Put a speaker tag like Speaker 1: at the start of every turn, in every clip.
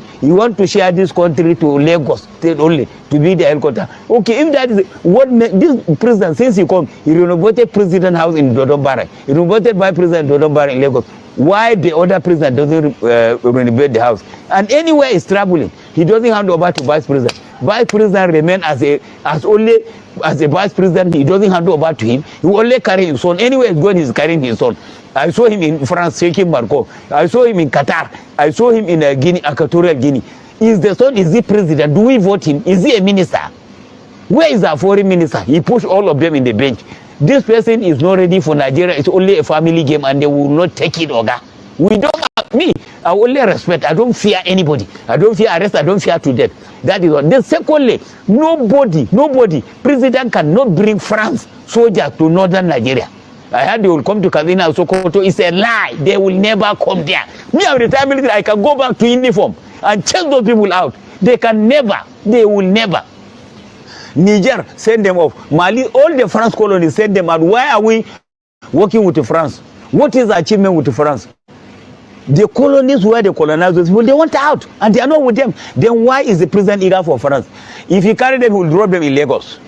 Speaker 1: saying you want to share this country to Lagos state only to be the headquarters. Okay, if that is what this president, since he come, he renovated president house in Dodobara, he renovated by president Dodobara in Lagos. Why the other president doesn't renovate the house? And anywhere is traveling, he doesn't hand over to vice president. Vice president remain as a vice president. He doesn't hand over to him. He only carry his son. Anywhere he's going, he's carrying his son. I saw him in France shaking Marco. I saw him in Qatar. I saw him in Guinea, Equatorial Guinea. Is the son? Is he president? Do we vote him? Is he a minister? Where is our foreign minister? He pushed all of them in the bench. This person is not ready for Nigeria. It's only a family game, and they will not take it, Oga. We don't. Me, I only respect. I don't fear anybody. I don't fear arrest. I don't fear to death. That is what. Then secondly, nobody, president cannot bring France soldiers to northern Nigeria. I heard they will come to Kaduna and Sokoto. It's a lie. They will never come there. Me, I'm retired military. I can go back to uniform and chase those people out. They can never. They will never. Niger, send them off. Mali, all the France colonies, send them out. Why are we working with France? What is the achievement with France? The colonies where they colonize those people, they want out, and they are not with them. Then why is the president eager for France? If he carry them, he will drop them in Lagos.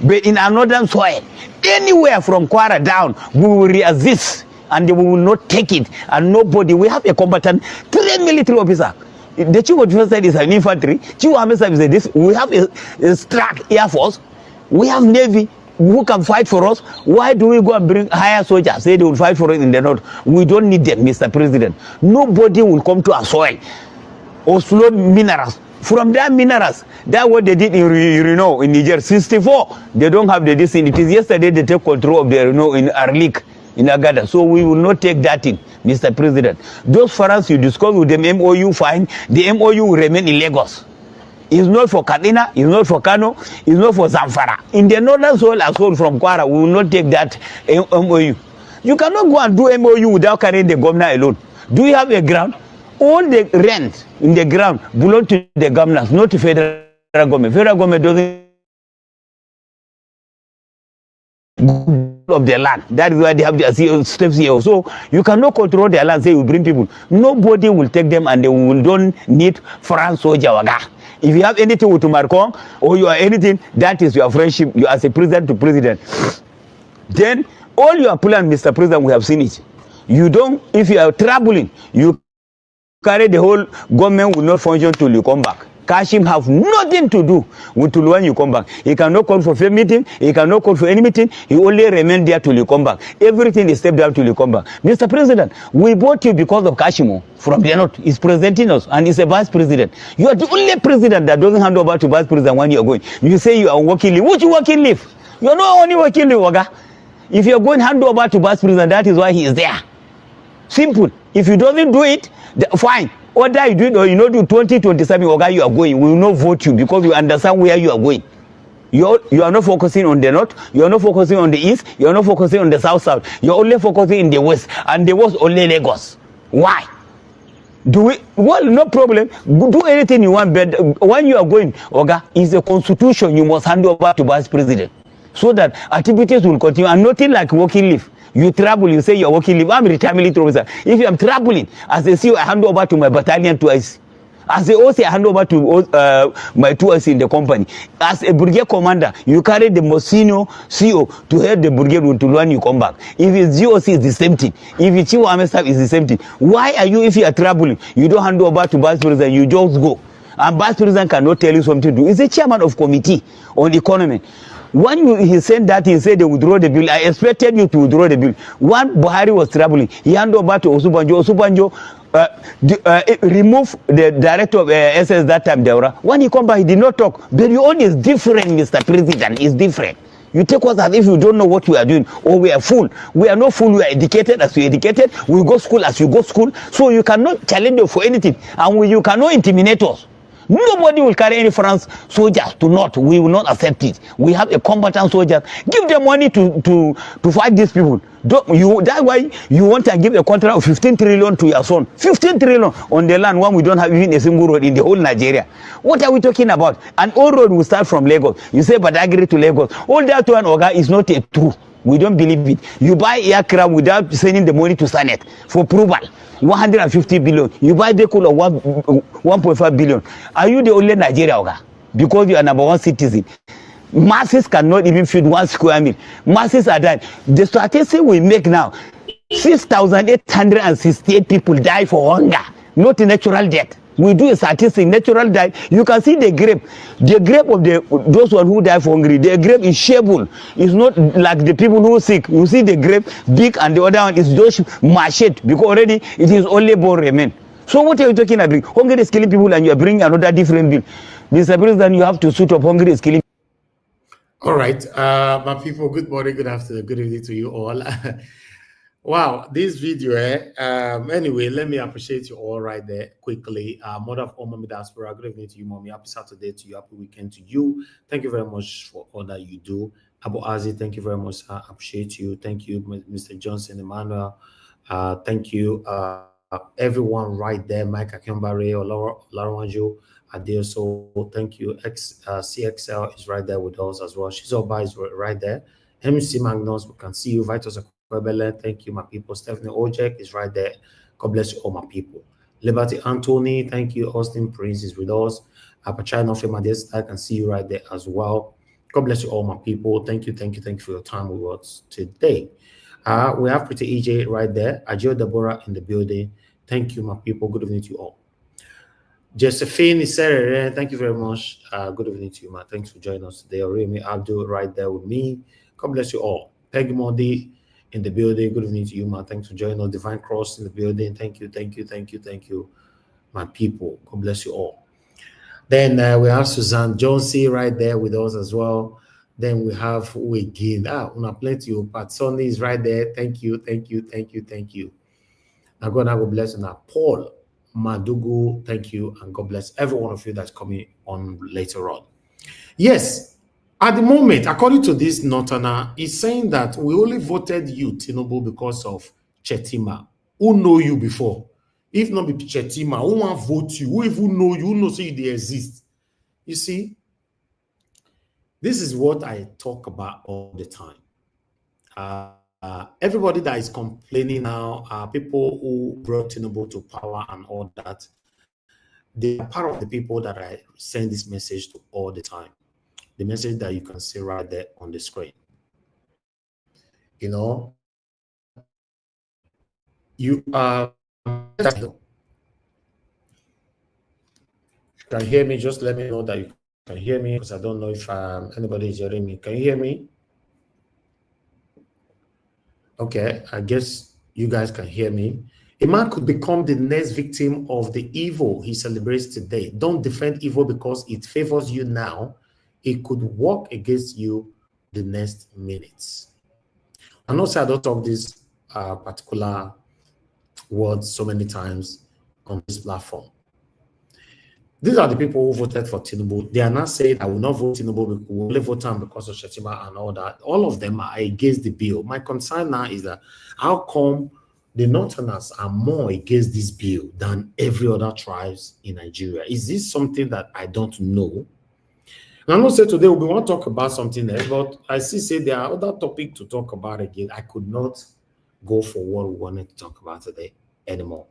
Speaker 1: But in another soil, anywhere from Kwara down, we will resist, and we will not take it. And nobody, we have a combatant, trained military officer. The chief of defense is an infantry. Chief of army service is this. We have a strike air force. We have navy who can fight for us. Why do we go and bring higher soldiers? Say they will fight for us in the north. We don't need them, Mr. President. Nobody will come to our soil or slow minerals. From that minerals, that's what they did in Niger. 64, they don't have the this. It is yesterday they take control of the in Arlik, in Agada. So we will not take that in, Mr. President. Those France you discuss with them, MOU fine. The MOU will remain in Lagos. It's not for Kaduna, it's not for Kano, it's not for Zamfara. In the northern soil as well from Kwara, we will not take that MOU. You cannot go and do MOU without carrying the governor alone. Do you have a ground? All the rent in the ground belong to the governors, not to federal government. Federal government doesn't of their land. That is why they have the steps here. So you cannot control their land, say you bring people. Nobody will take them, and they will don't need France soldier waga. If you have anything with Macron or you are anything, that is your friendship. You as a president to president. Then all your plan, Mr. President, we have seen it. You don't, if you are traveling, you carry the whole government will not function till you come back. Kashim have nothing to do with when you come back. He cannot call for a meeting. He cannot call for any meeting. He only remain there till you come back. Everything is stepped down till you come back. Mr. President, we bought you because of Kashimo from the north. He's presenting us, and he's a vice president. You are the only president that doesn't hand over to vice president when you are going. You say you are on working leave. Which working leave? You are not only working leave, Waga. If you are going hand over to vice president, that is why he is there. Simple. If you doesn't do it, fine. Whether you do it or you not do 2027, Oga, you are going. We will not vote you because we understand where you are going. You are not focusing on the north. You are not focusing on the east. You are not focusing on the south. You are only focusing in the west. And the west only Lagos. Why? Well, no problem. Do anything you want. But when you are going, Oga, it's a constitution. You must hand over to vice president so that activities will continue. And nothing like working leave. You travel, you say you're working leave. I'm a retired military officer. If I'm traveling, as a CEO, I hand over to my battalion twice. As a OC, I hand over to my 2 in the company. As a brigade commander, you carry the most senior CO to head the brigade until when you come back. If it's GOC, it's the same thing. If it's Chief Army Staff, it's the same thing. Why are you, if you are traveling, you don't hand over to vice president, you just go. And vice president cannot tell you something to do. He's the chairman of committee on economy. When he said that, he said they withdraw the bill. I expected you to withdraw the bill. When Buhari was traveling, he handed over to Osubanjo. Osubanjo removed the director of SS that time, Deora. When he come back, he did not talk. But your own is different, Mr. President. It's different. You take us as if you don't know what we are doing, or we are fool. We are not fool. We are educated as we are educated. We go school as you go school. So you cannot challenge us for anything, and you cannot intimidate us. Nobody will carry any France soldiers to North. We will not accept it. We have a combatant soldier. Give them money to fight these people. That's why you want to give a contract of 15 trillion to your son. 15 trillion on the land when we don't have even a single road in the whole Nigeria. What are we talking about? And all road will start from Lagos. You say, but I agree to Lagos. All that one, Oga, is not a true. We don't believe it. You buy aircraft without sending the money to Senate for approval. 150 billion. You buy vehicle of 1.5 billion. Are you the only Nigeria, Oga? Because you are number one citizen. Masses cannot even feed 1 square meal. Masses are dying. The statistic we make now, 6,868 people die for hunger, not natural death. We do a statistic, natural death. You can see the grave of those one who die for hungry. The grave is shameful. It's not like the people who are sick. You see the grave big, and the other one is just machete, because already it is only bone remain. So what are you talking about? Hunger is killing people, and you are bringing another different bill. Mr. President, you have to suit up. Hunger is killing.
Speaker 2: All right, my people, good morning, good afternoon, good evening to you all. Wow, this video, anyway, let me appreciate you all right there quickly. Mother of all mommy diaspora, good evening to you, mommy. Happy Saturday to you, happy weekend to you. Thank you very much for all that you do. Abu Azi, thank you very much. I appreciate you. Thank you, Mr. Johnson, Emmanuel. Thank you, everyone right there. Mike Akembare, Olaranjo, Adeoso, thank you. CXL is right there with us as well. Shizoba is right there. MC Magnus, we can see you. Vitus Akwebele, thank you, my people. Stephanie Ojek is right there. God bless you all, my people. Liberty Anthony, thank you. Austin Prince is with us. Apachai Nofemades, I can see you right there as well. God bless you all, my people. Thank you for your time with us today. We have Pretty EJ right there. Ajio Deborah in the building. Thank you, my people. Good evening to you all. Josephine Iserere, thank you very much. Good evening to you, man. Thanks for joining us today. Oremi Abdul right there with me. God bless you all. Peggy Modi in the building. Good evening to you, man. Thanks for joining us. Divine Cross in the building. Thank you, my people. God bless you all. Then we have Suzanne Jonesy right there with us as well. Then we have who again? Una plenty you. Pat Sonny is right there. Thank you. Now God bless you. Now Paul Madugu, thank you, and God bless every one of you that's coming on later on. Yes, at the moment, according to this Northerner, he's saying that we only voted you, Tinubu, because of Chetima. Who know you before? If not be Chetima, who want to vote you? Who even know you? Who knows you they exist? You see, this is what I talk about all the time. Everybody that is complaining now, people who brought Tinubu to power and all that, they are part of the people that I send this message to all the time. The message that you can see right there on the screen. You know, you can hear me. Just let me know that you can hear me, because I don't know if anybody is hearing me. Can you hear me? Okay, I guess you guys can hear me. A man could become the next victim of the evil he celebrates today. Don't defend evil because it favors you now. It could work against you the next minutes. I know I don't talk this particular words so many times on this platform. These are the people who voted for Tinubu. They are not saying, I will not vote Tinubu, we will only vote him because of Shetima and all that. All of them are against the bill. My concern now is that how come the Northerners are more against this bill than every other tribes in Nigeria? Is this something that I don't know? And I'm not saying today we want to talk about something else, but I say there are other topics to talk about again. I could not go for what we wanted to talk about today anymore.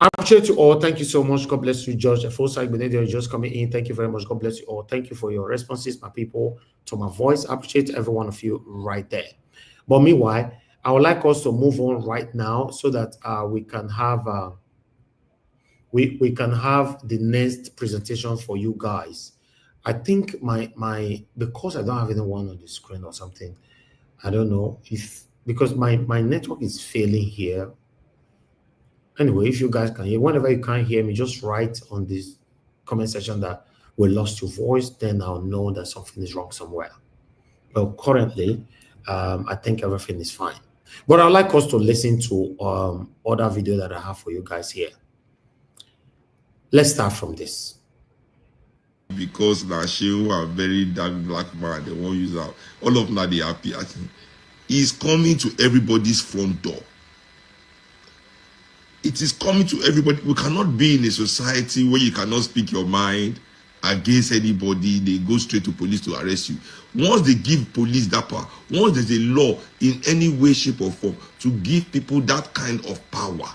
Speaker 2: I appreciate you all. Thank you so much. God bless you, George. A full side Benedict just coming in. Thank you very much. God bless you all. Thank you for your responses, my people, to my voice. I appreciate every one of you right there. But meanwhile, I would like us to move on right now so that we can have we can have the next presentation for you guys. I think because I don't have anyone on the screen or something, I don't know if because my network is failing here. Anyway, if you guys can hear, whenever you can't hear me, just write on this comment section that we lost your voice, then I'll know that something is wrong somewhere. But currently, I think everything is fine. But I'd like us to listen to other video that I have for you guys here. Let's start from this.
Speaker 3: Because Nashew are very dark black man, they won't use out. All of them are happy at him. He's coming to everybody's front door. It is coming to everybody. We cannot be in a society where you cannot speak your mind against anybody, they go straight to police to arrest you. Once they give police that power, once there's a law in any way, shape, or form to give people that kind of power,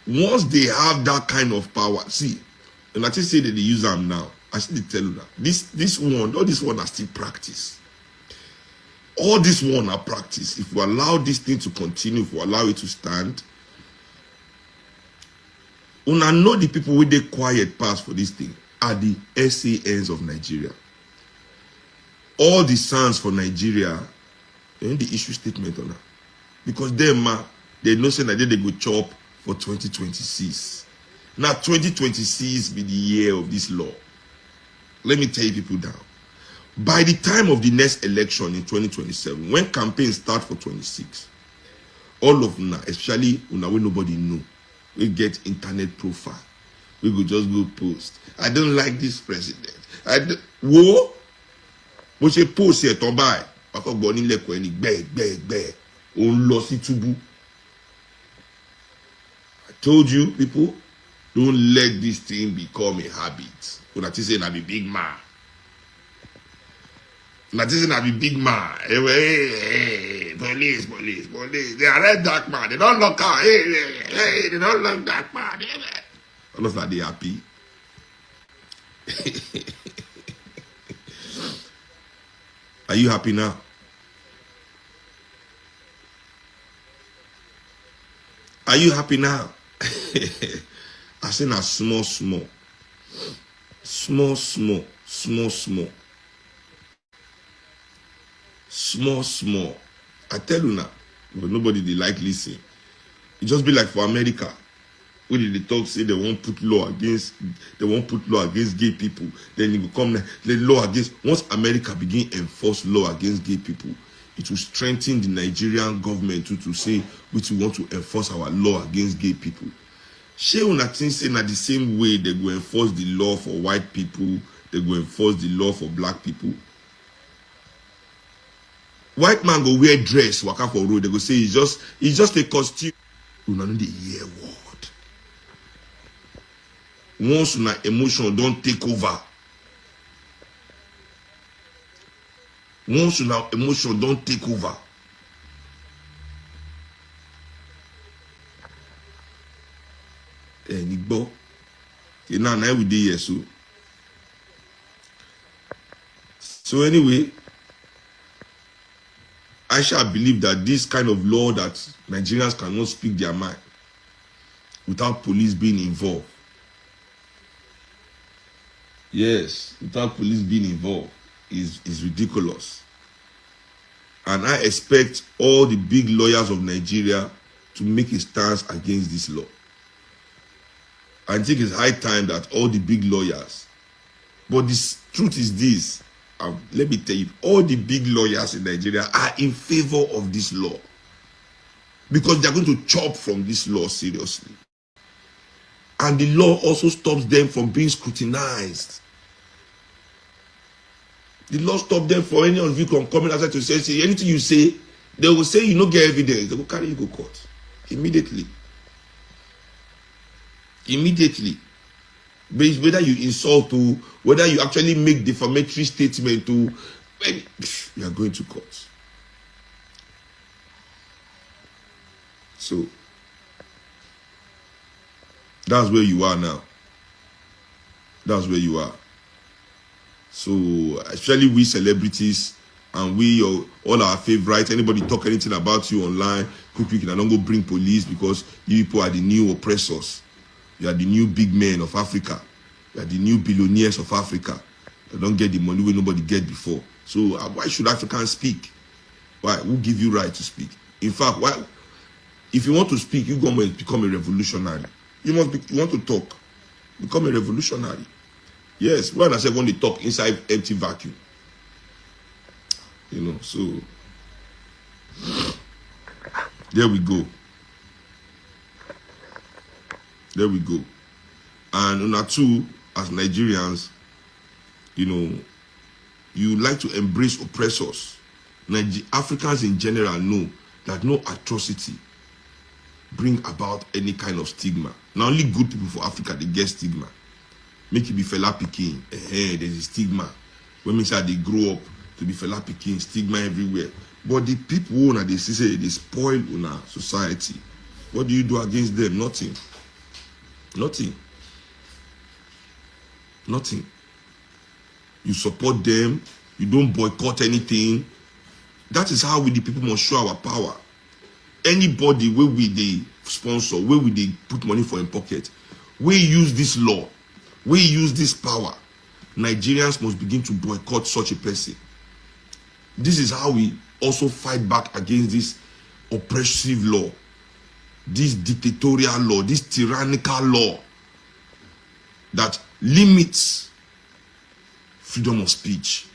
Speaker 3: once they have that kind of power, see, and I just say that they use them now, I still tell you that all this one are still practice. All this one are practice. If we allow this thing to continue, if we allow it to stand, una know the people with the quiet pass for this thing are the SANs of Nigeria. All the SANs for Nigeria, in the issue statement on that. Because them, they know say that they go chop for 2026. Now 2026 be the year of this law. Let me tell you people down. By the time of the next election in 2027, when campaigns start for 26, all of una, especially una when nobody know, we get internet profile. We go just go post. I don't like this president. Whoa! But she post here to buy. I can't go in like any beg. On lost Tinubu. I told you, people, don't let this thing become a habit. When I say I'm a big man. When I say I'm a big man. Hey, police. They arrest dark man. They don't lock out. Hey, they don't lock dark man. I don't like they happy. Are you happy now? Are you happy now? I say now small. I tell you now, but nobody they like listen. It just be like for America. When they talk say they won't put law against gay people, then it will come the law against. Once America begin enforce law against gay people, it will strengthen the Nigerian government to say which we want to enforce our law against gay people. She will not think say that the same way they go enforce the law for white people, they go enforce the law for black people. White man go wear dress, waka for road, they go say it's just a costume. We don't know the year word. Once una emotion don't take over. Once una emotion don't take over. Nigbo. Now we dey here so anyway, I shall believe that this kind of law that Nigerians cannot speak their mind without police being involved. Yes, without police being involved is ridiculous. And I expect all the big lawyers of Nigeria to make a stance against this law. I think it's high time that all the big lawyers, but the truth is this, let me tell you, all the big lawyers in Nigeria are in favor of this law because they're going to chop from this law seriously. And the law also stops them from being scrutinized. The law stops them for any of you coming outside to say anything you say, they will say you don't get evidence. They will carry you to court immediately. Whether you insult to, whether you actually make defamatory statement to, you are going to court. So that's where you are now. That's where you are. So especially we celebrities and we all our favorites, anybody talk anything about you online, quick, and don't go bring police because you people are the new oppressors. You are the new big men of Africa. You are the new billionaires of Africa. You don't get the money where nobody get before. So why should Africans speak? Why? Who give you right to speak? In fact, why? If you want to speak, you go and become a revolutionary. You want to talk, become a revolutionary. Yes, when I say when they talk inside empty vacuum. You know, so there we go. There we go. And number two, as Nigerians, you know, you like to embrace oppressors. Africans in general know that no atrocity bring about any kind of stigma. Now only good people for Africa, they get stigma. Make it be fella picking. There's a stigma. When they grow up to be fella picking, stigma everywhere. But the people who they say they spoil in our society. What do you do against them? Nothing. Nothing. Nothing. You support them. You don't boycott anything. That is how we the people must show our power. Anybody where we they sponsor, where we they put money for in pocket, we use this law, we use this power. Nigerians must begin to boycott such a person. This is how we also fight back against this oppressive law, this dictatorial law, this tyrannical law that limits freedom of speech.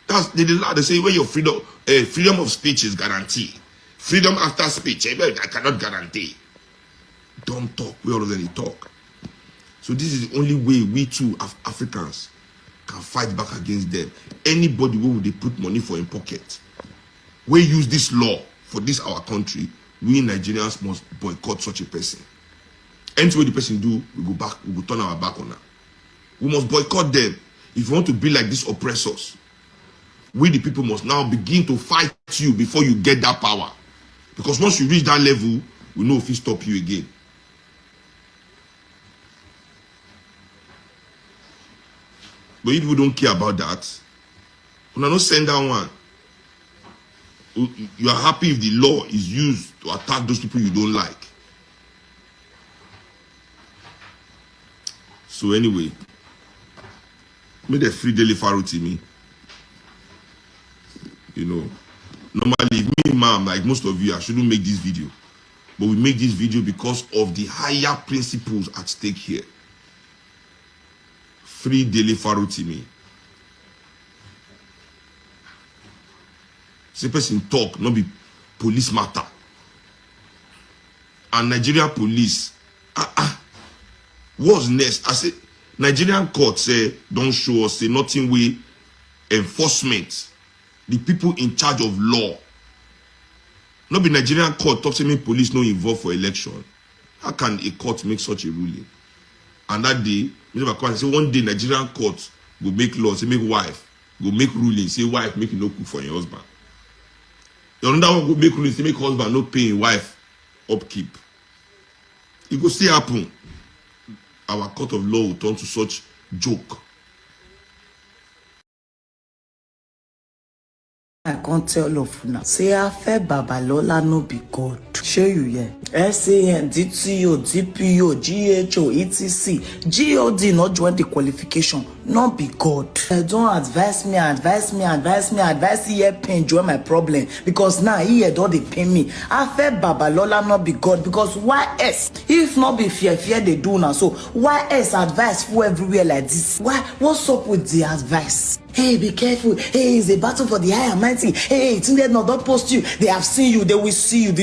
Speaker 3: That's the law. They say when your freedom of speech is guaranteed. Freedom after speech, I cannot guarantee. Don't talk. We already talk. So this is the only way we too, Africans, can fight back against them. Anybody who they put money for in pocket, we use this law for this our country. We Nigerians must boycott such a person. Any way the person do, we go back. We go turn our back on her. We must boycott them. If you want to be like these oppressors, we the people must now begin to fight you before you get that power. Because once you reach that level, we know if we stop you again. But if people don't care about that, we not send that one. You are happy if the law is used to attack those people you don't like. So anyway, make the free daily faro to me. You know, normally if me, ma'am, like most of you, I shouldn't make this video. But we make this video because of the higher principles at stake here. Free daily faro to me. Say person talk, not be police matter. And Nigerian police, what's next? I say, Nigerian court say, don't show us, say nothing way enforcement. The people in charge of law. Not be Nigerian court talk to me police no involved for election. How can a court make such a ruling? And that day, I say one day Nigerian court will make law, say make wife, go make ruling, say wife make you no cook for your husband. The another one go make ruling, say make husband no pay wife upkeep. It go still happen. Our court of law will turn to such joke.
Speaker 4: I can't tell of now. Say I fẹ́ Babalola no be God. Show you yeah. SAN, DTO, DPO, GHO, ETC, GOD not join the qualification. Not be God. Don't advise me here pain join my problem. Because now here don't they pay me. I fẹ́ Babalola not be God. Because why else? If not be fear they do now. So why else advice for everywhere like this? Why? What's up with the advice? Hey, be careful. Hey, it's a battle for the high and mighty. Hey, Tinubu no don't post you. They have seen you. They will see you.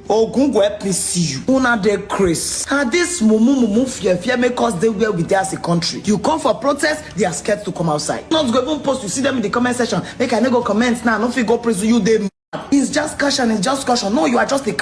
Speaker 4: Oh, Google help me see you. Una de Chris. And this mumu fear make us they where we there as a country. You come for protest, they are scared to come outside. Not go even post. You see them in the comment section. Make I go comment now. No fit go praise you. They. It's just caution. It's just caution. No, you are just a.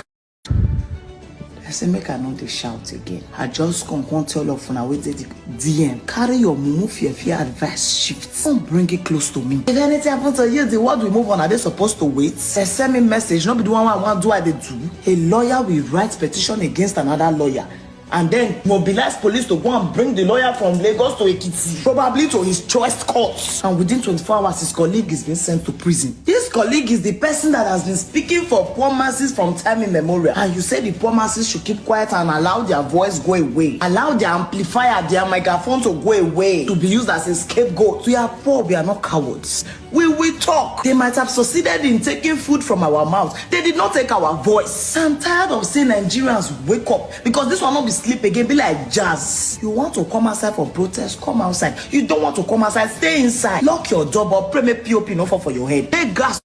Speaker 4: I say make I not dey shout again. I just come tell of una with the DM. Carry your mumu fear advice shift. Don't bring it close to me. If anything happen to you, the word we move on, are they supposed to wait? They send me message, not be the one I want do what they do. A lawyer will write petition against another lawyer. And then mobilize police to go and bring the lawyer from Lagos to Ekiti, probably to his choice court. And within 24 hours, his colleague is being sent to prison. This colleague is the person that has been speaking for poor masses from time immemorial. And you say the poor masses should keep quiet and allow their voice go away. Allow their amplifier, their microphone to go away, to be used as a scapegoat. We are poor, we are not cowards. We will talk. They might have succeeded in taking food from our mouth. They did not take our voice. I'm tired of seeing Nigerians wake up because this will not be sleep again, be like jazz. You want to come outside for protest, come outside. You don't want to come outside, stay inside. Lock your door, but pray make POP no fall for your head. Take gas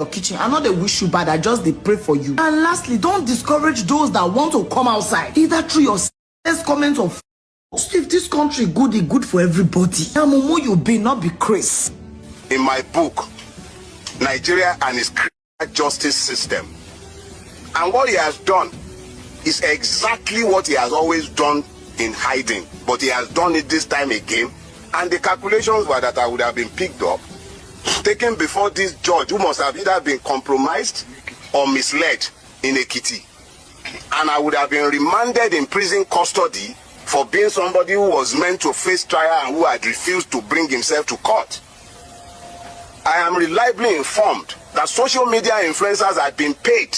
Speaker 4: your kitchen. I know they wish you bad, I just they pray for you. And lastly, don't discourage those that want to come outside, either through your comments or if this country good, it's good for everybody. Now, Momo, you be not be crazy.
Speaker 5: In my book, Nigeria and its criminal justice system, And what he has done is exactly what he has always done in hiding. But he has done it this time again. And the calculations were that I would have been picked up, taken before this judge who must have either been compromised or misled in Ekiti. And I would have been remanded in prison custody for being somebody who was meant to face trial and who had refused to bring himself to court. I am reliably informed that social media influencers had been paid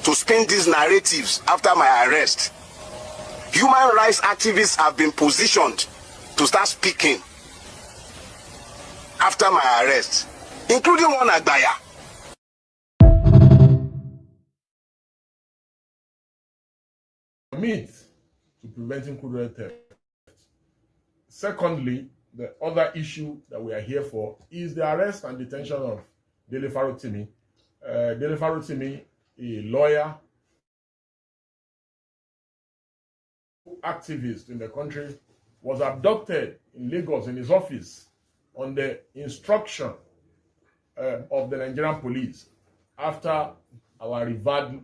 Speaker 5: to spin these narratives after my arrest. Human rights activists have been positioned to start speaking after my arrest, including one Agbaya.
Speaker 6: Commit to preventing cruel theft. Secondly, the other issue that we are here for is the arrest and detention of Dele Farotimi. Dele Farotimi, a lawyer, activist in the country, was abducted in Lagos in his office on the instruction of the Nigerian police after our revered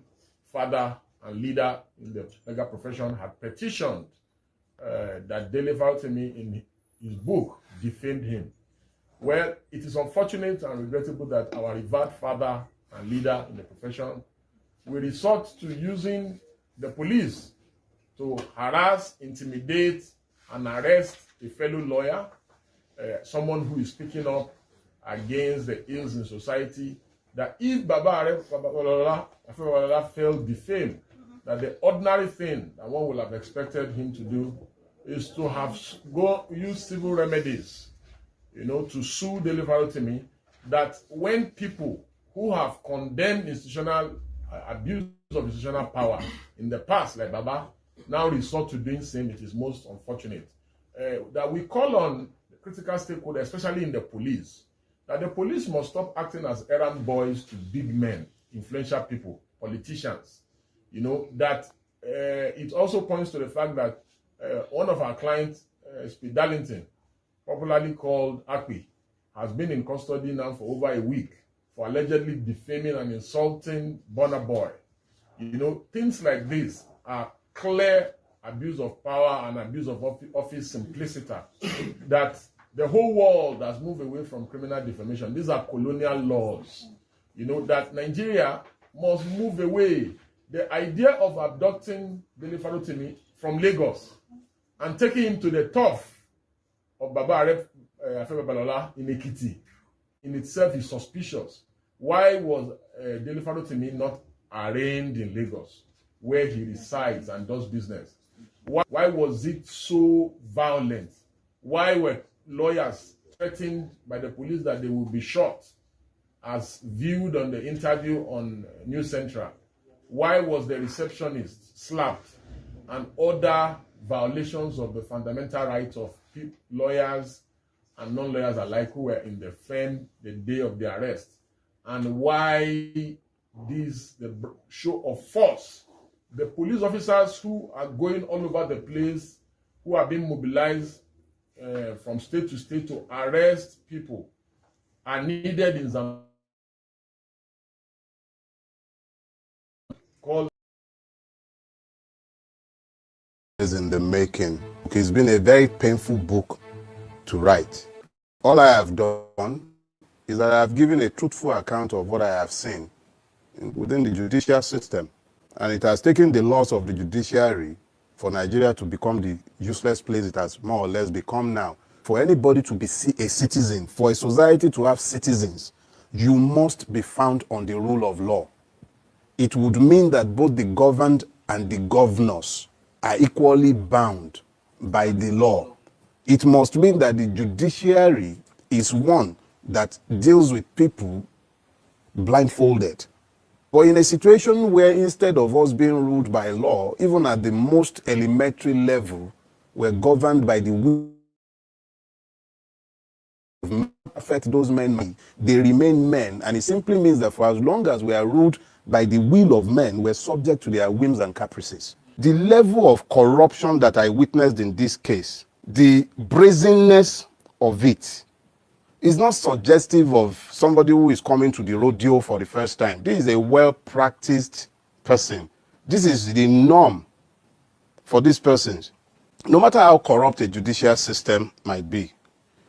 Speaker 6: father and leader in the legal profession had petitioned that Dele Farotimi in his book defamed him. Well, it is unfortunate and regrettable that our revered father and leader in the profession will resort to using the police to harass, intimidate, and arrest a fellow lawyer, someone who is speaking up against the ills in society, that if Baba felt defamed, that the ordinary thing that one would have expected him to do is to have use civil remedies, to sue Dele Farotimi, that when people who have condemned institutional abuse of institutional power in the past, like Baba, now resort to doing same, it is most unfortunate. That we call on the critical stakeholders, especially in the police, that the police must stop acting as errand boys to big men, influential people, politicians. That it also points to the fact that one of our clients, Speed Darlington, popularly called Akpi, has been in custody now for over a week for allegedly defaming and insulting Burna Boy. Things like this are clear abuse of power and abuse of office simplicity that the whole world has moved away from criminal defamation. These are colonial laws. That Nigeria must move away. The idea of abducting Dele Farotimi from Lagos and taking him to the turf of Baba Aref Balola in Ekiti in itself is suspicious. Why was Dele Farotimi not arraigned in Lagos, where he resides and does business? Why was it so violent? Why were lawyers threatened by the police that they would be shot, as viewed on the interview on News Central? Why was the receptionist slapped? And other violations of the fundamental rights of lawyers and non-lawyers alike who were in the firm the day of the arrest? And why the show of force? The police officers who are going all over the place, who are being mobilized from state to state to arrest people, are needed in Zambia.
Speaker 7: Is in the making. It's been a very painful book to write. All I have done is that I have given a truthful account of what I have seen within the judicial system. And it has taken the loss of the judiciary for Nigeria to become the useless place it has more or less become now. For anybody to be a citizen, for a society to have citizens, you must be found on the rule of law. It would mean that both the governed and the governors are equally bound by the law. It must mean that the judiciary is one that deals with people blindfolded. But in a situation where instead of us being ruled by law, even at the most elementary level, we're governed by the will of affect those men, they remain men, and it simply means that for as long as we are ruled by the will of men, we're subject to their whims and caprices. The level of corruption that I witnessed in this case, the brazenness of it, is not suggestive of somebody who is coming to the rodeo for the first time. This is a well-practiced person. This is the norm for these persons. No matter how corrupt a judicial system might be,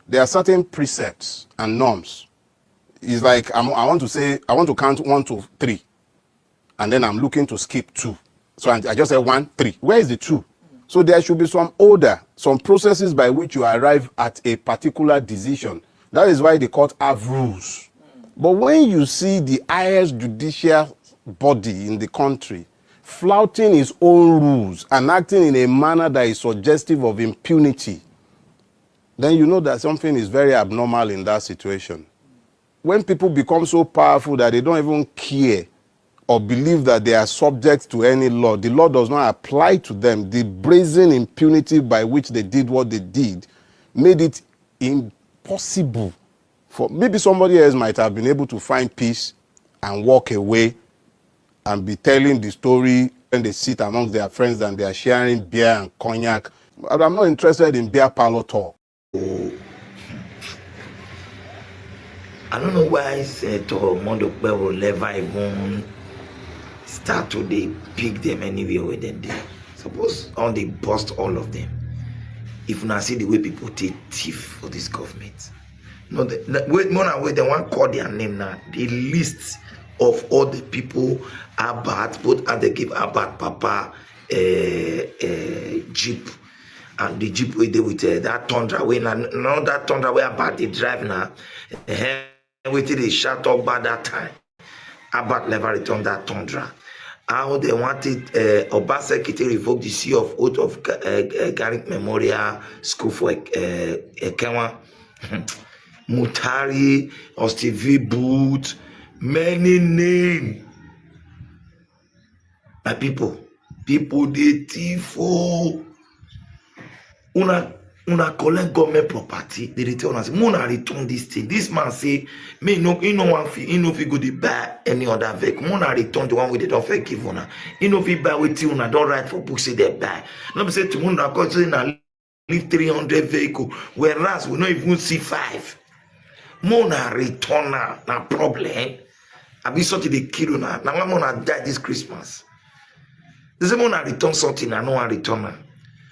Speaker 7: there are certain precepts and norms. It's like I want to count 1 to 3, and then I'm looking to skip 2. So I just say 1, 3. Where is the 2? So there should be some order, some processes by which you arrive at a particular decision. That is why the court have rules. But when you see the highest judicial body in the country flouting its own rules and acting in a manner that is suggestive of impunity, then you know that something is very abnormal in that situation. When people become so powerful that they don't even care or believe that they are subject to any law, the law does not apply to them. The brazen impunity by which they did what they did made it impossible for maybe somebody else might have been able to find peace and walk away and be telling the story when they sit amongst their friends and they are sharing beer and cognac. But I'm not interested in beer parlor talk.
Speaker 8: I don't know why I said to Mondo will never even start to they pick them anywhere where they did. Suppose on they bust all of them. If you see the way people take thief for this government. No, wait, more than wait, they want to call their name now. The list of all the people Abat, both and they give Abat Papa Jeep. And the Jeep we did with that Tundra way now that Tundra way Abat they drive now. Wait till they shut up by that time. Abat never returned that Tundra. How they wanted Obaseki to revoke the C of oath of Garrick Memorial School for Ekewa. Mutari, Ostivi Boot, many names. My people they tifo. Una collect government property, they return us. Muna return this thing. This man say, me no, you know one fee, you know if you go to buy any other vehicle. Muna return the one with the don't fake give una. You know if you buy with you, una don't write for books say they buy. No be say to Muna cause say na leave 300 vehicle, whereas we not even see 5. Muna return na problem. I be something they kill na. Now I'm gonna die this Christmas. They say Muna return something, I no one return na.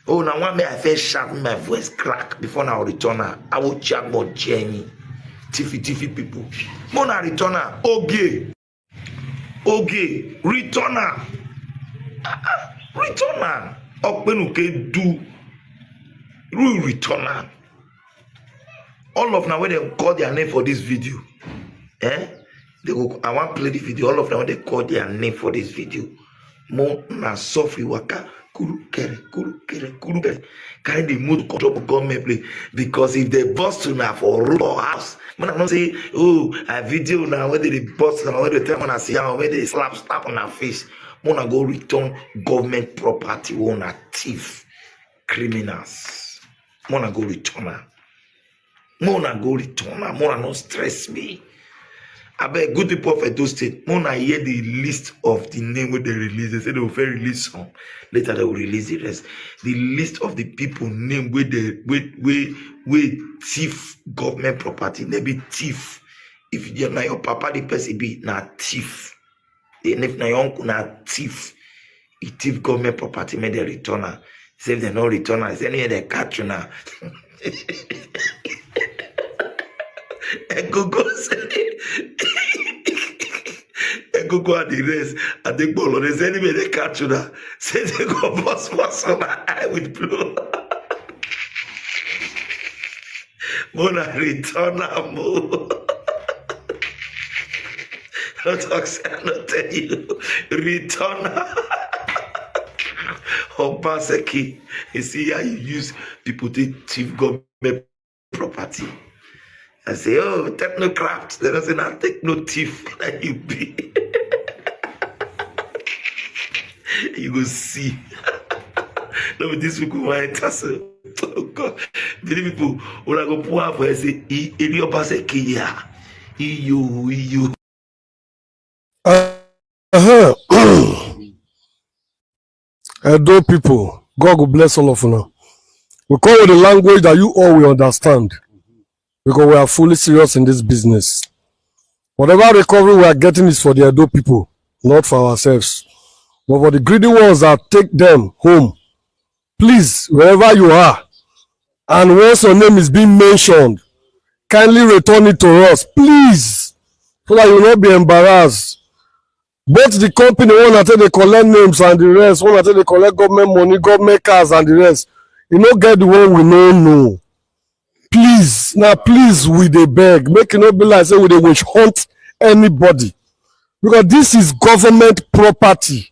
Speaker 8: Oh, now one may I first shout my voice crack before now return her. I will chat about Jenny. Tiffy people. Mona return her. Okay. Return her. Return her. Open okay do. Return her. All of now when they call their name for this video. They go, I want to play the video. All of them when they call their name for this video. Mona suffer waka. Kuru kere. Carry the mood control government play because if they bust now for road or house, when I don't say, oh, I video now whether they bust now, whether they tell when I see how whether they slap on her face, wanna go return government property, wanna thief criminals, wanna go return her, wanna not stress me. I bet good people for those states. When I hear the list of the name where they release, they say they will first release some. Later they will release the rest. The list of the people name where they thief government property. They be thief. If you're not your papa, the person be not thief. If not your uncle, not thief. He thief government property, may they return her. Say if they no return her, say anyway they catch you now. Go go at the rest. I think Bolo, there's anyway they catch you now. Say they go bust on my eye with blue. Mona return mo. No talk, say I not tell you. Return. Obaseki. You see how you use people to thief government property. I say, oh, technocrat. They don't say, now take no thief that you be. You go see. No, but these people want to say, oh God. Many people, when I go pour out for say, Ilioba say, Kia. You.
Speaker 9: Edo people, God will bless all of you now. We call it the language that you all will understand. Because we are fully serious in this business. Whatever recovery we are getting is for the Edo people, not for ourselves. But for the greedy ones that take them home, please, wherever you are, and once your name is being mentioned, kindly return it to us, please, so that you will not be embarrassed. Both the company, one that they collect names and the rest, one that they collect government money, government cars and the rest, you know, get the one we know. Please, now please, we dey beg, make it not be like say we dey witch hunt anybody, because this is government property,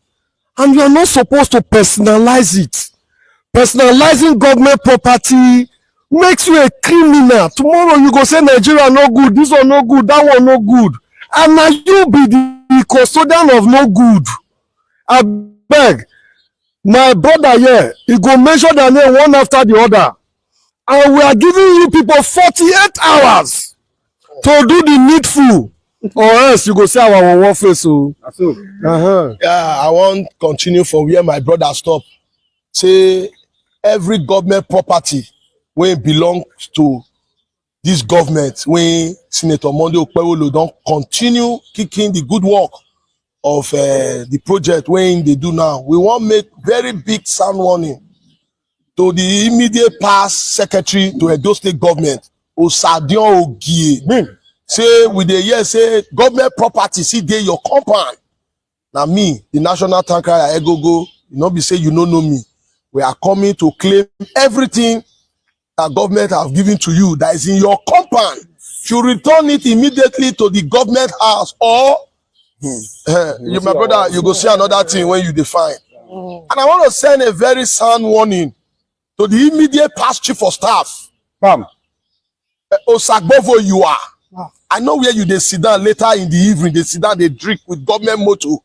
Speaker 9: and you are not supposed to personalize it. Personalizing government property makes you a criminal. Tomorrow you go say Nigeria no good, this one no good, that one no good, and now you be the custodian of no good. I beg, my brother here, he go mention their name one after the other, and we are giving you people 48 hours to do the needful, or else you go say our one face. So
Speaker 10: yeah, I want continue from where my brother stop. Say every government property wey belong to this government, when Senator Monday Okpewolo don continue kicking the good work of the project wey they do now, we want make very big sound warning to the immediate past secretary to Edo State government, Osadion Ogie. Say we dey hear say government property see dey your compound. Now me, the national tanker Egogo, you know be say you no know me. We are coming to claim everything that government have given to you that is in your compound. You return it immediately to the government house, or you, my brother, you go see another thing when you define. And I want to send a very sound warning to the immediate past chief of staff. Osagbovo, you are. I know where you they sit down later in the evening, they sit down, they drink with government motto.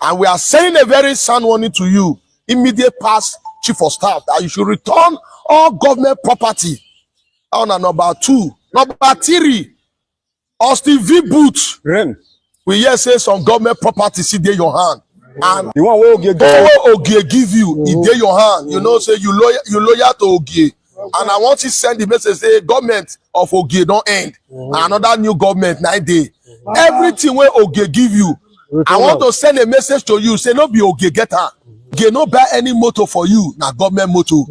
Speaker 10: And we are sending a very sound warning to you, immediate past chief of staff, that you should return all government property. On number 2. Number 3, Austin V. Booth. We hear say some government property see dey your hand. And the one where Ogie give you, it dey your hand. You know, say you loyal to Ogie. And I want to send the message, say government of Ogie don't end. Another new government 9 day. Everything where Ogie give you, I want to send a message to you, say no be Ogie get her. Ogie no buy any motor for you, na government motor.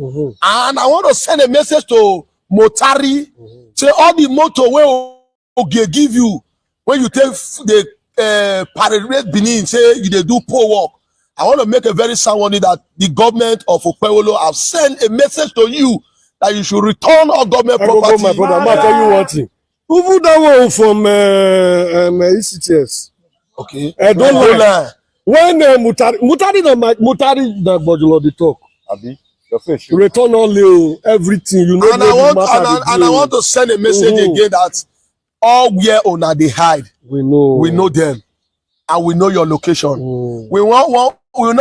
Speaker 10: And I want to send a message to Motari, say all the motor where Ogie give you, when you take the parade Benin, say you dey do poor work. I want to make a very sound warning that the government of Okpewolo have sent a message to you that you should return all government property.
Speaker 9: My brother, I'm not tell you one thing. Who put that one from ECTS?
Speaker 10: Okay.
Speaker 9: Don't lie. When Mutari the Bojulo they talk. Abi, your face. Return all everything. You know.
Speaker 10: And I want to send a message again that all where una they hide. We know them, and we know your location. We no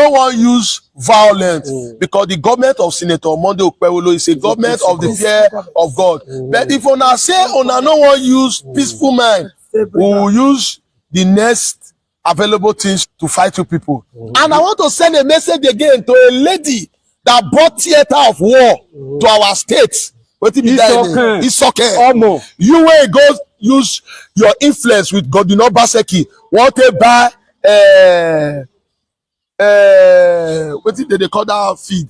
Speaker 10: want use violence because the government of Senator Monday Okpewolo is a government of the fear of God. But if una say una no want use peaceful mind, we will use the next available things to fight you people. And I want to send a message again to a lady that brought theater of war to our state. It's okay. You will go use your influence with Godino Baseki. Want to buy what did they call that feed?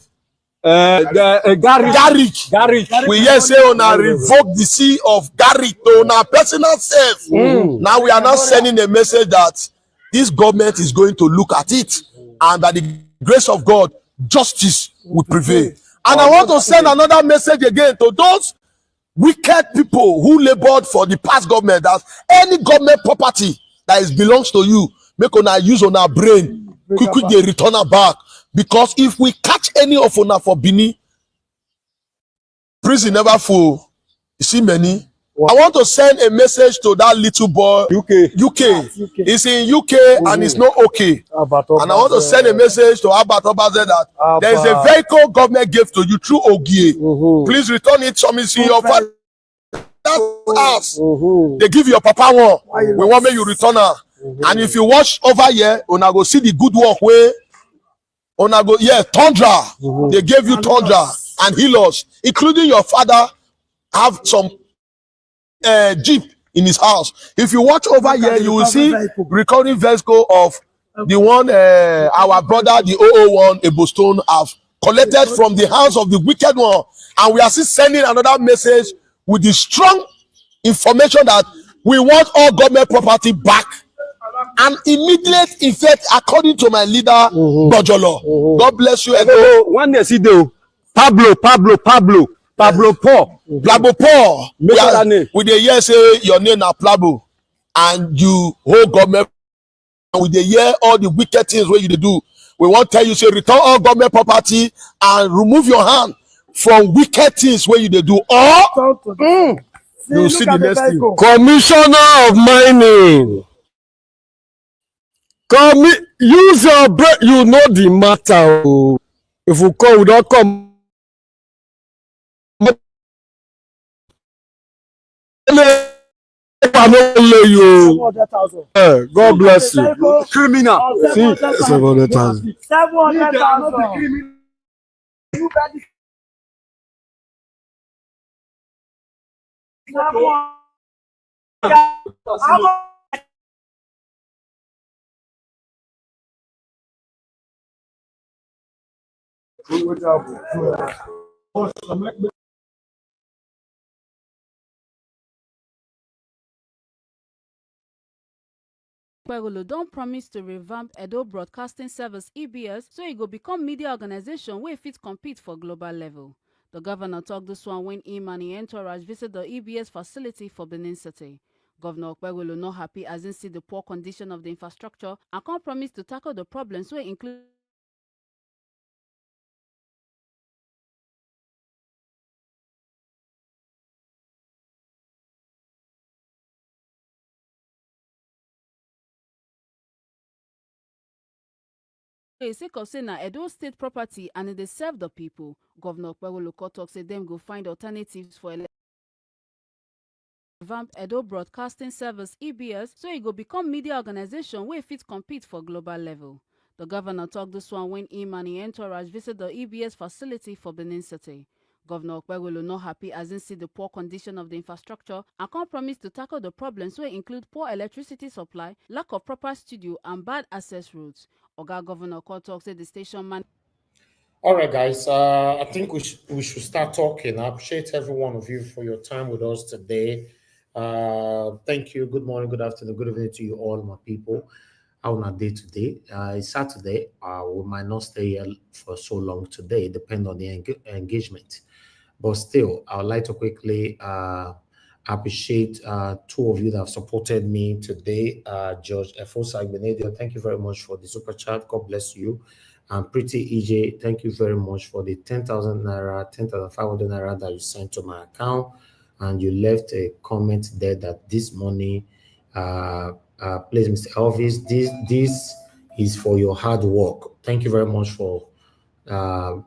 Speaker 10: Garrick. We hear say on revoke the sea of Garrick to our personal self. Now we are not sending a message that this government is going to look at it, and by the grace of God, justice will prevail. And I want to send another message again to those wicked people who labored for the past government, that any government property that belongs to you, make una use on our brain, quick they return her back. Because if we catch any of una for Bini, prison never full. You see many. I want to send a message to that little boy. UK. It's in UK and it's not okay. And I want to send a message to Abat Obaze that there is a vehicle government gave to you through Ogie. Please return it. Some is in your father's house. They give your papa one. We want me you return her. And if you watch over here, una go see the good work where una go, Tundra. They gave you Tundra and Hilos, including your father have some Jeep in his house. If you watch over here, you will see recording vehicle of the one our brother, the 001 Ebostone, have collected from the hands of the wicked one, and we are still sending another message with the strong information that we want all government property back and immediate effect, according to my leader, Bojolo. God bless you.
Speaker 9: One day, see Pablo Paul.
Speaker 10: With the year say your name na Pablo, and you hold government. With the year all the wicked things where you do, we want to tell you, say return all government property and remove your hand from wicked things where you do, or you see the next thing.
Speaker 9: Commissioner of Mining, use your brain. You know the matter. If we come, we don't come. God bless you.
Speaker 11: Criminal.
Speaker 9: See, 700,000.
Speaker 11: 700,000.
Speaker 12: Okpebholo don promise to revamp Edo Broadcasting Service (EBS) so e go become media organization wey fit compete for global level. The governor tok dis one when him and him entourage visit the EBS facility for Benin City. Governor Okpebholo not happy as he see the poor condition of the infrastructure and come promise to tackle the problems wey include sake of say na Edo State property and e dey serve the people. Governor Okpebholo tok say dem go find alternatives for revamp Edo Broadcasting Service (EBS) so e go become media organization wey fit compete for global level. The governor tok dis one when him and him entourage visit the EBS facility for Benin City. Governor Okpebholo not happy as he see the poor condition of the infrastructure and come promise to tackle the problems wey include poor electricity supply, lack of proper studio and bad access roads. Oga Governor tok say the station man.
Speaker 2: All right, guys. I think we should start talking. I appreciate every one of you for your time with us today. Thank you. Good morning, good afternoon, good evening to you all, my people. On our day today, it's Saturday. We might not stay here for so long today, depending on the engagement. But still, I would like to quickly appreciate two of you that have supported me today. George Efosa Benedio, thank you very much for the super chat. God bless you. And Pretty EJ, thank you very much for the 10,000 naira, 10,500 naira that you sent to my account. And you left a comment there that this money, please, Mr. Elvis, this is for your hard work. Thank you very much for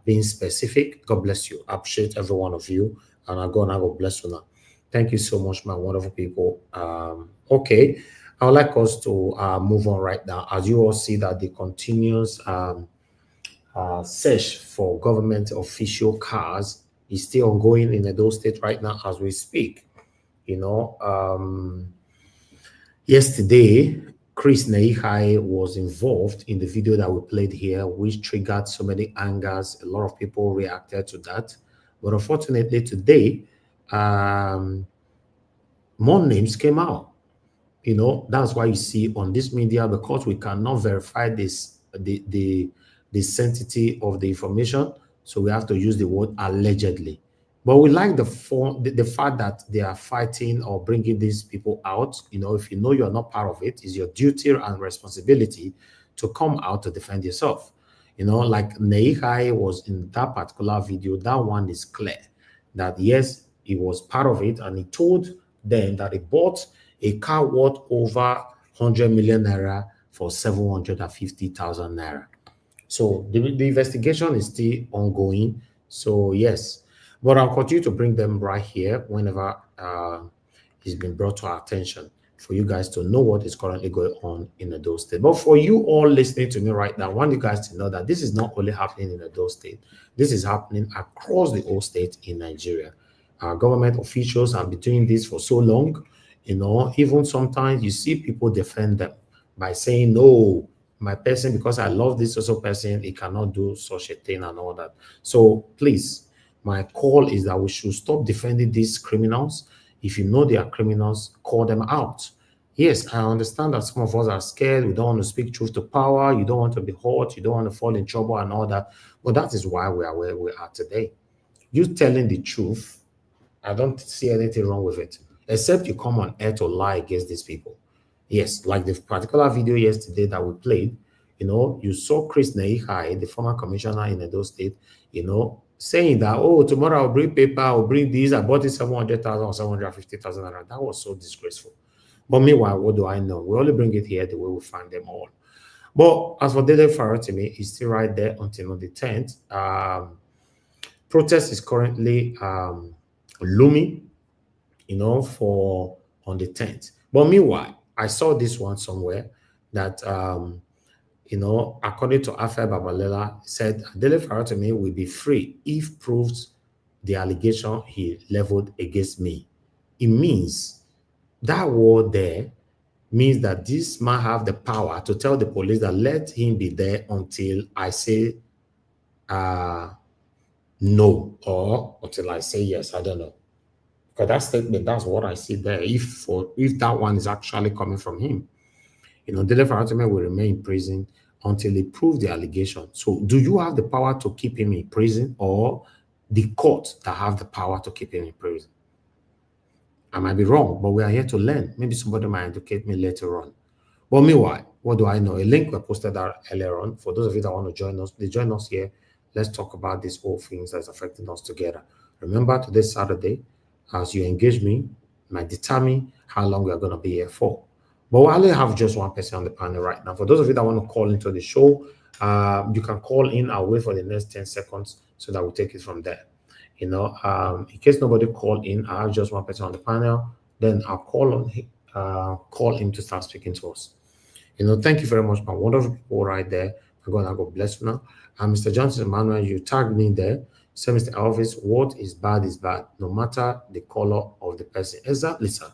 Speaker 2: being specific. God bless you. I appreciate every one of you. And God bless you now. Thank you so much, my wonderful people. Okay, I would like us to move on right now. As you all see that the continuous search for government official cars is still ongoing in Edo State right now as we speak. You know, yesterday, Chris Neihai was involved in the video that we played here, which triggered so many angers. A lot of people reacted to that. But unfortunately, today, more names came out. You know, that's why you see on this media, because we cannot verify this, the sanctity of the information, so we have to use the word allegedly. But we like the fact that they are fighting or bringing these people out. You know, if you know you're not part of it, it's your duty and responsibility to come out to defend yourself. You know, like Neihai was in that particular video, that one is clear that yes, he was part of it, and he told them that he bought a car worth over 100 million naira for 750,000 naira. So the investigation is still ongoing. So yes, but I'll continue to bring them right here whenever it's been brought to our attention for you guys to know what is currently going on in Edo State. But for you all listening to me right now, I want you guys to know that this is not only happening in Edo State. This is happening across the whole state in Nigeria. Our government officials have been doing this for so long. You know, even sometimes you see people defend them by saying, no, my person, because I love this also person, he cannot do such a thing and all that. So please, my call is that we should stop defending these criminals. If you know they are criminals, call them out. Yes, I understand that some of us are scared. We don't want to speak truth to power. You don't want to be hurt. You don't want to fall in trouble and all that. But that is why we are where we are today. You telling the truth, I don't see anything wrong with it, except you come on air to lie against these people. Yes, like the particular video yesterday that we played, you saw Chris Neihai, the former commissioner in Edo State, saying that, oh, tomorrow I'll bring paper, I'll bring this, I bought it 700,000 or 750,000. That was so disgraceful. But meanwhile, what do I know? We only bring it here the way we find them all. But as for Dele Farotimi, he's still right there until on the 10th. Protest is currently looming, for on the 10th. But meanwhile, I saw this one somewhere that, according to Afe Babalela, said Dele Farotimi will be free if proves the allegation he leveled against me. It means that word there means that this man have the power to tell the police that let him be there until I say no, or until I say yes. I don't know. Because that statement, that's what I see there. If that one is actually coming from him, Dele Farotimi will remain in prison until he proves the allegation. So, do you have the power to keep him in prison, or the court that have the power to keep him in prison? I might be wrong, but we are here to learn. Maybe somebody might educate me later on. But meanwhile, what do I know? A link we posted out earlier on. For those of you that want to join us, they join us here. Let's talk about these whole things that's affecting us together. Remember, today's Saturday. As you engage me, might determine how long we are going to be here for. But we only have just one person on the panel right now. For those of you that want to call into the show, you can call in. I'll wait for the next 10 seconds so that we'll take it from there. In case nobody called in, I have just one person on the panel. Then I'll call him to start speaking to us. Thank you very much, my wonderful people right there. God bless you now. And Mr. Johnson Emmanuel, you tagged me there. So, Mr. Elvis, what is bad, no matter the color of the person. Exactly, sir.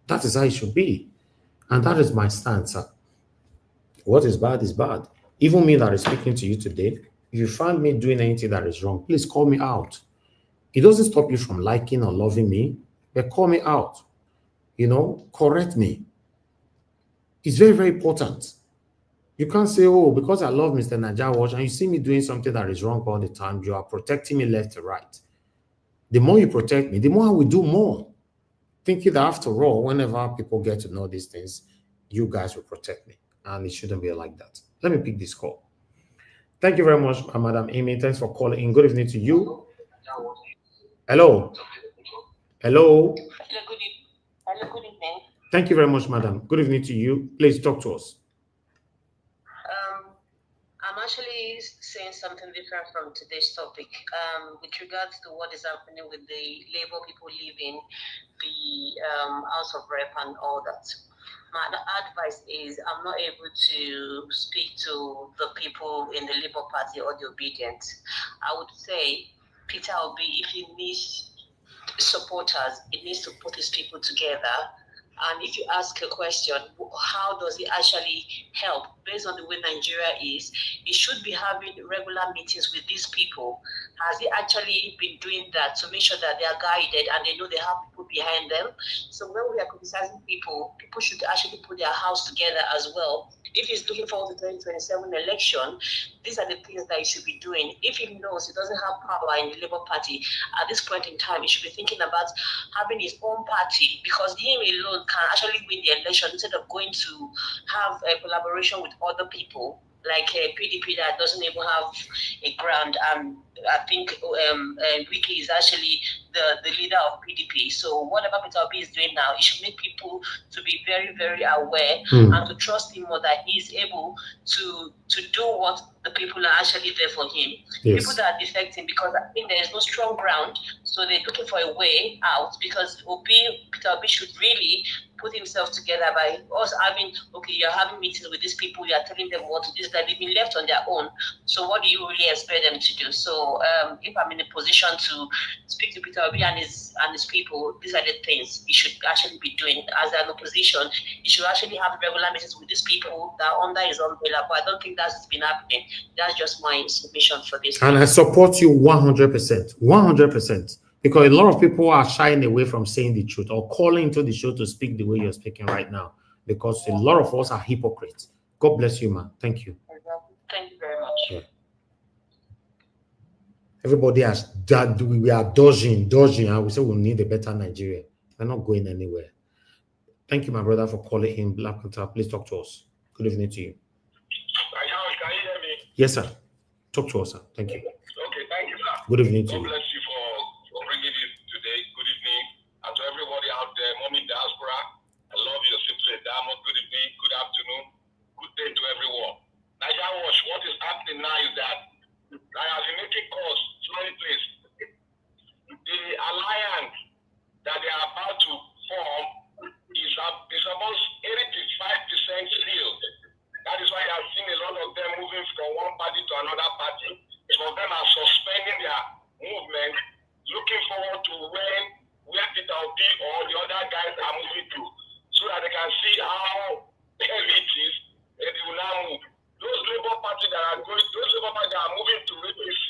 Speaker 2: That is how it should be. And that is my stance, sir. What is bad is bad. Even me that is speaking to you today, if you find me doing anything that is wrong, please call me out. It doesn't stop you from liking or loving me, but call me out. Correct me. It's very, very important. You can't say, oh, because I love Mr. Naija Watch and you see me doing something that is wrong all the time, you are protecting me left to right. The more you protect me, the more I will do more. Thinking that after all, whenever people get to know these things, you guys will protect me. And it shouldn't be like that. Let me pick this call. Thank you very much, Madam Amy. Thanks for calling in. Good evening to you. Hello. Hello.
Speaker 13: Hello, good evening.
Speaker 2: Thank you very much, Madam. Good evening to you. Please talk to us.
Speaker 13: I'm actually saying something different from today's topic. With regards to what is happening with the Labour people leaving the House of Rep and all that. My advice is I'm not able to speak to the people in the Labour Party or the obedient. I would say Peter Obi, if he needs supporters, he needs to put his people together. And if you ask a question, how does it actually help? Based on the way Nigeria is, he should be having regular meetings with these people. Has he actually been doing that to make sure that they are guided and they know they have people behind them? So when we are criticizing people, people should actually put their house together as well. If he's looking forward to the 2027 election, these are the things that he should be doing. If he knows he doesn't have power in the Labour Party at this point in time, he should be thinking about having his own party, because him alone can actually win the election instead of going to have a collaboration with other people like a PDP that doesn't even have a ground. I think Wiki is actually the leader of PDP. So whatever Peter Obi is doing now, it should make people to be very, very aware and to trust him more that he is able to do what the the people are actually there for him.
Speaker 2: Yes.
Speaker 13: People that are defecting because I think there is no strong ground, so they're looking for a way out because Peter Obi should really put himself together by us having, okay, you're having meetings with these people, you're telling them what to do, that they've been left on their own. So what do you really expect them to do? So if I'm in a position to speak to Peter Obi and his people, these are the things he should actually be doing. As an opposition, he should actually have regular meetings with these people that are under his umbrella, but I don't think that's been happening. That's just my submission for this.
Speaker 2: And I support you 100%. 100%. Because a lot of people are shying away from saying the truth or calling into the show to speak the way you're speaking right now. Because a lot of us are hypocrites. God bless you, man. Thank you.
Speaker 13: Thank you very much.
Speaker 2: Yeah. Everybody has that. We are dodging, and we say we need a better Nigeria. We're not going anywhere. Thank you, my brother, for calling in. Black Panther. Please talk to us. Good evening to you.
Speaker 14: Can you hear me?
Speaker 2: Yes, sir. Talk to us, sir. Thank you.
Speaker 14: Okay, thank you, sir.
Speaker 2: Good evening to
Speaker 14: God
Speaker 2: you.
Speaker 14: bless you for bringing it today. Good evening. And to everybody out there, Mommy Diaspora, I love you. Simply a diamond. Good evening, good afternoon, good day to everyone. Nigeria Watch, what is happening now is that I have been making calls to many places. The alliance that they are about to form is almost 85% sealed. That is why I have seen a lot of them moving from one party to another party. Some of them are suspending their movement, looking forward to where Peter Obi or the other guys are moving to, so that they can see how heavy it is, and they will now move. Those Labour Party that are moving to APC,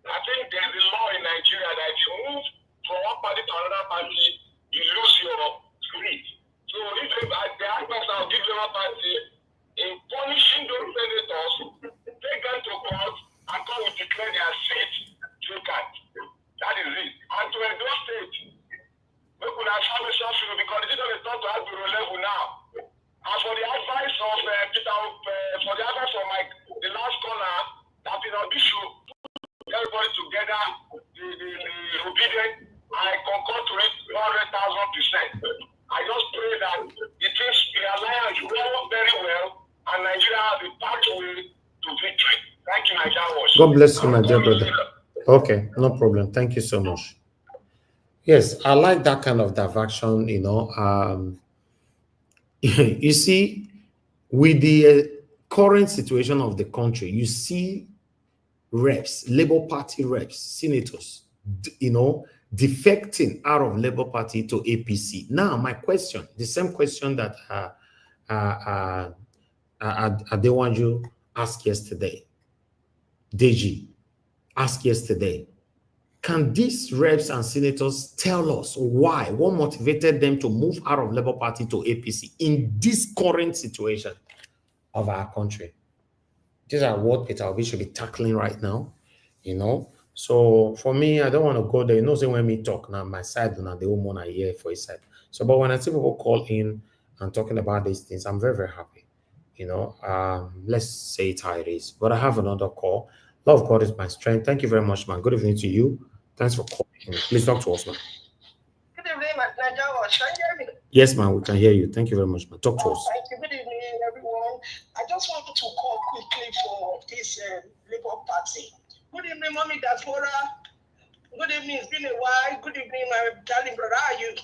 Speaker 14: I think there's a law in Nigeria that if you move from one party to another party, you lose your seat. So if the aspects of the Labour Party in punishing those senators, take them to court and come to declare their seat vacant. That is it. And to endorse state, we could have some issue because this is not to have bureau level now. As for the advice of the last corner, that is an issue. Everybody together, the obedient, I concur to it 100,000%. I just pray that the alliance will work very well and Nigeria has the pathway to victory. Thank you, Nigeria Watch.
Speaker 2: God bless you, my dear brother. Okay, no problem. Thank you so much. Yes, I like that kind of diversion, you know. You see, with the current situation of the country, you see reps, Labour Party reps, senators, you know, defecting out of Labour Party to APC. Now, my question, the same question that Adewanju asked yesterday, Deji asked yesterday, can these reps and senators tell us why, what motivated them to move out of Labour Party to APC in this current situation of our country? These are what Peter Obi should be tackling right now, you know. So for me, I don't want to go there. You know, say when me talk now, my side and the woman are here for his side. So, but when I see people call in and talking about these things, I'm very, very happy. You know, let's say it how it is. But I have another call. Love of God is my strength. Thank you very much, man. Good evening to you. Thanks for calling. Please talk to us, man.
Speaker 15: Good evening, Nigeria. Can you hear me?
Speaker 2: Yes, man, we can hear you. Thank you very much, man. Talk to us.
Speaker 15: Thank you. Good evening, everyone. I just wanted to call quickly for this Labour Party. Good evening, Mommy Diaspora. Good evening. It's been a while. Good evening, my darling brother. How are you?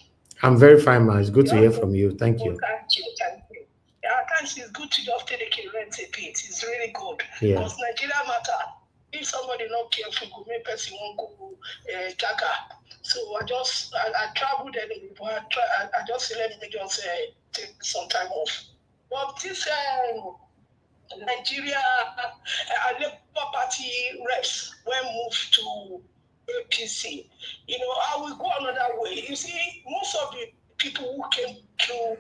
Speaker 2: I'm very fine, man. It's good to hear from you. Thank you.
Speaker 15: Thank you. Thank you. Yeah, thanks. It's good to just take a rent a bit. It's really good.
Speaker 2: Yeah.
Speaker 15: Because Nigeria matter. If somebody not careful, go make person won't go gaga. So I traveled anyway, but I just let me just take some time off. But this Nigeria Labour Party reps when moved to APC, you know, I will go another way. You see, most of the people who came to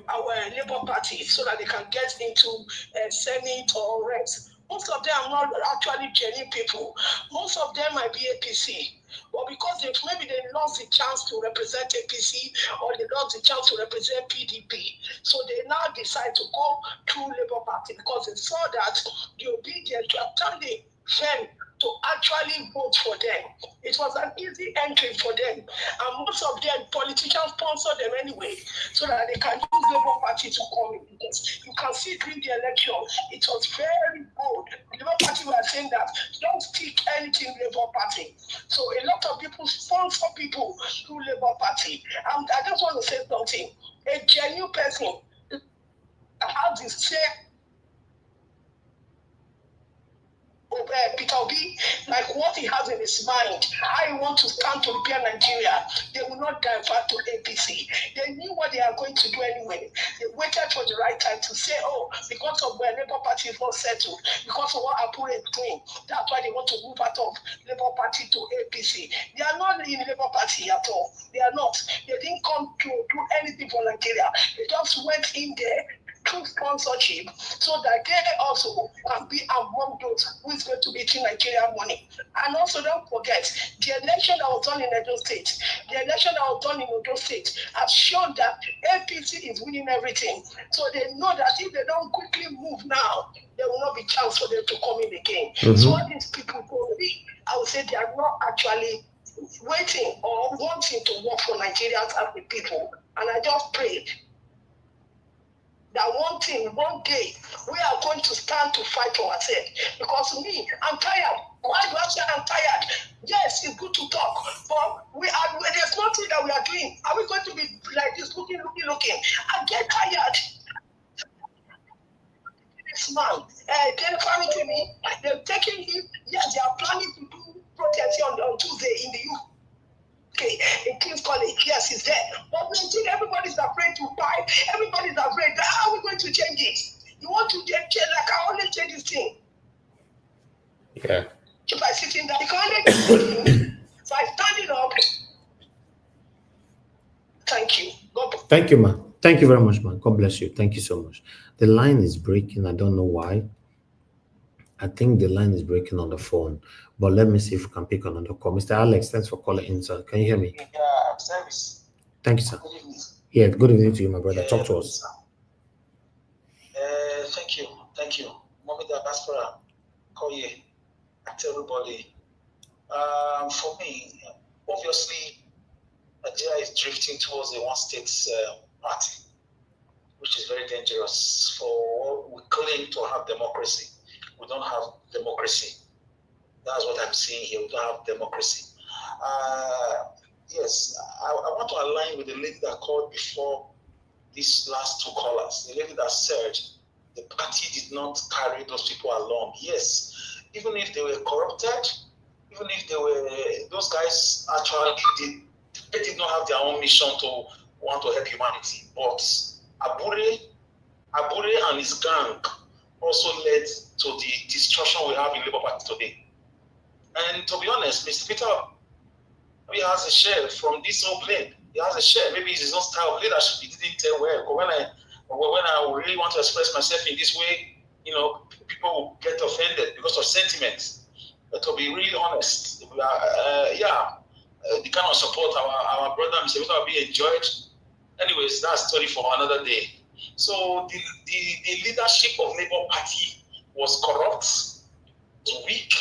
Speaker 15: our Labour Party so that they can get into Senate or reps, most of them are not actually genuine people. Most of them might be APC. But because maybe they lost the chance to represent APC or they lost the chance to represent PDP. So they now decide to go through Labour Party because they saw that the obedience to attend the firm to actually vote for them. It was an easy entry for them. And most of them, politicians sponsor them anyway, so that they can use Labour Party to come in. Because you can see during the election, it was very bold. The Labour Party were saying that don't stick anything Labour Party. So a lot of people sponsor people through Labour Party. And I just want to say something. A genuine person has the same Peter Obi, like what he has in his mind, how he wants to stand to repair Nigeria, they will not divert to APC. They knew what they are going to do anyway. They waited for the right time to say, oh, because of where Labour Party is not settled, because of what Apure is doing, that's why they want to move out of Labour Party to APC. They are not in Labour Party at all. They are not. They didn't come to do anything for Nigeria. They just went in there through sponsorship so that they also can be among those who is going to be in Nigerian money. And also don't forget, the election that was done in Edo State, the election that was done in Ondo State has shown that APC is winning everything. So they know that if they don't quickly move now, there will not be chance for them to come in again. So all these people, I would say they are not actually waiting or wanting to work for Nigerians as the people. And I just pray that one day, we are going to stand to fight for ourselves. Because me, I'm tired. Why do I say I'm tired? Yes, it's good to talk, but there's nothing that we are doing. Are we going to be like this, looking? I get tired. This man, they're coming to me, they're taking him. Yes, they are planning to do protest on Tuesday in the UK. In King's College, yes, he's there. But everybody's afraid to buy. Everybody's afraid. How are we going to change it? You want to change, like I only change this thing.
Speaker 2: Yeah.
Speaker 15: If I sit in that, you can only change this thing by standing up. Thank you.
Speaker 2: Thank you, man. Thank you very much, man. God bless you. Thank you so much. The line is breaking. I don't know why. I think the line is breaking on the phone. But let me see if we can pick another call. Mr. Alex, thanks for calling in, sir. Can you hear me?
Speaker 16: Yeah, service.
Speaker 2: Thank you, sir.
Speaker 16: Good evening.
Speaker 2: Yeah, good evening to you, my brother. Talk to us.
Speaker 16: Thank you. Thank you. Mommy Diaspora, Koye, to everybody. For me, obviously, Nigeria is drifting towards a one-state party, which is very dangerous. For we claim to have democracy. We don't have democracy. That's what I'm seeing here. We don't have democracy. Yes, I want to align with the lady that called before these last two callers. The lady that said the party did not carry those people along. Yes, even if they were corrupted, even if they were, those guys actually did not have their own mission to want to help humanity. But Abure and his gang also led to the destruction we have in Labour Party today. And to be honest, Mr. Peter, he has a share from this whole plane. He has a share. Maybe it's his own style of leadership. He didn't tell well. But when I really want to express myself in this way, people will get offended because of sentiments. But to be really honest, the kind of support our brother Mr. Peter will be enjoyed. Anyways, that's a story for another day. So the leadership of Labour Party was corrupt, was weak.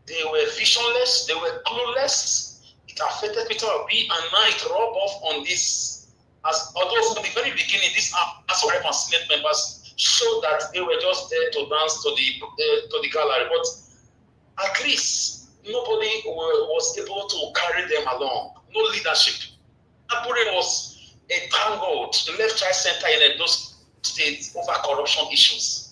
Speaker 16: They were visionless. They were clueless. It affected Peter Obi, and now it rubbed off on this. Although from the very beginning, these House of Rep and Senate members showed that they were just there to dance to the gallery, but at least nobody was able to carry them along. No leadership. Apure was a tangled left, right, center in those states over corruption issues.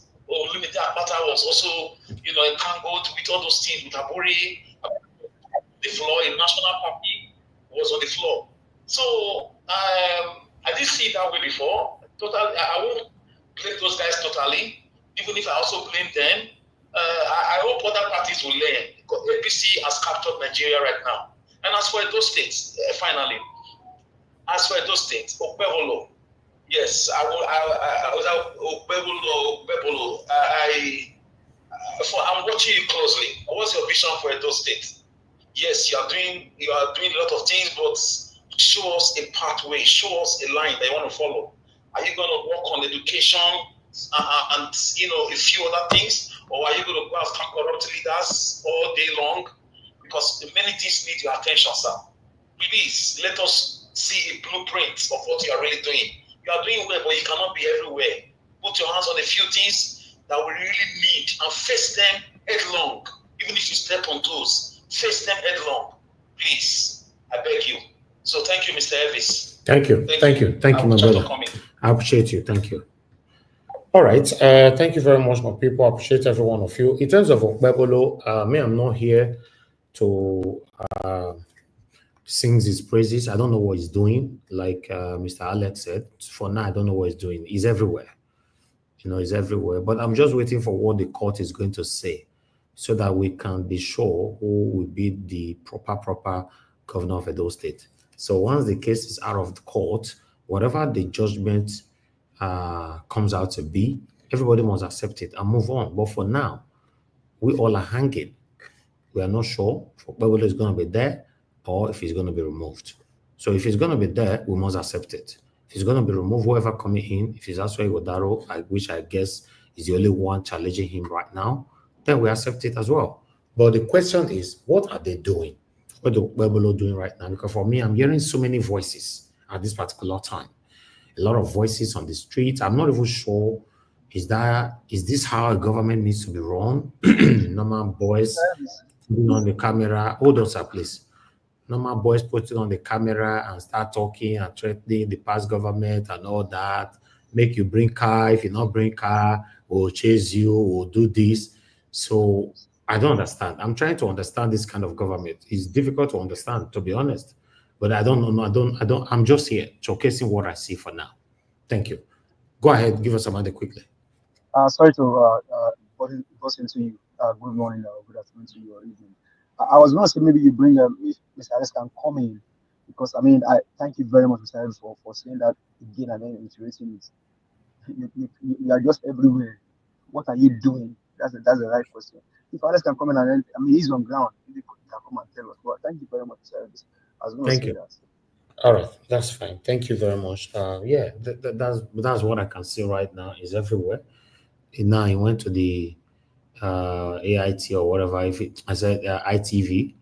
Speaker 16: Limited Akpata was also, entangled with all those things with Aburi. The floor in National Party was on the floor. So I didn't see it that way before. I won't blame those guys totally, even if I also blame them. I hope other parties will learn, because APC has captured Nigeria right now. And as for those states, finally, as for those states, Okpebolo, yes, I'm watching you closely. What's your vision for Edo State? Yes, you are doing a lot of things, but show us a pathway, show us a line that you want to follow. Are you going to work on education? and a few other things, or are you going to go after corrupt leaders all day long? Because many things need your attention, sir. Please let us see a blueprint of what you are really doing. You are doing well, but you cannot be everywhere. Put your hands on a few things that we really need and face them headlong. Even if you step on toes, face them headlong. Please, I beg you. So thank you, Mr. Elvis.
Speaker 2: Thank you, thank you, my brother. I appreciate you. Thank you. All right. Thank you very much, my people. I appreciate every one of you. In terms of Okpebolo, me, I'm not here to sings his praises. I don't know what he's doing. Like Mr. Alex said, for now, I don't know what he's doing. He's everywhere. He's everywhere. But I'm just waiting for what the court is going to say so that we can be sure who will be the proper governor of Edo State. So once the case is out of the court, whatever the judgment comes out to be, everybody must accept it and move on. But for now, we all are hanging. We are not sure whether it's going to be there or if he's going to be removed. So if he's going to be there, we must accept it. If he's going to be removed, whoever coming in, if it's actually Godaro, which I guess is the only one challenging him right now, then we accept it as well. But the question is, what are they doing? What are Webolo doing right now? Because for me, I'm hearing so many voices at this particular time. A lot of voices on the street. I'm not even sure, is this how a government needs to be run? Normal boys putting on the camera. Hold on, sir, please. Normal boys putting on the camera and start talking and threatening the past government and all that. Make you bring car. If you not bring car, we'll chase you, we'll do this. So I don't understand. I'm trying to understand this kind of government. It's difficult to understand, to be honest. But I don't know. I'm just here showcasing what I see for now. Thank you. Go ahead, give us somebody quickly.
Speaker 17: Sorry to bust into you. Good morning or good afternoon to you or evening. I was going to say maybe you bring if Mr. Alice can come in, because I mean I thank you very much, Mr. Alice, for saying that again and then iterating it. You are just everywhere. What are you doing? That's the right question. If Alice can come in and then, I mean he's on ground. He can come and tell us. But thank you very much, Mr. Alice. I was going to say that.
Speaker 2: All right, that's fine. Thank you very much. Yeah, that's what I can see right now. Is everywhere. Now he went to the AIT or whatever. I said ITV,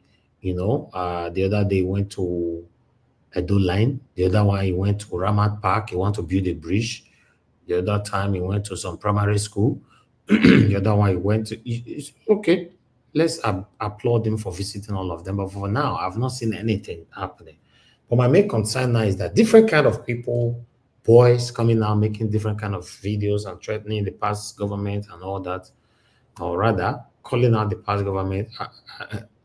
Speaker 2: the other day he went to Edo Line. The other one he went to Ramat Park. He want to build a bridge. The other time he went to some primary school. The other one he went to. It's okay. Let's applaud him for visiting all of them. But for now, I've not seen anything happening. But my main concern now is that different kind of people, boys coming out making different kind of videos and threatening the past government and all that, or rather calling out the past government.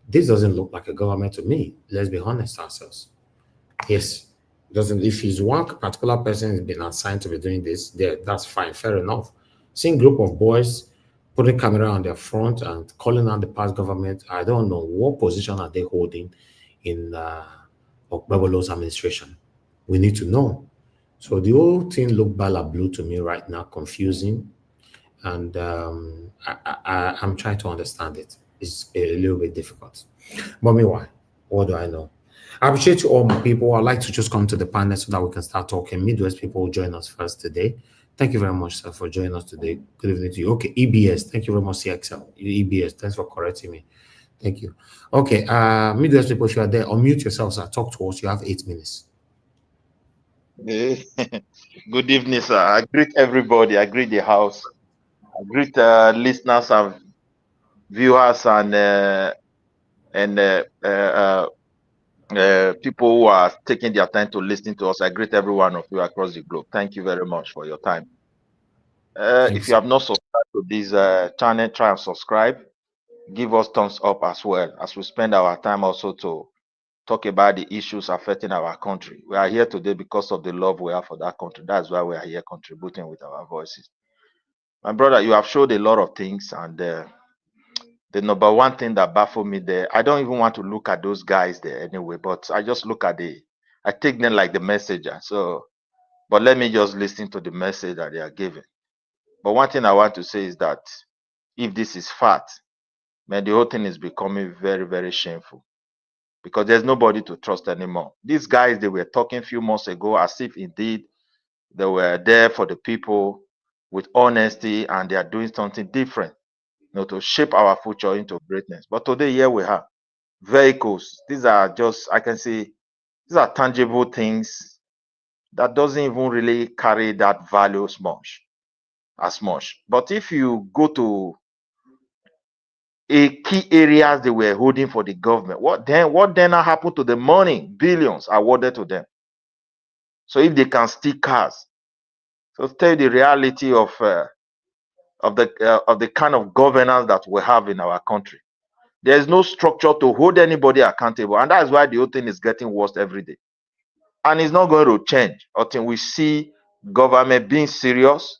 Speaker 2: This doesn't look like a government to me. Let's be honest ourselves. Yes, doesn't. If he's one particular person has been assigned to be doing this, that's fine, fair enough. Seeing group of boys putting camera on their front and calling out the past government, I don't know what position are they holding in Okpebolo's administration. We need to know. So the whole thing look bala blue to me right now, confusing, and I'm trying to understand it. It's a little bit difficult. But meanwhile, what do I know? I appreciate you all, my people. I'd like to just come to the panel so that we can start talking. Midwest people will join us first today. Thank you very much, sir, for joining us today. Good evening to you. Okay, EBS. Thank you very much, CXL. EBS. Thanks for correcting me. Thank you. Okay, Midwest people, if you are there, unmute yourselves and talk to us. You have 8 minutes.
Speaker 18: Hey. Good evening, sir. I greet everybody. I greet the house. I greet listeners and viewers and people who are taking their time to listen to us. I greet every one of you across the globe. Thank you very much for your time. If you have not subscribed to this channel, try and subscribe. Give us thumbs up as well as we spend our time also to talk about the issues affecting our country. We are here today because of the love we have for that country. That's why we are here contributing with our voices. My brother, you have showed a lot of things, and the number one thing that baffled me there, I don't even want to look at those guys there anyway, but I just look at I take them like the messenger. So, but let me just listen to the message that they are giving. But one thing I want to say is that if this is fact, man, the whole thing is becoming very, very shameful because there's nobody to trust anymore. These guys, they were talking a few months ago as if indeed they were there for the people. with honesty, and they are doing something different, to shape our future into greatness. But today, here we have vehicles. These are just, I can say, these are tangible things that doesn't even really carry that value as much. But if you go to a key areas they were holding for the government, what then happened to the money, billions awarded to them? So if they can steal cars, so tell you the reality of the kind of governance that we have in our country. There is no structure to hold anybody accountable, and that's why the whole thing is getting worse every day. And it's not going to change until we see government being serious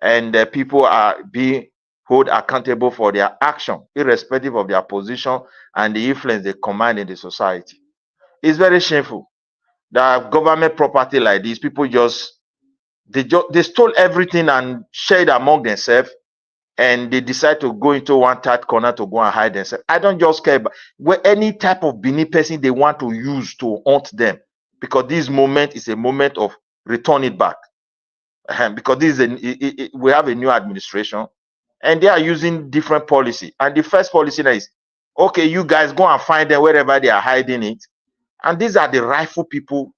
Speaker 18: and people are being held accountable for their action, irrespective of their position and the influence they command in the society. It's very shameful that government property like this, people they stole everything and shared among themselves, and they decide to go into one tight corner to go and hide themselves. I don't just care about any type of Benin person they want to use to haunt them, because this moment is a moment of return it back. Because this is we have a new administration, and they are using different policy. And the first policy now is, okay, you guys go and find them wherever they are hiding it. And these are the rightful people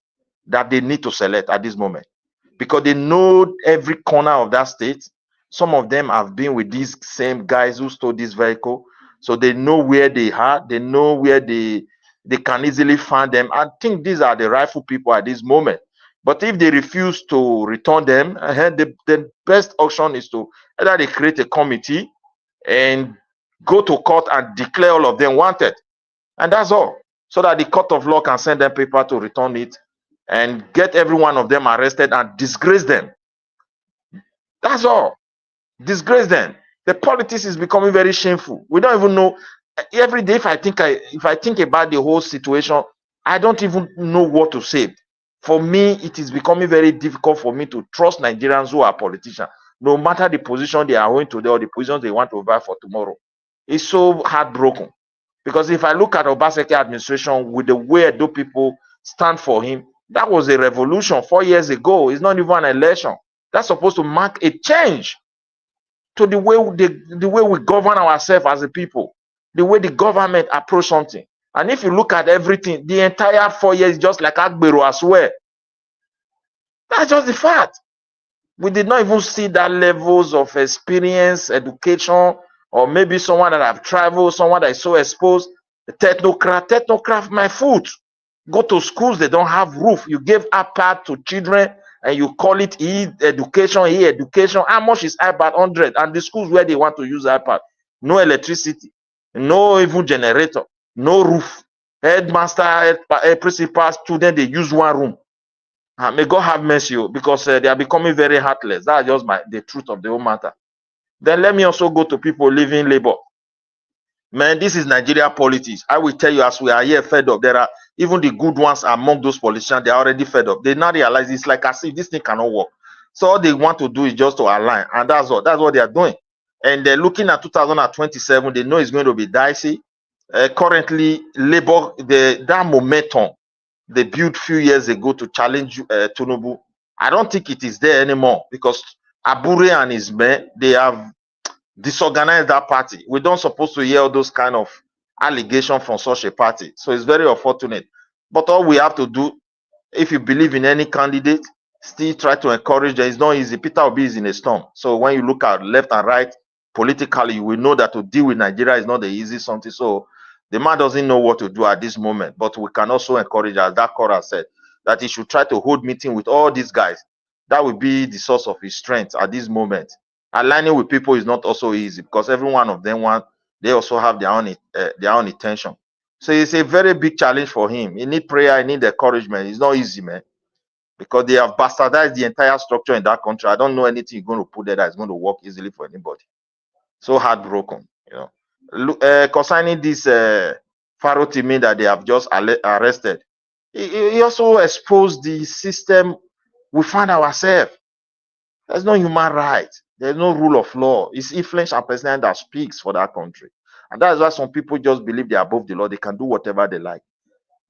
Speaker 18: that they need to select at this moment, because they know every corner of that state. Some of them have been with these same guys who stole this vehicle, so they know where they are. They know where they can easily find them. I think these are the rightful people at this moment. But if they refuse to return them, the best option is to either they create a committee and go to court and declare all of them wanted, and that's all, so that the court of law can send them paper to return it and get every one of them arrested and disgrace them. That's all. Disgrace them. The politics is becoming very shameful. We don't even know. Every day, if I think about the whole situation, I don't even know what to say. For me, it is becoming very difficult for me to trust Nigerians who are politicians, no matter the position they are going to, or the positions they want to buy for tomorrow. It's so heartbroken. Because if I look at Obaseki administration with the way those people stand for him, that was a revolution 4 years ago. It's not even an election. That's supposed to mark a change to the way we govern ourselves as a people, the way the government approach something. And if you look at everything, the entire 4 years, just like Agbero as well. That's just the fact. We did not even see that levels of experience, education, or maybe someone that have traveled, someone that is so exposed. The technocrat, my foot. Go to schools, they don't have roof. You give iPad to children and you call it e-education. How much is iPad? 100. And the schools where they want to use iPad, no electricity, no even generator, no roof. Headmaster, principal, student, they use one room. May God have mercy, because they are becoming very heartless. That's just the truth of the whole matter. Then let me also go to people living labor. Man, this is Nigeria politics. I will tell you, as we are here fed up, there are even the good ones among those politicians, they are already fed up. They now realize it's like as if this thing cannot work. So all they want to do is just to align, and that's all. That's what they are doing. And they're looking at 2027. They know it's going to be dicey. Currently, labor, that momentum they built few years ago to challenge Tinubu, I don't think it is there anymore, because Abure and his men, they have disorganized that party. We don't supposed to hear all those kind of allegations from such a party. So it's very unfortunate. But all we have to do, if you believe in any candidate, still try to encourage them. It's not easy. Peter Obi is in a storm. So when you look at left and right politically, you will know that to deal with Nigeria is not the easy something. So the man doesn't know what to do at this moment. But we can also encourage, as that Cora said, that he should try to hold meeting with all these guys. That will be the source of his strength at this moment. Aligning with people is not also easy, because every one of them they also have their own intention. So it's a very big challenge for him. He need prayer, he need encouragement. It's not easy, man, because they have bastardized the entire structure in that country. I don't know anything you're going to put there that is going to work easily for anybody. So heartbroken, concerning this Pharaoh Timi that they have just arrested, he also exposed the system we find ourselves. There's no human right. There's no rule of law. It's influence and president that speaks for that country. And that's why some people just believe they're above the law. They can do whatever they like.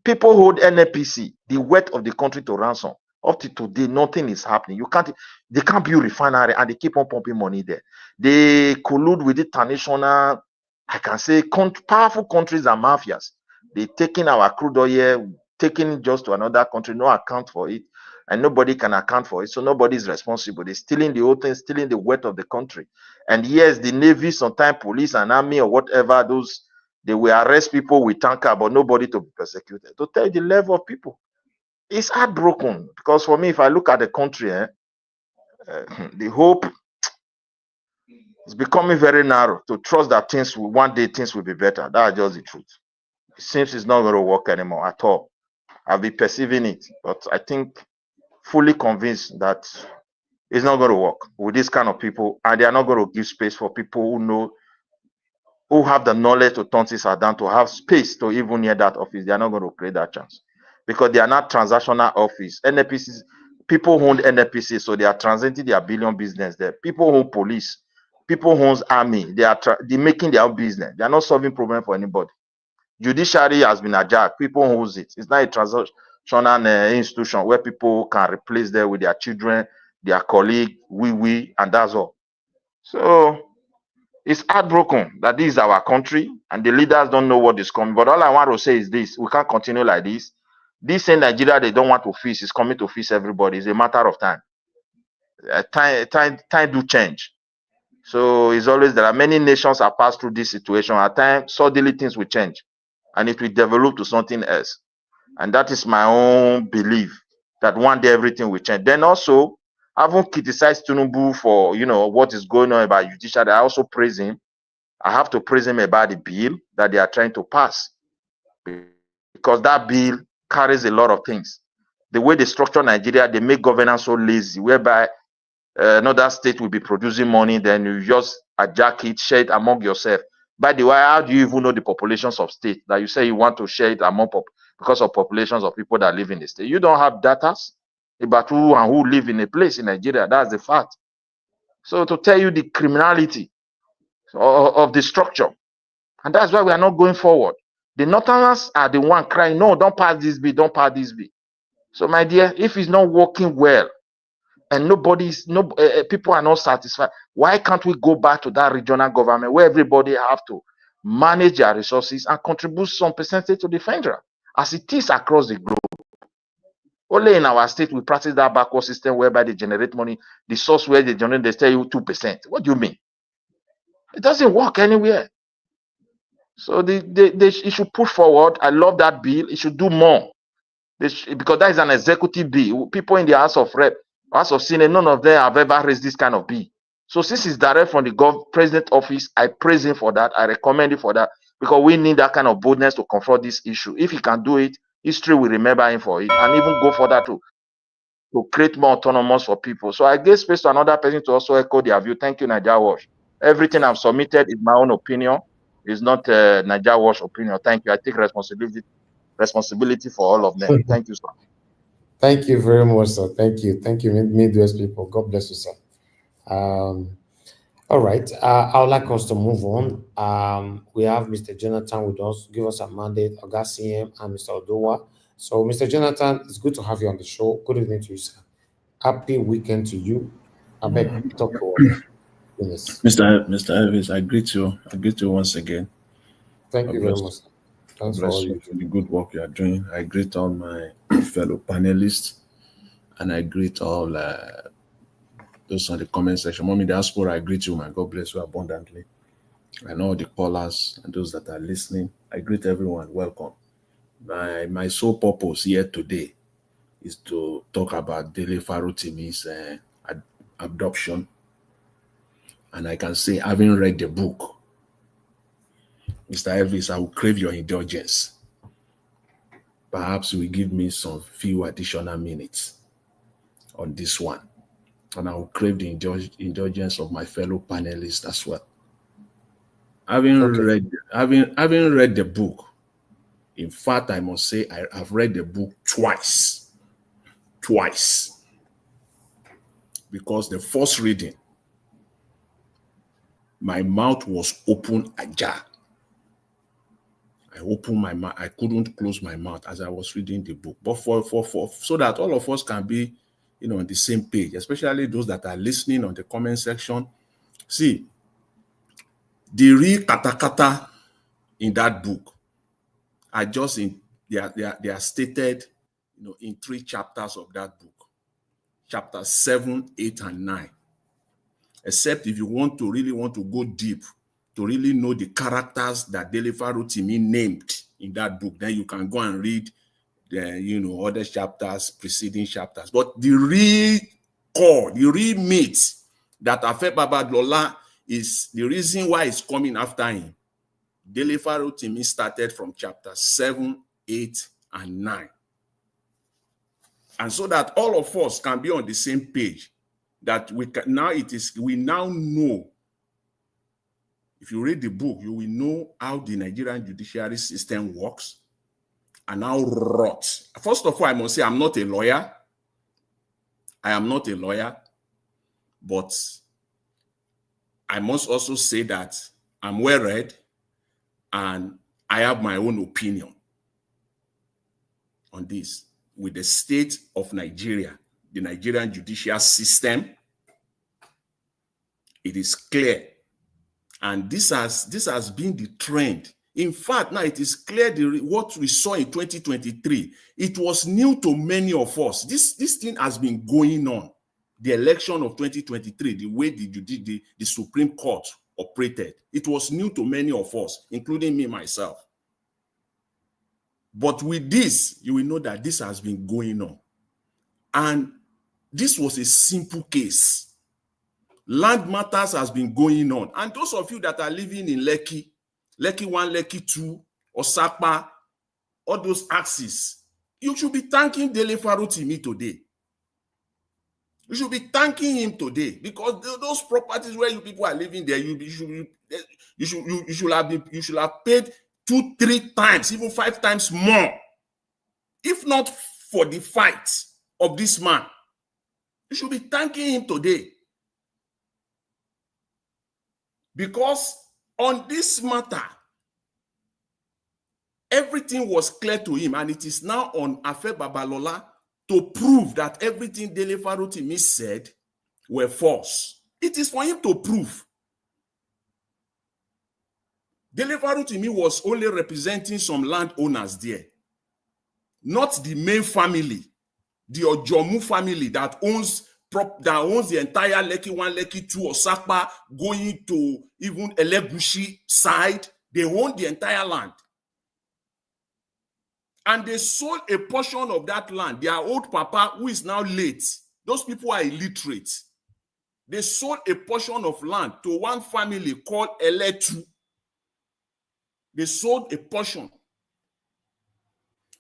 Speaker 18: People hold NNPC, the wealth of the country, to ransom Up to today, nothing is happening. They can't build refinery and they keep on pumping money there. They collude with international, I can say, powerful countries and mafias. They taking our crude oil, taking it just to another country, no account for it, and nobody can account for it. So nobody is responsible. They're stealing the whole thing, stealing the wealth of the country. And yes, the Navy, sometimes police and army or whatever, they will arrest people with tanker, but nobody to be persecuted. To tell you the level of people. It's heartbroken because for me, if I look at the country, the hope is becoming very narrow to trust that one day things will be better. That's just the truth. It seems it's not going to work anymore at all. I'll be perceiving it, but I think fully convinced that it's not going to work with this kind of people, and they are not going to give space for people who have the knowledge to turn things down, to have space to even near that office. They are not going to create that chance because they are not transactional office. NFPCs, people own NFPC, so they are transacting their billion business there. People own police, people own army. They're making their own business. They are not solving problem for anybody. Judiciary has been hijacked. People own it. It's not a transactional institution where people can replace them with their children, their colleague, and that's all. So it's heartbroken that this is our country and the leaders don't know what is coming. But all I want to say is this: we can't continue like this. This in Nigeria they don't want to fix is coming to fix everybody. It's a matter of time. Time do change. So it's always there are many nations have passed through this situation. At times, suddenly things will change and it will develop to something else. And that is my own belief that one day everything will change. Then also, I haven't criticized Tinubu for what is going on about judiciary. I also praise him. I have to praise him about the bill that they are trying to pass because that bill carries a lot of things. The way they structure Nigeria, they make governance so lazy, whereby another state will be producing money, then you just hijack it, share it among yourself. By the way, how do you even know the populations of state that you say you want to share it among because of populations of people that live in the state? You don't have data about who live in a place in Nigeria. That's the fact. So to tell you the criminality of the structure, and that's why we are not going forward. The Northerners are the one crying, no, don't pass this bill, don't pass this bill. So my dear, if it's not working well, and people are not satisfied, why can't we go back to that regional government where everybody have to manage their resources and contribute some percentage to the federal, as it is across the globe? Only in our state we practice that backward system whereby they generate money, the source where they generate, they tell you 2%. What do you mean? It doesn't work anywhere. So it should push forward. I love that bill. It should do more. Because that is an executive bill. People in the House of Rep, House of Senate, none of them have ever raised this kind of bill. So since it's direct from the president office, I praise him for that. I recommend it for that because we need that kind of boldness to confront this issue. If he can do it, history will remember him for it and even go further to create more autonomous for people. So I give space to another person to also echo their view. Thank you, Nigeria Watch. Everything I've submitted is my own opinion. It's not Nigeria Watch opinion. Thank you. I take responsibility for all of them. Thank you, sir.
Speaker 2: Thank you very much, sir. Thank you. Thank you, Midwest people. God bless you, sir. All right. I would like us to move on. We have Mr. Jonathan with us. Give us a mandate, Oga CM and Mr. Odowa. So, Mr. Jonathan, it's good to have you on the show. Good evening to you, sir. Happy weekend to you. I beg, talk to us. Yes.
Speaker 19: Mr. Elvis, I greet you. I greet you once again.
Speaker 2: Thank you very much. Thanks for all you do.
Speaker 19: For the good work you are doing. I greet all my fellow panelists, and I greet all those on the comment section. Mommy Diaspora, I greet you, man. God bless you abundantly. And all the callers and those that are listening, I greet everyone. Welcome. My sole purpose here today is to talk about Dele Farotimi's abduction. And I can say, having read the book, Mr. Elvis, I will crave your indulgence. Perhaps you will give me some few additional minutes on this one. And I will crave the indulgence of my fellow panelists as well. Having read the book, in fact, I must say I have read the book twice. Because the first reading, my mouth was open ajar. I opened my mouth. I couldn't close my mouth as I was reading the book. But for so that all of us can be, on the same page, especially those that are listening on the comment section. See, the real katakata in that book are just in they are stated, in 3 chapters of that book, chapters 7, 8, and 9. Except if you really want to go deep to really know the characters that Delifa Rotimi named in that book, then you can go and read the other chapters, preceding chapters. But the real core, the real meat that Afe Babalola is the reason why it's coming after him. Delifa Rotimi started from chapter 7, 8, and 9. And so that all of us can be on the same page, that we now know. If you read the book, you will know how the Nigerian judiciary system works and how rot. First of all, I must say I'm not a lawyer. I am not a lawyer, but I must also say that I'm well read and I have my own opinion on this. With the state of Nigeria, the Nigerian judicial system, it is clear. And this has been the trend. In fact, now it is clear what we saw in 2023. It was new to many of us. This thing has been going on. The election of 2023, the way the Supreme Court operated, it was new to many of us, including me myself. But with this, you will know that this has been going on. And this was a simple case. Land matters has been going on. And those of you that are living in Lekki 1, Lekki 2, Osapa, all those axes, you should be thanking Delifa Rotimi today. You should be thanking him today, because those properties where you people are living there, you should have paid 2, 3 times, even 5 times more, if not for the fight of this man. You should be thanking him today. Because on this matter, everything was clear to him, and it is now on Afe Babalola to prove that everything Delifa Rotimi said were false. It is for him to prove. Delifa Rotimi was only representing some landowners there, not the main family, the Ojomu family that owns the entire Lekki 1, Lekki 2, Osapa, going to even Elegushi side. They own the entire land. And they sold a portion of that land. Their old papa, who is now late, those people are illiterate. They sold a portion of land to one family called Eletu. They sold a portion.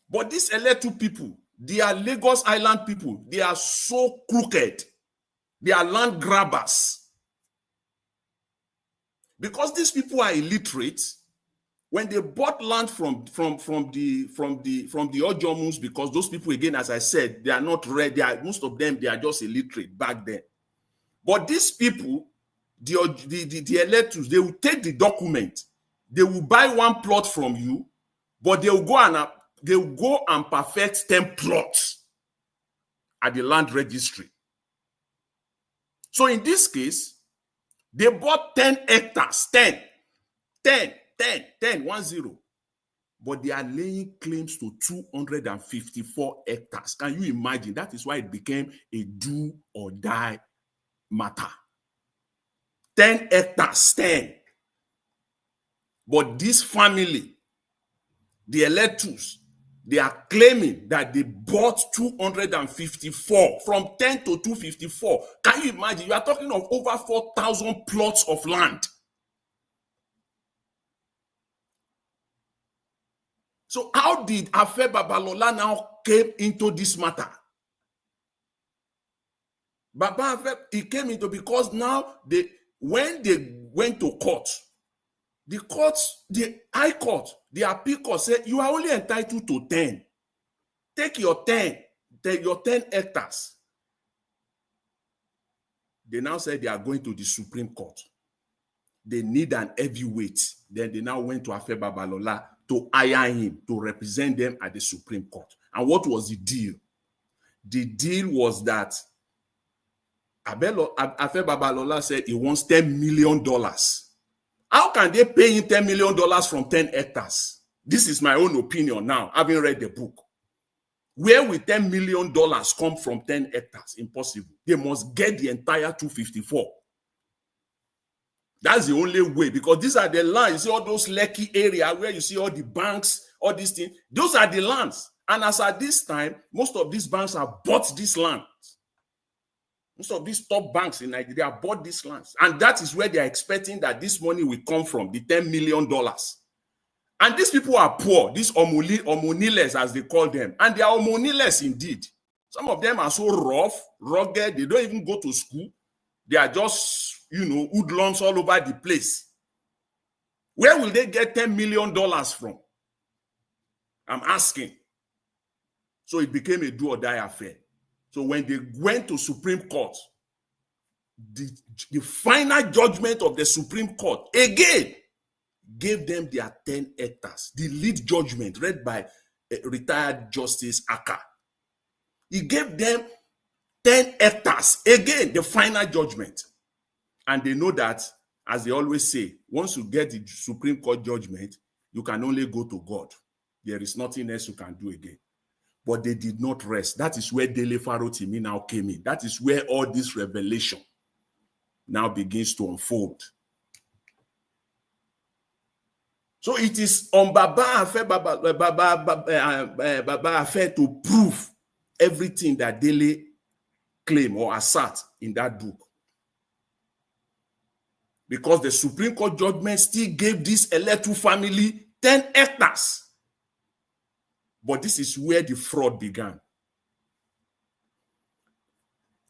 Speaker 19: But these Eletu people, they are Lagos Island people. They are so crooked. They are land grabbers. Because these people are illiterate, when they bought land from the Ojomus, because those people, again, as I said, they are not ready. Most of them, they are just illiterate back then. But these people, the Eletus, they will take the document. They will buy 1 plot from you, but they will go and perfect 10 plots at the land registry. So in this case, they bought 10 hectares, 10, 1-0. But they are laying claims to 254 hectares. Can you imagine? That is why it became a do or die matter. 10 hectares, 10. But this family, the Eletus, they are claiming that they bought 254 from 10 to 254. Can you imagine? You are talking of over 4,000 plots of land. So how did Afe Babalola now came into this matter? Baba Afe, he came into because now when they went to court, the high court, the appeal court said, you are only entitled to 10. Take your 10 hectares. They now said they are going to the Supreme Court. They need an heavyweight. Then they now went to Afe Babalola to hire him to represent them at the Supreme Court. And what was the deal? The deal was that Afe Babalola said he wants $10 million. How can they pay him $10 million from 10 hectares? This is my own opinion now, having read the book. Where will $10 million come from 10 hectares? Impossible. They must get the entire 254. That's the only way, because these are the lands. You see all those Lekki area where you see all the banks, all these things. Those are the lands. And as at this time, most of these banks have bought this land. Most of these top banks in Nigeria have bought these lands. And that is where they are expecting that this money will come from, the $10 million. And these people are poor, these Omoniles, as they call them. And they are Omoniles indeed. Some of them are so rough, rugged, they don't even go to school. They are just, hoodlums all over the place. Where will they get $10 million from? I'm asking. So it became a do or die affair. So when they went to Supreme Court, the final judgment of the Supreme Court again gave them their 10 hectares. The lead judgment read by retired Justice Aka. He gave them 10 hectares. Again, the final judgment. And they know that, as they always say, once you get the Supreme Court judgment, you can only go to God. There is nothing else you can do again. But they did not rest. That is where Dele Farotimi now came in. That is where all this revelation now begins to unfold. So it is on Baba Afe to prove everything that Dele claim or assert in that book. Because the Supreme Court judgment still gave this Eletu family 10 hectares. But this is where the fraud began.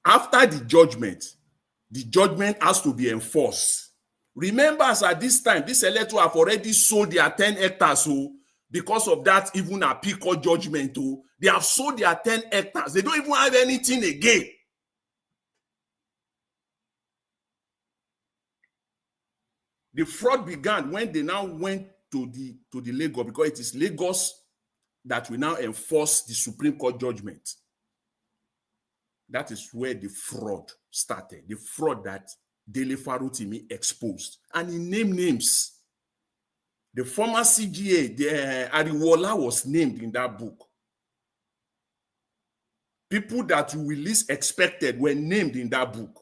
Speaker 19: After the judgment has to be enforced. Remember, as at this time, this Eletu have already sold their 10 hectares. So because of that, even appeal court judgment, they have sold their 10 hectares. They don't even have anything again. The fraud began when they now went to the Lagos, because it is Lagos that will now enforce the Supreme Court judgment. That is where the fraud started. The fraud that Dele Farotimi exposed. And he named names. The former CGA, the Ariwola, was named in that book. People that you will least expected were named in that book.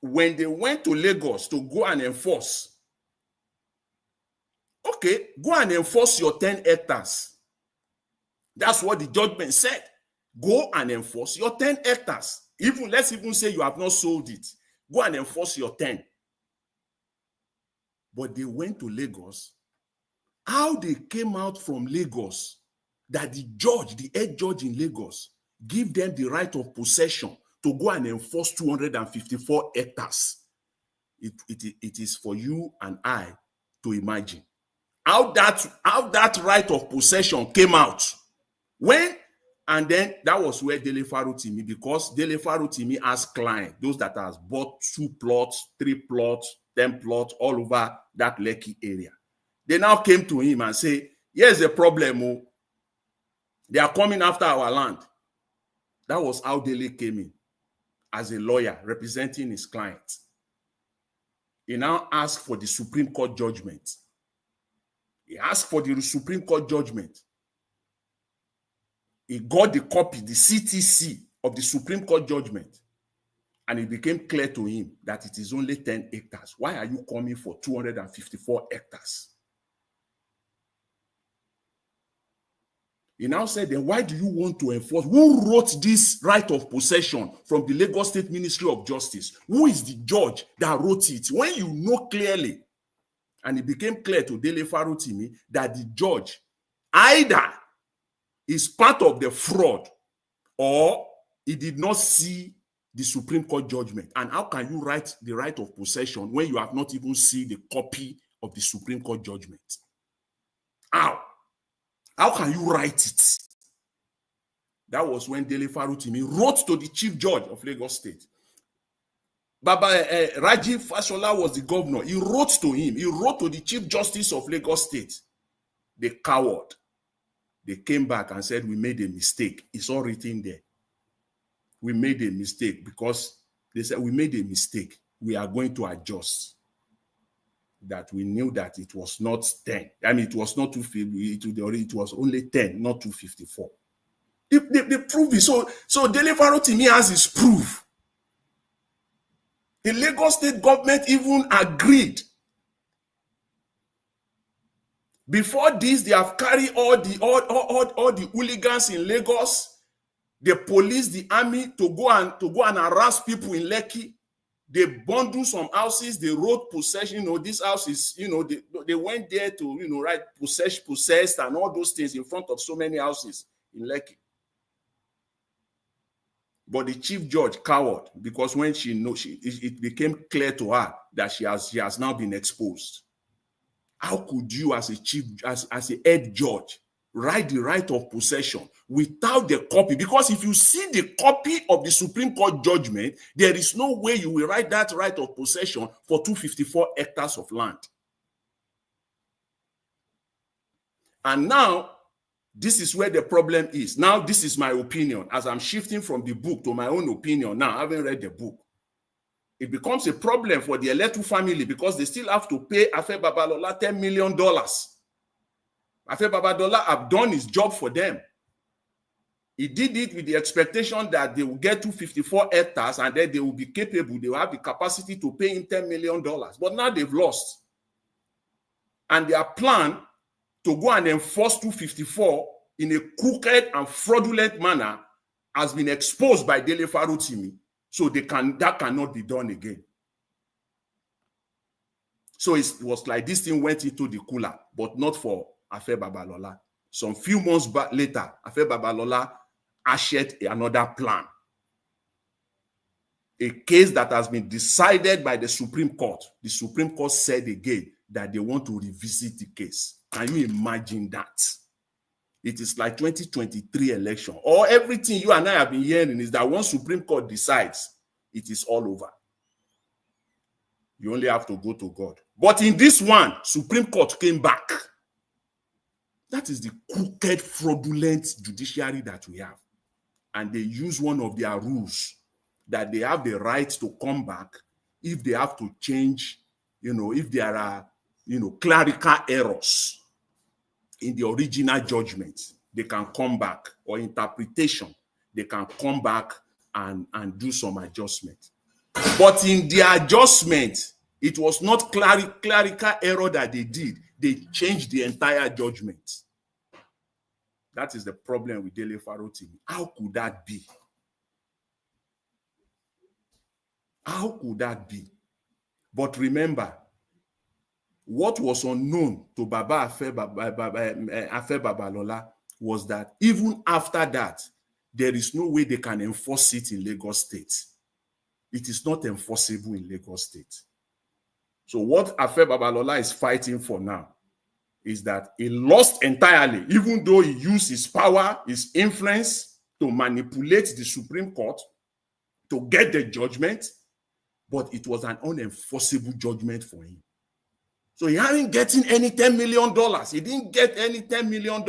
Speaker 19: When they went to Lagos to go and enforce, okay, go and enforce your 10 hectares. That's what the judgment said. Go and enforce your 10 hectares. Let's even say you have not sold it. Go and enforce your 10. But they went to Lagos. How they came out from Lagos, that the judge, the head judge in Lagos, give them the right of possession to go and enforce 254 hectares. It is for you and I to imagine. How that right of possession came out. And then that was where Dele Farotimi, because Dele Farotimi has clients, those that has bought 2 plots, 3 plots, 10 plots all over that Lekki area. They now came to him and say, here's the problem. They are coming after our land. That was how Dele came in as a lawyer representing his client. He now asked for the Supreme Court judgment. He asked for the Supreme Court judgment. He got the copy, the CTC of the Supreme Court judgment. And it became clear to him that it is only 10 hectares. Why are you coming for 254 hectares? He now said, then why do you want to enforce? Who wrote this right of possession from the Lagos State Ministry of Justice? Who is the judge that wrote it? When you know clearly, and it became clear to Dele Farotimi that the judge either is part of the fraud or he did not see the Supreme Court judgment. And how can you write the right of possession when you have not even seen the copy of the Supreme Court judgment? How can you write it? That was when Dele Farotimi wrote to the Chief Judge of Lagos State Rajiv Fashola was the governor. He wrote to him. He wrote to the Chief Justice of Lagos State. They cowered. They came back and said, we made a mistake. It's all written there. We made a mistake because they said, we made a mistake. We are going to adjust. That we knew that it was not 10. I mean, it was not 250. It was only 10, not 254. They proved it. So Delevaro Timi has his proof. The Lagos State government even agreed. Before this, they have carried all the hooligans in Lagos, the police, the army to go and harass people in Lekki. They bundled some houses, they wrote possession, this house is, they went there to, write possessed and all those things in front of so many houses in Lekki. But the chief judge cowered because when it became clear to her that she has now been exposed. How could you, as a head judge, write the right of possession without the copy? Because if you see the copy of the Supreme Court judgment, there is no way you will write that right of possession for 254 hectares of land. And now, this is where the problem is. Now, this is my opinion. As I'm shifting from the book to my own opinion now, I haven't read the book. It becomes a problem for the Eletu family because they still have to pay Afe Babalola $10 million. Afe Babalola have done his job for them. He did it with the expectation that they will get 254 hectares and then they will be capable, they will have the capacity to pay him $10 million. But now they've lost. And their plan to go and enforce 254 in a crooked and fraudulent manner has been exposed by Dele Farutimi. So that cannot be done again. So it was like this thing went into the cooler, but not for Afe Babalola. Some few months back later, Afe Babalola hashed another plan. A case that has been decided by the Supreme Court. The Supreme Court said again that they want to revisit the case. Can you imagine that? It is like 2023 election. Or everything you and I have been hearing is that once Supreme Court decides, it is all over. You only have to go to God. But in this one, Supreme Court came back. That is the crooked, fraudulent judiciary that we have. And they use one of their rules that they have the right to come back if they have to change, if there are, clerical errors in the original judgment, they can come back, or interpretation, they can come back and do some adjustment. But in the adjustment, it was not clerical error that they did. They changed the entire judgment. That is the problem with Dele Farutimi. How could that be? How could that be? But remember, what was unknown to Baba Afe Babalola was that even after that, there is no way they can enforce it in Lagos State. It is not enforceable in Lagos State. So what Afe Babalola is fighting for now is that he lost entirely, even though he used his power, his influence to manipulate the Supreme Court to get the judgment, but it was an unenforceable judgment for him. So he hadn't gotten any $10 million. He didn't get any $10 million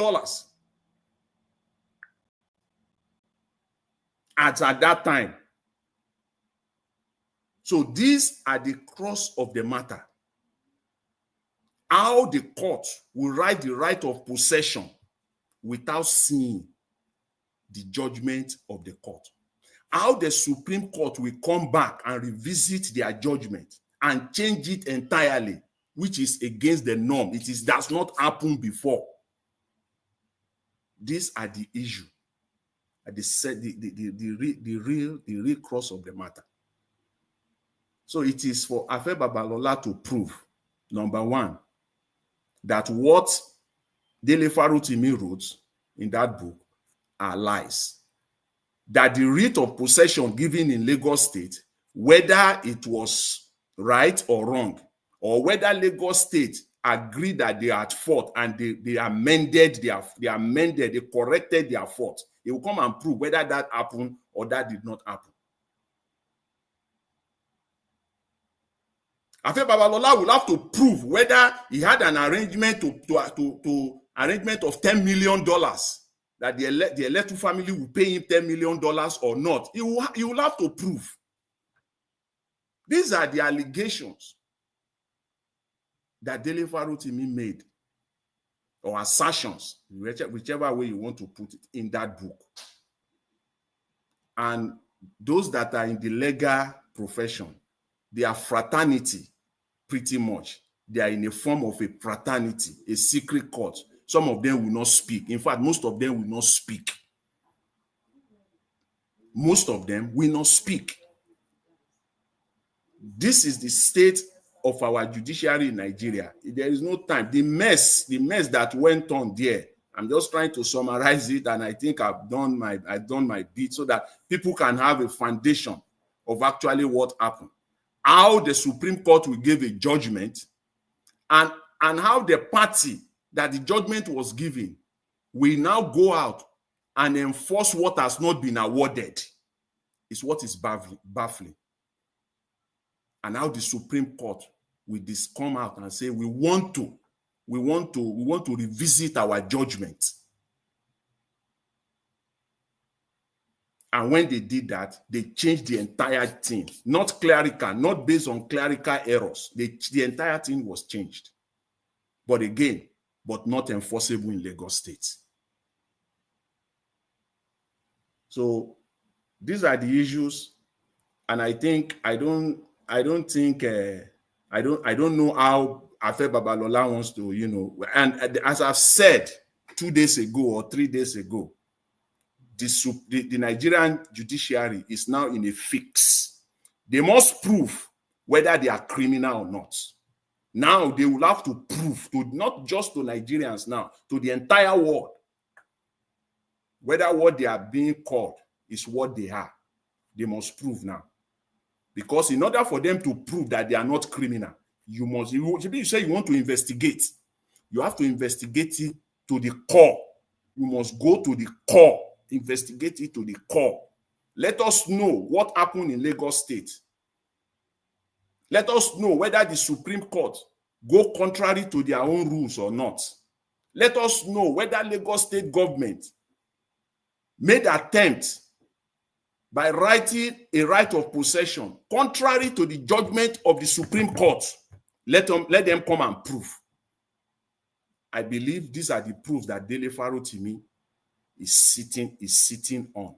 Speaker 19: at that time. So these are the crux of the matter. How the court will write the right of possession without seeing the judgment of the court. How the Supreme Court will come back and revisit their judgment and change it entirely, which is against the norm. It does not happen before. These are the issue. The real crux of the matter. So it is for Afe Babalola to prove, number one, that what Dele Farutimi wrote in that book are lies. That the writ of possession given in Lagos State, whether it was right or wrong, or whether Lagos State agreed that they are at fault and they corrected their fault. They will come and prove whether that happened or that did not happen.
Speaker 20: Afe Babalola will have to prove whether he had an arrangement to arrangement of $10 million that the Eletu family will pay him $10 million or not. He will have to prove. These are the allegations that Dele Farotimi made, or assertions, whichever way you want to put it, in that book. And those that are in the legal profession, they are fraternity, pretty much. They are in a form of a fraternity, a secret court. Some of them will not speak. In fact, most of them will not speak. Most of them will not speak. This is the state of our judiciary in Nigeria. There is no time. The mess that went on there, I'm just trying to summarize it, and I think I've done my bit so that people can have a foundation of actually what happened. How the Supreme Court will give a judgment, and how the party that the judgment was given will now go out and enforce what has not been awarded, is what is baffling. And how the Supreme Court will come out and say, we want to revisit our judgment. And when they did that, they changed the entire thing. Not clerical, not based on clerical errors. The entire thing was changed. But again, not enforceable in Lagos State. So these are the issues. And I think I don't know how Afe Babalola wants to, and as I've said 2 days ago or 3 days ago, the Nigerian judiciary is now in a fix. They must prove whether they are criminal or not. Now they will have to prove, to not just to Nigerians now, to the entire world, whether what they are being called is what they are. They must prove now. Because in order for them to prove that they are not criminal, you say you want to investigate. You have to investigate it to the core. You must go to the core. Investigate it to the core. Let us know what happened in Lagos State. Let us know whether the Supreme Court go contrary to their own rules or not. Let us know whether Lagos State government made attempt by writing a right of possession contrary to the judgment of the Supreme Court. Let them come and prove. I believe these are the proofs that Dele Farotimi is sitting on.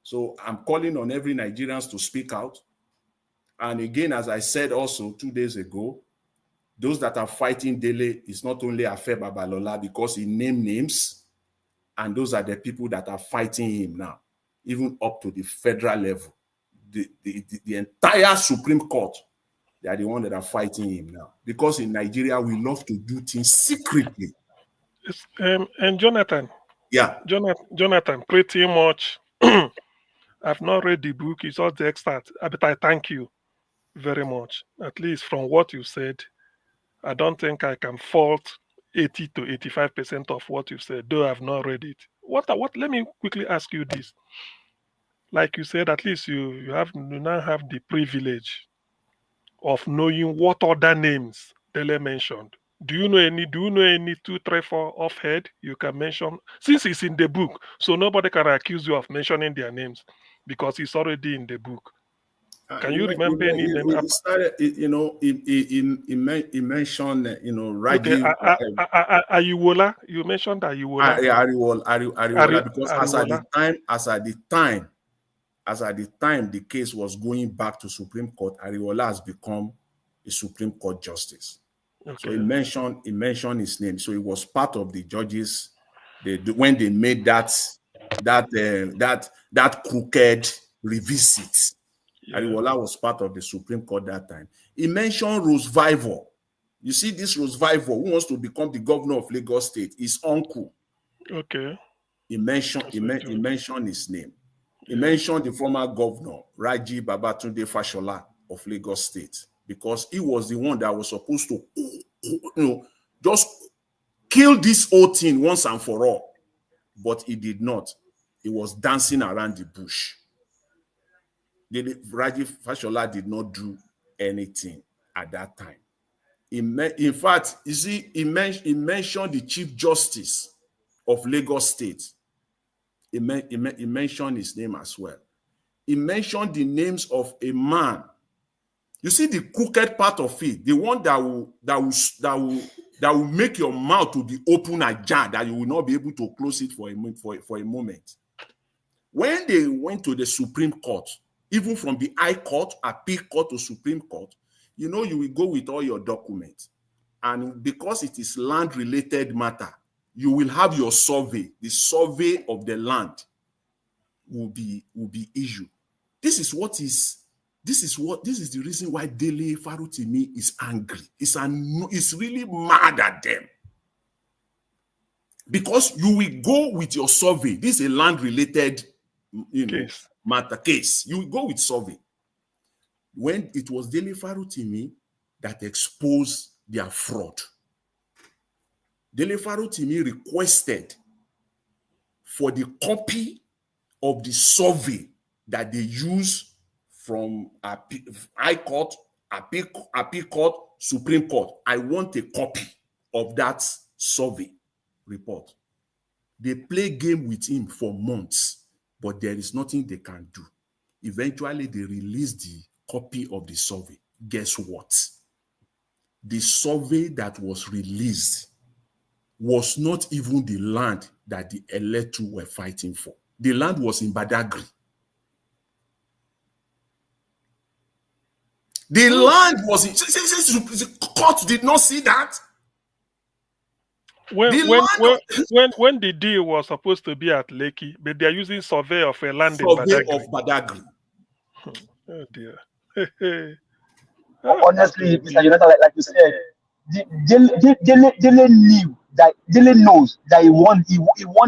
Speaker 20: So I'm calling on every Nigerian to speak out. And again, as I said also 2 days ago, those that are fighting Dele is not only Afe Babalola because he named names, and those are the people that are fighting him now, even up to the federal level. The entire Supreme Court, they are the ones that are fighting him now. Because in Nigeria, we love to do things secretly.
Speaker 21: And Jonathan.
Speaker 20: Yeah.
Speaker 21: Jonathan, pretty much, I've not read the book, it's all the excerpt, but I thank you very much. At least from what you said, I don't think I can fault 80 to 85% of what you said, though I've not read it. Let me quickly ask you this. Like you said, at least you now have the privilege of knowing what other names Dele mentioned. Do you know any 2, 3, 4 off head you can mention? Since it's in the book, so nobody can accuse you of mentioning their names because it's already in the book. Can you remember any name?
Speaker 20: He started, he mentioned, Rajiv.
Speaker 21: Okay, Ayiwola. You mentioned Ayiwola.
Speaker 20: Ariwola, because as at the time the case was going back to Supreme Court, Ariwola has become a Supreme Court justice. Okay. So he mentioned his name. So he was part of the judges when they made that crooked revisit. Yeah. Ariwola was part of the Supreme Court that time. He mentioned Rose Vivor. You see, this Rose Vivor, who wants to become the governor of Lagos State, his uncle.
Speaker 21: Okay.
Speaker 20: He mentioned his name. He mentioned the former governor, Raji Babatunde Fashola of Lagos State, because he was the one that was supposed to, just kill this whole thing once and for all. But he did not. He was dancing around the bush. Raji Fashola did not do anything at that time. In fact, you see, he mentioned the Chief Justice of Lagos State. He mentioned his name as well. He mentioned the names of a man. You see the crooked part of it, the one that will make your mouth to be open ajar, that you will not be able to close it for a moment. When they went to the Supreme Court, even from the High Court, Appeal Court to Supreme Court, you know, you will go with all your documents. And because it is land-related matter, you will have your survey. The survey of the land will be issued. This is the reason why Dele Farutimi is angry. He's really mad at them. Because you will go with your survey. This is a land-related case. You will go with survey. When it was Dele Farutimi that exposed their fraud, Dele Farutimi requested for the copy of the survey that they use from High Court, Appeal Court, Supreme Court. I want a copy of that survey report. They play game with him for months, but there is nothing they can do. Eventually, they released the copy of the survey. Guess what? The survey that was released was not even the land that the electors were fighting for. The land was in Badagry. The land was in... The court did not see that.
Speaker 21: When the deal was supposed to be at Lekki, but they are using survey of a land in
Speaker 20: Badagry.
Speaker 21: Oh dear.
Speaker 17: Honestly, Mr. Jonathan, like you said, Dele knew that Dele knows that he won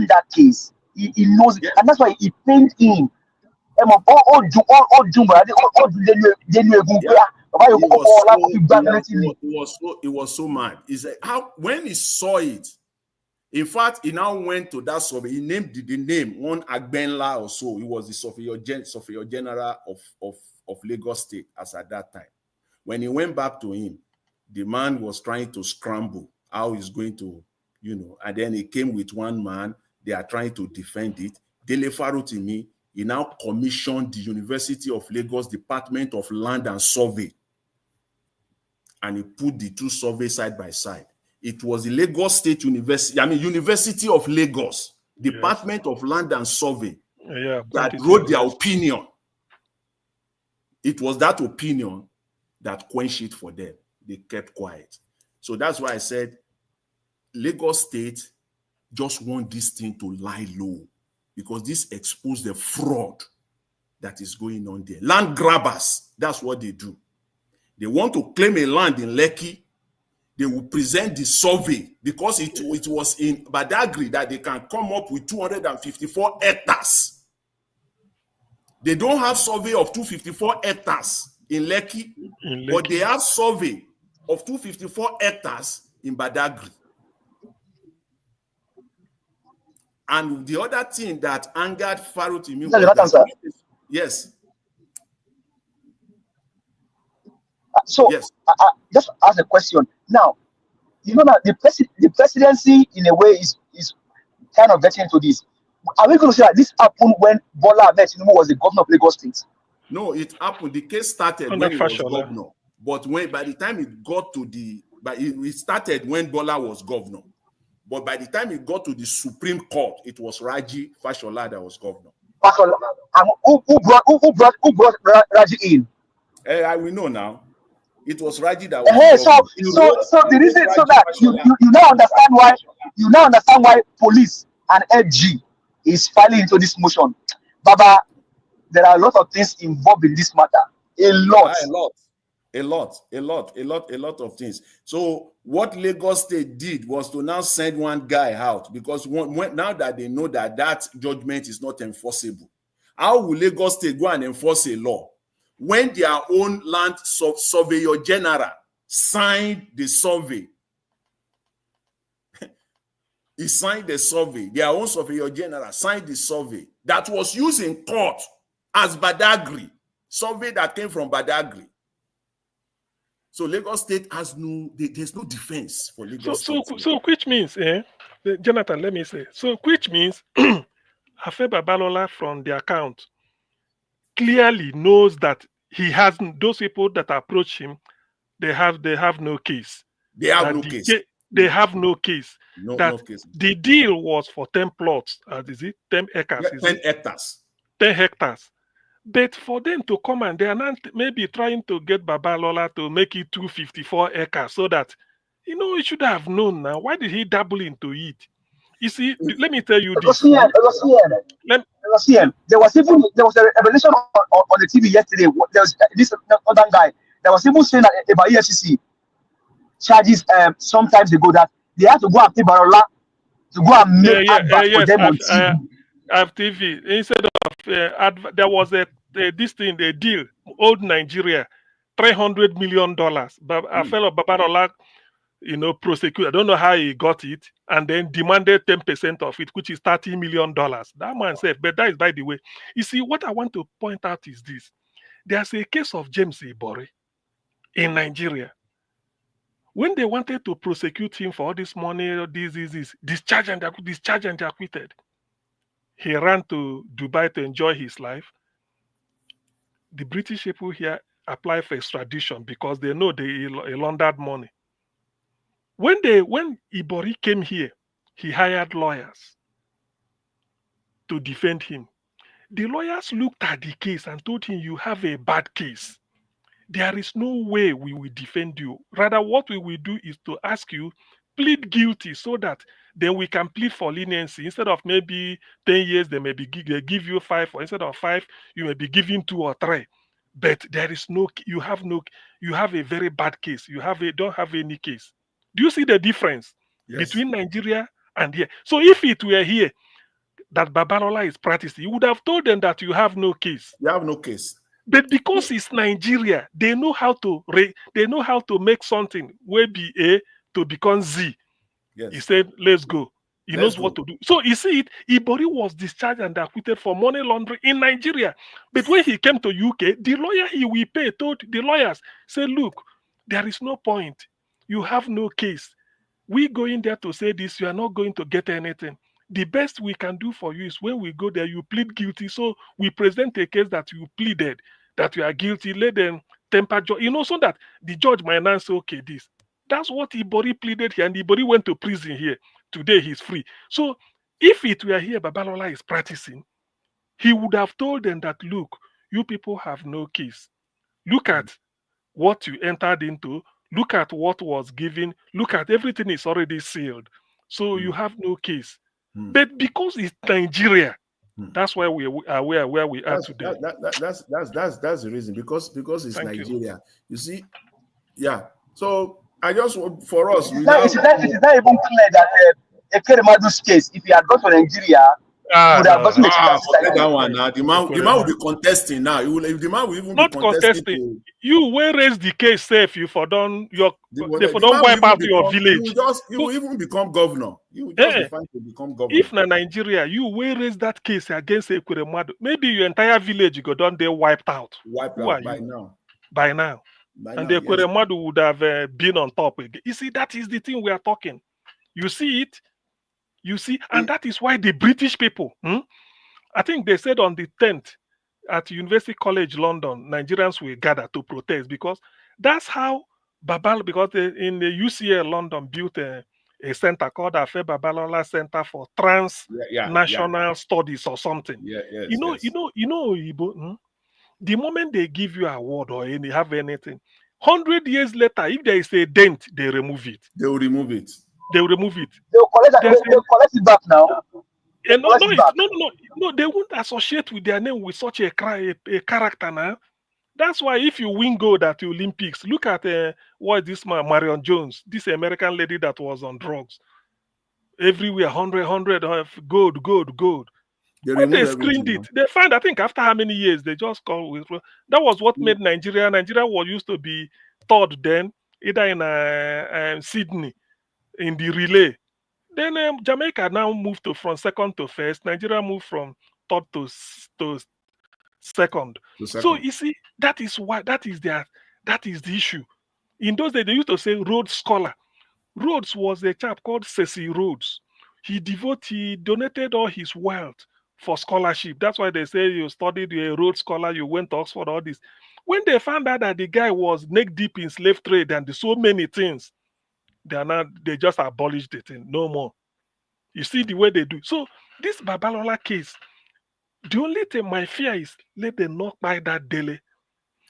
Speaker 17: that case. He knows it, and that's why he paid him. It
Speaker 20: was so mad. He said, when he saw it, in fact, he now went to that survey. He named the name one Agbenla or so. He was the Surveyor General of Lagos State as at that time. When he went back to him, the man was trying to scramble how he's going to, and then he came with one man. They are trying to defend it. Dele Farutimi, he now commissioned the University of Lagos Department of Land and Survey, and he put the two surveys side by side. It was the Lagos State University, University of Lagos, Department of Land and Survey, that wrote their opinion. It was that opinion that quenched it for them. They kept quiet. So that's why I said Lagos State just want this thing to lie low, because this exposed the fraud that is going on there. Land grabbers, that's what they do. They want to claim a land in Lekki. They will present the survey, because it was in Badagry that they can come up with 254 hectares. They don't have survey of 254 hectares in Lekki, but they have survey of 254 hectares in Badagry. And the other thing that angered Farutimi was that, yes.
Speaker 17: So, yes. Just ask a question. Now, you know that the presidency, in a way, is kind of getting into this. Are we going to say that this happened when Bola Ahmed Tinubu was the governor of Lagos State?
Speaker 20: No, it happened. The case started when he was governor. But by the time it got to it started when Bola was governor. But by the time it got to the Supreme Court, it was Raji Fashola that was governor.
Speaker 17: Fashola. Who brought Raji in?
Speaker 20: We know now. It was Raji that was
Speaker 17: so the reason so that you now understand why police and FG is filing into this motion. Baba, there are a lot of things involved in this matter. A lot of things. So what Lagos State did was to now send one guy out, because now that they know that judgment is not enforceable, how will Lagos State go and enforce a law when their own land surveyor general signed the survey? He signed the survey. Their own surveyor general signed the survey that was used in court as Badagry, survey that came from Badagry.
Speaker 20: So Lagos State has there's no defense for Lagos State.
Speaker 21: So which means, Jonathan, let me say, so which means Afe Babalola from the account clearly knows that he has those people that approach him, they have no case.
Speaker 20: They have
Speaker 21: that
Speaker 20: no case.
Speaker 21: They have no case.
Speaker 20: No case.
Speaker 21: The deal was for 10 plots. Is it 10 acres?
Speaker 20: Yeah, 10 hectares.
Speaker 21: 10 hectares. But for them to come and they are not maybe trying to get Babalola to make it 254 acres so that, he should have known now. Why did he dabble into it? You see, let me tell you this.
Speaker 17: There was a revelation on the TV yesterday. There was this other guy that was even saying that about EFCC charges sometimes ago that they had to go and pay Barola to go and make advert for them on TV.
Speaker 21: TV. Instead of there was a deal, old Nigeria, $300 million. But a fellow Babarola, prosecute. I don't know how he got it, and then demanded 10% of it, which is $30 million. That man said, but that is by the way. You see, what I want to point out is this. There's a case of James Ibori in Nigeria. When they wanted to prosecute him for all this money, discharge and acquitted. He ran to Dubai to enjoy his life. The British people here apply for extradition because they know they laundered money. When Ibori came here, he hired lawyers to defend him. The lawyers looked at the case and told him, you have a bad case. There is no way we will defend you. Rather, what we will do is to ask you, plead guilty so that then we can plead for leniency. Instead of maybe 10 years, they give you 5, or instead of 5, you may be given 2 or 3. But there is you have a very bad case. Don't have any case. Do you see the difference between Nigeria and here? So if it were here that Babalola is practicing, you would have told them that you have no case.
Speaker 20: You have no case.
Speaker 21: But because it's Nigeria, they know how to make something where be A to become Z.
Speaker 20: Yes.
Speaker 21: He said, let's go. He knows what to do. So you see it, Ibori was discharged and acquitted for money laundering in Nigeria. But when he came to UK, the lawyer he will pay told the lawyers, say, look, there is no point. You have no case. We go in there to say this, you are not going to get anything. The best we can do for you is when we go there, you plead guilty. So we present a case that you pleaded, that you are guilty, let them temper judge, so that the judge might not say, okay, this. That's what Ibori pleaded here, and Ibori went to prison here. Today he's free. So if it were here, Babalola is practicing, he would have told them that, look, you people have no case. Look at what you entered into. Look at what was given. Look at everything is already sealed. So you have no case. But because it's Nigeria, that's why we are where we are today.
Speaker 20: That's the reason. Because it's
Speaker 21: Thank
Speaker 20: Nigeria. You see, yeah. So I just for us.
Speaker 17: It is not even clear that Ekeremadu's case, if he had gone to Nigeria, would have gotten
Speaker 20: forget that one now. The man will be contesting now. The man will even
Speaker 21: not
Speaker 20: be contesting.
Speaker 21: You will raise the case safe. You for don't wipe out your village.
Speaker 20: You will even become governor. You will just be fine to become governor.
Speaker 21: If na Nigeria, you will raise that case against Ekeremadu. Maybe your entire village go down there wiped out. Who are
Speaker 20: by
Speaker 21: you?
Speaker 20: now.
Speaker 21: By now. And the Ekeremadu would have been on top again. You see, that is the thing we are talking. You see it. You see, and that is why the British people, I think they said on the 10th at University College London, Nigerians will gather to protest because that's how because in the UCL London built a center called Afe Babalola Center for Transnational Studies or something. You know, Igbo, the moment they give you an award or have anything, 100 years later, if there is a dent, they remove it.
Speaker 20: They will remove it.
Speaker 21: They will remove it.
Speaker 17: They'll collect it back now.
Speaker 21: No, they won't associate with their name with such a character now. That's why if you win gold at the Olympics, look at what is this man, Marion Jones, this American lady that was on drugs. Everywhere, 100, gold. When they screened it, they found, I think after how many years, they just called with. That was what made Nigeria. Nigeria was used to be third then, either in Sydney, in the relay. Then Jamaica now moved from second to first. Nigeria moved from third to second. So you see, that is the issue. In those days, they used to say Rhodes Scholar. Rhodes was a chap called Cecil Rhodes. He donated all his wealth for scholarship. That's why they say you studied, you're a Rhodes Scholar, you went to Oxford, all this. When they found out that the guy was neck deep in slave trade and so many things, they just abolished the thing. No more. You see the way they do. So this Babalola case, the only thing my fear is let them not buy that daily.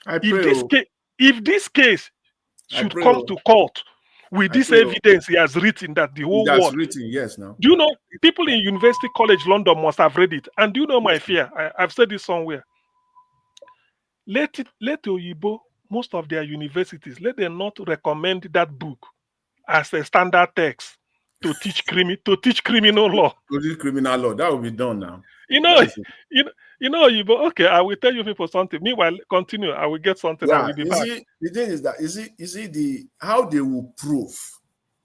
Speaker 21: If this case should come to court with this evidence he has written that the whole world.
Speaker 20: Yes, now.
Speaker 21: Do you know people in University College London must have read it? And do you know my fear? I've said this somewhere. Let Oyibo, most of their universities, let them not recommend that book as a standard text to teach criminal law.
Speaker 20: To teach criminal law, that will be done now.
Speaker 21: You know, Oyibo. Okay, I will tell you people something. Meanwhile, continue. I will get something. I will be back.
Speaker 20: See, the thing is that you see how they will prove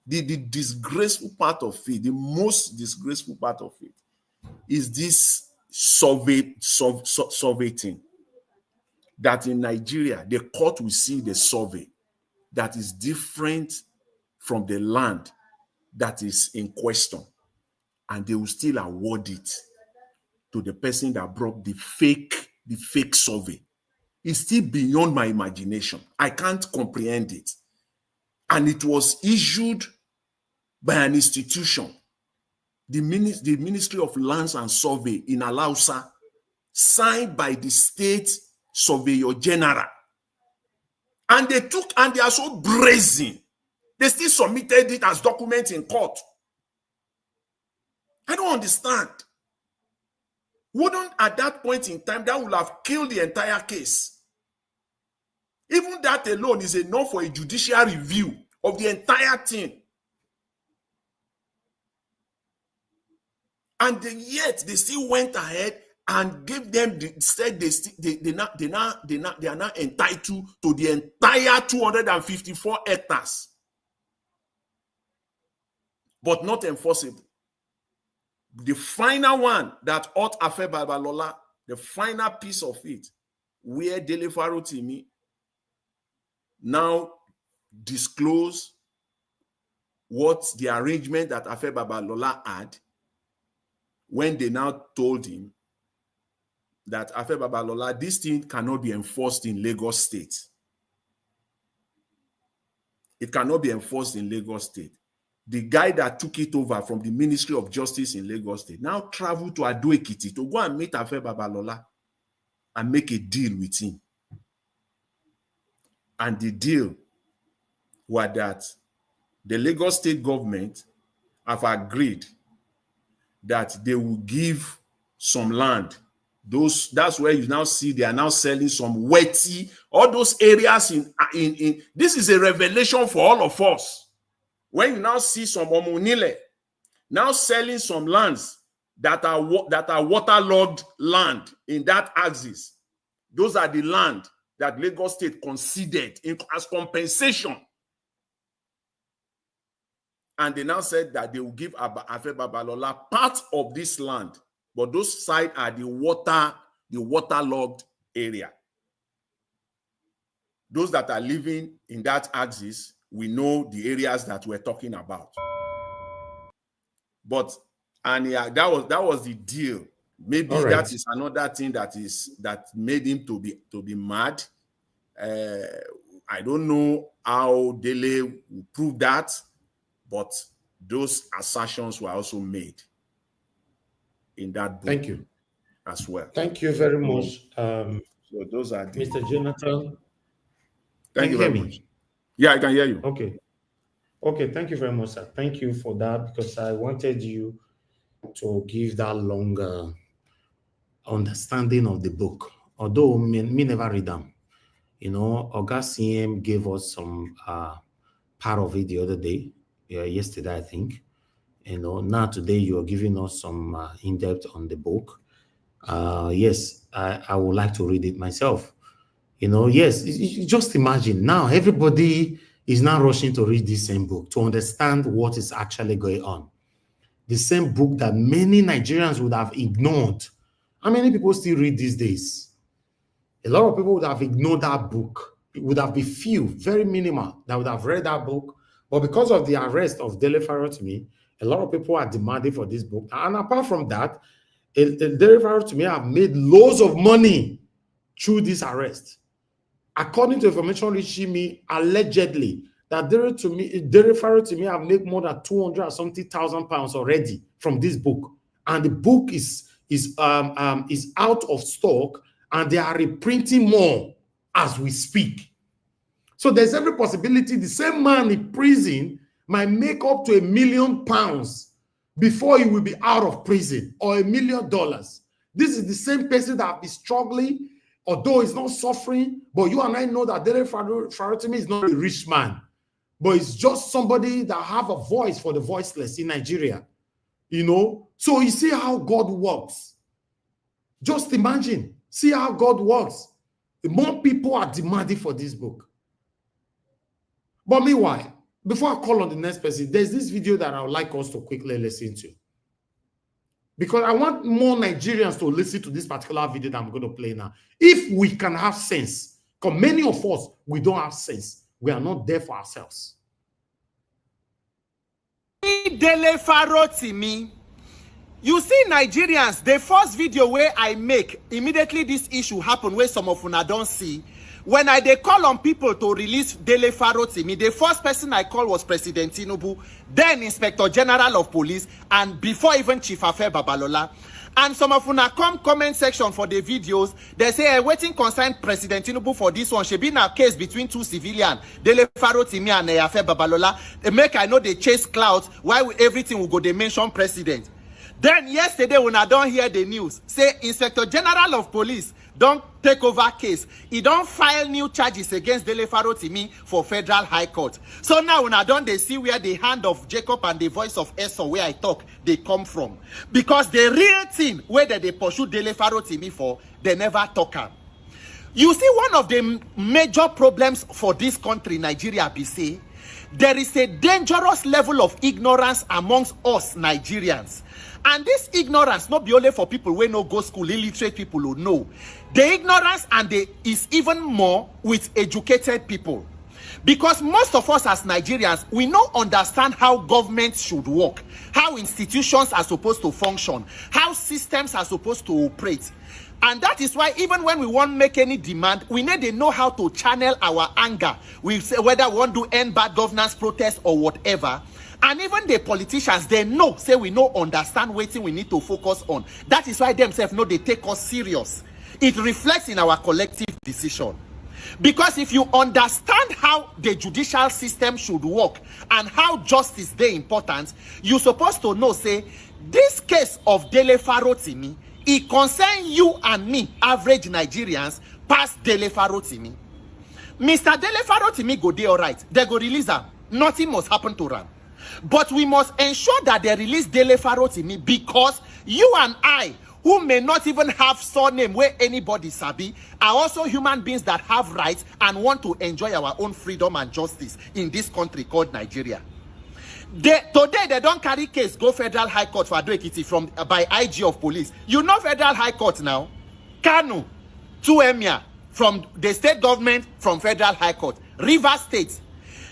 Speaker 20: the disgraceful part of it. The most disgraceful part of it is this survey thing. That in Nigeria, the court will see the survey that is different from the land that is in question, and they will still award it to the person that brought the fake survey. It's still beyond my imagination. I can't comprehend it. And it was issued by an institution, the Ministry of Lands and Survey in Alausa, signed by the state surveyor general. And they are so brazen. They still submitted it as documents in court. I don't understand. Wouldn't at that point in time, that would have killed the entire case? Even that alone is enough for a judicial review of the entire thing. And yet they still went ahead and gave them said they are now entitled to the entire 254 hectares, but not enforceable. The final one that ought Afe Babalola, the final piece of it, where Dele Farotimi now disclose what the arrangement that Afe Babalola had when they now told him that Afe Babalola, this thing cannot be enforced in Lagos State. It cannot be enforced in Lagos State. The guy that took it over from the Ministry of Justice in Lagos State now traveled to Ado Ekiti to go and meet Afe Babalola and make a deal with him. And the deal was that the Lagos State government have agreed that they will give some land. That's where you now see they are now selling some wetty, all those areas in this is a revelation for all of us. When you now see some Omunile now selling some lands that are waterlogged land in that axis, those are the land that Lagos State conceded as compensation. And they now said that they will give Afe Babalola part of this land, but those sides are the waterlogged area. Those that are living in that axis, we know the areas that we're talking about. But that was the deal. Maybe that is another thing that made him to be mad. I don't know how Dele will prove that, but those assertions were also made in that book.
Speaker 2: Thank you
Speaker 20: as well.
Speaker 2: Thank you very much,
Speaker 20: so those are
Speaker 2: Mr. Jonathan.
Speaker 20: Thank you very much. Yeah, I can hear you.
Speaker 2: Okay, thank you very much, sir. Thank you for that, because I wanted you to give that longer understanding of the book. Although me never read them. You know, Oga CM gave us some part of it the other day, yesterday, I think. You know, now today you are giving us some in-depth on the book. Yes, I would like to read it myself. You know, yes, just imagine now everybody is now rushing to read this same book to understand what is actually going on. The same book that many Nigerians would have ignored. How many people still read these days? A lot of people would have ignored that book it would have been few, very minimal, that would have read that book. But because of the arrest of Dele Farotimi, a lot of people are demanding for this book. And apart from that, Dele Farotimi have made loads of money through this arrest. According to information reaching me, allegedly, that Dele Farotimi have made more than 200,000 pounds already from this book. And the book is out of stock, and they are reprinting more as we speak. So there's every possibility the same man in prison might make up to £1 million before he will be out of prison, or $1 million. This is the same person that will be struggling, although he's not suffering. But you and I know that Dele Farotimi is not a rich man, but it's just somebody that have a voice for the voiceless in Nigeria. You know, so you see how God works. Just imagine, see how God works. More people are demanding for this book. But meanwhile, before I call on the next person, there's this video that I would like us to quickly listen to. Because I want more Nigerians to listen to this particular video that I'm going to play now. If we can have sense, because many of us, we don't have sense. We are not there for ourselves.
Speaker 1: Dele Farotimi. You see, Nigerians, the first video where I make, immediately this issue happened where some of una don't see. When they call on people to release Dele Farotimi, the first person I called was President Tinubu, then Inspector General of Police, and before even Chief Afe Babalola. And some of una come comment section for the videos, they say, waiting concern President Tinubu for this one. She been a case between two civilians, Dele Farotimi and Afe Babalola. They make I know they chase clouds, why everything will go, they mention president. Then yesterday when I don't hear the news, say Inspector General of Police don't take over case. He don't file new charges against Dele Farotimi for Federal High Court. So now when I don't, they see where the hand of Jacob and the voice of Esau where I talk, they come from. Because the real thing where they pursue Dele Farotimi for, they never talk am. You see, one of the major problems for this country, Nigeria, be say, there is a dangerous level of ignorance amongst us Nigerians. And this ignorance not be only for people who no go school, illiterate people who know. The ignorance is even more with educated people. Because most of us as Nigerians, we don't understand how governments should work, how institutions are supposed to function, how systems are supposed to operate. And that is why even when we want to make any demand, we need to know how to channel our anger. We say whether we want to end bad governance protests or whatever. And even the politicians, they know, say we know, understand what we need to focus on. That is why themselves know they take us serious. It reflects in our collective decision. Because if you understand how the judicial system should work and how justice is important, you're supposed to know, say, this case of Dele Farotimi, it concerns you and me, average Nigerians, past Dele Farotimi. Mr. Dele Farotimi go there all right. They go release her. Nothing must happen to her. But we must ensure that they release Dele Farotimi, because you and I, who may not even have surname where anybody sabi, are also human beings that have rights and want to enjoy our own freedom and justice in this country called Nigeria. Today they don't carry case go Federal High Court for Ado-Ekiti by IG of Police. You know Federal High Court now? Kanu, 2 Emir from the state government, from Federal High Court. River State.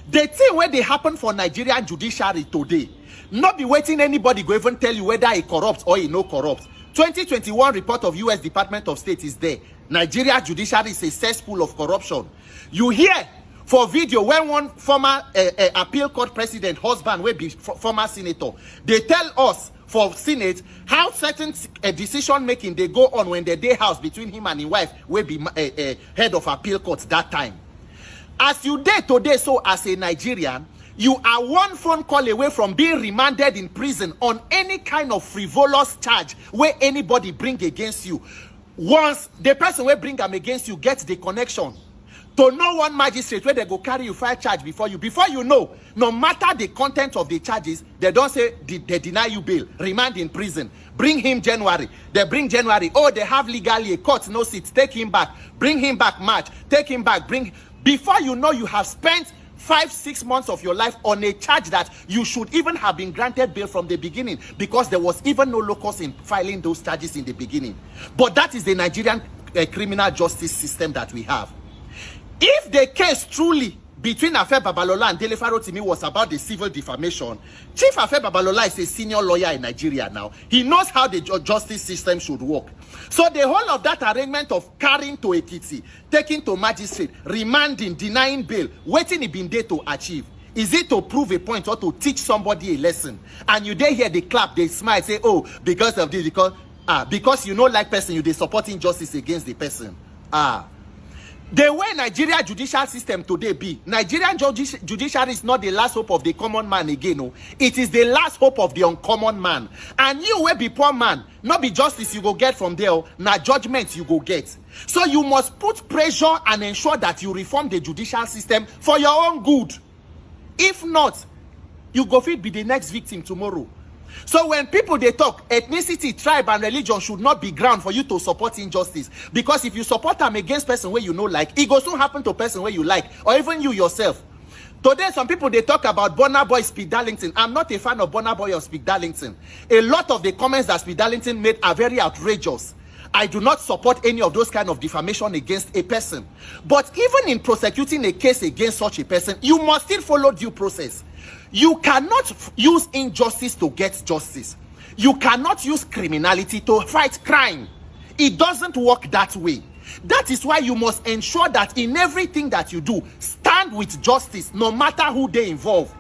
Speaker 1: The thing where they happen for Nigerian judiciary today, not be waiting anybody go even tell you whether he corrupt or he no corrupt. 2021 report of US Department of State is there. Nigeria judiciary is a cesspool of corruption. You hear for video when one former appeal court president husband will be former senator, they tell us for Senate how certain decision making they go on when the day house between him and his wife will be head of appeal court that time. As you did today, so as a Nigerian, you are one phone call away from being remanded in prison on any kind of frivolous charge where anybody bring against you. Once the person will bring them against you gets the connection to no one magistrate where they go carry you file charge before you know, no matter the content of the charges, they don't say they deny you bail, remand in prison, bring him January, they bring January, oh they have legally a court no seat, take him back, bring him back March, take him back, before you know, you have spent 5-6 months of your life on a charge that you should even have been granted bail from the beginning, because there was even no locus in filing those charges in the beginning. But that is the Nigerian criminal justice system that we have. If the case truly between Afe Babalola and Dele Farotimi was about the civil defamation, Chief Afe Babalola is a senior lawyer in Nigeria now. He knows how the justice system should work. So the whole of that arrangement of carrying to Ekiti, taking to magistrate, remanding, denying bail, waiting he been there to achieve. Is it to prove a point or to teach somebody a lesson? And you they hear they clap, they smile, say, oh, because of this, because you know like person, you they support injustice against the person. The way Nigeria judicial system today be, Nigerian judiciary is not the last hope of the common man again. No. It is the last hope of the uncommon man. And you will be poor man, not be justice you go get from there, now judgment you go get. So you must put pressure and ensure that you reform the judicial system for your own good. If not, you go fit be the next victim tomorrow. So when people they talk, ethnicity, tribe, and religion should not be ground for you to support injustice. Because if you support them against person where you know like, it goes soon happen to person where you like, or even you yourself. Today, some people they talk about Burna Boy, Speed Darlington. I'm not a fan of Burna Boy or Speed Darlington. A lot of the comments that Speed Darlington made are very outrageous. I do not support any of those kind of defamation against a person. But even in prosecuting a case against such a person, you must still follow due process. You cannot use injustice to get justice. You cannot use criminality to fight crime. It doesn't work that way. That is why you must ensure that in everything that you do, stand with justice, no matter who they involve.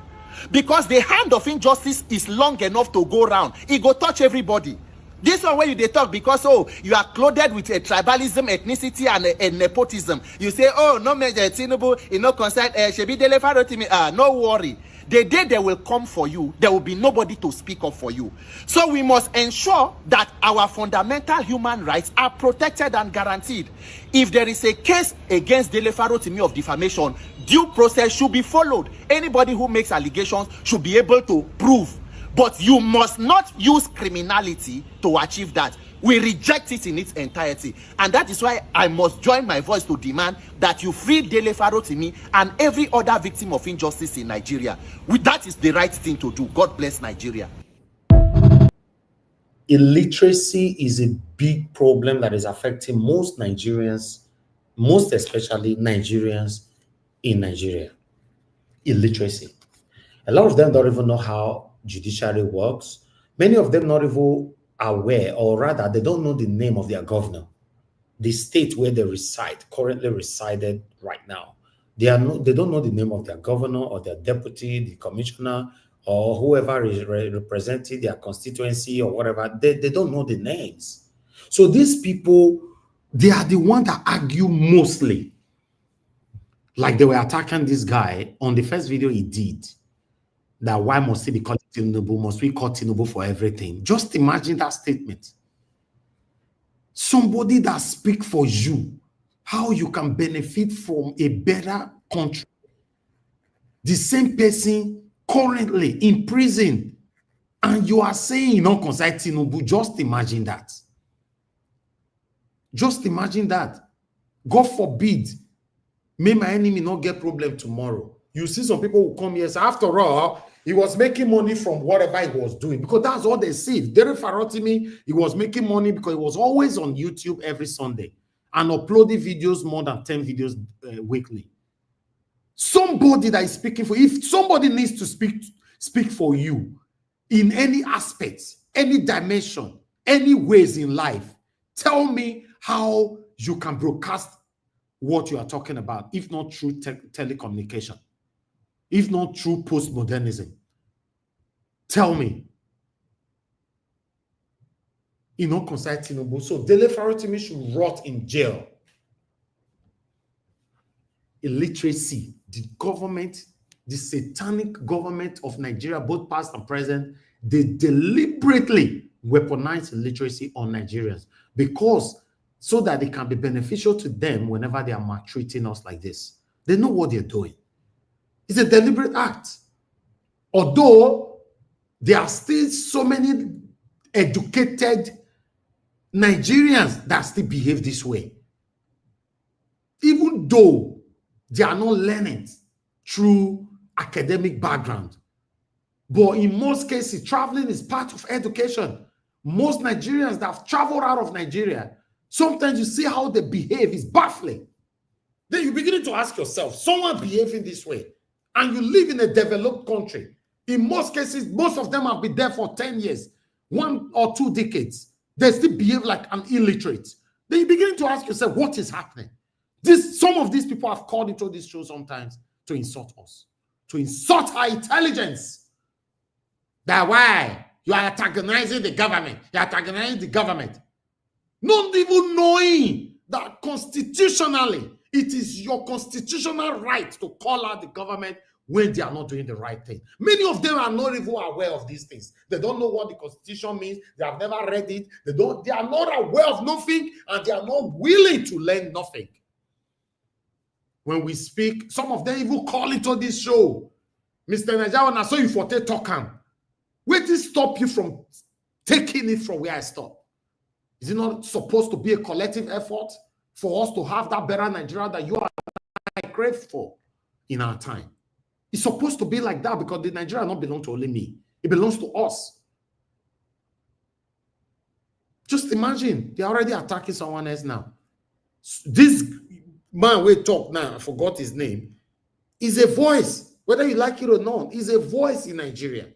Speaker 1: Because the hand of injustice is long enough to go round. It go touch everybody. This one where they talk because, oh, you are clothed with a tribalism, ethnicity, and nepotism. You say, oh, no, Tinubu, you know, concern, Shebi Dele Farotimi, no worry. The day they will come for you, there will be nobody to speak up for you. So we must ensure that our fundamental human rights are protected and guaranteed. If there is a case against Dele Farotimi of defamation, due process should be followed. Anybody who makes allegations should be able to prove. But you must not use criminality to achieve that. We reject it in its entirety. And that is why I must join my voice to demand that you free Dele Farotimi and every other victim of injustice in Nigeria. That is the right thing to do. God bless Nigeria.
Speaker 2: Illiteracy is a big problem that is affecting most Nigerians, most especially Nigerians in Nigeria. Illiteracy. A lot of them don't even know how judiciary works. Many of them not even aware, or rather they don't know the name of their governor, the state where they reside, currently resided right now. They don't know the name of their governor or their deputy, the commissioner, or whoever is representing their constituency or whatever. They don't know the names. So these people, they are the ones that argue mostly. Like they were attacking this guy on the first video he did. That why must he be called Tinubu? Must we call Tinubu for everything? Just imagine that statement. Somebody that speaks for you, how you can benefit from a better country. The same person currently in prison, and you are saying you don't consider Tinubu. Just imagine that. Just imagine that. God forbid, may my enemy not get problem tomorrow. You see some people who come here and say, after all, he was making money from whatever he was doing, because that's all they see. Dele Farotimi, he was making money because he was always on YouTube every Sunday and uploading videos, more than 10 videos weekly. Somebody that is speaking for, if somebody needs to speak for you in any aspect, any dimension, any ways in life, tell me how you can broadcast what you are talking about, if not through telecommunication, if not through postmodernism. Tell me. You know, consider Tinubu. So Dele Farotimi should rot in jail. Illiteracy, the government, the satanic government of Nigeria, both past and present, they deliberately weaponize illiteracy on Nigerians because so that it can be beneficial to them whenever they are maltreating us like this. They know what they're doing. It's a deliberate act. Although there are still so many educated Nigerians that still behave this way. Even though they are not learning through academic background. But in most cases, traveling is part of education. Most Nigerians that have traveled out of Nigeria, sometimes you see how they behave is baffling. Then you're beginning to ask yourself, someone behaving this way, and you live in a developed country. In most cases, most of them have been there for 10 years, 1 or 2 decades. They still behave like an illiterate. Then you begin to ask yourself, what is happening? Some of these people have called into this show sometimes to insult us, to insult our intelligence. That's why you are antagonizing the government. You are antagonizing the government. Not even knowing that constitutionally, it is your constitutional right to call out the government when they are not doing the right thing. Many of them are not even aware of these things. They don't know what the Constitution means. They have never read it. They are not aware of nothing, and they are not willing to learn nothing. When we speak, some of them even call into this show. Mr. Nigerian, I saw you for talking. Where did stop you from taking it from where I stopped? Is it not supposed to be a collective effort for us to have that better Nigeria that you are crave for in our time? It's supposed to be like that because the Nigeria not belong to only me. It belongs to us. Just imagine, they're already attacking someone else now. This man we talk now, I forgot his name, is a voice, whether you like it or not, is a voice in Nigeria.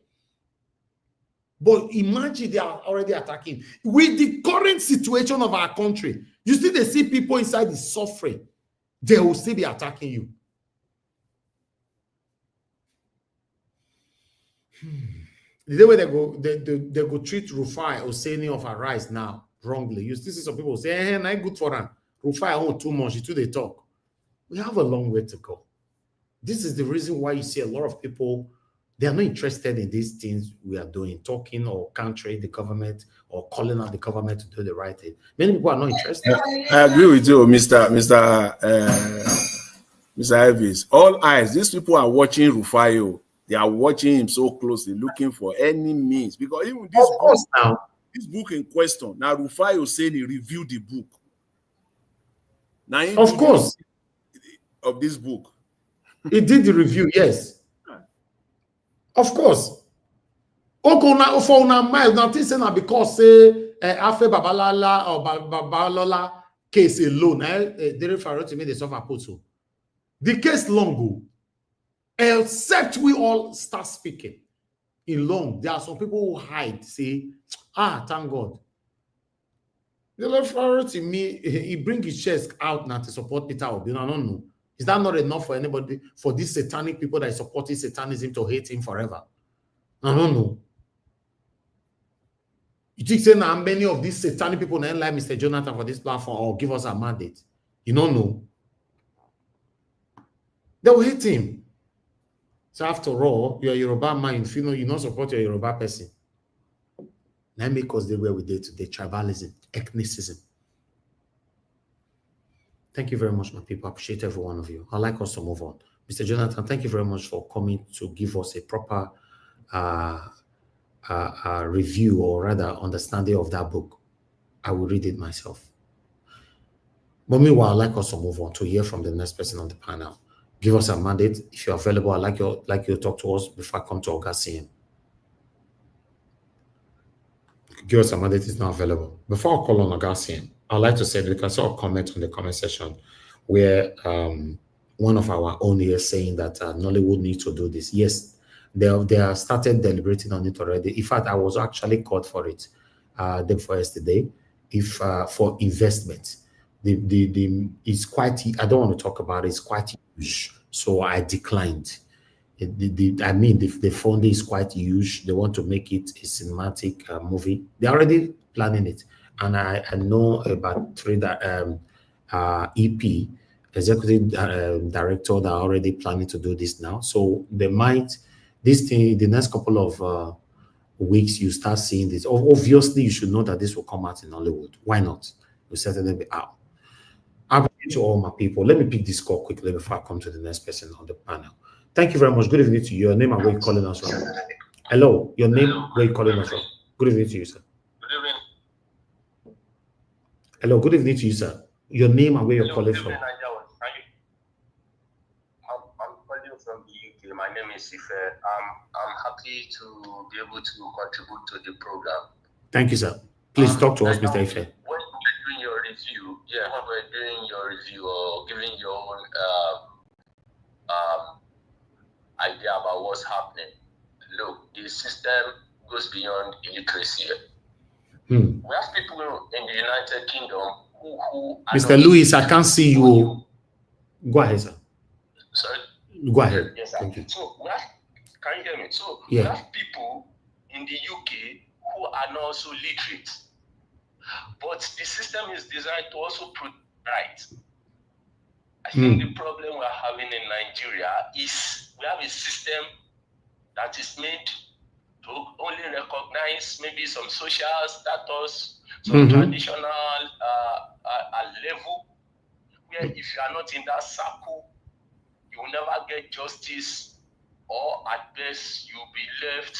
Speaker 2: But imagine they are already attacking. With the current situation of our country, you see they see people inside the suffering, they will still be attacking you. The day where they go treat Rufai Oseni of Arise now wrongly. You still see some people say, hey, not good for them. Rufai own too much, it's too they talk. We have a long way to go. This is the reason why you see a lot of people, they are not interested in these things we are doing, talking or countering the government or calling out the government to do the right thing. Many people are not interested.
Speaker 20: I agree with you, Mr. Elvis. All eyes, these people are watching Rufai. They are watching him so closely, looking for any means. Because even this book in question, now Rufai Oseni reviewed the book. Now,
Speaker 2: of course,
Speaker 20: of this book.
Speaker 2: He did the review, yes. Of course. Okay, for una mind, nothing say na because say Afe Babalala or Babalola case alone, they refer to me they suffer put so. The case long go. Except we all start speaking in long, there are some people who hide, say, thank God. The referral to me, he bring his chest out now to support Peter Obi. I don't know. Is that not enough for anybody, for these satanic people that are supporting satanism to hate him forever? I don't know. You think saying how many of these satanic people don't like Mr. Jonathan for this platform or give us a mandate? You don't know. They will hate him. So after all, you're a Yoruba man, if you know you not support your Yoruba person. That make us the way we did today, tribalism, ethnicism. Thank you very much, my people. I appreciate every one of you. I'd like us to move on. Mr. Jonathan, thank you very much for coming to give us a proper review, or rather understanding of that book. I will read it myself. But meanwhile, I'd like us to move on to hear from the next person on the panel. Give us a mandate. If you're available, I'd like you to talk to us before I come to Augustine. Give us a mandate is not available. Before I call on Augustine, I'd like to say that you can sort of comment on the comment section where one of our own here saying that Nollywood needs to do this. Yes, they have started deliberating on it already. In fact, I was actually called for it day before yesterday. If for investment, it's quite. I don't want to talk about it. It's quite huge, so I declined. The funding is quite huge. They want to make it a cinematic movie. They're already planning it, and I know about 3 EP executive director that are already planning to do this now. So they might this thing the next couple of weeks you start seeing this. Obviously, you should know that this will come out in Hollywood. Why not? It will certainly be out. I appreciate you all, my people. Let me pick this call quickly before I come to the next person on the panel. Thank you very much. Good evening to you. Your name and where you're calling us from. Hello. Your name, where you're calling us from. Good evening to you, sir.
Speaker 14: Good evening.
Speaker 2: Hello. Good evening to you, sir. Your name and where you're calling from.
Speaker 14: I'm calling from the UK. My name is Ife. I'm happy to be able to contribute to the program.
Speaker 2: Thank you, sir. Please talk to us, Mr. Ife.
Speaker 14: When we're doing your review,
Speaker 3: you're giving your own idea about what's happening. Look, the system goes beyond illiteracy. We have people in the United Kingdom who
Speaker 2: Mr. Lewis, I can't see you. Go ahead, sir.
Speaker 3: Sorry?
Speaker 2: Go ahead.
Speaker 3: Yes, sir.
Speaker 2: Thank you.
Speaker 3: So we have, can you hear me? So
Speaker 2: Yeah.
Speaker 3: we have people in the UK who are not also literate. But the system is designed to also protect rights. I think the problem we're having in Nigeria is we have a system that is made to only recognize maybe some social status, some traditional level, where if you are not in that circle, you will never get justice, or at best you'll be left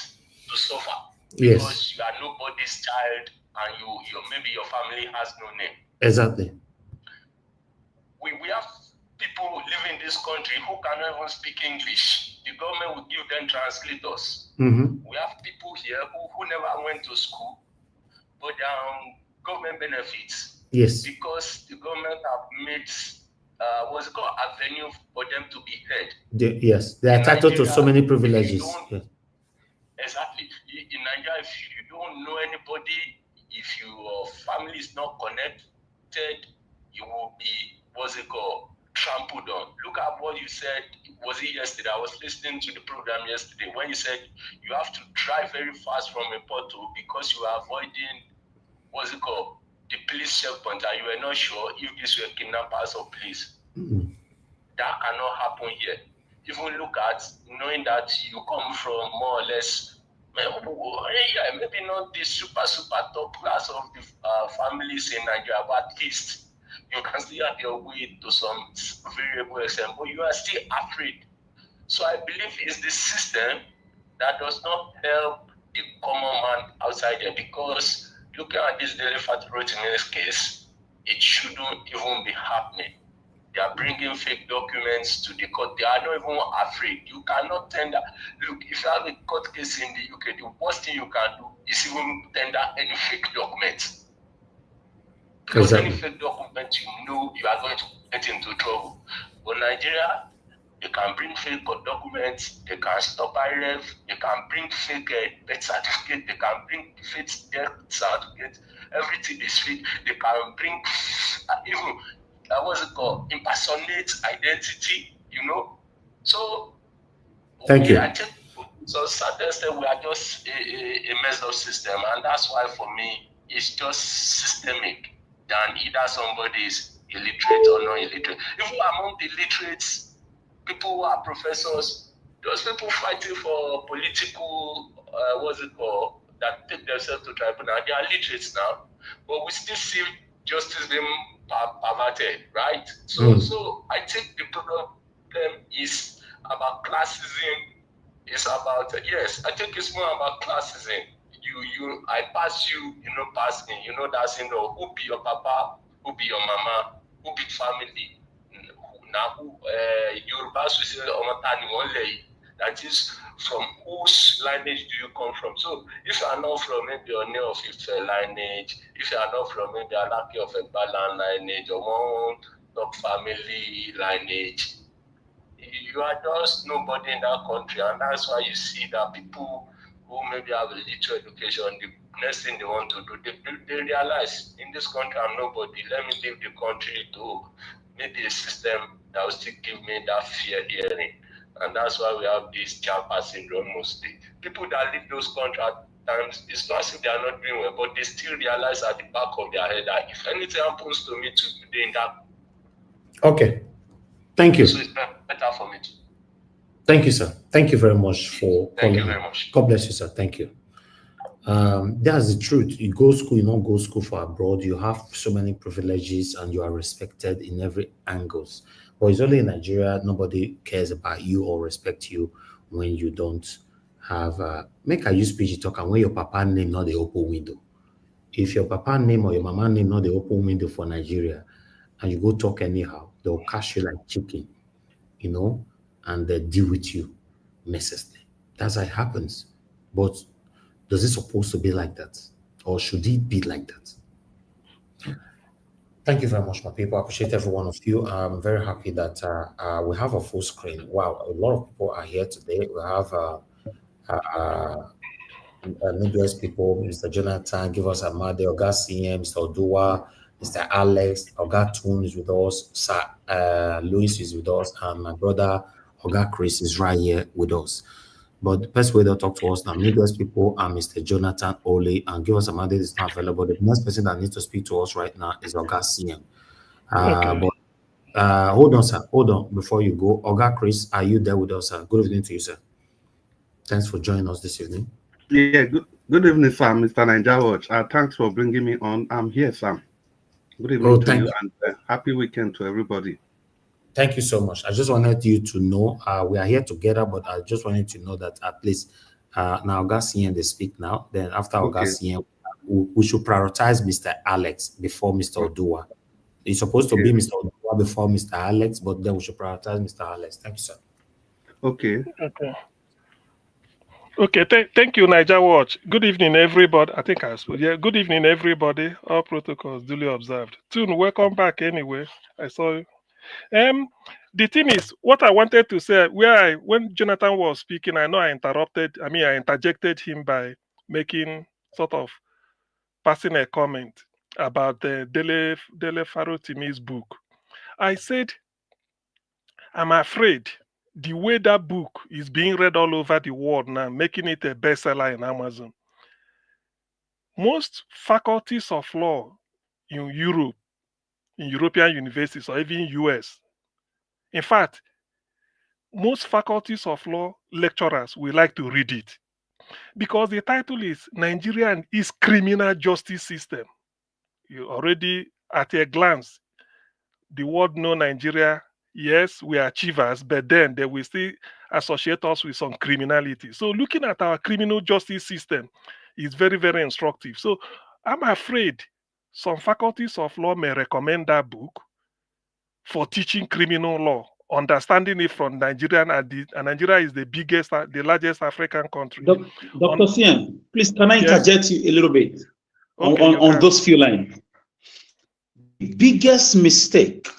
Speaker 3: to suffer.
Speaker 2: Yes.
Speaker 3: Because you are nobody's child and maybe your family has no name.
Speaker 2: Exactly.
Speaker 3: We have people living in this country who cannot even speak English. The government will give them translators. We have people here who never went to school, but they're on government benefits.
Speaker 2: Yes.
Speaker 3: Because the government have made what's it called, avenue for them to be heard.
Speaker 2: Yes, they're entitled to so many privileges. Yes.
Speaker 3: Exactly. In Nigeria, if you don't know anybody, if your family is not connected, you will be, what's it called, trampled on. Look at what you said, was it yesterday? I was listening to the program yesterday when you said you have to drive very fast from a portal because you are avoiding, what's it called, the police checkpoint, and you were not sure if these were kidnappers or police. That cannot happen here. Even look at knowing that you come from more or less, maybe not the super top class of the families in Nigeria, but at least you can still have your way to some variable extent, but you are still afraid. So I believe it's the system that does not help the common man outside there, because looking at this daily fact wrote in this case, it shouldn't even be happening. They are bringing fake documents to the court. They are not even afraid. You cannot tender. Look, if you have a court case in the UK, the worst thing you can do is even tender any fake document. Because any fake document, you are going to get into trouble. But Nigeria, they can bring fake documents, they can stop IREF, they can bring fake birth certificate, they can bring fake death certificate, everything is fake. They can bring even what's it called? Impersonate identity, So
Speaker 2: thank you.
Speaker 3: I think so certain extent we are just a messed up system, and that's why for me it's just systemic than either somebody is illiterate or not illiterate. Even among the illiterates, people who are professors, those people fighting for political that take themselves to tribunal, they are literates now, but we still see justice being perverted, right? So I think the problem is about classism. It's about yes, I think it's more about classism. I pass you, pass me. That's who be your papa, who be your mama, who be family. Now who Yoruba say that is from whose lineage do you come from? So if you are not from maybe Oni of Ife lineage, if you are not from maybe Alaki of Egbalan lineage or one top family lineage, you are just nobody in that country, and that's why you see that people who maybe have a little education, the next thing they want to do, they realize in this country I'm nobody. Let me leave the country to maybe a system that will still give me that fear hearing. And that's why we have this Japa syndrome mostly. People that leave those countries at times, it's not as if they are not doing well, but they still realize at the back of their head that if anything happens to me today in that.
Speaker 2: Okay. Thank you.
Speaker 3: So it's better for me too.
Speaker 2: Thank you, sir. Thank you very much for calling.
Speaker 3: Thank you very much.
Speaker 2: God bless you, sir. Thank you. That's the truth. You go school, you don't go school for abroad. You have so many privileges and you are respected in every angles. But it's only in Nigeria, nobody cares about you or respect you when you don't have, make a use PG talk, and when your papa name not the open window. If your papa name or your mama name not the open window for Nigeria, and you go talk anyhow, they'll catch you like chicken, and they deal with you mercilessly. That's how it happens. But does it supposed to be like that? Or should it be like that? Thank you very much, my people. I appreciate every one of you. I'm very happy that we have a full screen. Wow, a lot of people are here today. We have Midwest people, Mr. Jonathan, give us Amade, Oga CM, Mr. Odua, Mr. Alex, Oga Toon is with us, Sir Louis is with us, and my brother Oga Chris is right here with us. But the best way to talk to us now, Midwest people and Mr. Jonathan Ole, and give us Amade is not available. The next person that needs to speak to us right now is Oga CM.
Speaker 21: Okay.
Speaker 2: But hold on, sir. Hold on before you go. Oga Chris, are you there with us, sir? Good evening to you, sir. Thanks for joining us this evening.
Speaker 4: Yeah, good evening, Sam, Mr. Niger Watch. Thanks for bringing me on. I'm here, Sam. Good evening to you, and happy weekend to everybody.
Speaker 2: Thank you so much. I just wanted you to know we are here together, but I just wanted to know that at least now Oga they speak now. Then after Oga we should prioritize Mr. Alex before Mr. Odua. It's supposed to be Mr. Odua before Mr. Alex, but then we should prioritize Mr. Alex. Thank you, sir.
Speaker 4: Okay.
Speaker 21: Okay. Okay, thank you, Niger Watch. Good evening, everybody. I think I spoke. Yeah, good evening, everybody. All protocols duly observed. Toon, welcome back anyway. I saw you. The thing is, what I wanted to say, when Jonathan was speaking, I know I interjected him by making sort of passing a comment about the Dele Farotimi's book. I said, I'm afraid the way that book is being read all over the world now, making it a bestseller in Amazon. Most faculties of law in Europe, in European universities or even US, in fact, most faculties of law lecturers will like to read it because the title is Nigeria and its Criminal Justice System. You already, at a glance, the world know Nigeria. Yes, we are achievers, but then they will still associate us with some criminality. So looking at our criminal justice system is very, very instructive. So I'm afraid some faculties of law may recommend that book for teaching criminal law, understanding it from Nigerian, and Nigeria is the largest African country.
Speaker 22: Dr. Sian, please, can I interject you a little bit on those few lines? The biggest mistake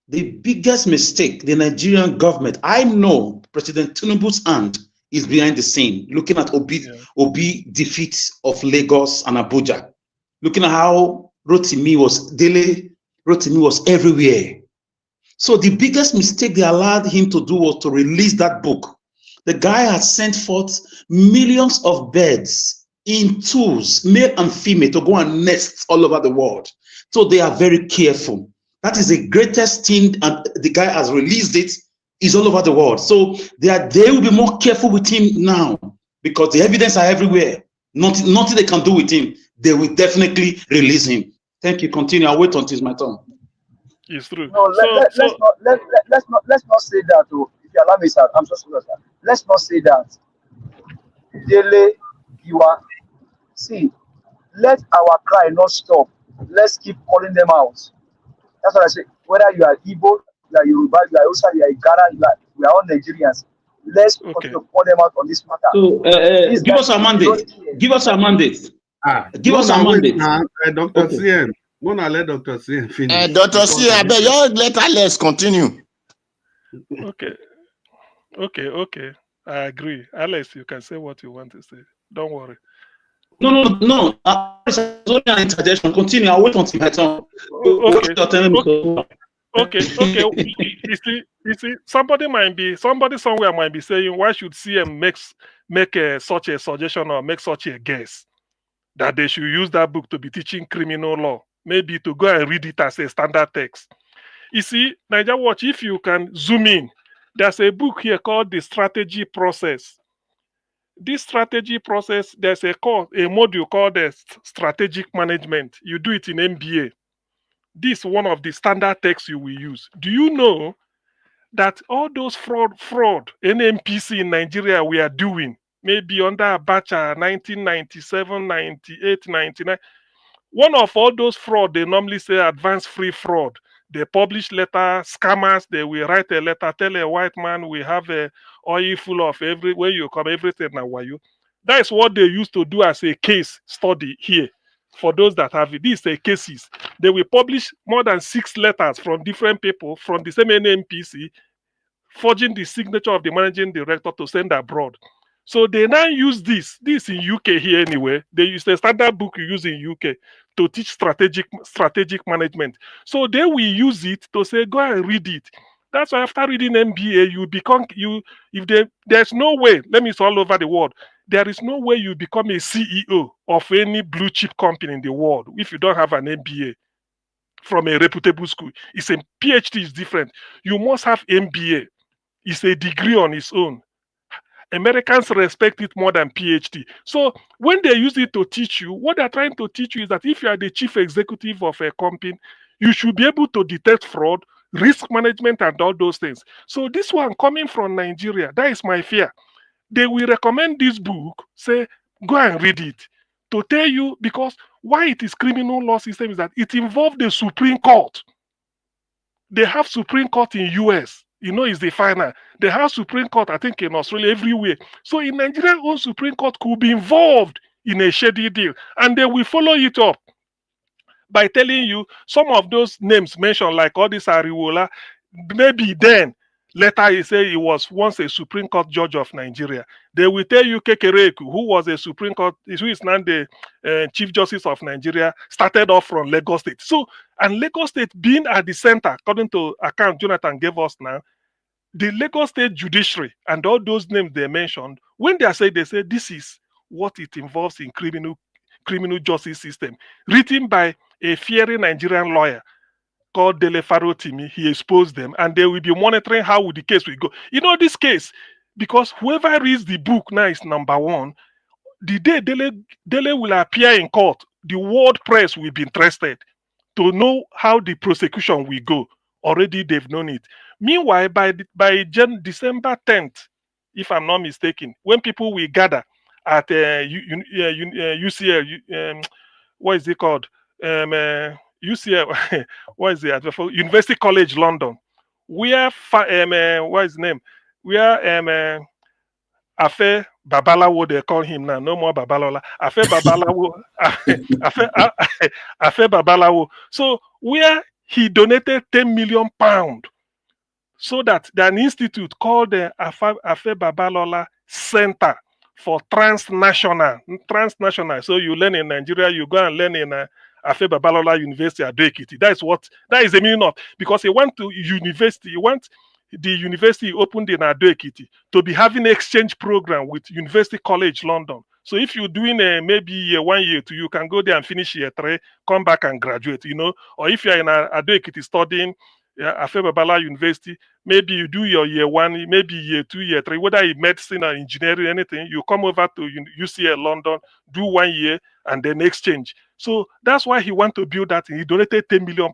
Speaker 22: the Nigerian government, I know President Tinubu's hand is behind the scene, looking at Obi defeat of Lagos and Abuja, looking at how Rotimi was everywhere. So the biggest mistake they allowed him to do was to release that book. The guy had sent forth millions of birds in twos, male and female, to go and nest all over the world. So they are very careful. That is the greatest thing, and the guy has released it, is all over the world. So they will be more careful with him now because the evidence are everywhere. Nothing they can do with him. They will definitely release him. Thank you. Continue. I'll wait until it's my turn.
Speaker 21: It's true.
Speaker 17: No, let's not say that. Oh, if you allow me, sir, I'm so sorry, sir. Let's not say that. Dele, you are. See, let our cry not stop. Let's keep calling them out. That's what I say. Whether you are Igbo, you are Yoruba, you are Hausa, you are Igara, we are all Nigerians. Let's continue to call them out on this matter.
Speaker 22: So, give us a mandate. Give us a mandate. Give us a mandate.
Speaker 4: Dr. CM. Gonna let Dr. CM finish.
Speaker 5: Dr. CM, I beg you, let Alex continue.
Speaker 21: Okay. I agree. Alex, you can say what you want to say. Don't worry.
Speaker 22: No. It's only an interjection. Continue. I'll wait until my turn.
Speaker 21: Okay. You see, somebody somewhere might be saying, why should CM make such a suggestion or make such a guess that they should use that book to be teaching criminal law? Maybe to go and read it as a standard text. You see, Niger Watch, if you can zoom in, there's a book here called The Strategy Process. This strategy process, there's a module called the Strategic Management. You do it in MBA. This is one of the standard texts you will use. Do you know that all those fraud NMPC in Nigeria we are doing, maybe under Abacha, 1997, 98, 99, one of all those fraud, they normally say advanced free fraud. They publish letter, scammers, they will write a letter, tell a white man we have a oil full of where you come, everything now why you. That is what they used to do as a case study here. For those that have it, these are cases. They will publish more than 6 letters from different people from the same NNPC, forging the signature of the managing director to send abroad. So they now use this in UK here anyway. They use the standard book you use in UK to teach strategic management. So they will use it to say, go and read it. That's why after reading MBA, there's no way, let me say all over the world, there is no way you become a CEO of any blue chip company in the world if you don't have an MBA from a reputable school. It's a PhD is different. You must have MBA. It's a degree on its own. Americans respect it more than PhD. So when they use it to teach you, what they're trying to teach you is that if you are the chief executive of a company, you should be able to detect fraud, risk management, and all those things. So this one coming from Nigeria, that is my fear. They will recommend this book, say, go and read it, to tell you, because why it is criminal law system is that it involved the Supreme Court. They have Supreme Court in US. It's the final. They have Supreme Court, I think, in Australia, everywhere. So in Nigeria, own Supreme Court could be involved in a shady deal. And they will follow it up by telling you some of those names mentioned, like all this Ariwola, maybe then, later he say he was once a Supreme Court judge of Nigeria. They will tell you Kekereku, who was a Supreme Court, who is now the Chief Justice of Nigeria, started off from Lagos State. So, and Lagos State being at the center, according to account Jonathan gave us now, the Lagos State Judiciary and all those names they mentioned, when they say this is what it involves in criminal justice system, written by a fiery Nigerian lawyer called Dele Farotimi. He exposed them, and they will be monitoring how the case will go. This case, because whoever reads the book now is number one. The day Dele will appear in court, the world press will be interested to know how the prosecution will go. Already they've known it. Meanwhile, by December 10th, if I'm not mistaken, when people will gather at UCL, what is it called? UCL, what is it? University College London, where what is his name? Where Afe Babalawo, they call him now, no more Babalola. Afe Babalawo, Afe Babalawo. So where he donated £10 million so that an institute called the Afe Babalola Center for Transnational. So you learn in Nigeria, you go and learn in Afe Babalola University at Ekiti. That is the meaning of, because he went to university, the university opened in Ado Ekiti to be having an exchange program with University College London. So if you're doing maybe year 1, year 2, you can go there and finish year 3, come back and graduate, Or if you're in Ado Ekiti studying Afe Babalola University, maybe you do your year 1, maybe year 2, year 3, whether in medicine or engineering, anything, you come over to UCL London, do 1 year, and then exchange. So that's why he want to build that. He donated £10 million.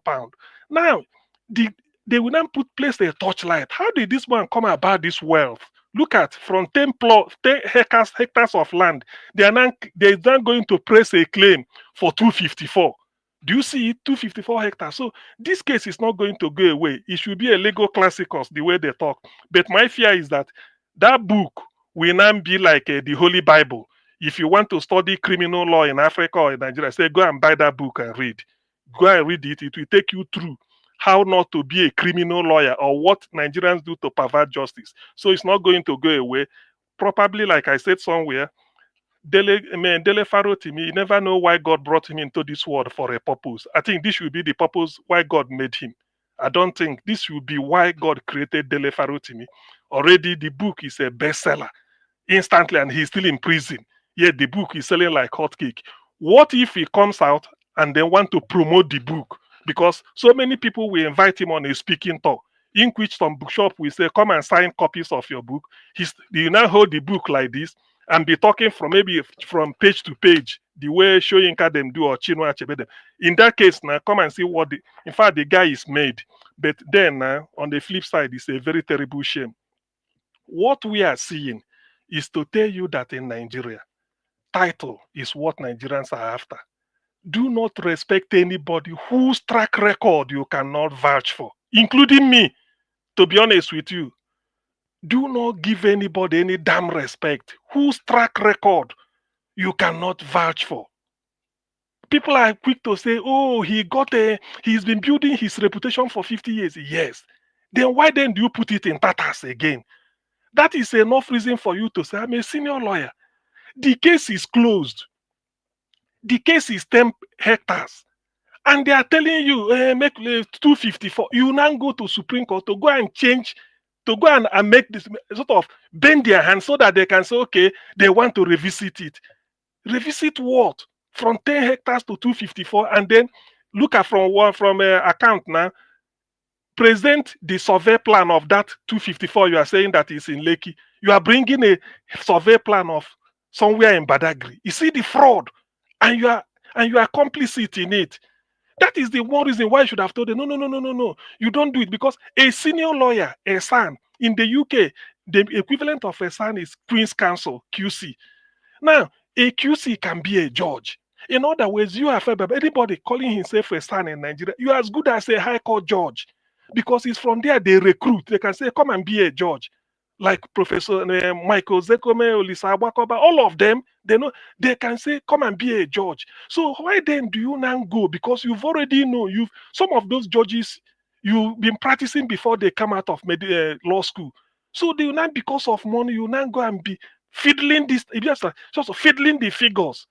Speaker 21: Now, they will now place a torchlight. How did this man come about this wealth? Look at, from 10 hectares of land, they're now going to press a claim for 254. Do you see it? 254 hectares. So this case is not going to go away. It should be a legal classicus, the way they talk. But my fear is that book will now be like the Holy Bible. If you want to study criminal law in Africa or in Nigeria, say go and buy that book and read. Go and read it. It will take you through how not to be a criminal lawyer or what Nigerians do to pervert justice. So it's not going to go away. Probably, like I said somewhere, Dele Farotimi, you never know why God brought him into this world for a purpose. I think this should be the purpose why God made him. I don't think this should be why God created Dele Farotimi. Already the book is a bestseller instantly, and he's still in prison. Yet the book is selling like hotcake. What if he comes out and they want to promote the book? Because so many people will invite him on a speaking tour, in which some bookshop will say, come and sign copies of your book. You now hold the book like this and be talking from page to page, the way Shoyinka them do or Chinua Achebe them. In that case, now come and see in fact, the guy is made. But then on the flip side, it's a very terrible shame. What we are seeing is to tell you that in Nigeria, title is what Nigerians are after. Do not respect anybody whose track record you cannot vouch for, including me, to be honest with you. Do not give anybody any damn respect whose track record you cannot vouch for. People are quick to say, oh, he's been building his reputation for 50 years. Yes. Then why then do you put it in tatters again? That is enough reason for you to say, I'm a senior lawyer. The case is closed. The case is 10 hectares. And they are telling you, make 254. You now go to Supreme Court to go and change, to go and make this sort of bend their hands so that they can say, okay, they want to revisit it. Revisit what? From 10 hectares to 254, and then look at from account now. Present the survey plan of that 254 you are saying that is in Lekki. You are bringing a survey plan of somewhere in Badagry. You see the fraud, and you are complicit in it. That is the one reason why I should have told them, no. You don't do it, because a senior lawyer, a son in the UK, the equivalent of a son is Queen's Counsel, QC. Now, a QC can be a judge. In other words, you have anybody calling himself a son in Nigeria, you are as good as a high court judge, because it's from there they recruit. They can say, come and be a judge. Like Professor Michael Zekome, Olisa Abakoba, all of them, they can say, come and be a judge. So why then do you now go? Because you've already know, some of those judges, you've been practicing before they come out of law school. So they now, because of money, you now go and be fiddling this, just fiddling the figures,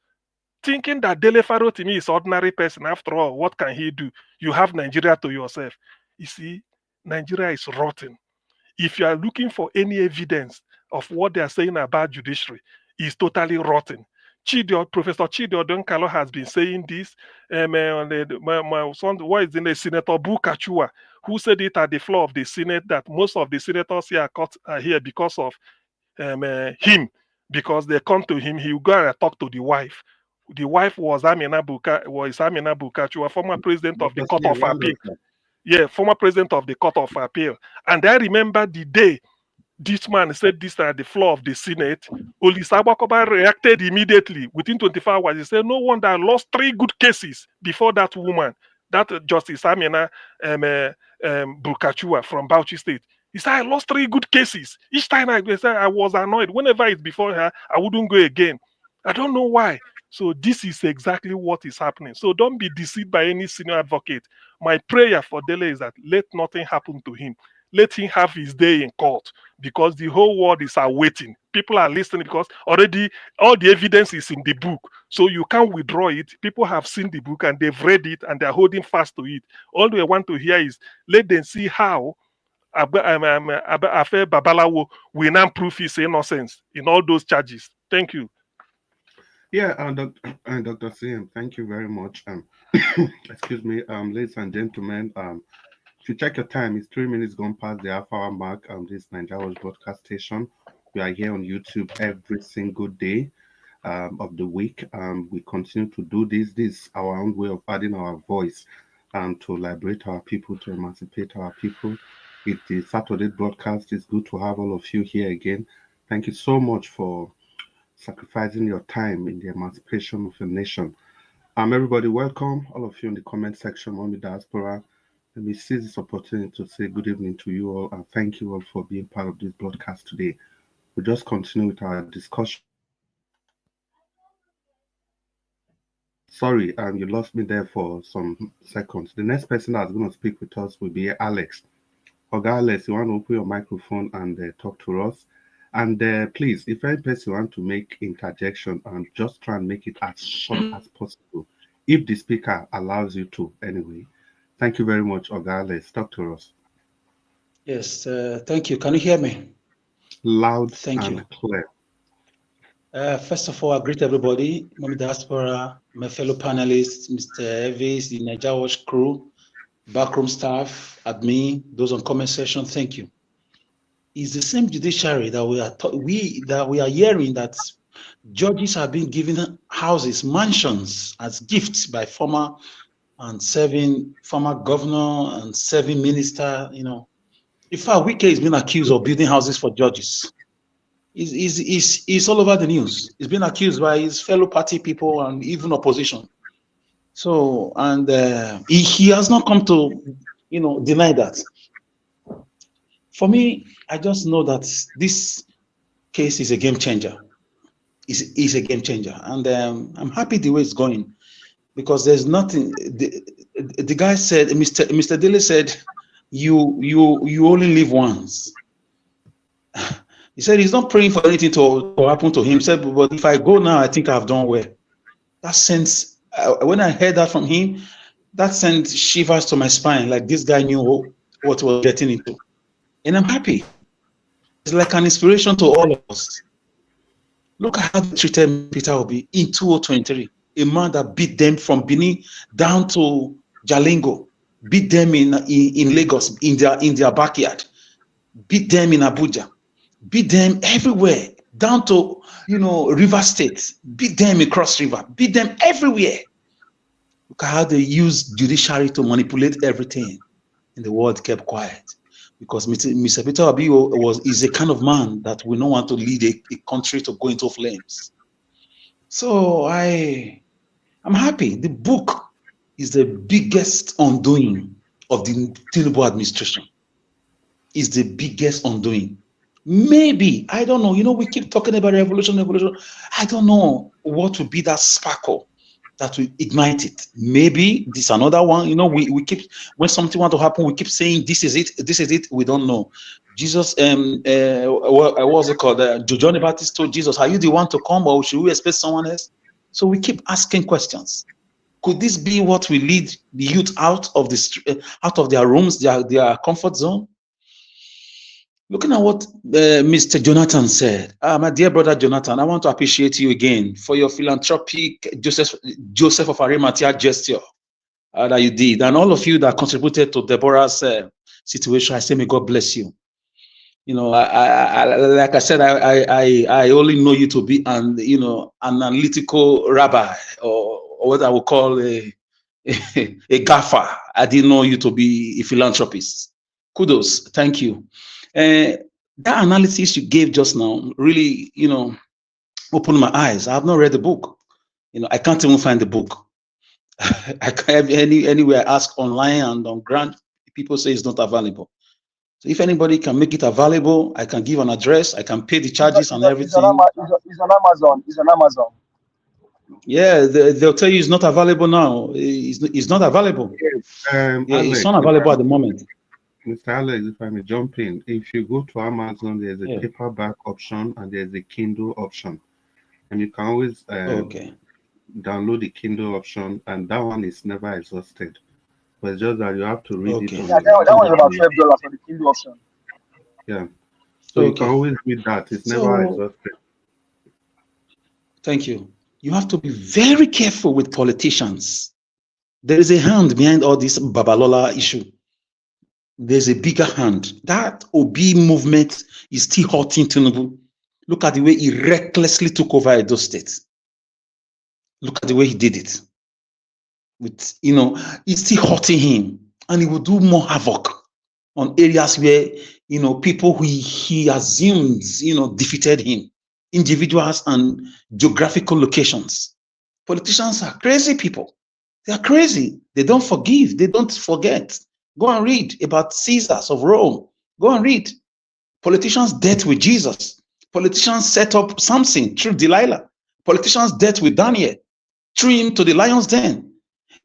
Speaker 21: thinking that Dele Faro to me is ordinary person. After all, what can he do? You have Nigeria to yourself. You see, Nigeria is rotten. If you are looking for any evidence of what they are saying about judiciary, it's totally rotten. Professor Chidi Odonkalo has been saying this. My son, what is in the Senator Bukachua, who said it at the floor of the Senate, that most of the senators here are here because of him, because they come to him, he will go and talk to the wife. The wife was Amina Bukachua, former president of the Court of Appeal. Yeah, former president of the Court of Appeal. And I remember the day this man said this at the floor of the Senate, Olisa Abakoba reacted immediately. Within 24 hours, he said, no wonder I lost 3 good cases before that woman, that Justice Amina Bukachua from Bauchi State. He said, I lost 3 good cases. Each time I was annoyed. Whenever it's before her, I wouldn't go again. I don't know why. So this is exactly what is happening. So don't be deceived by any senior advocate. My prayer for Dele is that let nothing happen to him. Let him have his day in court, because the whole world is awaiting. People are listening because already all the evidence is in the book. So you can't withdraw it. People have seen the book and they've read it and they're holding fast to it. All they want to hear is let them see how Afe Babalawo will now prove his innocence in all those charges. Thank you.
Speaker 4: Yeah, Dr. CM, thank you very much. Excuse me, ladies and gentlemen. If you check your time, it's 3 minutes gone past the half-hour mark on this Nigerians broadcast station. We are here on YouTube every single day of the week. We continue to do this. This is our own way of adding our voice to liberate our people, to emancipate our people. It's the Saturday broadcast. It's good to have all of you here again. Thank you so much for sacrificing your time in the emancipation of a nation. Everybody, welcome. All of you in the comment section, Mommy Diaspora. Let me seize this opportunity to say good evening to you all and thank you all for being part of this broadcast today. We'll just continue with our discussion. Sorry, you lost me there for some seconds. The next person that's going to speak with us will be Alex. Okay, Alex, you want to open your microphone and talk to us? And please, if any person want to make interjection, just try and make it as short as possible, if the speaker allows you to, anyway. Thank you very much, Oga. Let's talk to us.
Speaker 22: Yes, thank you. Can you hear me?
Speaker 4: Loud
Speaker 22: thank
Speaker 4: and
Speaker 22: you.
Speaker 4: clear.
Speaker 22: First of all, I greet everybody, Mommy Diaspora, my fellow panelists, Mr. Evis, the Niger Watch crew, backroom staff, admin, those on comment section. Thank you. It's the same judiciary that we are hearing that judges have been given houses, mansions as gifts by former governor and serving minister. You know, in fact, Wike is being accused of building houses for judges. He's all over the news. He's been accused by his fellow party people and even opposition. So, and he has not come to, deny that. For me, I just know that this case is a game changer. Is a game changer, and I'm happy the way it's going. because there's nothing. The guy said, Mr. Dele said, you only live once. He said he's not praying for anything to happen to him. He said, but if I go now, I think I've done well. That sense, when I heard that from him, that sent shivers to my spine. Like this guy knew what he was getting into, and I'm happy. It's like an inspiration to all of us. Look at how they treated Peter Obi in 2023. A man that beat them from Benin down to Jalingo, beat them in Lagos, in their backyard, beat them in Abuja, beat them everywhere, down to River State, beat them across river, beat them everywhere. Look at how they use judiciary to manipulate everything, and the world kept quiet. Because Mr. Peter Obi is a kind of man that will not want to lead a country to go into flames. So I'm happy. The book is the biggest undoing of the Tinubu administration. Is the biggest undoing. Maybe, I don't know. We keep talking about revolution. I don't know what will be that sparkle that will ignite it. Maybe this another one. We keep, when something want to happen, we keep saying this is it. We don't know. Jesus, what was it called? John the Baptist told Jesus, "Are you the one to come, or should we expect someone else?" So we keep asking questions. Could this be what will lead the youth out of their rooms, their comfort zone? Looking at what Mr. Jonathan said, my dear brother Jonathan, I want to appreciate you again for your philanthropic Joseph of Arimathea gesture that you did, and all of you that contributed to Deborah's situation. I say, may God bless you. Like I said, I only know you to be an analytical rabbi, or what I would call a gaffer. I didn't know you to be a philanthropist. Kudos, thank you. That analysis you gave just now really, opened my eyes. I have not read the book. I can't even find the book. I can't anywhere I ask online and on ground, people say it's not available. So if anybody can make it available, I can give an address, I can pay the charges and everything.
Speaker 17: It's on Amazon. It's on Amazon.
Speaker 22: Yeah, they'll tell you it's not available now. It's not available. It's not available at the moment.
Speaker 4: Mr. Alex, if I may jump in, if you go to Amazon, there's a paperback option and there's a Kindle option, and you can always download the Kindle option, and that one is never exhausted. But it's just that you have to read it.
Speaker 17: Yeah, that one is about $12 for the Kindle option.
Speaker 4: Yeah, so you can always read that. It's never exhausted.
Speaker 22: Thank you. You have to be very careful with politicians. There is a hand behind all this Babalola issue. There's a bigger hand. That Obi movement is still hurting Tinubu. Look at the way he recklessly took over Edo State. Look at the way he did it. It's still hurting him, and he will do more havoc on areas where people who he assumes defeated him, individuals and geographical locations. Politicians are crazy people. They are crazy. They don't forgive. They don't forget. Go and read about Caesars of Rome. Go and read. Politicians dealt with Jesus. Politicians set up Samson through Delilah. Politicians dealt with Daniel, threw him to the lion's den.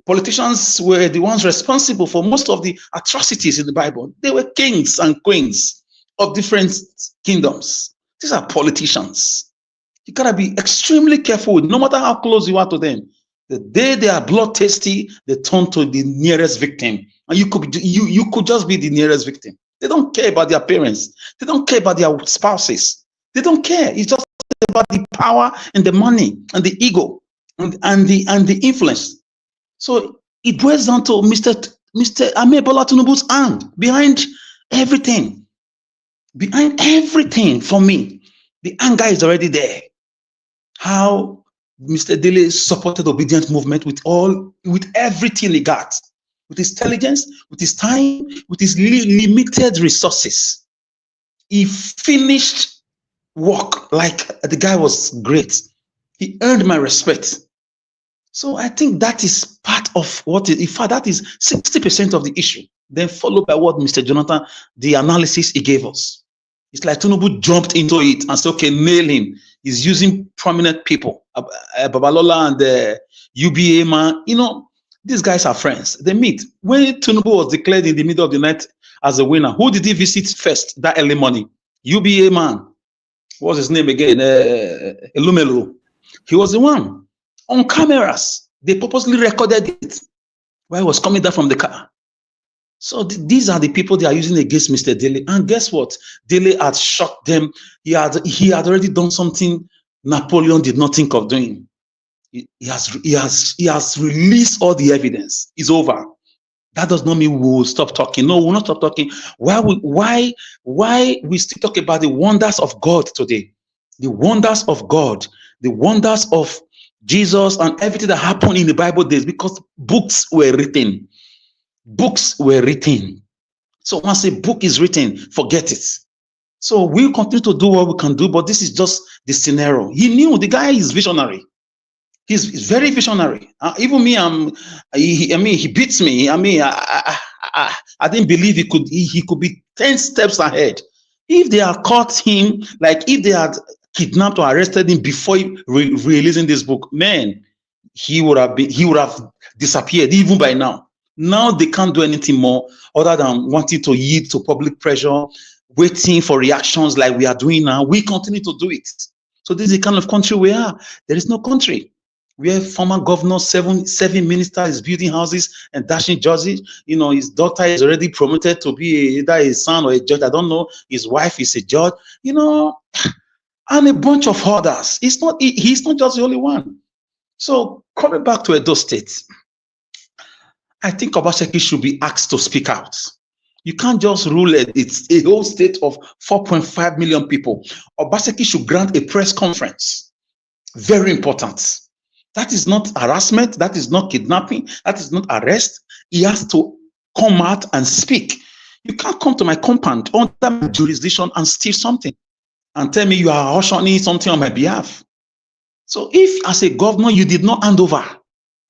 Speaker 22: Politicians were the ones responsible for most of the atrocities in the Bible. They were kings and queens of different kingdoms. These are politicians. You gotta be extremely careful, no matter how close you are to them. The day they are bloodthirsty, they turn to the nearest victim. And you could just be the nearest victim. They don't care about their parents. They don't care about their spouses. They don't care. It's just about the power and the money and the ego and the influence. So it boils down to Mr. Ahmed Bola Tinubu's hand behind everything. Behind everything for me. The anger is already there. How Mr. Dele supported the obedient movement with everything he got, with his intelligence, with his time, with his limited resources. He finished work like the guy was great. He earned my respect. So I think that is part of in fact, that is 60% of the issue. Then followed by what Mr. Jonathan, the analysis he gave us. It's like Tinubu jumped into it and said, okay, nail him. He's using prominent people, Babalola and the UBA man. You know, these guys are friends. They meet. When Tinubu was declared in the middle of the night as a winner, who did he visit first that early morning? UBA man. What was his name again? Elumelu. He was the one. On cameras, they purposely recorded it while he was coming down from the car. So these are the people they are using against Mr. Dele. And guess what? Dele had shot them. He had already done something Napoleon did not think of doing. He has released all the evidence. It's over. That does not mean we will stop talking. No, we'll not stop talking. Why we still talk about the wonders of God today? The wonders of God, the wonders of Jesus and everything that happened in the Bible days, because books were written. Books were written. So once a book is written, forget it. So we'll continue to do what we can do, but this is just the scenario. He knew the guy is visionary. He's very visionary. Even me, he beats me. I didn't believe he could be 10 steps ahead. If they had caught him, like if they had kidnapped or arrested him before releasing this book, man, he would have disappeared even by now. Now they can't do anything more other than wanting to yield to public pressure, waiting for reactions like we are doing now. We continue to do it. So this is the kind of country we are. There is no country where former governor, seven ministers is building houses and dashing judges. You know, his daughter is already promoted to be either a son or a judge. I don't know. His wife is a judge. You know, and a bunch of others. He's not just the only one. So coming back to Edo State, I think Obaseki should be asked to speak out. You can't just rule it. It's a whole state of 4.5 million people. Obaseki should grant a press conference. Very important. That is not harassment. That is not kidnapping. That is not arrest. He has to come out and speak. You can't come to my compound under my jurisdiction and steal something and tell me you are auctioning something on my behalf. So if as a governor you did not hand over,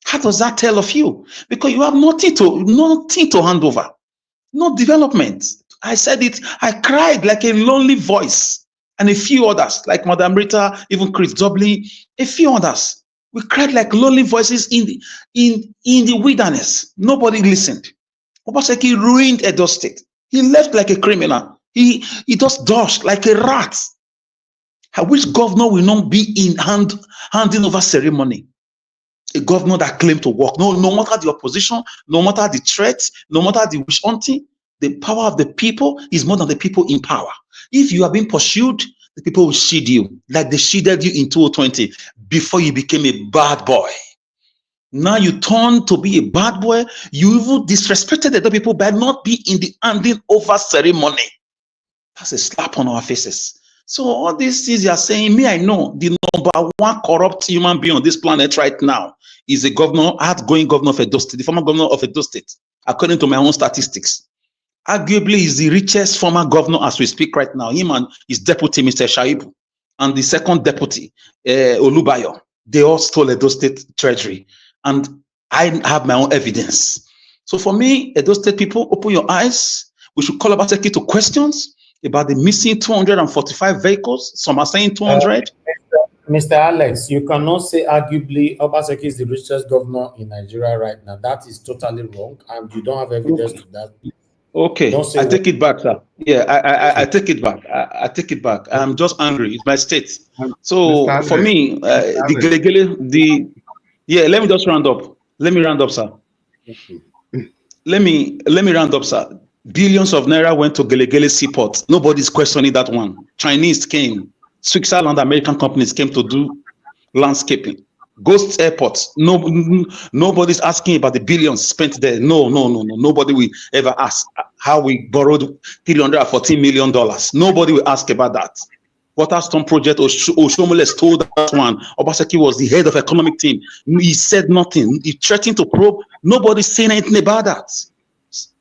Speaker 22: how does that tell of you? Because you have nothing to hand over. No development. I said it. I cried like a lonely voice, and a few others like Madam Rita, even Chris Dublin, a few others. We cried like lonely voices in the wilderness. Nobody listened. Obaseki ruined Edo State. He left like a criminal. He just dodged like a rat. Which governor will not be in handing over ceremony? A governor that claimed to work. No matter the opposition, no matter the threat, no matter the wish hunting, the power of the people is more than the people in power. If you are being pursued, the people will shield you like they shielded you in 2020 before you became a bad boy. Now you turn to be a bad boy. You even disrespected the other people by not being in the handing over ceremony. That's a slap on our faces. So all these things you are saying, me, I know the number one corrupt human being on this planet right now is a governor, outgoing governor of Edo State, the former governor of Edo State, according to my own statistics. Arguably, is the richest former governor as we speak right now. Him and his deputy, Mr. Shaibu, and the second deputy, Olubayo. They all stole Edo State treasury. And I have my own evidence. So for me, Edo State people, open your eyes. We should call Obaseki to questions about the missing 245 vehicles. Some are saying 200.
Speaker 2: Mr. Alex, you cannot say arguably Obaseki is the richest governor in Nigeria right now. That is totally wrong, and you don't have evidence to that.
Speaker 22: Okay, I take it back, sir. Yeah, I take it back. I take it back. I'm just angry. It's my state. So for me, let me just round up. Let me round up, sir. Let me round up, sir. Billions of naira went to Gelegele Seaport. Nobody's questioning that one. Chinese came. Switzerland, American companies came to do landscaping. Ghost airports. Nobody's asking about the billions spent there. No. Nobody will ever ask how we borrowed $314 million. Nobody will ask about that. Waterstone project, Oshomoles told that one. Obaseki was the head of economic team. He said nothing. He threatened to probe. Nobody's saying anything about that.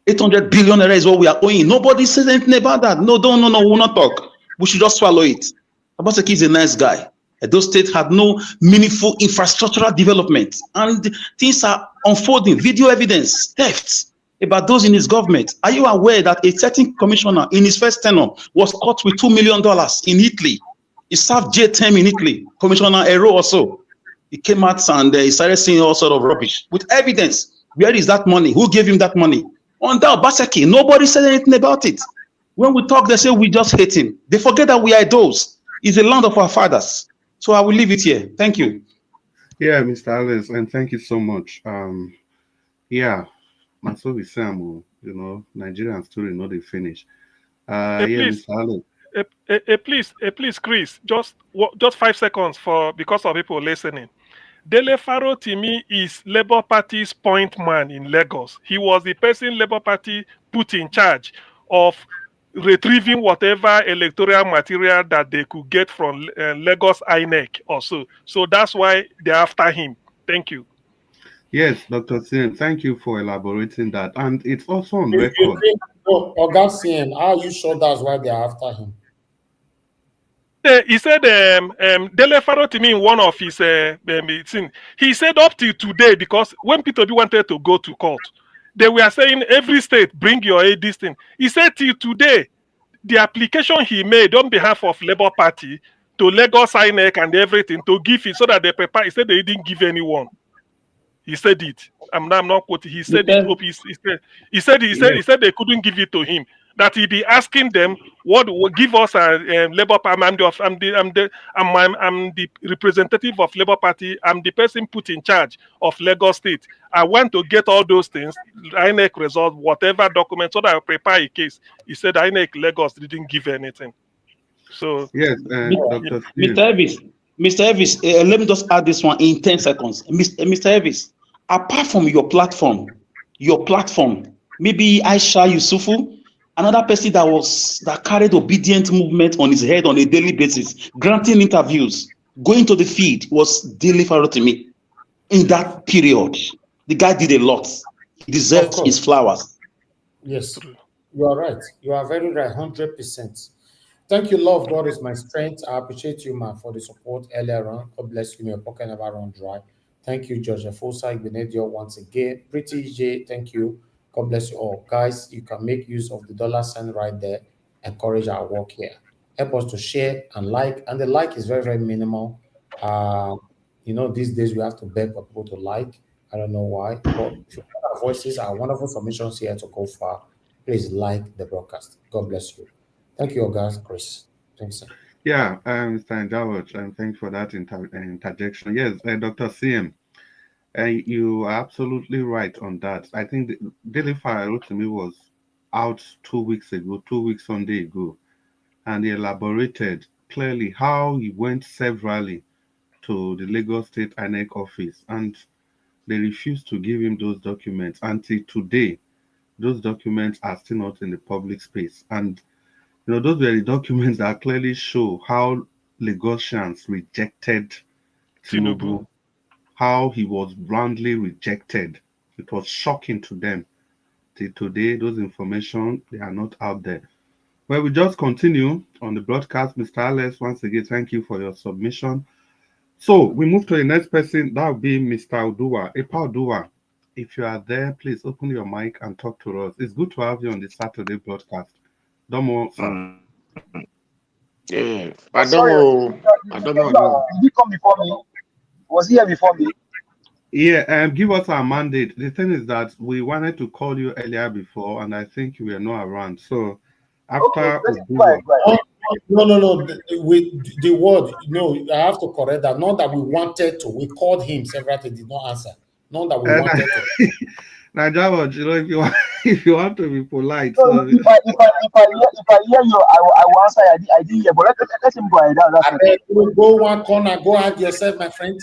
Speaker 22: 800 billion is what we are owing. Nobody says anything about that. No, we'll not talk. We should just swallow it. Obaseki is a nice guy. Edo State had no meaningful infrastructural development, and things are unfolding. Video evidence, thefts about those in his government. Are you aware that a certain commissioner in his first tenure was caught with $2 million in Italy He served jail term in Italy. Commissioner Ero also. He came out and he started saying all sort of rubbish with evidence. Where is that money? Who gave him that money? On that Obaseki, nobody said anything about it. When we talk, they say we just hate him. They forget that we are those. It's the land of our fathers. So I will leave it here. Thank you.
Speaker 4: Yeah, Mr. Alice, and thank you so much. Yeah, Masovi Samu, you know, Nigerian story, not they finish. Yeah,
Speaker 21: Please,
Speaker 4: Mr. Alice.
Speaker 21: please, Chris, just 5 seconds because of people listening. Dele Farotimi is Labour Party's point man in Lagos. He was the person Labour Party put in charge of retrieving whatever electoral material that they could get from Lagos INEC also. So that's why they're after him. Thank you.
Speaker 4: Yes, Dr. Sim, thank you for elaborating that. And it's also on
Speaker 2: You
Speaker 4: record.
Speaker 2: think, no, Oga CM, how are you sure that's why they're after him?
Speaker 21: He said Dele Farotimi in one of his thing, he said up till today, because when P2B wanted to go to court, they were saying every state bring your aid this thing. He said till today, the application he made on behalf of Labour Party to Lagos INEC and everything to give it so that they prepare. He said they didn't give anyone. He said it. I'm not quoting. He said it. He said they couldn't give it to him. That he be asking them what will give us a Labour Party. I'm the representative of Labour Party. I'm the person put in charge of Lagos State. I want to get all those things, INEC result, whatever document, so that I prepare a case. He said INEC Lagos didn't give anything. So
Speaker 4: yes, Dr.
Speaker 22: Mr. Elvis, let me just add this one in 10 seconds. Mr. Elvis, apart from your platform, maybe Aisha Yusufu, another person that carried obedient movement on his head on a daily basis, granting interviews, going to the feed, was Dele Farotimi. In that period, the guy did a lot. He deserves his flowers.
Speaker 2: Yes, you are right. You are very right, 100%. Thank you, love. God is my strength. I appreciate you, man, for the support earlier on. God bless you. May your pocket never run dry. Thank you, George Fosa Igbenedio, once again. Pretty J, thank you. God bless you all. Guys, you can make use of the $sign right there. Encourage our work here. Help us to share and like. And the like is very, very minimal. You know, these days we have to beg for people to like. I don't know why. But if you want our voices, our wonderful submissions here to go far, please like the broadcast. God bless you. Thank you, guys. Chris. Thanks, sir.
Speaker 4: Yeah, Mr. Njawaj, and thanks for that interjection. Yes, Dr. CM, you are absolutely right on that. I think Dele Farotimi was out 2 weeks ago, 2 weeks Sunday ago, and he elaborated clearly how he went severally to the Lagos State INEC office, and they refused to give him those documents. Until today, those documents are still not in the public space. And you know, those were the documents that clearly show how Lagosians rejected Tinubu, how he was roundly rejected. It was shocking to them. Till today, those information, they are not out there. Well, we just continue on the broadcast. Mr. Alex, once again, thank you for your submission. So we move to the next person. That will be Mr. Udua. Epa Udua, if you are there, please open your mic and talk to us. It's good to have you on the Saturday broadcast. Domo, sir.
Speaker 6: Yeah,
Speaker 17: I don't know. Did he come before me? Was he here before me?
Speaker 4: Yeah, give us our mandate. The thing is that we wanted to call you earlier before, and I think you were not around. So after
Speaker 2: No. The word, no, I have to correct that. Not that we wanted to. We called him several times, did not answer. Not that we wanted to.
Speaker 4: Najawaj, you know, if you want to be polite.
Speaker 17: So
Speaker 4: So
Speaker 17: if I hear you, I will answer. I didn't hear, but let him go ahead. That's okay.
Speaker 2: Go one corner, go ahead yourself, my friend.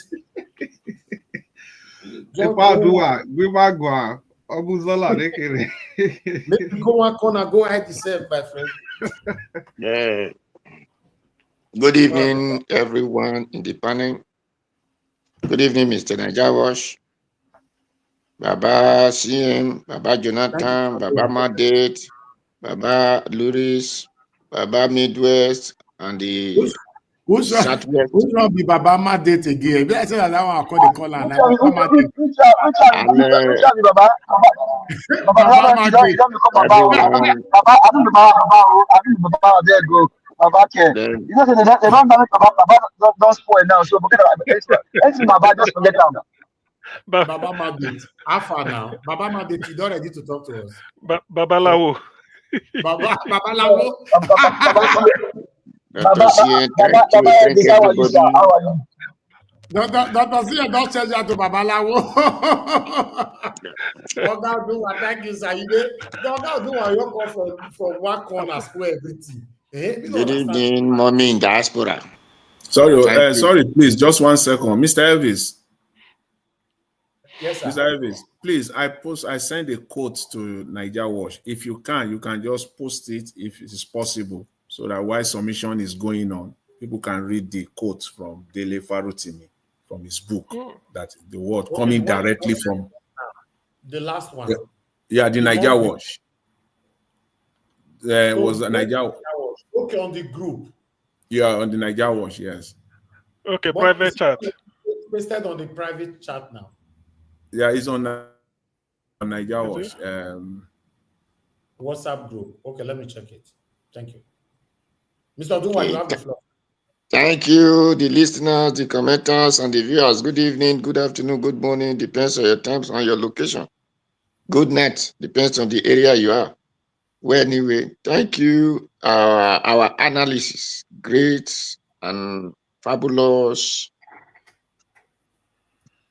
Speaker 2: Maybe go one corner, go ahead yourself, my friend.
Speaker 6: Yeah. Good evening, everyone in the panel. Good evening, Mr. Najawash, Baba CM, Baba Jonathan, Baba Mandate, Baba Luris, Baba Midwest, and the Southwest.
Speaker 2: Who's not be Baba Mandate again? I said that one I call the caller.
Speaker 17: Baba care. You know, they don't manage Baba don't spoil now. So forget about it. Anything Baba just forget them.
Speaker 2: Baba Madit, how far now? Baba Madit, you don't ready to talk to us?
Speaker 21: Babalawo.
Speaker 2: Babalawo.
Speaker 6: Dr. CN, thank
Speaker 17: Baba, how are you, sir?
Speaker 6: everybody.
Speaker 17: How are you?
Speaker 2: Dr. CN, don't change that to Babalawo. Oga do what? Thank you, sir. Oga do what? You come from one corner, square everything.
Speaker 6: Good evening, mommy in diaspora.
Speaker 20: Sorry, sorry, please, just 1 second. Mr. Elvis.
Speaker 2: Yes, sir.
Speaker 20: Mr. Elvis, please, I send a quote to Niger Watch. If you can just post it if it is possible, so that while submission is going on, people can read the quote from Dele Farotimi from his book. That the word coming directly from
Speaker 2: the last one.
Speaker 20: Yeah, the Niger Watch. Was a Niger.
Speaker 2: Okay, on the group.
Speaker 20: Yeah, on the Niger Watch, yes.
Speaker 21: Okay, private chat.
Speaker 2: Posted on the private chat now.
Speaker 20: Yeah, it's on Niger Watch.
Speaker 2: WhatsApp group. Okay, let me check it. Thank you. Mr. Dunwa, you have the floor.
Speaker 6: Thank you, the listeners, the commenters, and the viewers. Good evening, good afternoon, good morning. Depends on your times and your location. Good night. Depends on the area you are. Well, anyway, thank you. Our analysis, great and fabulous.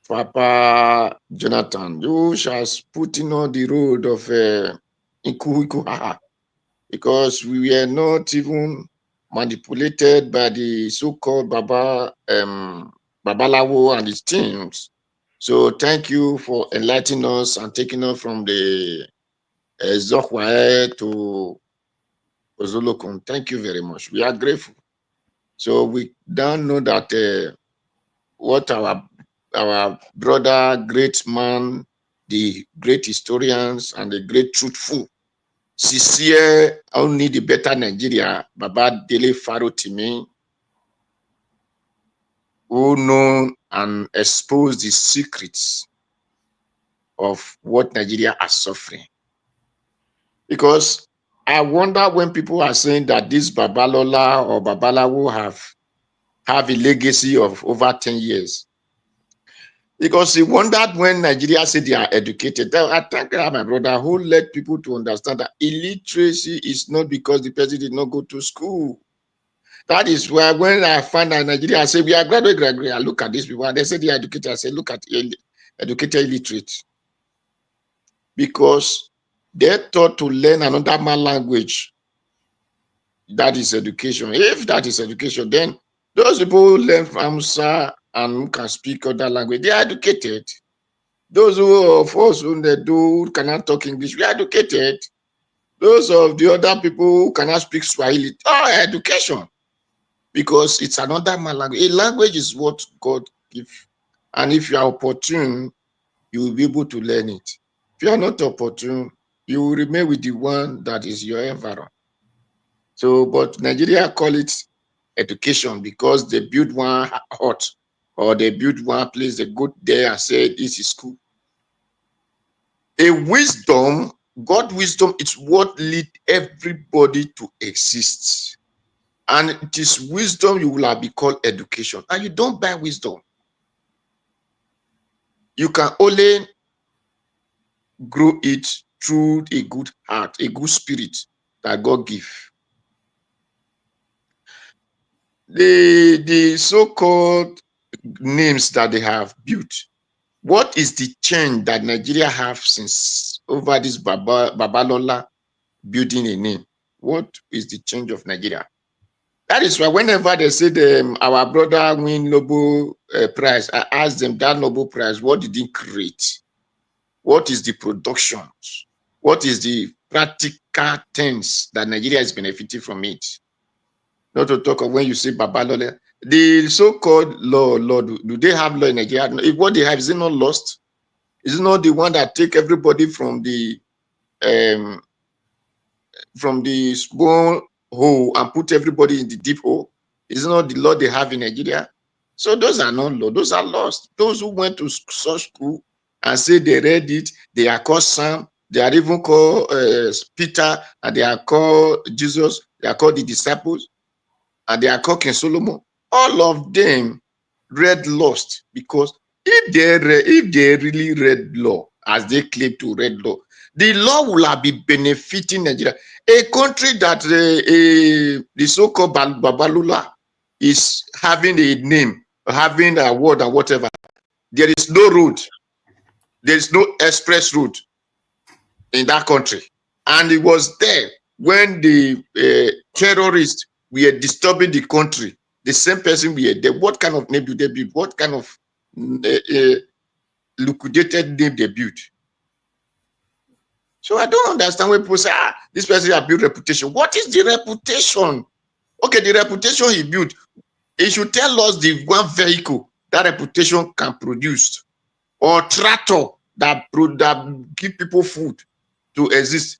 Speaker 6: Papa Jonathan, you shall put in on the road of Ikuhaha, because we were not even manipulated by the so-called Babalawo and his teams. So thank you for enlightening us and taking us from the Zokwae to Ozolokun. Thank you very much. We are grateful. So we don't know that what our brother, great man, the great historians, and the great truthful, sincere, only the better Nigeria, Baba Dele Farotimi, who know and expose the secrets of what Nigeria are suffering. Because I wonder when people are saying that this Babalola or Babalawo have a legacy of over 10 years. Because he wondered when Nigeria said they are educated. I thank my brother who led people to understand that illiteracy is not because the person did not go to school. That is why when I find that Nigeria, I say, we are graduate. I look at these people and they say they are educated. I say, look at educated illiterate. Because they're taught to learn another man language. That is education. If that is education, then those people who learn from Hausa and who can speak other language, they are educated. Those of us who cannot talk English, we are educated. Those of the other people who cannot speak Swahili, education. Because it's another language. A language is what God gives. And if you are opportune, you will be able to learn it. If you are not opportune, you will remain with the one that is your environment. So, but Nigeria call it education because they build one hut or they build one place, they go there and say, this is school. A wisdom, God wisdom, is what lead everybody to exist. And it is wisdom you will have be called education. And you don't buy wisdom. You can only grow it through a good heart, a good spirit that God gives. The so-called names that they have built, what is the change that Nigeria have since over this Babalola building a name? What is the change of Nigeria? That is why whenever they say our brother win Nobel Prize, I ask them that Nobel Prize, what did he create? What is the production? What is the practical things that Nigeria is benefiting from it? Not to talk of when you say Babalola. The so-called law, do they have law in Nigeria? If what they have, is it not lost? Is it not the one that take everybody from the small hole and put everybody in the deep hole? Is it not the law they have in Nigeria? So those are not law, those are lost. Those who went to such school and say they read it, they are called Sam, they are even called Peter, and they are called Jesus, they are called the disciples. and they are called King Solomon. All of them read lost, because if they really read law as they claim to read law, the law will have been benefiting Nigeria, a country that the so-called Babalula is having a name, having a word and whatever. There is no road, there is no express road in that country, and it was there when the terrorists were disturbing the country. The same person were there. What kind of name do they build? What kind of liquidated name they built? So I don't understand when people say, this person has built reputation. What is the reputation? Okay, the reputation he built, he should tell us the one vehicle that reputation can produce, or tractor that give people food to exist.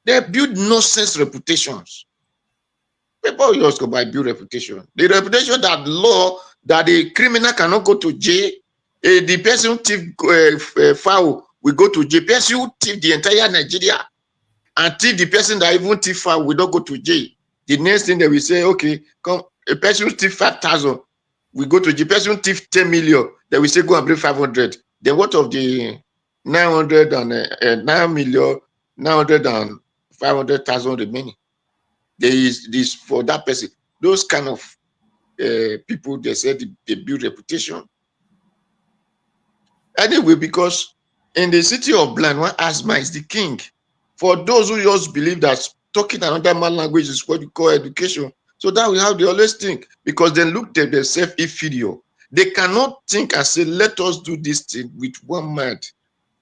Speaker 6: They build nonsense reputations. People just go by build reputation. The reputation that law, that the criminal cannot go to jail, the person who thief fowl will go to jail. Person who thief the entire Nigeria and thief the person that even thief fowl will not go to jail. The next thing they will say, okay, come, a person who thief 5,000 will go to jail. Person who thief 10 million, they will say go and bring 500. Then what of the 900 and 9 million, 900 and 500,000 remaining? There is this for that person. Those kind of people, they said they build reputation. Anyway, because in the city of blind, one Asma is the king. For those who just believe that talking another man language is what you call education, so that will how they always think, because they look at themselves inferior. They cannot think and say, let us do this thing with one mind.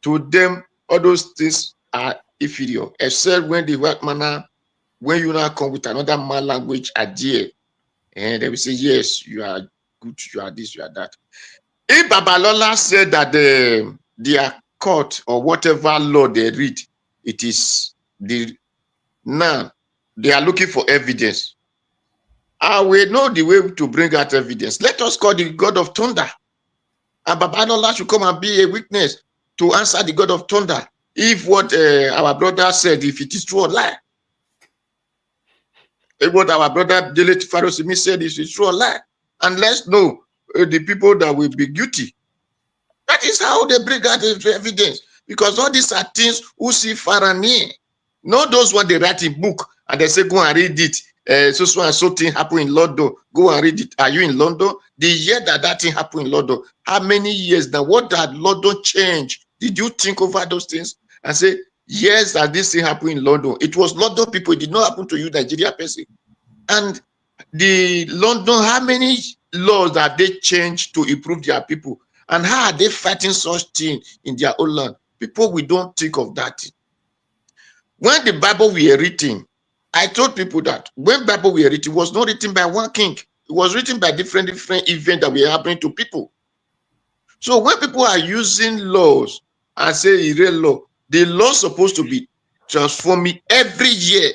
Speaker 6: To them, all those things are inferior, except when the white man, when you now come with another man language idea, and they will say, yes, you are good, you are this, you are that. If Babalola said that their court or whatever law they read, it is now they are looking for evidence. I will know the way to bring out evidence. Let us call the God of thunder. And Babalola should come and be a witness to answer the God of thunder. If what our brother said, if it is true or lie. If what our brother Dele Farosimi said is true or lie. And let's know the people that will be guilty. That is how they bring out the evidence. Because all these are things who see far and near. Not those when they write in book and they say, go and read it. So and so thing happened in London. Go and read it. Are you in London? The year that thing happened in London, how many years now? What did London change? Did you think over those things and say, yes, that this thing happened in London? It was London people. It did not happen to you, Nigeria person. And the London, how many laws have they changed to improve their people? And how are they fighting such things in their own land? People, we don't think of that. When the Bible were written, I told people that when Bible were written, it was not written by one king. It was written by different events that were happening to people. So when people are using laws and say real law, the law is supposed to be transforming every year,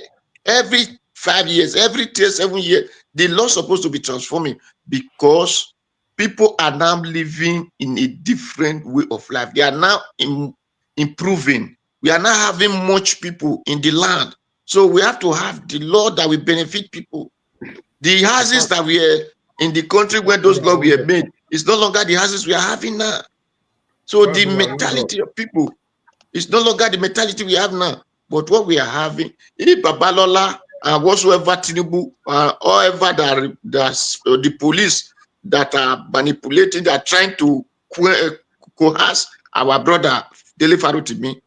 Speaker 6: every 5 years, every 7 years. The law is supposed to be transforming because people are now living in a different way of life. They are now improving. We are not having much people in the land. So we have to have the law that will benefit people. The houses that we are in the country where those laws were made, it's no longer the houses we are having now. So the mentality of people is no longer the mentality we have now. But what we are having, if Babalola and whatsoever Tinubu, or ever the police that are manipulating, that are trying to coerce our brother Dele Farotimi,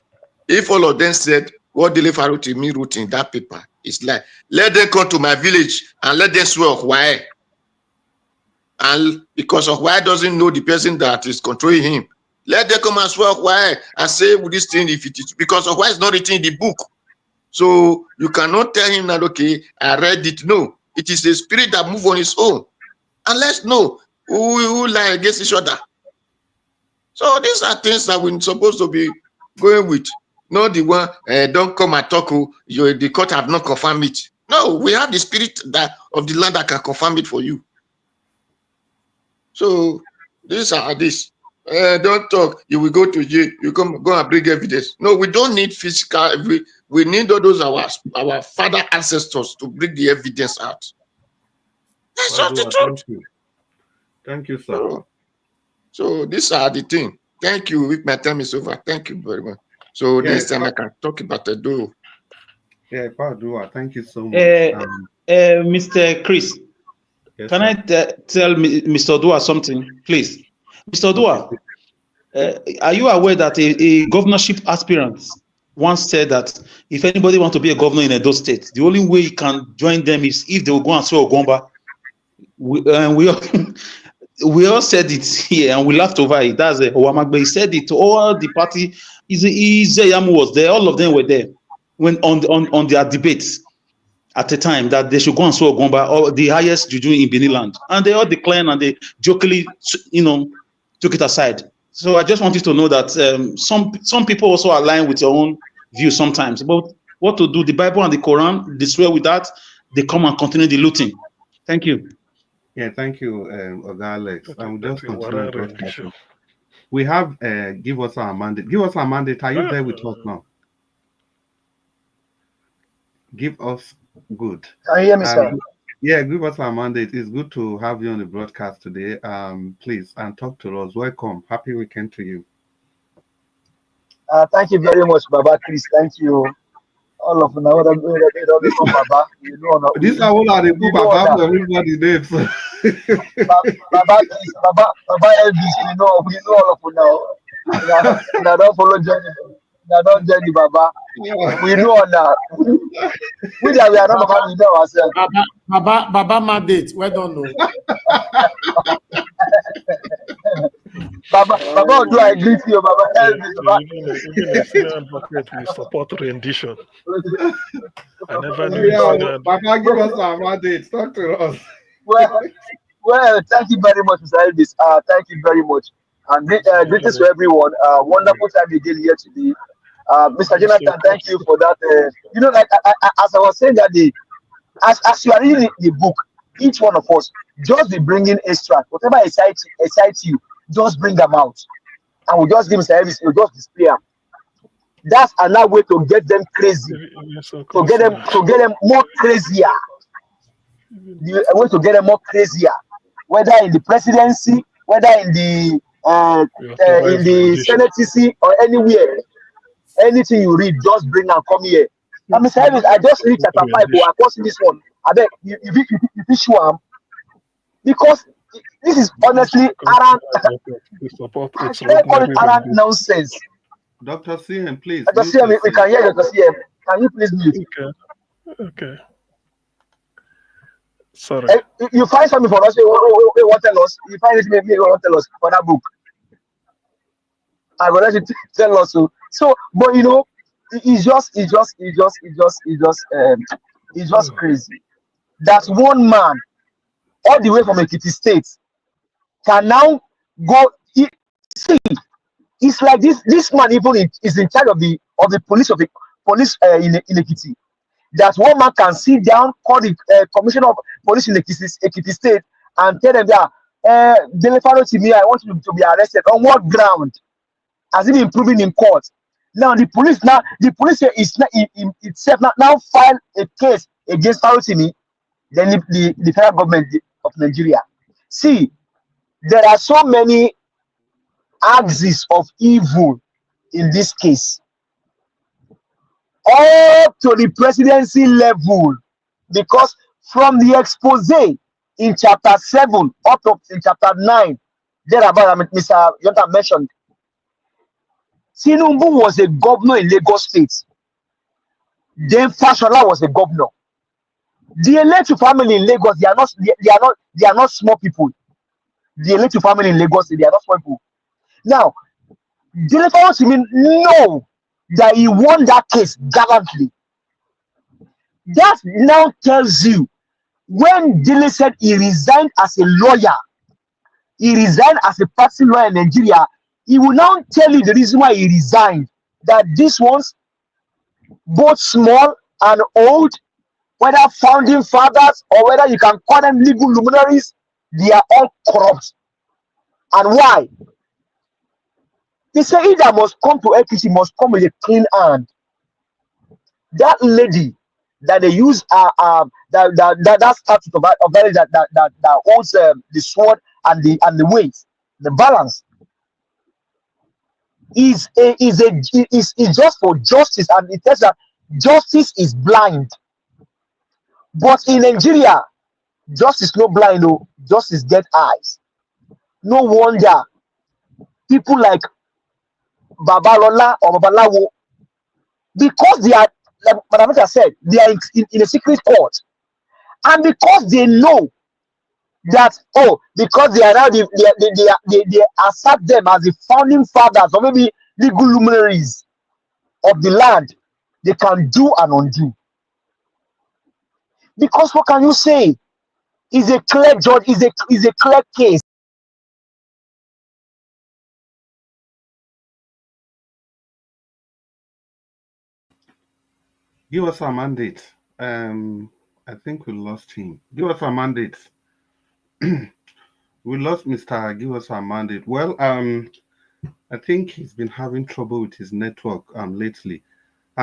Speaker 6: if all of them said what Dele Farotimi wrote in that paper, it's like, let them come to my village and let them swear why. And because of why doesn't know the person that is controlling him, let them come and swear why and say with this thing if it is because of why it's not written in the book. So you cannot tell him that, okay, I read it. No, it is a spirit that moves on its own. And let's know who lie against each other. So these are things that we're supposed to be going with. Not the one, don't come and talk, the court have not confirmed it. No, we have the spirit of the land that can confirm it for you. So these are this. Don't talk, you will go to jail, you go and bring evidence. No, we don't need physical, we need all those our father ancestors to bring the evidence out. That's just the
Speaker 4: Padua,
Speaker 6: truth.
Speaker 4: Thank you, sir.
Speaker 6: So these are the thing. Thank you. If my time is over, thank you very much. So this time I can talk about the do.
Speaker 4: Yeah, Padua, thank you so much.
Speaker 22: Mr. Chris,
Speaker 4: yes,
Speaker 22: can I tell Mr. Odua something, please? Mr. Odua, are you aware that a governorship aspirant once said that if anybody wants to be a governor in Edo State, the only way you can join them is if they will go and swear Ogomba. We all said it here and we laughed over it. That's Owamagbe. He said it to all the party. Yamu was there. All of them were there when on their debates at the time that they should go and swear Ogomba, or the highest juju in Benin land, and they all declined and they jokingly, took it aside. So I just want you to know that some people also align with your own view sometimes about what to do. The Bible and the Quran, they swear with that, they come and continue the looting. Thank you.
Speaker 4: Yeah, thank you, Oga Alex. I will just continue broadcasting. We have give us our mandate. Give us our mandate. Are you there with us now? Give us good.
Speaker 17: Can you hear me, sir?
Speaker 4: Yeah, give us our mandate. It's good to have you on the broadcast today. Please and talk to us. Welcome. Happy weekend to you.
Speaker 17: Thank you very much, Baba Chris. Thank you. All of now, Baba. You know,
Speaker 4: this are all the people Baba for everybody names.
Speaker 17: Baba Chris, Baba Elvis. We know all of you now. And I don't follow Johnny. I don't Johnny Baba. We know now. We are not Baba. We know ourselves.
Speaker 2: Baba mandate. We don't know.
Speaker 17: Baba, do I agree to you, Baba?
Speaker 21: Even a senior advocate will support rendition. I never knew.
Speaker 4: Baba, give us our mandate. Talk to us.
Speaker 17: Well, thank you very much, Mr. Elvis. Thank you very much. And greetings to everyone. Wonderful time again here today. Mr. Jonathan, thank you for that. Like as I was saying that day, as you are reading the book, each one of us just be bringing extract, whatever excites you, just bring them out, and we just give Mr. Elvis, we just display them. That's another way to get them crazy, to get them more crazier. The way to get them more crazier, whether in the presidency, whether in the Senate or anywhere. Anything you read, just bring and come here. And Mr. Elvis, I just read chapter 5, but I can't see this one. I bet you sure, because this is honestly around. Around nonsense.
Speaker 4: Dr. CM, please.
Speaker 17: Dr. CM, we can hear you, Dr. CM. Can you please mute?
Speaker 21: Okay. Sorry.
Speaker 17: You find something for us, you want to tell us. You find it, maybe you want to tell us for that book. I will let you tell us. So, but it's just crazy. That one man, all the way from Ekiti State, can now go. See, it's like this man even is in charge of the police in Ekiti. That one man can sit down, call the commissioner of police in Ekiti State, and tell them that Delefaro to me, I want you to be arrested. On what ground? Has it been proven in court? Now the police itself now file a case against Farotimi, then the federal government of Nigeria. See, there are so many axes of evil in this case, up to the presidency level, because from the expose in chapter 7 up to in chapter 9, thereabout, Mr. Yonta mentioned, Tinubu was a governor in Lagos State. Then Fashola was a governor. The Eletu family in Lagos, they are not small people. The Eletu family in Lagos, they are not small people. Now, Delefaro Timi know that he won that case gallantly. That now tells you, when Dele said he resigned as a lawyer, he resigned as a practicing lawyer in Nigeria, he will now tell you the reason why he resigned. That these ones, both small and old, whether founding fathers or whether you can call them legal luminaries, they are all corrupt. And why? They say he that must come to LPC must come with a clean hand. That lady that they use that statute of marriage that holds the sword and the weight, the balance is just for justice, and it tells that justice is blind. But in Nigeria, justice no blind, oh, justice get eyes. No wonder people like Babalola or Babalawo, because they are, like Madam Mika said, they are in a secret court, and because they know that, oh, because they are now they accept them as the founding fathers or maybe legal luminaries of the land, they can do and undo. Because what can you say? Is a clear judge, is a clear case.
Speaker 4: Give us our mandate. I think we lost him. Give us our mandate. We lost Mr. Give us our mandate. Well, I think he's been having trouble with his network lately.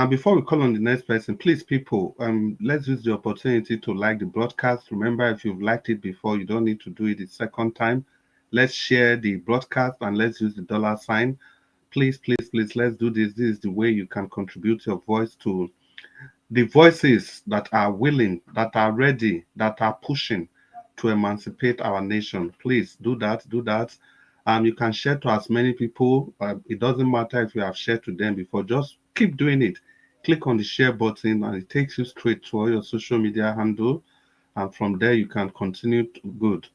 Speaker 4: Before we call on the next person, please, people, let's use the opportunity to like the broadcast. Remember, if you've liked it before, you don't need to do it the second time. Let's share the broadcast and let's use the $sign. Please, please, please, let's do this. This is the way you can contribute your voice to the voices that are willing, that are ready, that are pushing to emancipate our nation. Please do that, do that. You can share to as many people. It doesn't matter if you have shared to them before, just keep doing it. Click on the share button and it takes you straight to all your social media handle. And from there, you can continue to good.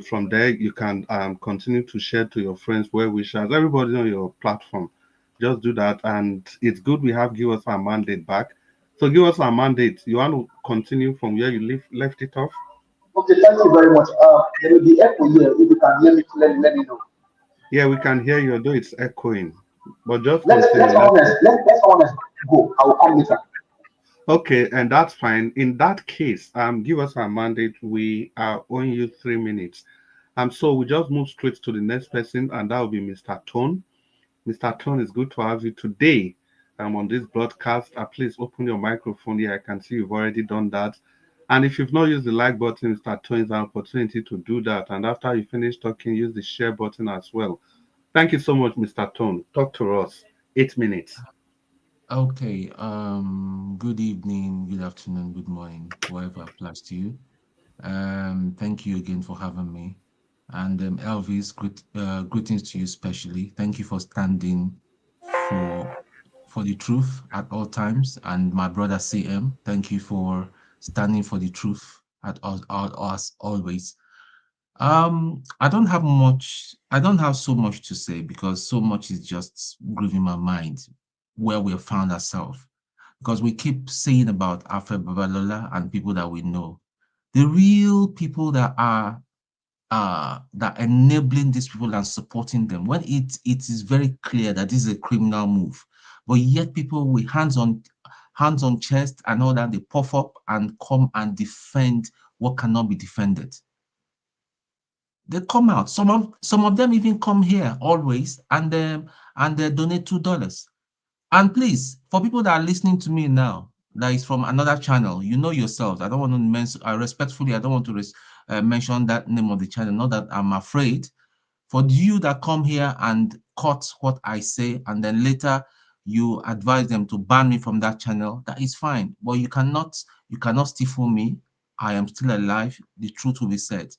Speaker 4: From there, you can continue to share to your friends, well wishers, everybody on your platform. Just do that. And it's good we have give us our mandate back. So give us our mandate. You want to continue from where you left it off?
Speaker 17: Okay, thank you very much. There will be echo here. If you can hear me, let me know.
Speaker 4: Yeah, we can hear you, although it's echoing. But just
Speaker 17: Let's honest. Go. I will come later.
Speaker 4: Okay, and that's fine. In that case, give us our mandate. We are owing you 3 minutes. So we just move straight to the next person, and that will be Mr. Tone. Mr. Tone, it's good to have you today. On this broadcast. Please open your microphone here. I can see you've already done that. And if you've not used the like button, Mr. Tone, is an opportunity to do that. And after you finish talking, use the share button as well. Thank you so much, Mr. Tone. Talk to us. 8 minutes.
Speaker 7: Okay. Good evening, good afternoon, good morning, whatever applies to you. Thank you again for having me. And Elvis, greetings to you especially. Thank you for standing for the truth at all times. And my brother CM, thank you for standing for the truth at us always. I don't have so much to say because so much is just grieving my mind where we have found ourselves. Because we keep saying about Alfred Babalola and people that we know. The real people that are enabling these people and supporting them, when it is very clear that this is a criminal move, but yet people with hands on chest and all that, they puff up and come and defend what cannot be defended. They come out. Some of them even come here always and they donate $2. And please, for people that are listening to me now, that is from another channel, you know yourselves. I don't want to mention, respectfully, I don't want to mention that name of the channel. Not that I'm afraid. For you that come here and cut what I say, and then later you advise them to ban me from that channel, that is fine. But you cannot stifle me. I am still alive. The truth will be said.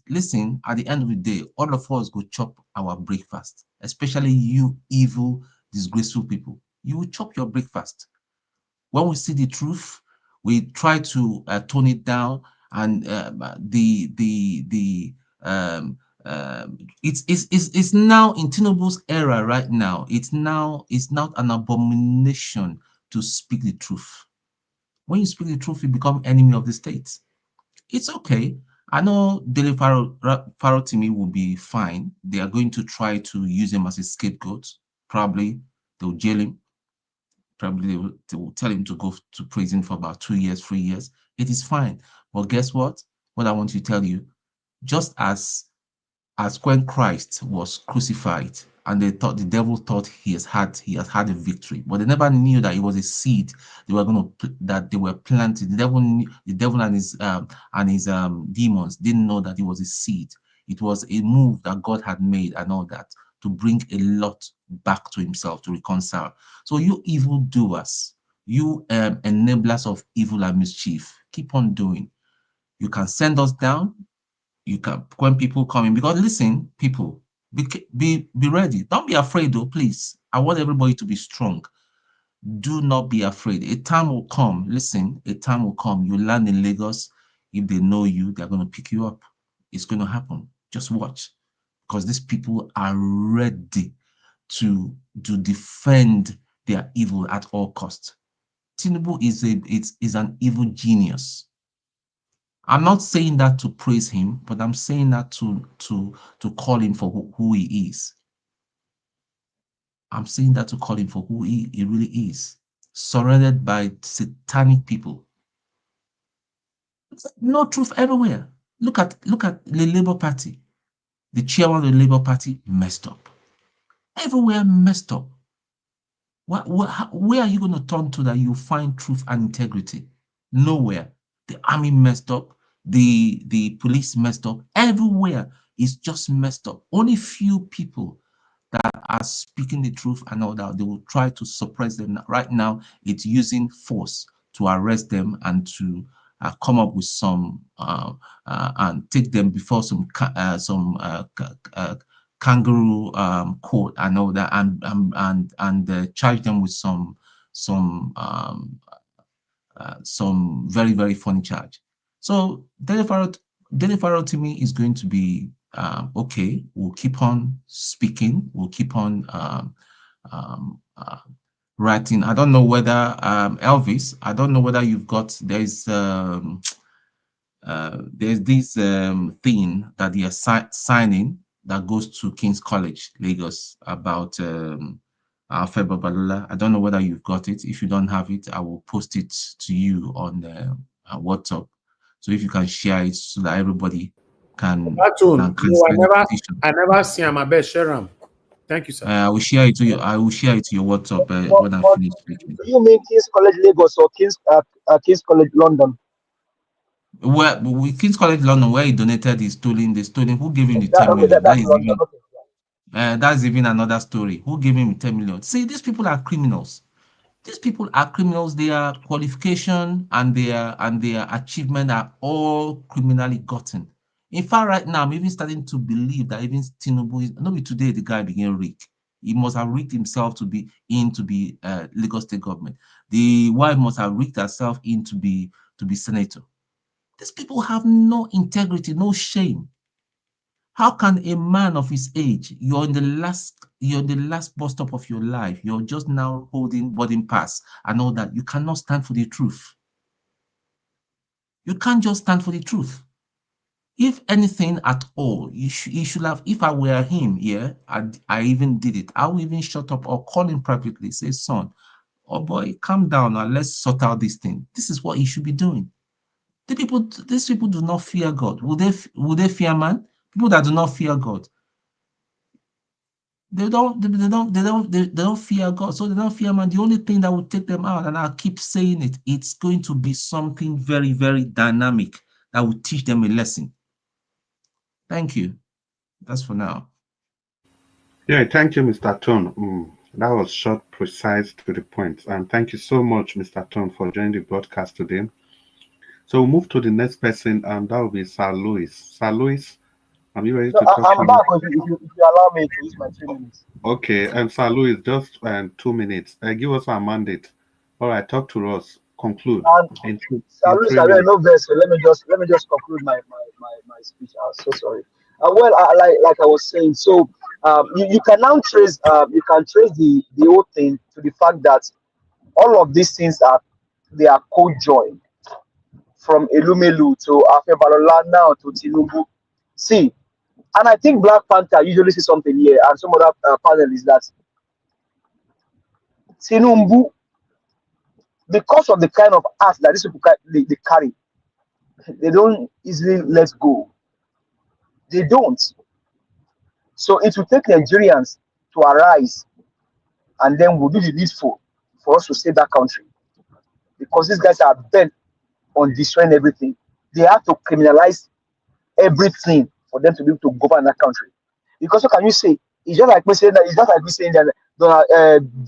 Speaker 7: Listen, at the end of the day, all of us go chop our breakfast, especially you evil, disgraceful people. You will chop your breakfast. When we see the truth, we try to tone it down, and it's now in Tinubu's era right now. It's not an abomination to speak the truth. When you speak the truth, you become enemy of the state. It's okay. I know Dele Farotimi will be fine. They are going to try to use him as a scapegoat. Probably they'll jail him. Probably they will tell him to go to prison for about 2 years, 3 years. It is fine. But guess what? What I want to tell you, just as when Christ was crucified, and they thought the devil thought he has had a victory, but they never knew that it was a seed they were going to that they were planting. The devil and his demons didn't know that it was a seed. It was a move that God had made and all that to bring a lot back to himself, to reconcile. So you evildoers, you enablers of evil and mischief, keep on doing. You can send us down. You can, when people come in, because listen, people, be ready. Don't be afraid though, please. I want everybody to be strong. Do not be afraid. A time will come. Listen, a time will come. You land in Lagos. If they know you, they're going to pick you up. It's going to happen. Just watch, because these people are ready to defend their evil at all costs. Tinubu is an evil genius. I'm not saying that to praise him, but I'm saying that to call him for who he is. I'm saying that to call him for who he really is. Surrounded by satanic people. No truth everywhere. Look at the Labour Party. The chairman of the Labour Party messed up. Everywhere messed up. Where are you going to turn to that you find truth and integrity? Nowhere. The army messed up. The police messed up. Everywhere is just messed up. Only few people that are speaking the truth and all that, they will try to suppress them. Right now, it's using force to arrest them and to come up with some and take them before some kangaroo court and all that, and charge them with some very, very funny charge. So Delefaro to me is going to be okay. We'll keep on speaking. We'll keep on writing. I don't know whether Elvis, I don't know whether you've got, there's this thing that they are signing that goes to King's College, Lagos, about Alfred Babalola. I don't know whether you've got it. If you don't have it, I will post it to you on WhatsApp. So if you can share it so that everybody can.
Speaker 2: No, I never see him. I bet share him. Thank you, sir.
Speaker 7: I will share it to you. I will share it to your WhatsApp when I finish speaking.
Speaker 17: Do you mean King's College Lagos or King's College London?
Speaker 7: Well, with King's College London, where he donated, the stolen. Who gave him the 10 million? That's even another story. Who gave him 10 million? See, these people are criminals. These people are criminals. Their qualification and their achievement are all criminally gotten. In fact, right now, I'm even starting to believe that even Tinubu is not be today the guy began rig. He must have rigged himself to be Lagos State government. The wife must have rigged herself in to be senator. These people have no integrity, no shame. How can a man of his age, you're in the last bus stop of your life, you're just now holding boarding pass and all that, you cannot stand for the truth. You can't just stand for the truth. If anything at all, you should have, if I were him, yeah, I even did it, I would even shut up or call him privately, say, son, oh boy, calm down and let's sort out this thing. This is what he should be doing. These people do not fear God. Will they fear man? People that do not fear God, they don't fear God, so they don't fear man. The only thing that will take them out, and I'll keep saying it, it's going to be something very, very dynamic that will teach them a lesson. Thank you. That's for now.
Speaker 4: Yeah, thank you, Mr. Tone. That was short, precise, to the point. And thank you so much, Mr. Tone, for joining the broadcast today. So we'll move to the next person, and that will be Sir Louis. Sir Louis, are you ready to talk?
Speaker 17: I'm back if you allow me to use my 3 minutes.
Speaker 4: Okay, and Sir Louis, just 2 minutes. Give us our mandate. All right, talk to us. Conclude.
Speaker 17: Sir Louis, I no verse. So let me just conclude my speech. I'm so sorry. Well, like I was saying, so you can now trace the whole thing to the fact that all of these things are co-joined, from Elumelu to Afebalola now to Tinubu. See, and I think Black Panther usually see something here, and some other panelists, that Tinubu, because of the kind of art that these people they carry, they don't easily let go. They don't. So it will take Nigerians to arise, and then we'll do the needful for us to save that country. Because these guys are bent on destroying everything. They have to criminalize everything for them to be able to govern that country. Because what can you say? It's just like me saying that. It's just like me saying that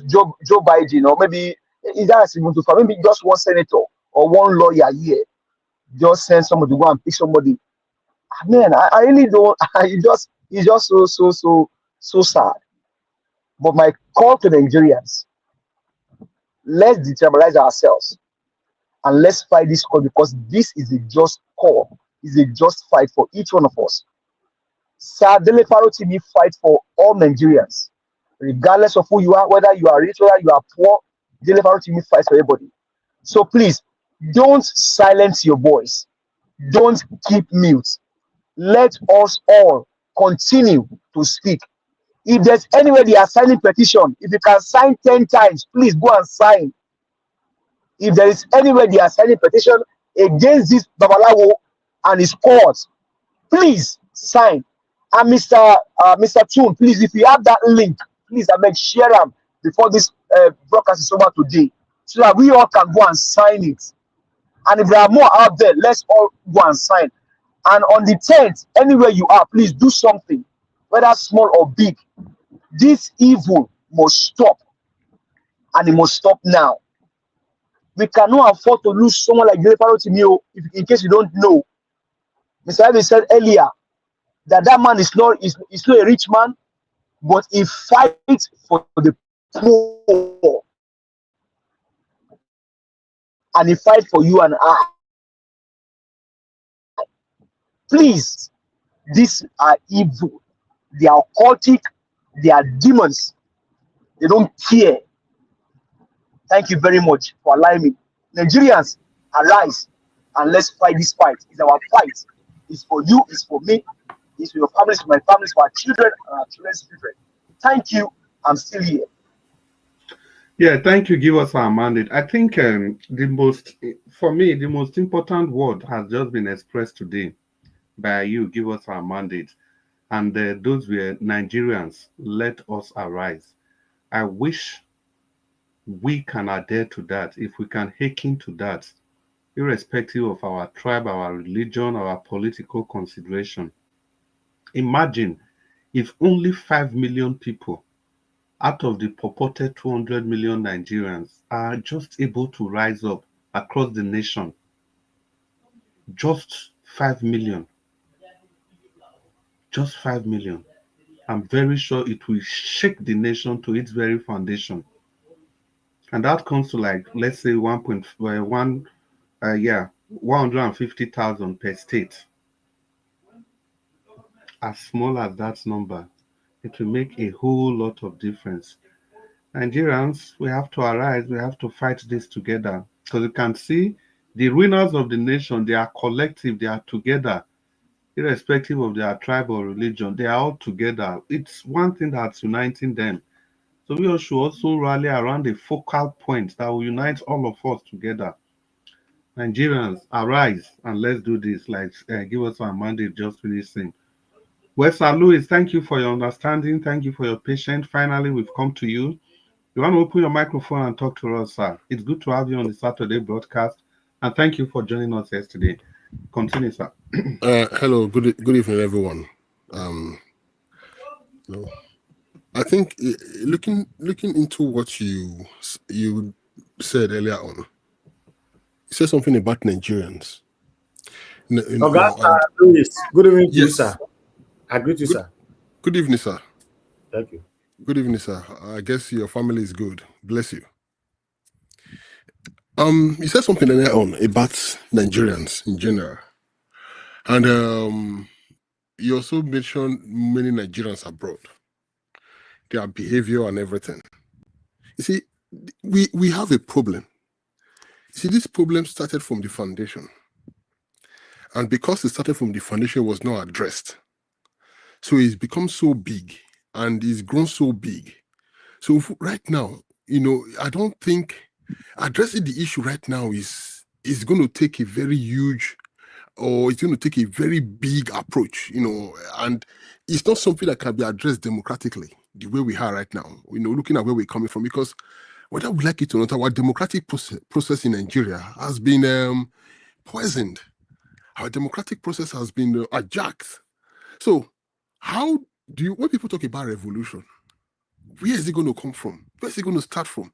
Speaker 17: Joe Biden, or maybe is that even too far? Maybe just one senator or one lawyer here just send somebody to go and pick somebody. Man, I really don't. It's just so sad. But my call to the Nigerians: let's detribalize ourselves and let's fight this call, because this is a just call. It's a just fight for each one of us. Sir Dele TV fight for all Nigerians, regardless of who you are, whether you are rich or you are poor. Dele TV fights for everybody. So please, don't silence your voice. Don't keep mute. Let us all continue to speak. If there's anywhere they are signing petition, if you can sign 10 times, please go and sign. If there is anywhere they are signing petition against this Babalawo and his court, please sign. And Mr. Toon, please, if you have that link, please, I beg, share them before this broadcast is over today, so that we all can go and sign it. And if there are more out there, let's all go and sign. And on the 10th, anywhere you are, please do something, whether small or big. This evil must stop, and it must stop now. We cannot afford to lose someone like Gelefaro Timio. In case you don't know, Mr. Ivy said earlier that man is not a rich man, but he fights for the poor, and he fights for you and I. Please, these are evil. They are occultic. They are demons. They don't care. Thank you very much for allowing me. Nigerians, arise and let's fight this fight. It's our fight. It's for you. It's for me. It's for your families, for my families, for our children, and our children's children. Thank you. I'm still here.
Speaker 4: Yeah, thank you. Give us our mandate. I think for me, the most important word has just been expressed today by you. Give us our mandate. And those were Nigerians. Let us arise. I wish we can adhere to that. If we can hearken to that, irrespective of our tribe, our religion, our political consideration. Imagine if only 5 million people out of the purported 200 million Nigerians are just able to rise up across the nation. Just 5 million. Just 5 million. I'm very sure it will shake the nation to its very foundation. And that comes to, like, let's say 150,000 per state. As small as that number, it will make a whole lot of difference. Nigerians, we have to arise. We have to fight this together, because you can see the winners of the nation. They are collective. They are together, irrespective of their tribe or religion. They are all together. It's one thing that's uniting them. So we all should also rally around a focal point that will unite all of us together. Nigerians, arise and let's do this. Like, give us our mandate just finishing. Well, Sir Louis, thank you for your understanding. Thank you for your patience. Finally, we've come to you. You want to open your microphone and talk to us, sir? It's good to have you on the Saturday broadcast. And thank you for joining us yesterday. Continue, sir.
Speaker 8: Hello, good evening, everyone. I think looking into what you said earlier on, you said something about Nigerians.
Speaker 2: Louis, good evening to you, sir. I greet you, sir.
Speaker 8: Good evening, sir.
Speaker 2: Thank you.
Speaker 8: Good evening, sir. I guess your family is good. Bless you. You said something earlier on about Nigerians in general, and you also mentioned many Nigerians abroad, their behavior and everything. You see, we have a problem. You see, this problem started from the foundation, and because it started from the foundation, it was not addressed. So it's become so big, and it's grown so big. So right now, I don't think addressing the issue right now is going to take a very huge, or it's going to take a very big approach, and it's not something that can be addressed democratically. the way we are right now, looking at where we're coming from, because whether we like it or not, our democratic process in Nigeria has been poisoned. Our democratic process has been hijacked. So how do you, when people talk about revolution, where is it going to come from? Where is it going to start from?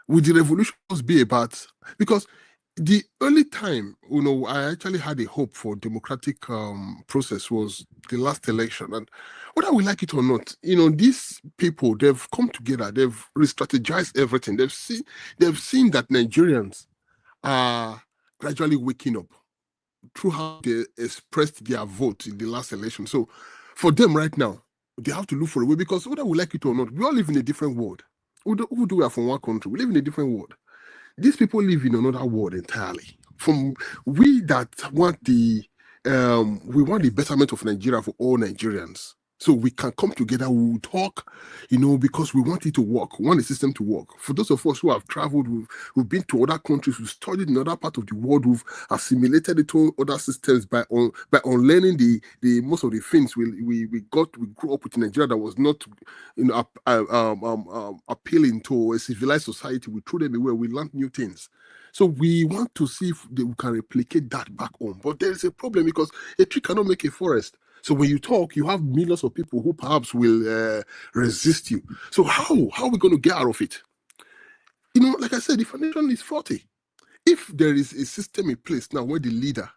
Speaker 8: Will the revolution be about, because the only time, I actually had a hope for democratic process was the last election. And whether we like it or not, these people, they've come together, they've re-strategized everything. They've seen that Nigerians are gradually waking up through how they expressed their vote in the last election. So for them right now, they have to look for a way, because whether we like it or not, we all live in a different world. Who do we are from one country? We live in a different world. These people live in another world entirely. From we that want the betterment of Nigeria for all Nigerians. So we can come together, we will talk, because we want it to work, we want the system to work. For those of us who have traveled, we've been to other countries, we've studied in other parts of the world, we've assimilated it to other systems by unlearning the most of the things we grew up with in Nigeria that was not appealing to a civilized society. We threw them away, we learned new things. So we want to see if we can replicate that back home. But there is a problem, because a tree cannot make a forest. So when you talk, you have millions of people who perhaps will resist you. So how are we going to get out of it? Like I said, the foundation is 40. If there is a system in place now where the leader,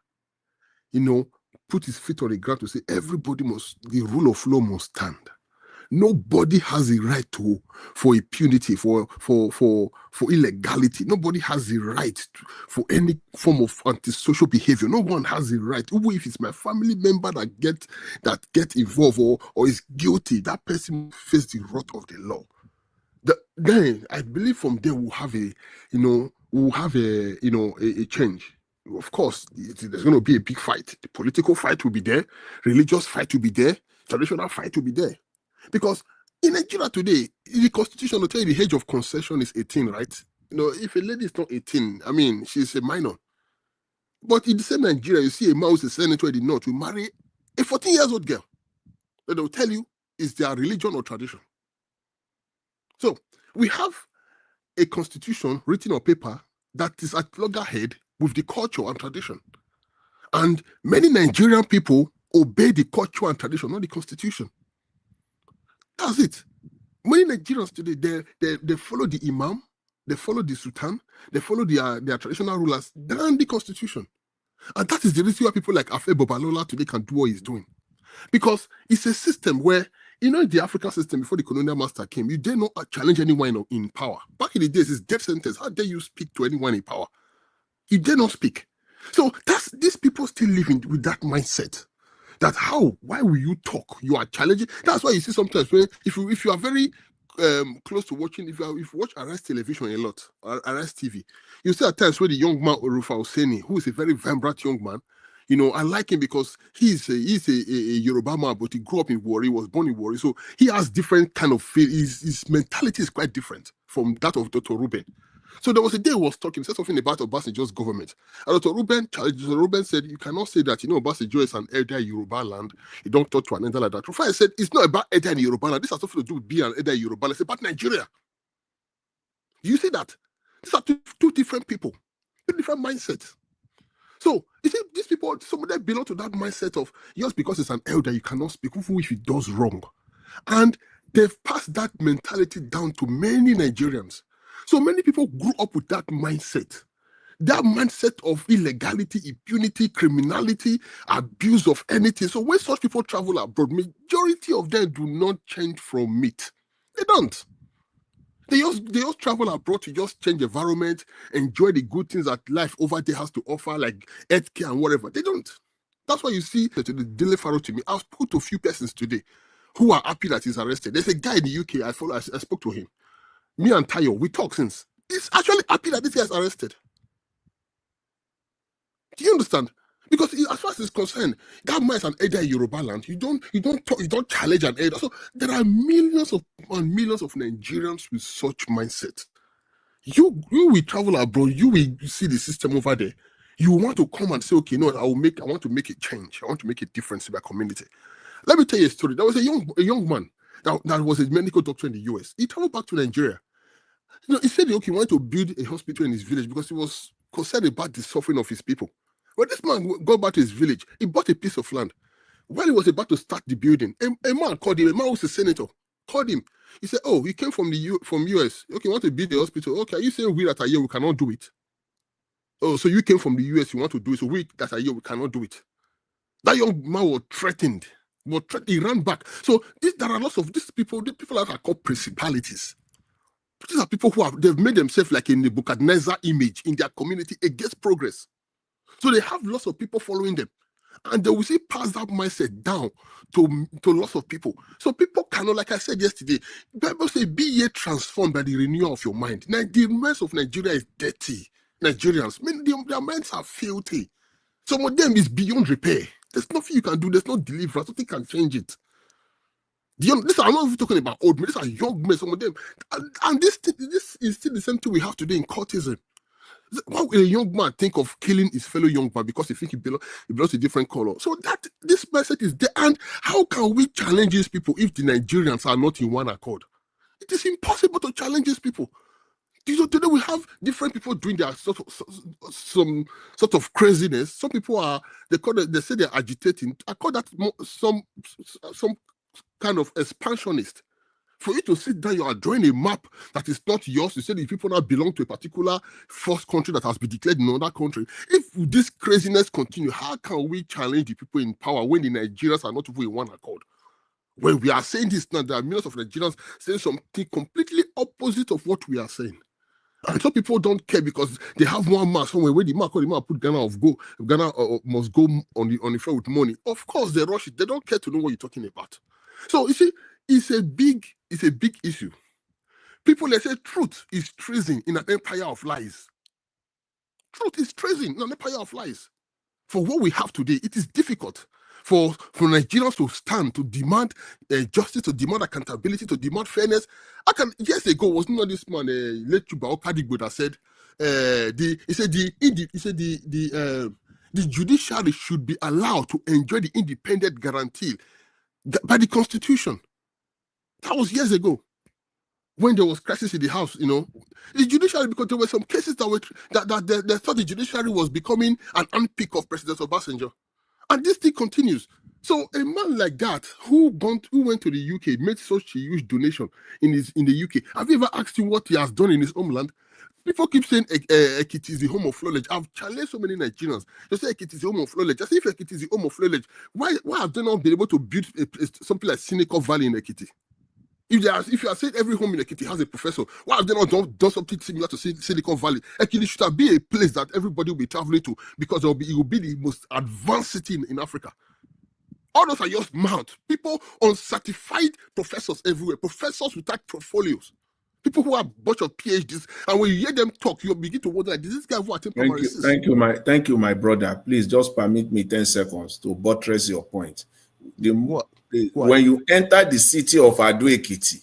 Speaker 8: put his feet on the ground to say the rule of law must stand. Nobody has the right for impunity, for illegality. Nobody has the right for any form of antisocial behavior. No one has the right. Even if it's my family member that get involved or is guilty, that person face the wrath of the law. Then I believe from there we'll have a change. Of course, there's going to be a big fight. The political fight will be there. Religious fight will be there. Traditional fight will be there. Because in Nigeria today, the constitution will tell you the age of concession is 18, right? If a lady is not 18, I mean, she's a minor. But in the same Nigeria, you see a man who's a senator in the north will marry a 14-year-old girl. That they'll tell you is their religion or tradition. So we have a constitution written on paper that is at loggerhead with the culture and tradition. And many Nigerian people obey the culture and tradition, not the constitution. That's it. Many Nigerians today, they follow the imam, they follow the sultan, they follow their traditional rulers than the constitution. And that is the reason why people like Afe Babalola today can do what he's doing. Because it's a system where, the African system before the colonial master came, you dare not challenge anyone in power. Back in the days, it's death sentence. How dare you speak to anyone in power? You dare not speak. So these people still living with that mindset. That why will you talk? You are challenging. That's why you see sometimes when if you are very close to watching, if you watch Arrest television a lot, or Arrest TV, you see at times where the young man Orufa Oseni, who is a very vibrant young man, I like him because he's a Yoruba man, but he grew up in Warri, was born in Warri, so he has different kind of feel. His mentality is quite different from that of Dr. Ruben. So there was a day he was talking, he said something about Obasanjo's government. And Dr. Ruben said, you cannot say that, Obasanjo is an elder in Yoruba land. You don't talk to an elder like that. Rufai said, it's not about elder in Yoruba land. This has nothing to do with being an elder in Yoruba land. It's about Nigeria. You see that? These are two different people, two different mindsets. So, you see, these people, some of them belong to that mindset of, just because it's an elder, you cannot speak, even if he does wrong. And they've passed that mentality down to many Nigerians. So many people grew up with that mindset of illegality, impunity, criminality, abuse of anything. So when such people travel abroad, majority of them do not change from meat. They don't. They just travel abroad to just change environment, enjoy the good things that life over there has to offer, like healthcare and whatever. They don't. That's why you see the Dele Faro to me. I've spoken to a few persons today who are happy that he's arrested. There's a guy in the UK I spoke to him. Me and Tayo, we talk since. He's actually happy that this guy is arrested. Do you understand? Because as far as it's concerned, that man is an elder in Yoruba land. You don't challenge an elder. So there are millions of Nigerians with such mindset. You will travel abroad, you will see the system over there. You want to come and say, okay, no, I want to make a change. I want to make a difference in my community. Let me tell you a story. There was a young man. that was a medical doctor in the US. He traveled back to Nigeria. You know, he said, okay, he wanted to build a hospital in his village because he was concerned about the suffering of his people. When this man got back to his village, he bought a piece of land. While he was about to start the building, a man called him. A man who was a senator called him. He said, "Oh, he came from from US. Okay, you want to build the hospital? Okay, are you saying we that are here we cannot do it? Oh, so you came from the US, you want to do it? So we that are here we cannot do it." That young man was threatened. He ran back. So there are lots of these people. The people that are called principalities. These are people who they've made themselves like a Nebuchadnezzar image in their community against progress. So they have lots of people following them. And they will see pass that mindset down to lots of people. So people cannot, like I said yesterday, Bible says, be ye transformed by the renewal of your mind. Now, the minds of Nigeria is dirty. Nigerians, their minds are filthy. Some of them is beyond repair. There's nothing you can do. There's no deliverance. Nothing can change it. I'm not even talking about old men. These are young men, some of them. And this is still the same thing we have today in cultism. Why will a young man think of killing his fellow young man because he thinks he belongs to a different color? So this message is there. And how can we challenge these people if the Nigerians are not in one accord? It is impossible to challenge these people. Today we have different people doing their some sort of craziness. Some people they say they're agitating. I call that some kind of expansionist. For you to sit down, you are drawing a map that is not yours. You say the people that belong to a particular first country that has been declared in another country. If this craziness continues, how can we challenge the people in power when the Nigerians are not even in one accord? When we are saying this now, there are millions of Nigerians saying something completely opposite of what we are saying. And some people don't care because they have one man somewhere where the man put Ghana must go on the floor with money. Of course, they rush it. They don't care to know what you're talking about. So you see, it's a big issue. People, they say truth is treason in an empire of lies. Truth is treason in an empire of lies. For what we have today, it is difficult for Nigerians to stand, to demand justice, to demand accountability, to demand fairness. Years ago, wasn't not this man, late Chuba Okadigbo, that said, the judiciary should be allowed to enjoy the independent guarantee by the Constitution. That was years ago, when there was crisis in the house. The judiciary, because there were some cases that they thought the judiciary was becoming an unpick of President Obasanjo, and this thing continues. So a man like that who went to the UK, made such a huge donation in the UK. Have you ever asked him what he has done in his homeland? People keep saying Ekiti is the home of knowledge. I've challenged so many Nigerians. They say Ekiti is the home of knowledge. As if Ekiti is the home of knowledge, why have they not been able to build something like Seneca Valley in Ekiti? If you are saying every home in Ekiti has a professor, why have they not done something similar to Silicon Valley? Ekiti should be a place that everybody will be traveling to because it will be the most advanced city in Africa. All those are just mouth. People, uncertified professors everywhere, professors without portfolios. People who have a bunch of PhDs, and when you hear them talk, you begin to wonder, is this guy who attend primary six?
Speaker 20: Thank you, my brother. Please just permit me 10 seconds to buttress your point. When you enter the city of Ado-Ekiti,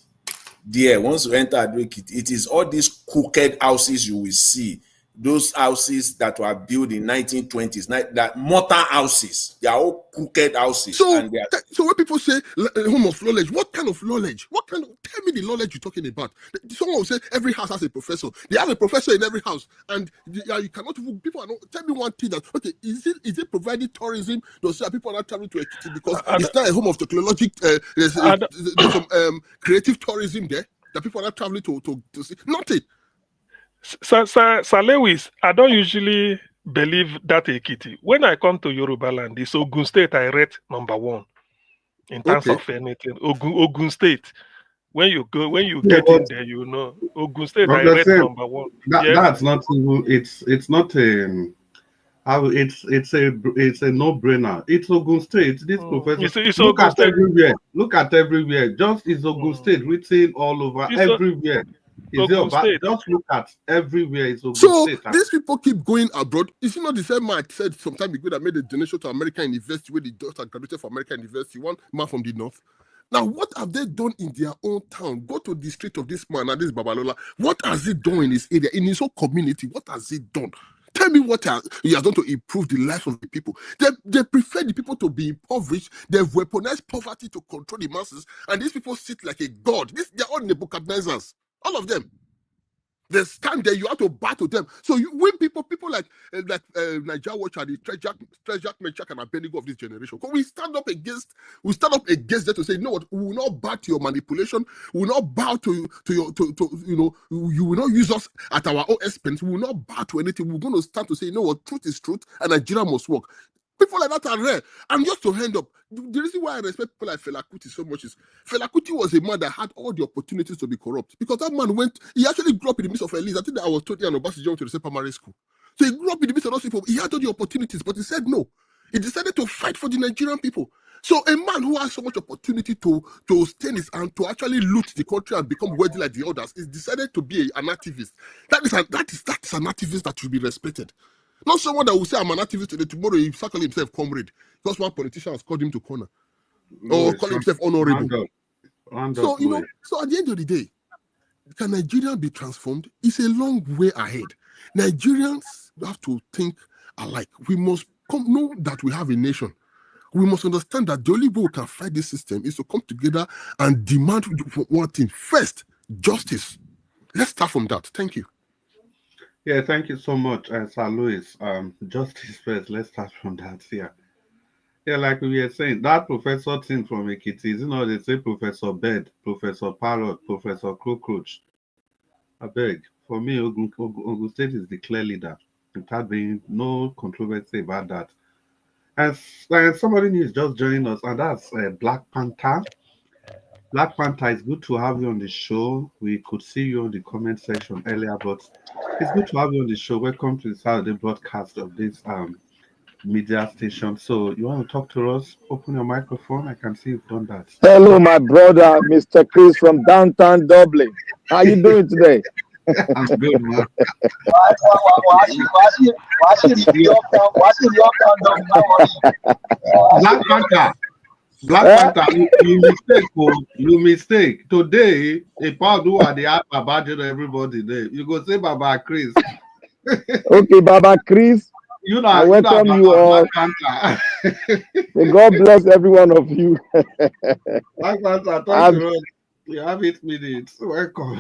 Speaker 20: once you enter Ado-Ekiti, it is all these crooked houses you will see. Those houses that were built in 1920s, that mortar houses, they are all crooked houses.
Speaker 8: So when people say home of knowledge, what kind of knowledge? Tell me the knowledge you're talking about. Someone will say every house has a professor. They have a professor in every house, and you cannot. People are not. Tell me one thing that is it providing tourism? Those people are not traveling to Ekiti because it's not a home of technology. There's some creative tourism there that people are not traveling to see. Nothing.
Speaker 21: Sir Lewis, I don't usually believe that Ekiti. When I come to Yoruba land, it's Ogun State I rate #1 in terms of anything. Ogun State. When you get in there, Ogun State I rate #1.
Speaker 4: That's not even. It's not it's a no-brainer. It's Ogun State. This professor. Look at everywhere. Look at everywhere. Just it's Ogun State written all over everywhere. Just look at everywhere. It's Ogun State.
Speaker 8: So these people keep going abroad. Is it not the same man I said some time ago that made a donation to American University where the daughter graduated from American University, one man from the north? Now, what have they done in their own town? Go to the street of this man and this Babalola. What has he done in his area, in his own community? What has he done Tell me what he has done to improve the lives of the people. They prefer the people to be impoverished. They've weaponized poverty to control the masses, and these people sit like a god. They're all Nebuchadnezzars, all of them. They stand there, you have to battle them. So when people like Nigeria Watch are the treasure Meshach and Abednego of this generation, we stand up against them to say, you know what, we will not bow to your manipulation, we will not bow to your you will not use us at our own expense, we will not bow to anything. We're going to stand to say, you know what, truth is truth and Nigeria must work. People like that are rare. And just to end up, the reason why I respect people like Fela Kuti so much is Fela Kuti was a man that had all the opportunities to be corrupt. Because that man he actually grew up in the midst of elites. I think that I was told and Obasanjo to the same primary school. So he grew up in the midst of those people. He had all the opportunities, but he said no. He decided to fight for the Nigerian people. So a man who has so much opportunity to stain his hand, to actually loot the country and become wealthy like the others, is decided to be an activist. That is an activist that should be respected. Not someone that will say I'm an activist today, tomorrow he start calling himself comrade. Because one politician has called him to corner. Or call himself honorable. So, so at the end of the day, can Nigerians be transformed? It's a long way ahead. Nigerians have to think alike. We must know that we have a nation. We must understand that the only way we can fight this system is to come together and demand one thing. First, justice. Let's start from that. Thank you.
Speaker 4: Yeah, thank you so much, Sir Louis. Justice first. Let's start from that here. Yeah, like we were saying, that professor thing from Ekiti, they say Professor Bed, Professor Parrot, Professor Cockroach. I beg, for me, Ogun State is the clear leader. Without being no controversy about that. And somebody new is just joining us, and that's Black Panther. Black Panther, it's good to have you on the show. We could see you on the comment section earlier, but it's good to have you on the show. Welcome to the Saturday broadcast of this media station. So you want to talk to us? Open your microphone. I can see you've done that.
Speaker 9: Hello, my brother, Mr. Chris from downtown Dublin. How you doing today?
Speaker 4: I'm good, man. Black Panther. Black Panther, you mistake. Today, a part who are the app about everybody there. You go say Baba Chris.
Speaker 9: Okay, Baba Chris. I welcome you all. May God bless every one of you.
Speaker 4: Black Panther, talk to us. We have 8 minutes. Welcome.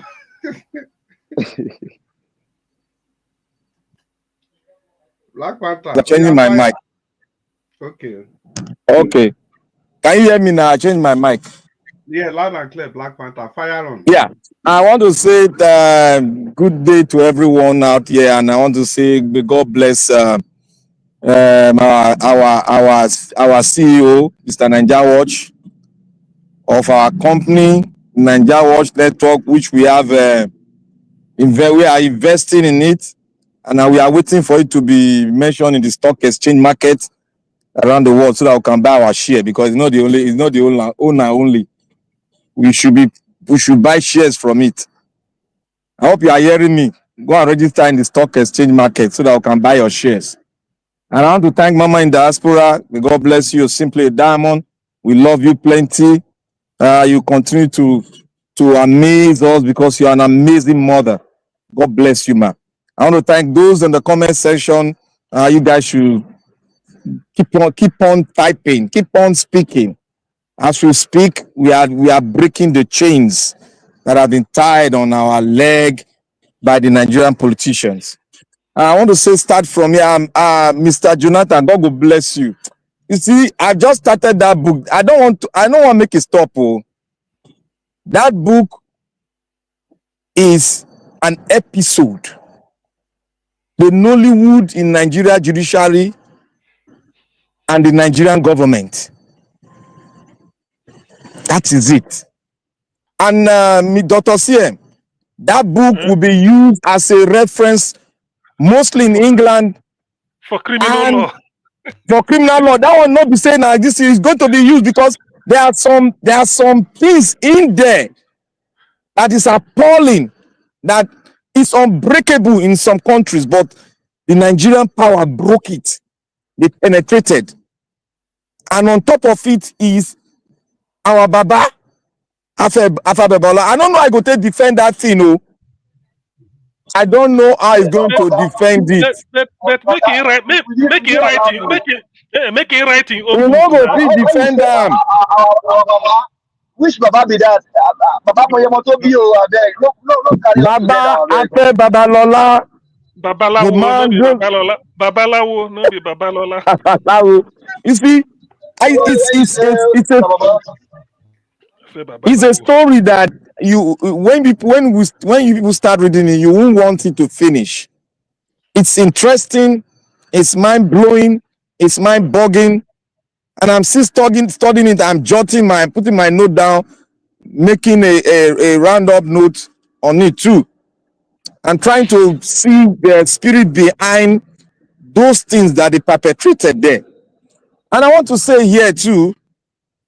Speaker 4: Black Panther.
Speaker 9: I'm changing my mic.
Speaker 4: Okay.
Speaker 9: Okay. Can you hear me now? I changed my mic.
Speaker 4: Yeah, loud and clear, Black Panther. Fire on.
Speaker 9: Yeah. I want to say good day to everyone out here, and I want to say may God bless our CEO, Mr. Nigeria Watch, of our company, Nigeria Watch Network, which we have we are investing in it, and we are waiting for it to be mentioned in the stock exchange market around the world so that we can buy our share, because it's not the owner only. We should buy shares from it. I hope you are hearing me. Go and register in the stock exchange market so that we can buy your shares. And I want to thank Mama in diaspora. May God bless you. You're simply a diamond. We love you plenty. You continue to amaze us because you are an amazing mother. God bless you, ma. I want to thank those in the comment section. You guys should keep on typing, keep on speaking. As we speak, we are breaking the chains that have been tied on our leg by the Nigerian politicians. I want to say, start from here, Mr. Jonathan. God will bless you. You see, I just started that book. I don't want to make it stop. Oh. That book is an episode. The Nollywood in Nigeria judiciary and the Nigerian government. That is it. And Dr. CM, that book will be used as a reference mostly in England
Speaker 21: for criminal law.
Speaker 9: For criminal law, that will not be saying that this is going to be used, because there are some things in there that is appalling, that is unbreakable in some countries, but the Nigerian power broke it. They penetrated. And on top of it is our Baba, Afabebola. I don't know how I go to defend that thing. Oh. I don't know how he's going to defend it.
Speaker 21: But make it right, make it writing, make it writing
Speaker 9: We
Speaker 21: own
Speaker 9: no
Speaker 21: book
Speaker 9: go
Speaker 21: now.
Speaker 9: fit defend am.
Speaker 17: Which Baba be that? Baba Moyemoto be over there. No, carry us together.
Speaker 9: Baba Ape Babalola, the
Speaker 21: Babalawo, no
Speaker 9: man
Speaker 21: be
Speaker 9: go
Speaker 21: Babalola. Babalawo, no be Babalola.
Speaker 9: Babalawo. You see,
Speaker 21: Say
Speaker 9: it's a
Speaker 21: Babalawo.
Speaker 9: story that you when you people start reading it, you won't want it to finish. It's interesting, it's mind blowing, it's mind boggling, and I'm still studying it. I'm putting my note down, making a roundup note on it too. I'm trying to see the spirit behind those things that they perpetrated there. And I want to say here too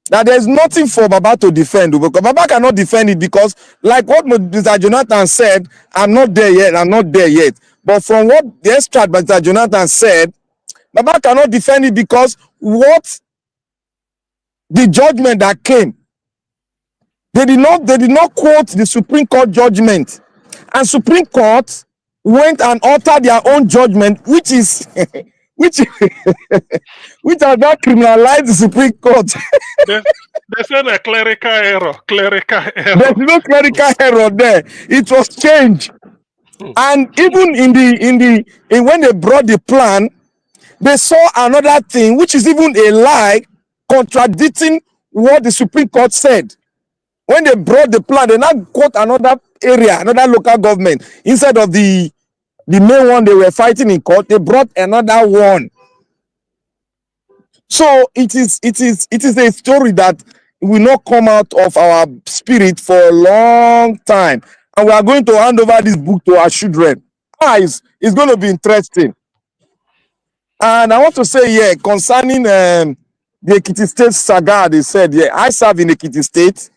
Speaker 9: that there's nothing for Baba to defend, because Baba cannot defend it, because like what Mr. Jonathan said, I'm not there yet. But from what the extract by Mr. Jonathan said, Baba cannot defend it, because what the judgment that came, they did not quote the Supreme Court judgment, and Supreme Court went and altered their own judgment, which is which which has not criminalized the Supreme Court.
Speaker 21: They said a clerical error.
Speaker 9: There's no clerical error there. It was changed. And even in when they brought the plan, they saw another thing, which is even a lie, contradicting what the Supreme Court said. When they brought the plan, they now quote another area, another local government. Instead of the main one they were fighting in court, they brought another one. So it is a story that will not come out of our spirit for a long time. And we are going to hand over this book to our children. It's going to be interesting. And I want to say, concerning the Ekiti State saga, they said, I serve in Ekiti State.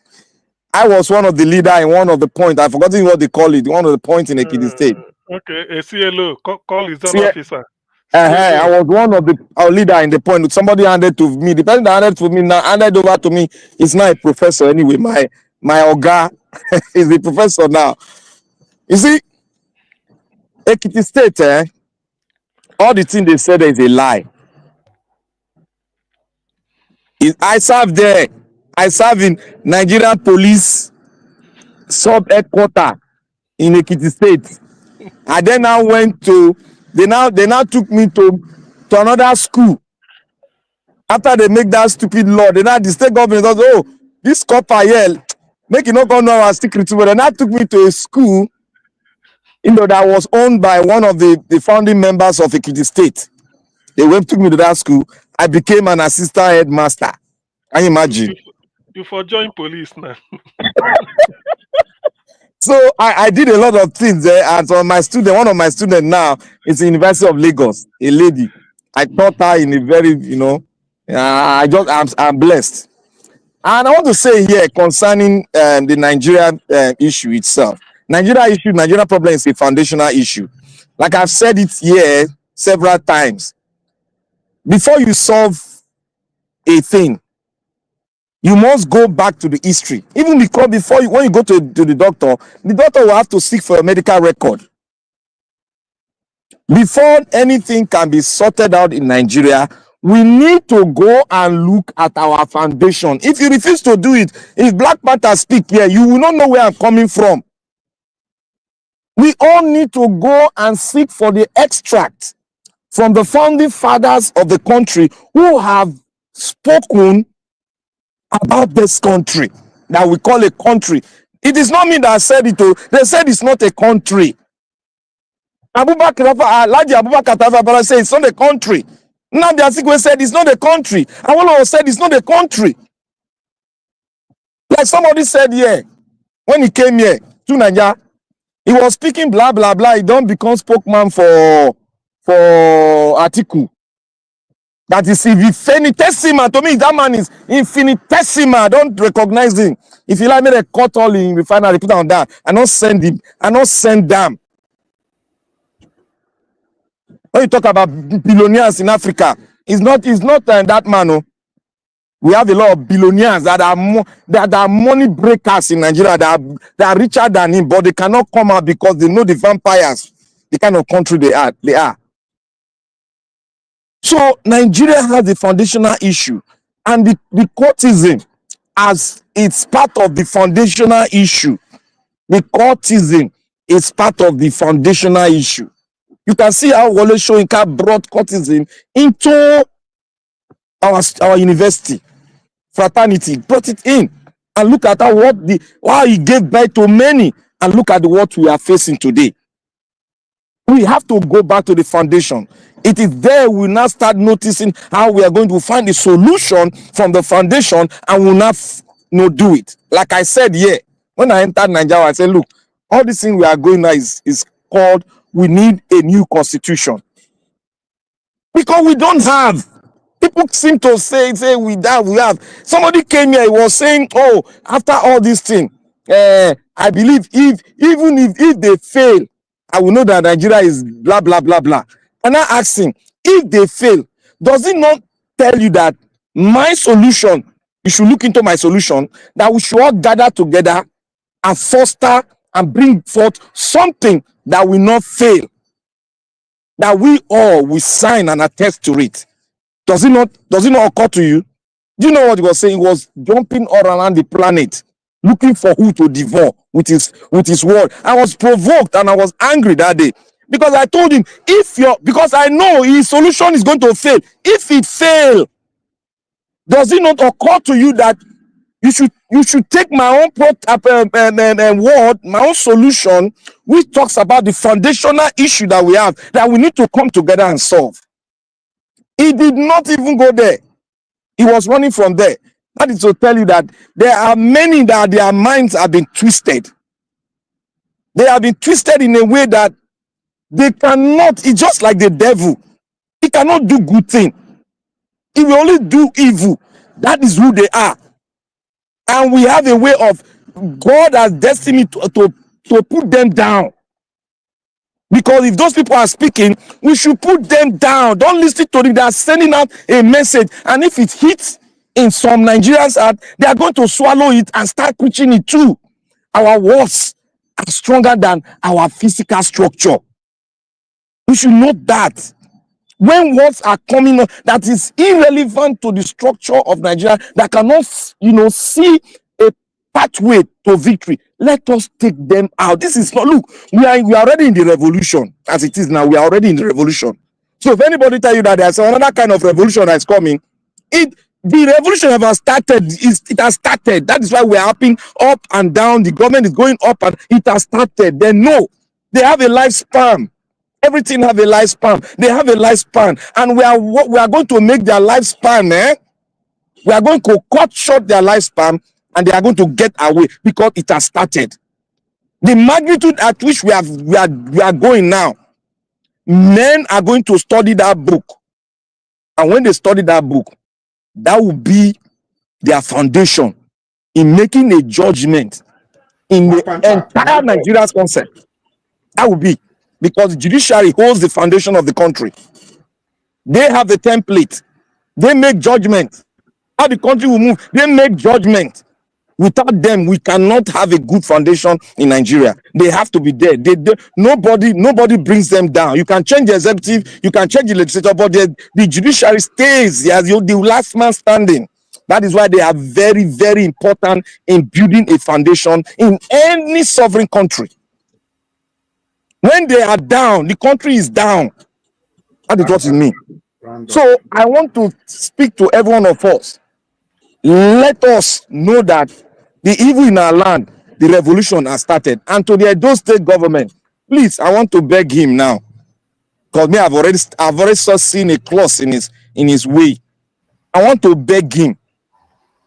Speaker 9: I was one of the leader in one of the points. I've forgotten what they call it. One of the points in Ekiti State.
Speaker 21: Okay, a CLO, call his own officer.
Speaker 9: I was one of the leader in the point. Somebody handed to me. The person that handed over to me is now a professor anyway. My Oga is the professor now. You see, Ekiti State, all the things they said is a lie. I serve there. I serve in Nigerian police sub-headquarters in Ekiti State. I then now went to, they now took me to another school. After they make that stupid law, the state government said, oh, this copper here, make it not go know our secret. But they now took me to a school, that was owned by one of the founding members of Ekiti State. They took me to that school. I became an assistant headmaster. Can you imagine?
Speaker 21: You for join police now.
Speaker 9: So I did a lot of things there, and so one of my students now is the University of Lagos, a lady. I taught her in a very, I'm blessed. And I want to say here concerning the Nigerian issue itself. Nigeria problem is a foundational issue. Like I've said it here several times. Before you solve a thing, you must go back to the history. Even because when you go to the doctor will have to seek for a medical record. Before anything can be sorted out in Nigeria, we need to go and look at our foundation. If you refuse to do it, if Black Panther speak here, you will not know where I'm coming from. We all need to go and seek for the extract from the founding fathers of the country who have spoken about this country that we call a country. It is not me that said it. They said it's not a country. Abubakar Tafawa said it's not a country. Nnamdi Azikiwe said it's not a country. Awolowo said it's not a country. Like somebody said here, when he came here to Nigeria, he was speaking blah blah blah. He don't become spokesman for Atiku. That is infinitesimal. To me, that man is infinitesimal. I don't recognize him. If you like me, they cut all in refinery, put on that. I not send him. I not send them. When you talk about billionaires in Africa, it's not that man. We have a lot of billionaires that are money breakers in Nigeria that are richer than him, but they cannot come out because they know the vampires, the kind of country they are. So Nigeria has the foundational issue, and the courtism as it's part of the foundational issue. The courtism is part of the foundational issue. You can see how Wole Soyinka brought courtism into our university fraternity, brought it in, and look at how he gave birth to many, and look at what we are facing today. We have to go back to the foundation. It is there we now start noticing how we are going to find a solution from the foundation, and we'll not do it. Like I said here, when I entered Nigeria, I said, look, all this thing we are going now is called, we need a new constitution. Because we don't have. People seem to say we have. Somebody came here, he was saying, oh, after all this thing, I believe even if they fail, I will know that Nigeria is blah, blah, blah, blah. And I asked him, if they fail, does it not tell you that my solution, you should look into my solution, that we should all gather together and foster and bring forth something that will not fail, that we all will sign and attest to it? Does it not occur to you? Do you know what he was saying? He was jumping all around the planet, looking for who to devour with his word. I was provoked and I was angry that day, because I told him, because I know his solution is going to fail. If it fails, does it not occur to you that you should take my own word, my own solution, which talks about the foundational issue that we have, that we need to come together and solve? He did not even go there. He was running from there. That is to tell you that there are many that their minds have been twisted. They have been twisted in a way that they cannot. It's just like the devil. He cannot do good thing. He will only do evil. That is who they are. And we have a way of, God has destined to put them down. Because if those people are speaking, we should put them down. Don't listen to them. They are sending out a message. And if it hits in some Nigerians' heart, they are going to swallow it and start preaching it too. Our words are stronger than our physical structure. We should note that. When words are coming up that is irrelevant to the structure of Nigeria, that cannot, see a pathway to victory, let us take them out. This is not, look, we are already in the revolution as it is now. We are already in the revolution. So if anybody tell you that there's another kind of revolution that's coming, the revolution has started. It has started. That is why we are hopping up and down. The government is going up and it has started. They know they have a lifespan. Everything have a lifespan. They have a lifespan, and we are going to make their lifespan. We are going to cut short their lifespan, and they are going to get away because it has started. The magnitude at which we are going now, men are going to study that book, and when they study that book, that will be their foundation in making a judgment in the entire Nigeria's concept. That will be. Because the judiciary holds the foundation of the country. They have the template. They make judgment. How the country will move, they make judgment. Without them, we cannot have a good foundation in Nigeria. They have to be there. Nobody brings them down. You can change the executive, you can change the legislature, but the judiciary stays as the last man standing. That is why they are very, very important in building a foundation in any sovereign country. When they are down, the country is down. That is what it means. So I want to speak to every one of us. Let us know that the evil in our land, the revolution has started. And to the Edo State government, please, I want to beg him now, because me, I've already seen a clause in his way. I want to beg him.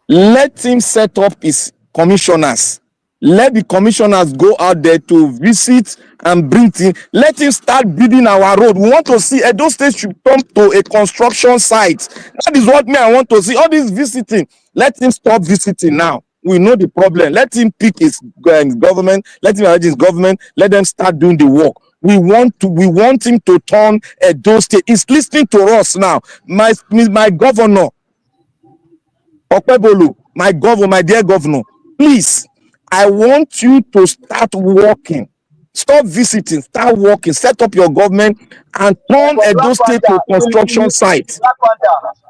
Speaker 9: Let him set up his commissioners. Let the commissioners go out there to visit and bring things. Let him start building our road. We want to see Edo State should come to a construction site. That is what I want to see. All this visiting, let him stop visiting now. We know the problem. Let him pick his government. Let him arrange his government. Let them start doing the work. We want him to turn Edo State. He's listening to us now. My governor, Okpebolo, my governor, my dear governor, please, I want you to start working. Stop visiting, start working, set up your government and turn
Speaker 17: But
Speaker 9: Edo
Speaker 17: Black
Speaker 9: State
Speaker 17: Panther,
Speaker 9: to construction site.
Speaker 17: Black Panther,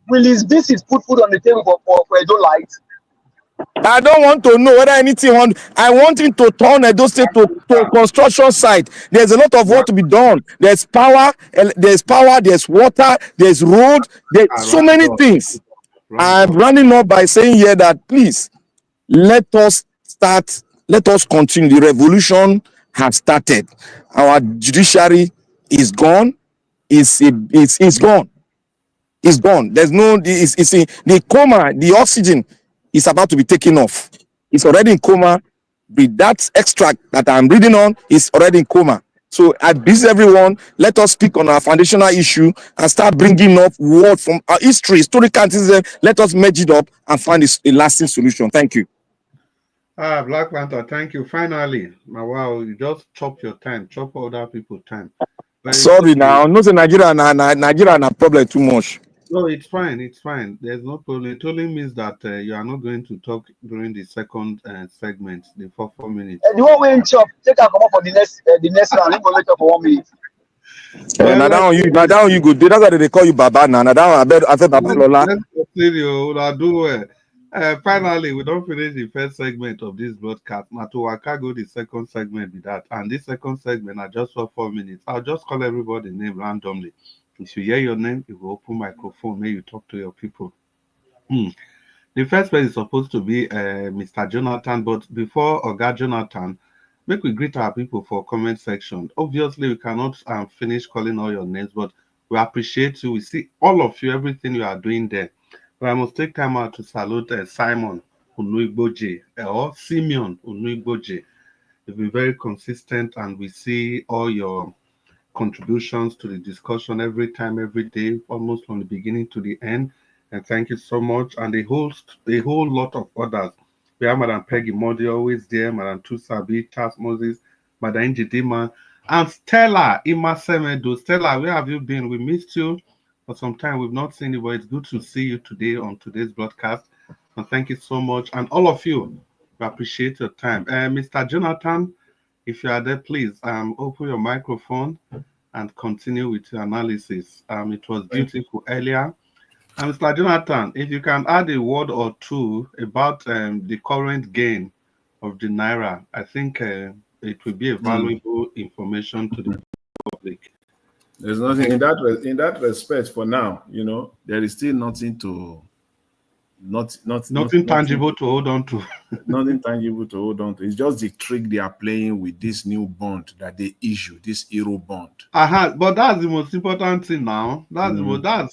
Speaker 17: will his visit put food on the table for Edo Light?
Speaker 9: I don't want to know whether anything want. I want him to turn Edo State to construction site. There's a lot of work to be done. There's power, there's water, there's road, there's so many things. I'm running up by saying here that please let us start, let us continue. The revolution has started. Our judiciary is gone. It's gone. It's gone. There's no, it's in the coma, the oxygen is about to be taken off. It's already in coma. With that extract that I'm reading on, is already in coma. So I beseech everyone, let us speak on our foundational issue and start bringing up word from our history, historical antecedent. Let us merge it up and find a lasting solution. Thank you.
Speaker 4: Black Panther, thank you. Finally, wow, you just chop your time, chop other people's time. But
Speaker 9: sorry now, no say Nigeria na problem too much.
Speaker 4: No, it's fine. It's fine. There's no problem. It only means that you are not going to talk during the second segment, the 4 minutes.
Speaker 17: The one way chop, take a come up for the next round. Go wait up for 1 minute.
Speaker 9: Now down you go. That's why they call you Baba now. Now down I said Baba Lola.
Speaker 4: Let's continue. We'll do well. Finally, we don't finish the first segment of this broadcast. Now to Waka go the second segment with that. And this second segment are just for 4 minutes. I'll just call everybody name randomly. If you hear your name, you will open microphone. May you talk to your people. The first person is supposed to be Mr. Jonathan, but before Oga Jonathan, make we greet our people for comment section. Obviously, we cannot finish calling all your names, but we appreciate you. We see all of you, everything you are doing there. But I must take time out to salute Simon Unuigboje or Simeon Unuigboje. You've been very consistent, and we see all your contributions to the discussion every time, every day, almost from the beginning to the end. And thank you so much. And a whole lot of others. We have Madam Peggy Modi always there, Madam Tusabi, Charles Moses, Madam Njidima, and Stella Imasemedo. Stella, where have you been? We missed you for some time. We've not seen you, but it's good to see you today on today's broadcast. And thank you so much. And all of you, we appreciate your time. Mr. Jonathan, if you are there, please open your microphone and continue with your analysis. It was beautiful earlier. Mr. Jonathan, if you can add a word or two about the current gain of the Naira, I think it will be a valuable information to the public.
Speaker 20: There's nothing in that respect for now. You know, there is still nothing to
Speaker 4: nothing tangible to hold on to.
Speaker 20: Nothing tangible to hold on to. It's just the trick they are playing with this new bond that they issue, this Euro bond.
Speaker 4: But that's the most important thing now. That's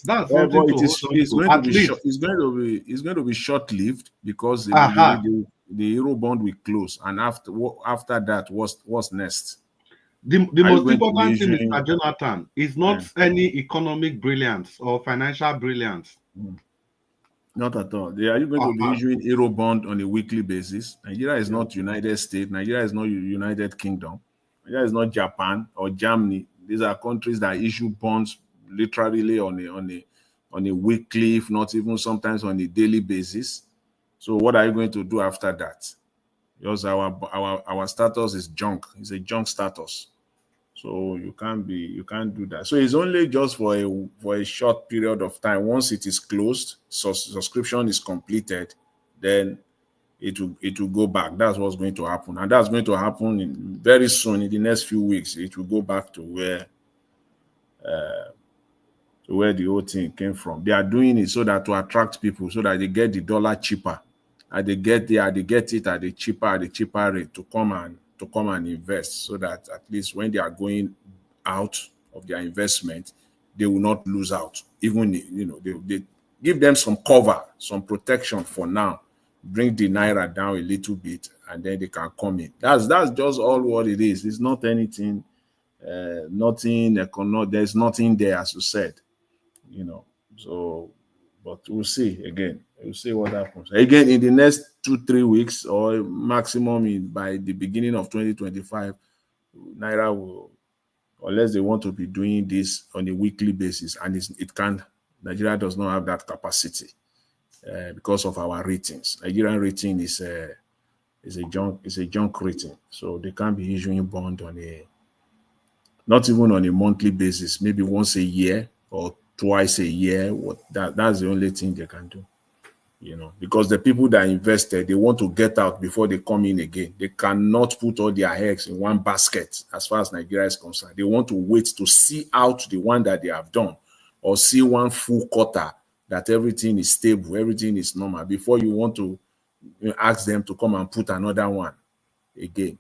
Speaker 4: that's something to hold on to.
Speaker 20: It's going to be short-lived because the Euro bond will close, and after that, what's next?
Speaker 4: The most important thing, Mr. Jonathan, is not any economic brilliance or financial brilliance.
Speaker 20: Not at all. Are you going to be issuing Euro bond on a weekly basis? Nigeria is not United States. Nigeria is not United Kingdom. Nigeria is not Japan or Germany. These are countries that issue bonds literally on a weekly, if not even sometimes on a daily basis. So what are you going to do after that? Because our status is junk. It's a junk status. So you can't do that. So it's only just for a short period of time. Once it is closed, subscription is completed, then it will go back. That's what's going to happen, and that's going to happen very soon. In the next few weeks, it will go back to where the whole thing came from. They are doing it so that to attract people, so that they get the dollar cheaper, and they get it at the cheaper rate to come and invest, so that at least when they are going out of their investment, they will not lose out. Even they give them some cover, some protection for now, bring the Naira down a little bit, and then they can come in. That's just all what it is. It's not anything, there's nothing there, as you said, so, but we'll see again. We'll see what happens. Again, in the next 2-3 weeks, or maximum by the beginning of 2025, Naira will, unless they want to be doing this on a weekly basis, and Nigeria does not have that capacity. because of our ratings. Nigerian rating is a junk rating, so they can't be issuing bond on not even on a monthly basis, maybe once a year or twice a year. That's the only thing they can do, because the people that invested, they want to get out before they come in again. They cannot put all their eggs in one basket as far as Nigeria is concerned. They want to wait to see out the one that they have done, or see one full quarter that everything is stable, everything is normal, before you want to ask them to come and put another one again.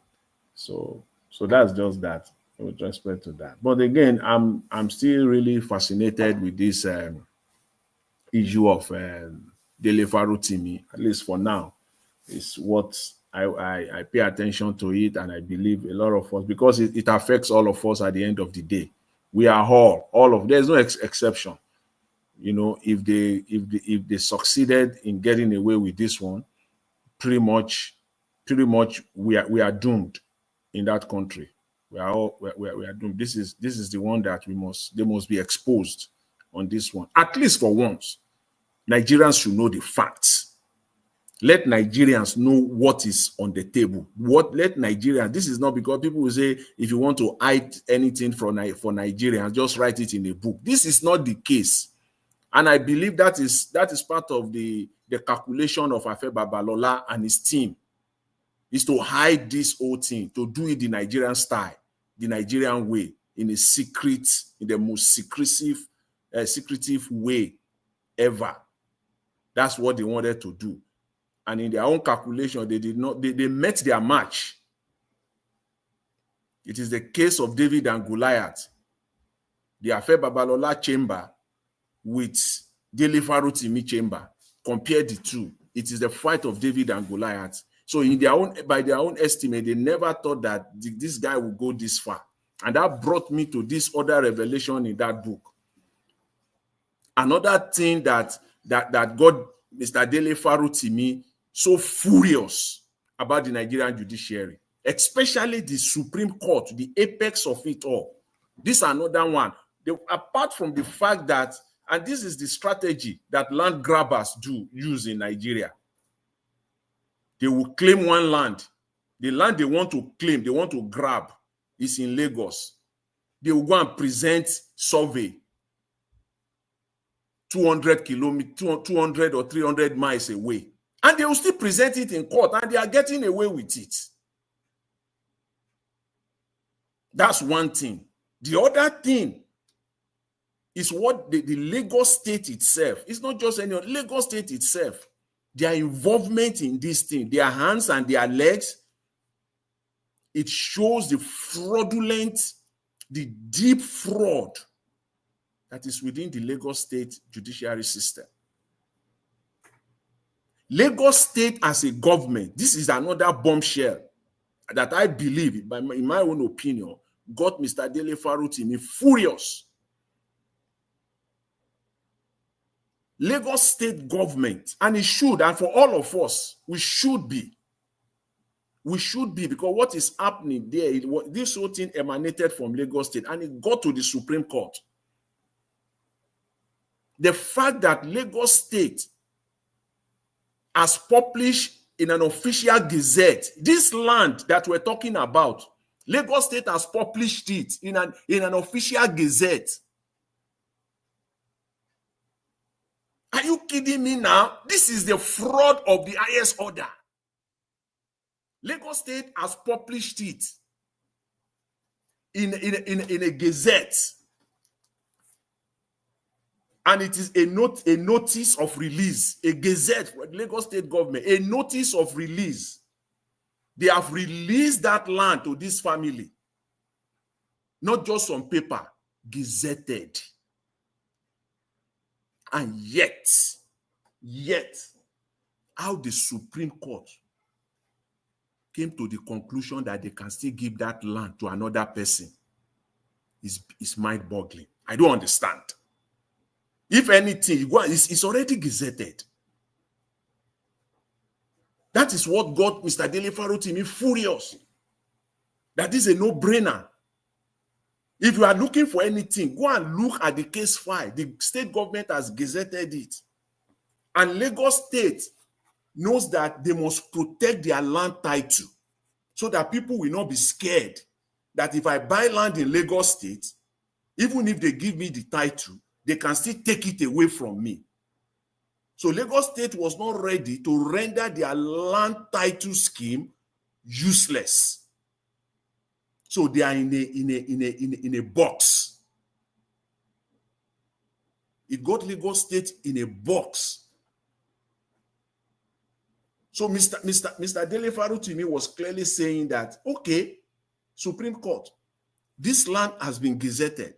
Speaker 20: So that's just that, with respect to that. But again, I'm still really fascinated with this issue of Dele Farotimi, at least for now. Is what I pay attention to it, and I believe a lot of us, because it affects all of us at the end of the day. We are all of, there's no exception. If they succeeded in getting away with this one, pretty much we are doomed in that country. We are doomed. This is the one that they must be exposed on this one. At least for once, Nigerians should know the facts. Let Nigerians know what is on the table. Let Nigerians, this is not because people will say, if you want to hide anything for Nigerians, just write it in a book. This is not the case. And I believe that is part of the calculation of Afe Babalola and his team, is to hide this whole thing, to do it the Nigerian style, the Nigerian way, in the most secretive way ever. That's what they wanted to do. And in their own calculation, they met their match. It is the case of David and Goliath. The Afe Babalola chamber with Dele Farotimi chamber. Compare the two. It is the fight of David and Goliath. So by their own estimate, they never thought that this guy would go this far. And that brought me to this other revelation in that book. Another thing that got Mr. Dele Farotimi so furious about the Nigerian judiciary, especially the Supreme Court, the apex of it all. This is another one. Apart from the fact that, and this is the strategy that land grabbers use in Nigeria. They will claim one land. The land they want to claim, they want to grab, is in Lagos. They will go and present survey 200 or 300 miles away. And they will still present it in court, and they are getting away with it. That's one thing. The other thing is what the Lagos state itself, it's not just any Lagos state itself, their involvement in this thing, their hands and their legs, it shows the fraudulent, the deep fraud that is within the Lagos state judiciary system. Lagos state as a government, this is another bombshell that I believe, in my own opinion, got Mr. Dele Farotimi furious. Lagos state government, and it should, and for all of us, we should be, because what is happening there, this whole thing emanated from Lagos state, and it got to the Supreme Court. The fact that Lagos state has published in an official gazette, this land that we're talking about, Lagos state has published it in an official gazette. Are you kidding me now? This is the fraud of the highest order. Lagos state has published it in a gazette. And it is a notice of release, a gazette for the Lagos state government, a notice of release. They have released that land to this family. Not just on paper, gazetted. And yet, how the Supreme Court came to the conclusion that they can still give that land to another person is mind-boggling. I don't understand. If anything, it's already gazetted. That is what got Mr. Dele Farotimi furious. That is a no-brainer. If you are looking for anything, go and look at the case file. The state government has gazetted it. And Lagos State knows that they must protect their land title so that people will not be scared that if I buy land in Lagos State, even if they give me the title, they can still take it away from me. So Lagos State was not ready to render their land title scheme useless. So they are in a box. It got Lagos State in a box. So Mr. Dele Faru to me was clearly saying that, okay, Supreme Court, this land has been gazetted.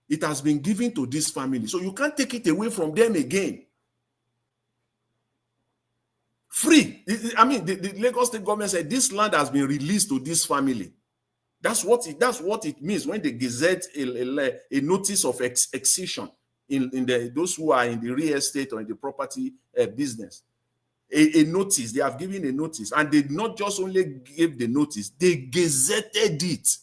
Speaker 20: It has been given to this family. So you can't take it away from them again. Free. I mean, the Lagos State government said this land has been released to this family. That's what it means when they gazette a notice of excision in those who are in the real estate or in the property business. A notice, they have given a notice, and they not just only gave the notice, they gazetted it.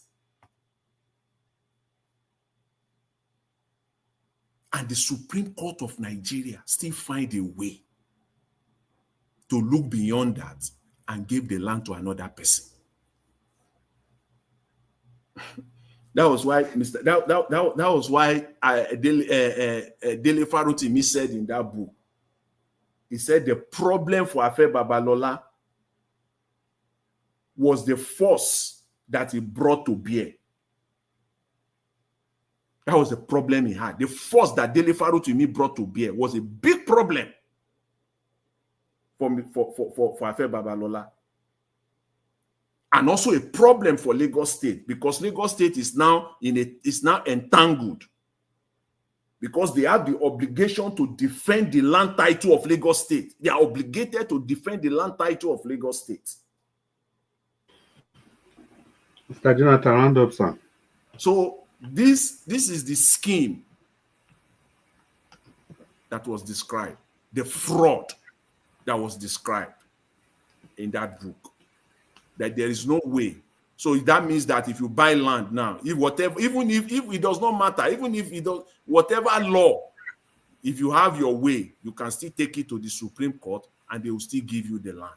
Speaker 20: And the Supreme Court of Nigeria still find a way to look beyond that and give the land to another person. That was why that was why Dele Farotimi said in that book. He said the problem for Afe Babalola was the force that he brought to bear. That was the problem he had. The force that Dele Farotimi brought to bear was a big problem for Afe Babalola. And also a problem for Lagos State, because Lagos State is now entangled, because they have the obligation to defend the land title of Lagos State. They are obligated to defend the land title of Lagos State.
Speaker 4: Mr. Jonathan, round up, sir.
Speaker 20: So this is the scheme that was described, the fraud that was described in that book. That there is no way. So that means that if you buy land now, even if it does not matter, even if it does, whatever law, if you have your way, you can still take it to the Supreme Court and they will still give you the land.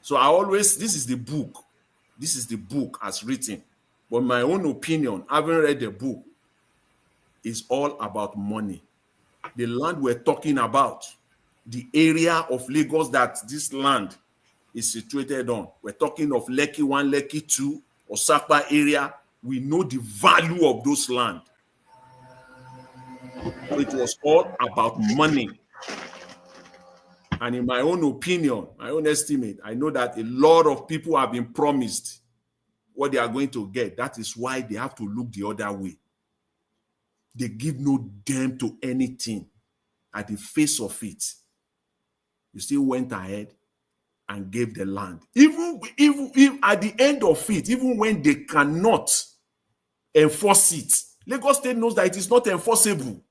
Speaker 20: So this is the book as written. But my own opinion, having read the book, is all about money. The land we're talking about, the area of Lagos that this land is situated on. We're talking of Lekki 1, Lekki 2, Osapa area. We know the value of those land. So it was all about money. And in my own opinion, my own estimate, I know that a lot of people have been promised what they are going to get. That is why they have to look the other way. They give no damn to anything. At the face of it, you still went ahead and gave the land. Even at the end of it, even when they cannot enforce it, Lagos State knows that it is not enforceable.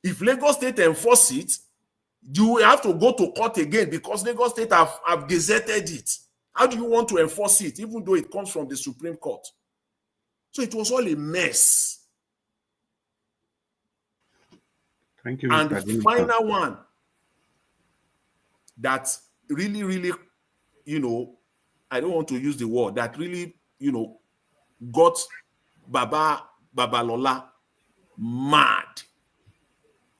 Speaker 20: If Lagos State enforce it, you will have to go to court again because Lagos State have gazetted it. How do you want to enforce it, even though it comes from the Supreme Court? So it was all a mess.
Speaker 4: Thank you,
Speaker 20: And
Speaker 4: Mr.
Speaker 20: the final one that really, I don't want to use the word, that really, got Babalola mad.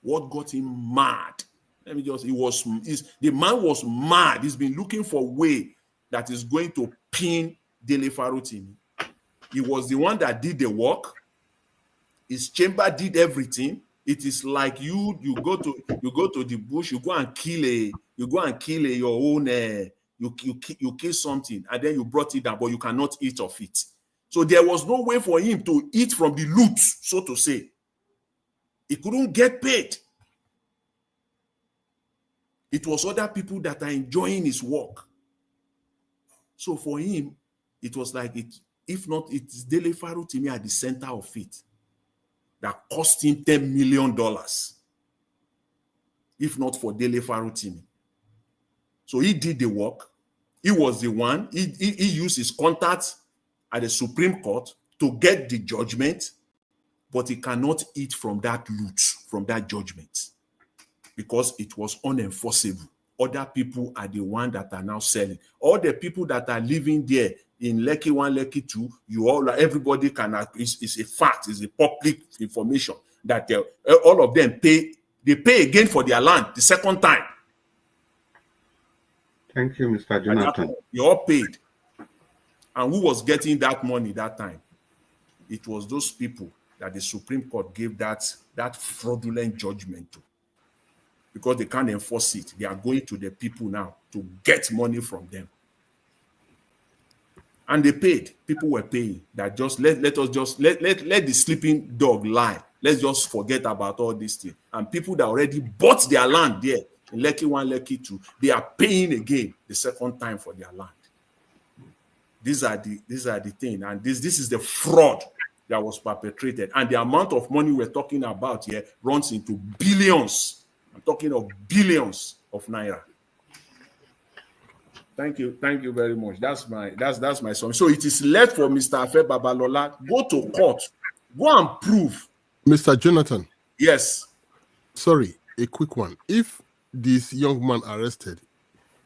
Speaker 20: What got him mad? The man was mad. He's been looking for a way that is going to pin Dele Farotimi. He was the one that did the work. His chamber did everything. It is like you go to the bush, you go and kill your own, you kill something, and then you brought it down, but you cannot eat of it. So there was no way for him to eat from the loot, so to say. He couldn't get paid. It was other people that are enjoying his work. So for him, it was like if not, it's Dele Farotimi at the center of it that cost him $10 million. If not for Dele Farotimi. So he did the work. He was the one. He used his contacts at the Supreme Court to get the judgment, but he cannot eat from that loot, from that judgment. because it was unenforceable. Other people are the one that are now selling. All the people that are living there in Lekki 1, Lekki 2, everybody can, it's a fact, it's a public information that all of them pay again for their land the second time.
Speaker 4: Thank you, Mr. Jonathan.
Speaker 20: They all paid. And who was getting that money that time? It was those people that the Supreme Court gave that fraudulent judgment to. Because they can't enforce it. They are going to the people now to get money from them. And they paid. People were paying. That just let the sleeping dog lie. Let's just forget about all these things. And people that already bought their land there in Lekki 1, Lekki 2, they are paying again the second time for their land. These are the thing. And this is the fraud that was perpetrated. And the amount of money we're talking about here runs into billions. I'm talking of billions of naira. Thank you very much. That's my son. So it is left for Mr. Afe Babalola. Go to court. Go and prove.
Speaker 8: Mr. Jonathan.
Speaker 20: Yes.
Speaker 8: Sorry, a quick one. If this young man arrested,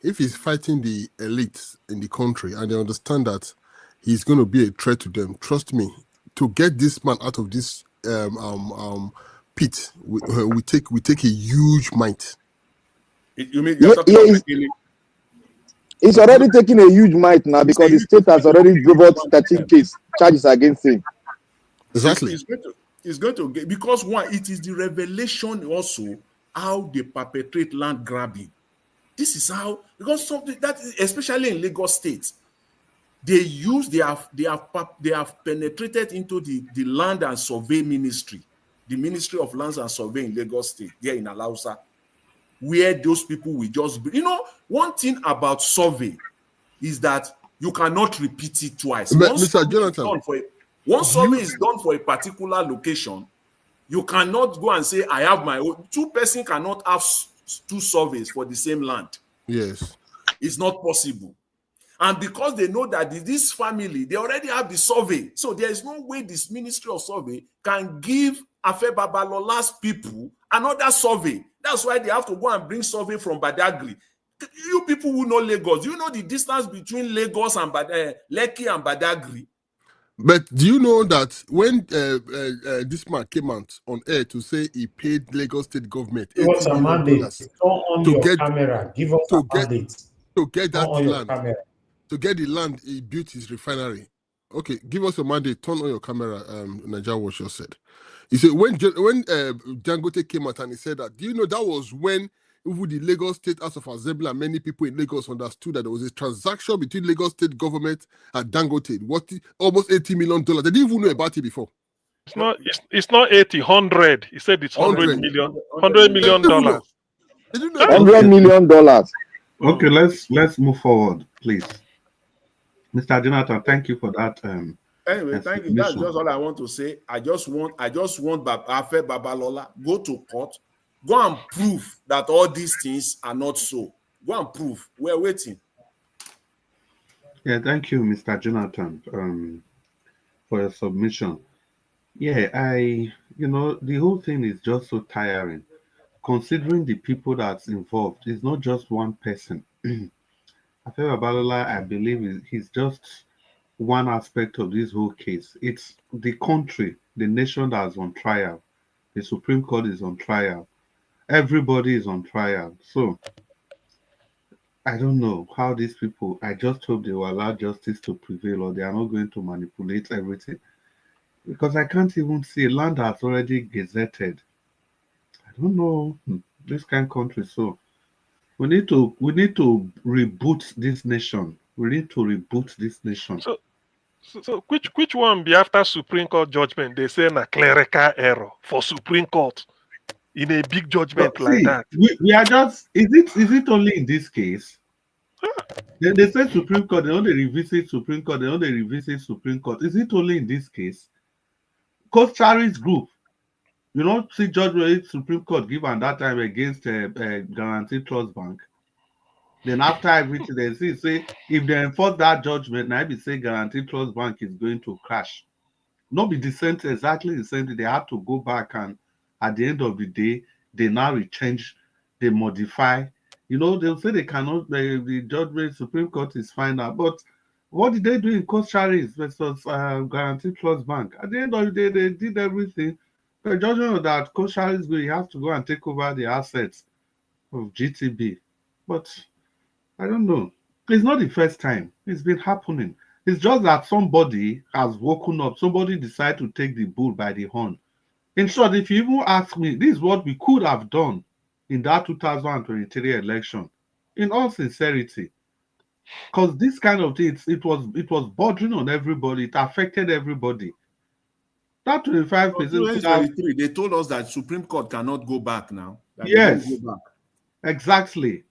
Speaker 8: if he's fighting the elites in the country and they understand that he's going to be a threat to them, trust me, to get this man out of this pit, we take a huge might.
Speaker 20: You mean you're talking about
Speaker 9: it's already taking a huge might now because the state has already brought 13 charges against him.
Speaker 8: Exactly.
Speaker 20: It's going to get, because one, it is the revelation also how they perpetrate land grabbing. This is how, because something that is, especially in Lagos State, they have penetrated into the land and survey ministry, the Ministry of Lands and Survey in Lagos State, there in Alausa, where those people will just be. One thing about survey is that you cannot repeat it twice.
Speaker 8: Mr. Jonathan,
Speaker 20: once survey is done for a particular location, you cannot go and say, I have my own. Two persons cannot have two surveys for the same land.
Speaker 8: Yes.
Speaker 20: It's not possible. And because they know that this family, they already have the survey. So there is no way this Ministry of Survey can give Afe Babalola's people another survey. That's why they have to go and bring survey from Badagry. You people who know Lagos, you know the distance between Lagos and Lekki and Badagry.
Speaker 8: But do you know that when this man came out on air to say he paid Lagos State government $80 million to get that land, to get the land, he built his refinery. Okay, give us a mandate. Turn on your camera. Nigeria Watch just said. He said when Dangote came out and he said that. Do you know that was when even the Lagos State House of Assembly and many people in Lagos understood that there was a transaction between Lagos State government and Dangote, almost $80 million. They didn't even know about it before.
Speaker 21: It's not 80, 100. He said it's $100 million. $100 million.
Speaker 9: $100 million.
Speaker 4: Okay, let's move forward, please. Mr. Jonathan, thank you for that.
Speaker 20: Anyway, thank you. That's just all I want to say. I just want Afe Babalola go to court, go and prove that all these things are not so. Go and prove. We're waiting.
Speaker 4: Yeah, thank you, Mr. Jonathan, for your submission. Yeah, the whole thing is just so tiring. Considering the people that's involved, it's not just one person. Afe Babalola, I believe, he's just one aspect of this whole case. It's the country, the nation that's on trial. The Supreme Court is on trial. Everybody is on trial. So I don't know how these people, I just hope they will allow justice to prevail, or they are not going to manipulate everything. Because I can't even see land that's already gazetted. I don't know this kind of country. So we need to reboot this nation. We need to reboot this nation.
Speaker 21: So which one be after Supreme Court judgment? They say a clerical error for Supreme Court in a big judgment like that.
Speaker 4: We are just, is it only in this case? They say Supreme Court, they only revisit Supreme Court, they only revisit Supreme Court. Is it only in this case? Coach Charis group, you don't see judgment Supreme Court given that time against Guaranty Trust Bank. Then after everything, they say if they enforce that judgment, now be say Guaranty Trust Bank is going to crash. Not be exactly the same thing. They have to go back, and at the end of the day, they now change they modify. You know, they'll say they cannot, the judgment, Supreme Court is final. But what did they do in Costa Rica versus Guarantee Trust Bank? At the end of the day, they did everything. The judgment that Costa Rica, you have to go and take over the assets of GTB. But I don't know. It's not the first time. It's been happening. It's just that somebody has woken up. Somebody decided to take the bull by the horn. In short, if you even ask me, this is what we could have done in that 2023 election. In all sincerity, because this kind of thing, it was bordering on everybody. It affected everybody. That 25% could have.
Speaker 20: 2023, they told us that Supreme Court cannot go back now. That
Speaker 4: Yes,
Speaker 20: they don't go back.
Speaker 4: exactly.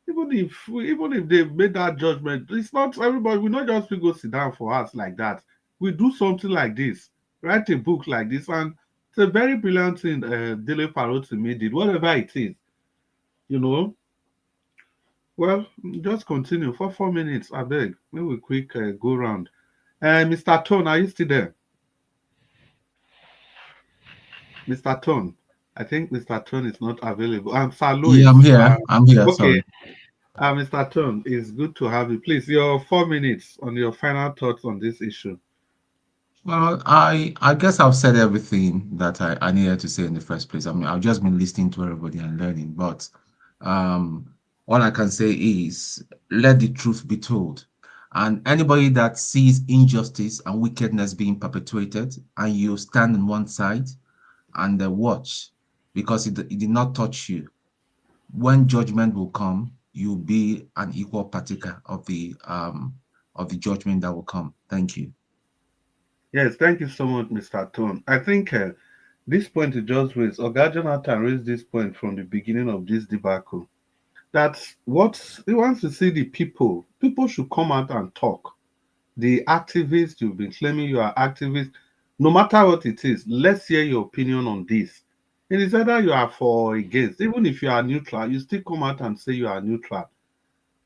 Speaker 4: Even if they made that judgment, it's not everybody. We not just go sit down for us like that. We do something like this, write a book like this, and it's a very brilliant thing. Dele Parotimi did, whatever it is, you know. Well, just continue for 4 minutes. I beg. Maybe quick go round. Mr. Tone, are you still there? Mr. Tone, I think Mr. Tone is not available. Sir Louis.
Speaker 7: Yeah, I'm here. I'm here.
Speaker 4: Okay.
Speaker 7: Sorry.
Speaker 4: Mr. Tone, it's good to have you. Please, your 4 minutes on your final thoughts on this issue.
Speaker 7: Well, I guess I've said everything that I needed to say in the first place. I mean, I've just been listening to everybody and learning. But all I can say is let the truth be told. And anybody that sees injustice and wickedness being perpetuated, and you stand on one side and watch, because it did not touch you, when judgment will come, you'll be an equal partaker of the judgment that will come. Thank you.
Speaker 4: Yes, thank you so much, Mr. Tone. I think this point is just raised. Oga Jonathan raised this point from the beginning of this debacle. That's what he wants to see the people. People should come out and talk. The activists, you've been claiming you are activists. No matter what it is, let's hear your opinion on this. It is either you are for or against. Even if you are neutral, you still come out and say you are neutral.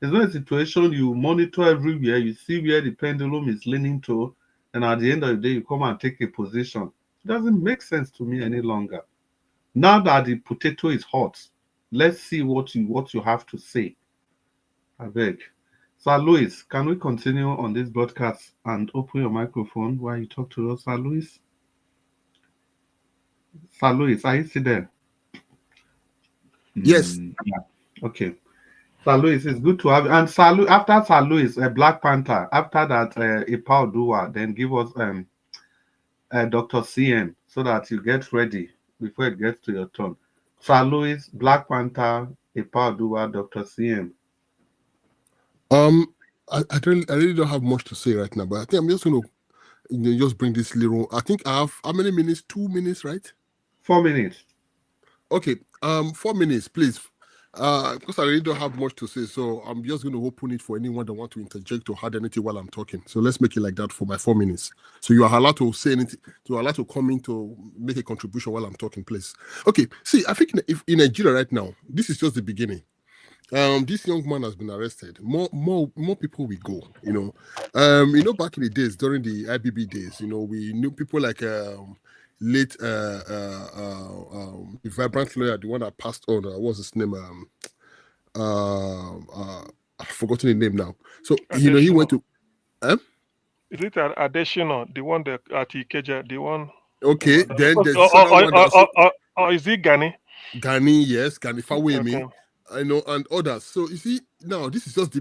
Speaker 4: It's not a situation you monitor everywhere, you see where the pendulum is leaning to, and at the end of the day, you come and take a position. It doesn't make sense to me any longer. Now that the potato is hot, let's see what you have to say. I beg. Sir Louis, can we continue on this broadcast and open your microphone while you talk to us, Sir Louis? Sir Louis, are you still there?
Speaker 8: Yes.
Speaker 4: Yeah. Okay. Sir Louis, it's good to have you. And after Sir Louis, Black Panther, after that, Ipa Oduwa, then give us Dr. CM so that you get ready before it gets to your turn. Sir Louis, Black Panther, Ipa Oduwa, Dr. CM.
Speaker 8: I really don't have much to say right now, but I think I'm just going to just bring this little. I think I have how many minutes? 2 minutes, right?
Speaker 4: 4 minutes.
Speaker 8: Okay. 4 minutes, please. Because I really don't have much to say, so I'm just going to open it for anyone that want to interject or add anything while I'm talking. So let's make it like that for my 4 minutes. So you are allowed to say anything, to allowed to come in to make a contribution while I'm talking, please. Okay. See, I think if in Nigeria right now, this is just the beginning. This young man has been arrested. More people will go. Back in the days during the IBB days, we knew people like late the vibrant lawyer, the one that passed on. What's his name? I've forgotten the name now. So
Speaker 21: Adesina.
Speaker 8: he went to.
Speaker 21: Is it Adesina, the one that at Ikeja, the one?
Speaker 8: Okay, then there's another one.
Speaker 21: Or is it Gani?
Speaker 8: Gani, yes, Gani Fawemi.
Speaker 21: Okay.
Speaker 8: And others. So you see, now this is just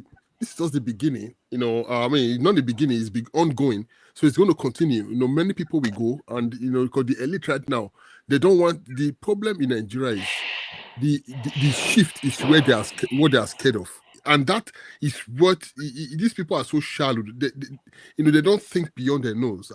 Speaker 8: the beginning. Not the beginning; it's ongoing. So it's going to continue. Many people will go, and because the elite right now, they don't want. The problem in Nigeria is the shift is what they are scared of, and that is what these people are so shallow. They don't think beyond their nose.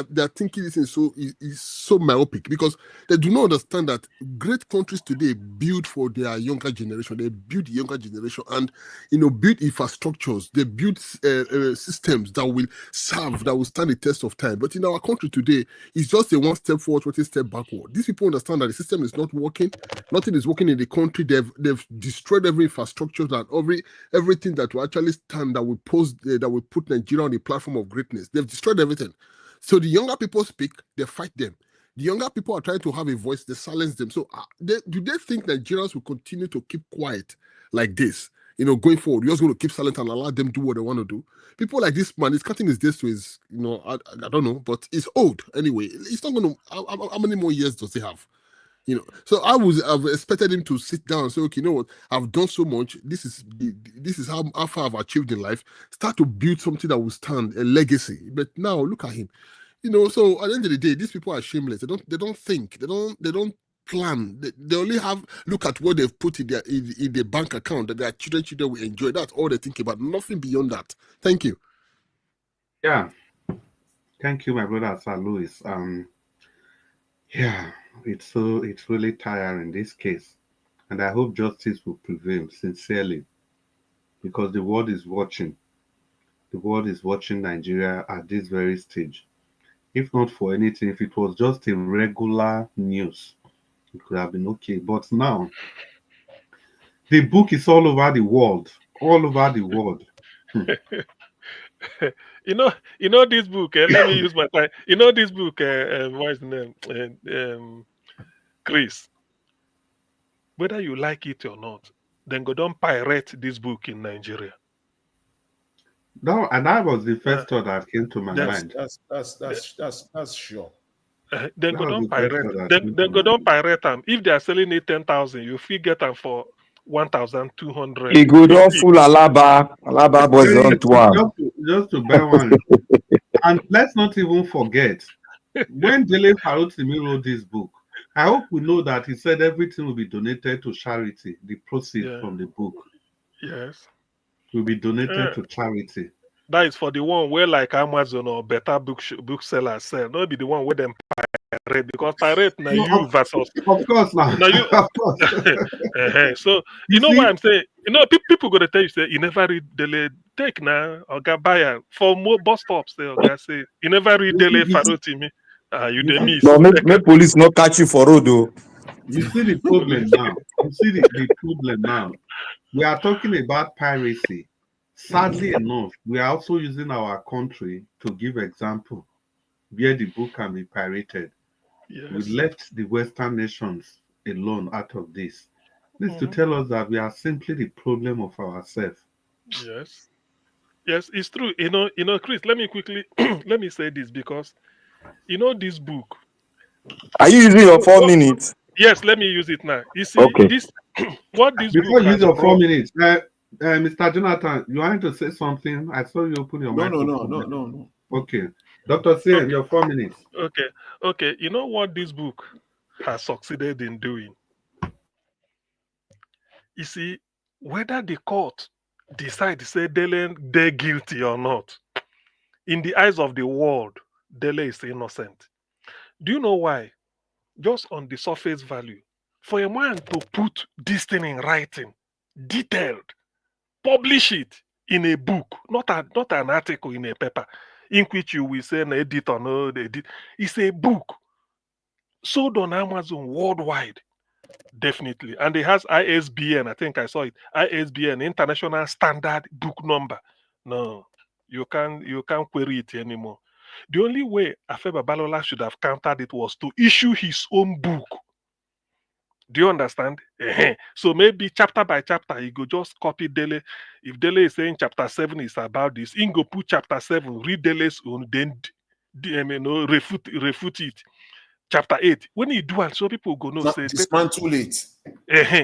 Speaker 8: Their thinking is so myopic because they do not understand that great countries today build for their younger generation. They build the younger generation and build infrastructures. They build systems that will serve, that will stand the test of time. But in our country today, it's just a one step forward, 20 step backward. These people understand that the system is not working. Nothing is working in the country. They've destroyed every infrastructure and everything that will actually stand, that will put Nigeria on the platform of greatness. They've destroyed everything. So the younger people speak, they fight them. The younger people are trying to have a voice, they silence them. So do they think Nigerians will continue to keep quiet like this? Going forward, you're just going to keep silent and allow them do what they want to do. People like this man is cutting his days to his, I don't know, but he's old anyway. It's not going to. How many more years does he have? So I've expected him to sit down and say, okay, you know what? I've done so much. This is how far I've achieved in life. Start to build something that will stand, a legacy. But now look at him. So at the end of the day, these people are shameless. They don't think. They don't plan. They only look at what they've put in their bank account that their children will enjoy. That's all they think about. Nothing beyond that. Thank you.
Speaker 4: Yeah. Thank you, my brother Sir Louis. Yeah, it's really tiring, this case. And I hope justice will prevail, sincerely. Because the world is watching. The world is watching Nigeria at this very stage. If not for anything, if it was just a regular news, it could have been okay. But now, the book is all over the world. All over the world.
Speaker 21: This book, let me use my time. This book, what's the name? Chris. Whether you like it or not, then go don't pirate this book in Nigeria.
Speaker 4: No, and that was the first thought that came to my mind.
Speaker 20: That's sure.
Speaker 21: Then go don't pirate. Then go don't pirate them. If they are selling it 10,000, you feel get them for 1,200.
Speaker 9: He go don full Alaba boys on to am.
Speaker 4: Just to buy one. And let's not even forget, when Dele Farotimi wrote this book, I hope we know that he said everything will be donated to charity. The proceeds from the book.
Speaker 21: Yes.
Speaker 4: Will be donated to charity.
Speaker 21: That is for the one where like Amazon or better booksellers sell. Not be the one where them pirate, because pirate now you versus.
Speaker 4: Of course now.
Speaker 21: You,
Speaker 4: of course.
Speaker 21: So you know what I'm saying? People gonna tell you say you never read Dele take now or get buyer for more bus stops. They say you never read Dele Farotimi. You dey miss.
Speaker 9: No, make police not catch you for road though.
Speaker 4: You see the problem now. You see the problem now. We are talking about piracy. Sadly enough, we are also using our country to give example where the book can be pirated.
Speaker 21: Yes.
Speaker 4: We left the Western nations alone out of this. This is to tell us that we are simply the problem of ourselves.
Speaker 21: Yes. Yes, it's true. Chris, let me quickly let me say this, because this book.
Speaker 9: Are you using your 4 minutes?
Speaker 21: Yes, let me use it now. You see, this what this
Speaker 4: Before
Speaker 21: book
Speaker 4: you use your 4
Speaker 21: brought,
Speaker 4: minutes, Mr. Jonathan, you wanted to say something? I saw you open your microphone.
Speaker 20: No.
Speaker 4: Okay. Dr. CM, your 4 minutes.
Speaker 21: Okay. You know what this book has succeeded in doing? You see, whether the court decide to say Dele they're guilty or not, in the eyes of the world, Dele is innocent. Do you know why? Just on the surface value, for a man to put this thing in writing, detailed, publish it in a book, not an article in a paper, in which you will say an edit or no edit. It's a book sold on Amazon worldwide, definitely, and it has ISBN. I think I saw it. ISBN, International Standard Book Number. No, you can't query it anymore. The only way Afeba Balola should have countered it was to issue his own book. Do you understand? So maybe chapter by chapter, he go just copy Dele. If Dele is saying chapter 7 is about this, he go put chapter 7, read Dele's own, then refute it. Chapter 8. When he do it, so people go no say
Speaker 20: this man too late.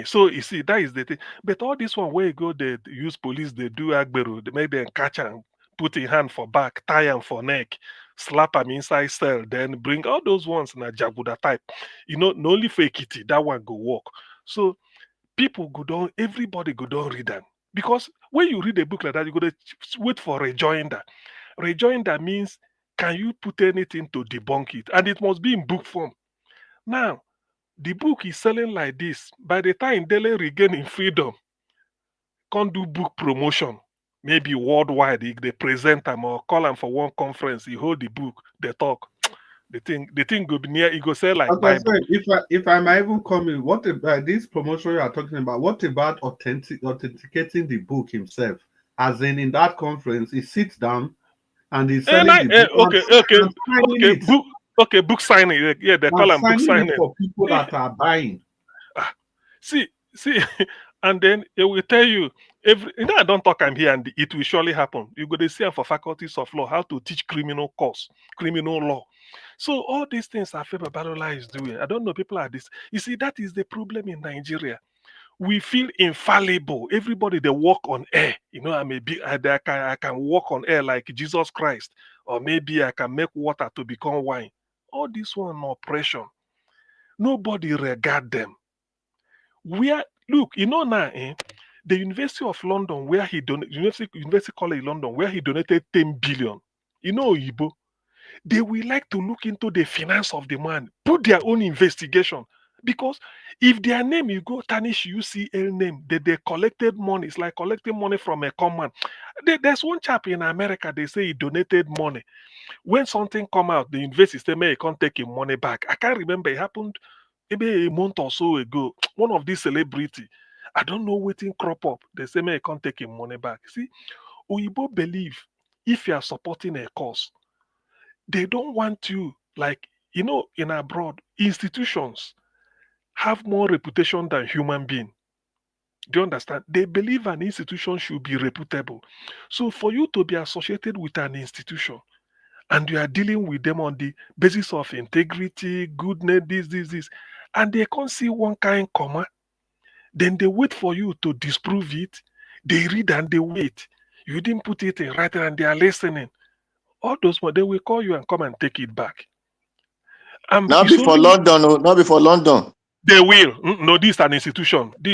Speaker 21: So you see, that is the thing. But all this one where you go, they use police, they do agbero, they make them catch and put in hand for back, tie him for neck, slap him inside cell, then bring all those ones in a Jaguda type. No only fake it, that one go work. So people go down, everybody go down read them. Because when you read a book like that, you go to wait for rejoinder. Rejoinder means, can you put anything to debunk it? And it must be in book form. Now, the book is selling like this. By the time Dele regain in freedom, can't do book promotion. Maybe worldwide, they present them or call them for one conference. He hold the book, they talk. The thing go be near. He go say like Bible.
Speaker 4: If I might even come in, what about this promotion you are talking about? What about authenticating the book himself? As in that conference, he sits down and he's selling the book.
Speaker 21: Okay. Okay, book signing. Yeah, they call them book
Speaker 4: signing it
Speaker 21: signing.
Speaker 4: for people that are buying.
Speaker 21: See, and then it will tell you I don't talk I'm here and it will surely happen. You go to see for faculties of law how to teach criminal course, criminal law. So all these things are Femi Balola is doing. I don't know people are this. You see, that is the problem in Nigeria. We feel infallible. Everybody they walk on air. You know, I can walk on air like Jesus Christ, or maybe I can make water to become wine. All this one oppression. Nobody regard them. Look, you know now, the University of London, where he donated, University College London, where he donated 10 billion. You know, Igbo, they will like to look into the finance of the man, put their own investigation. Because if their name, you go tarnish UCL name, they collected money. It's like collecting money from a common. There's one chap in America, they say he donated money. When something come out, the university say, "May he can't take his money back." I can't remember. It happened maybe a month or so ago. One of these celebrity, I don't know what thing crop up. They say, "May he can't take his money back." See, Oyibo believe if you are supporting a cause, they don't want you, like, you know, in abroad, institutions have more reputation than human being. Do you understand? They believe an institution should be reputable. So for you to be associated with an institution and you are dealing with them on the basis of integrity, goodness, this, and they can't see one kind comma, then they wait for you to disprove it. They read and they wait. You didn't put it in writing and they are listening. All those, they will call you and come and take it back.
Speaker 6: Not before London, no, not before London.
Speaker 21: They will. No, this is an institution. This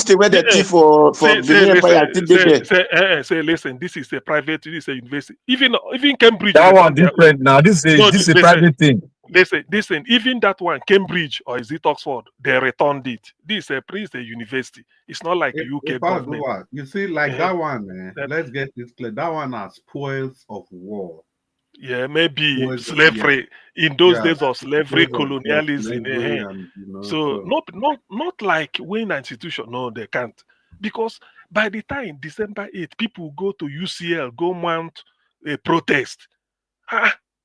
Speaker 6: thing where the thief for Benin Empire.
Speaker 21: Say, listen, this is a private, this is a university. Even Cambridge.
Speaker 9: That one different now. This is a private thing.
Speaker 21: Listen, even that one, Cambridge or is it Oxford, they returned it. This is a university. It's not like UK government.
Speaker 4: You see, like that one, let's get this clear. That one are spoils of war.
Speaker 21: Yeah, maybe slavery in those days of slavery, colonialism. So not like when institution. No, they can't, because by the time December 8th, people go to UCL, go mount a protest.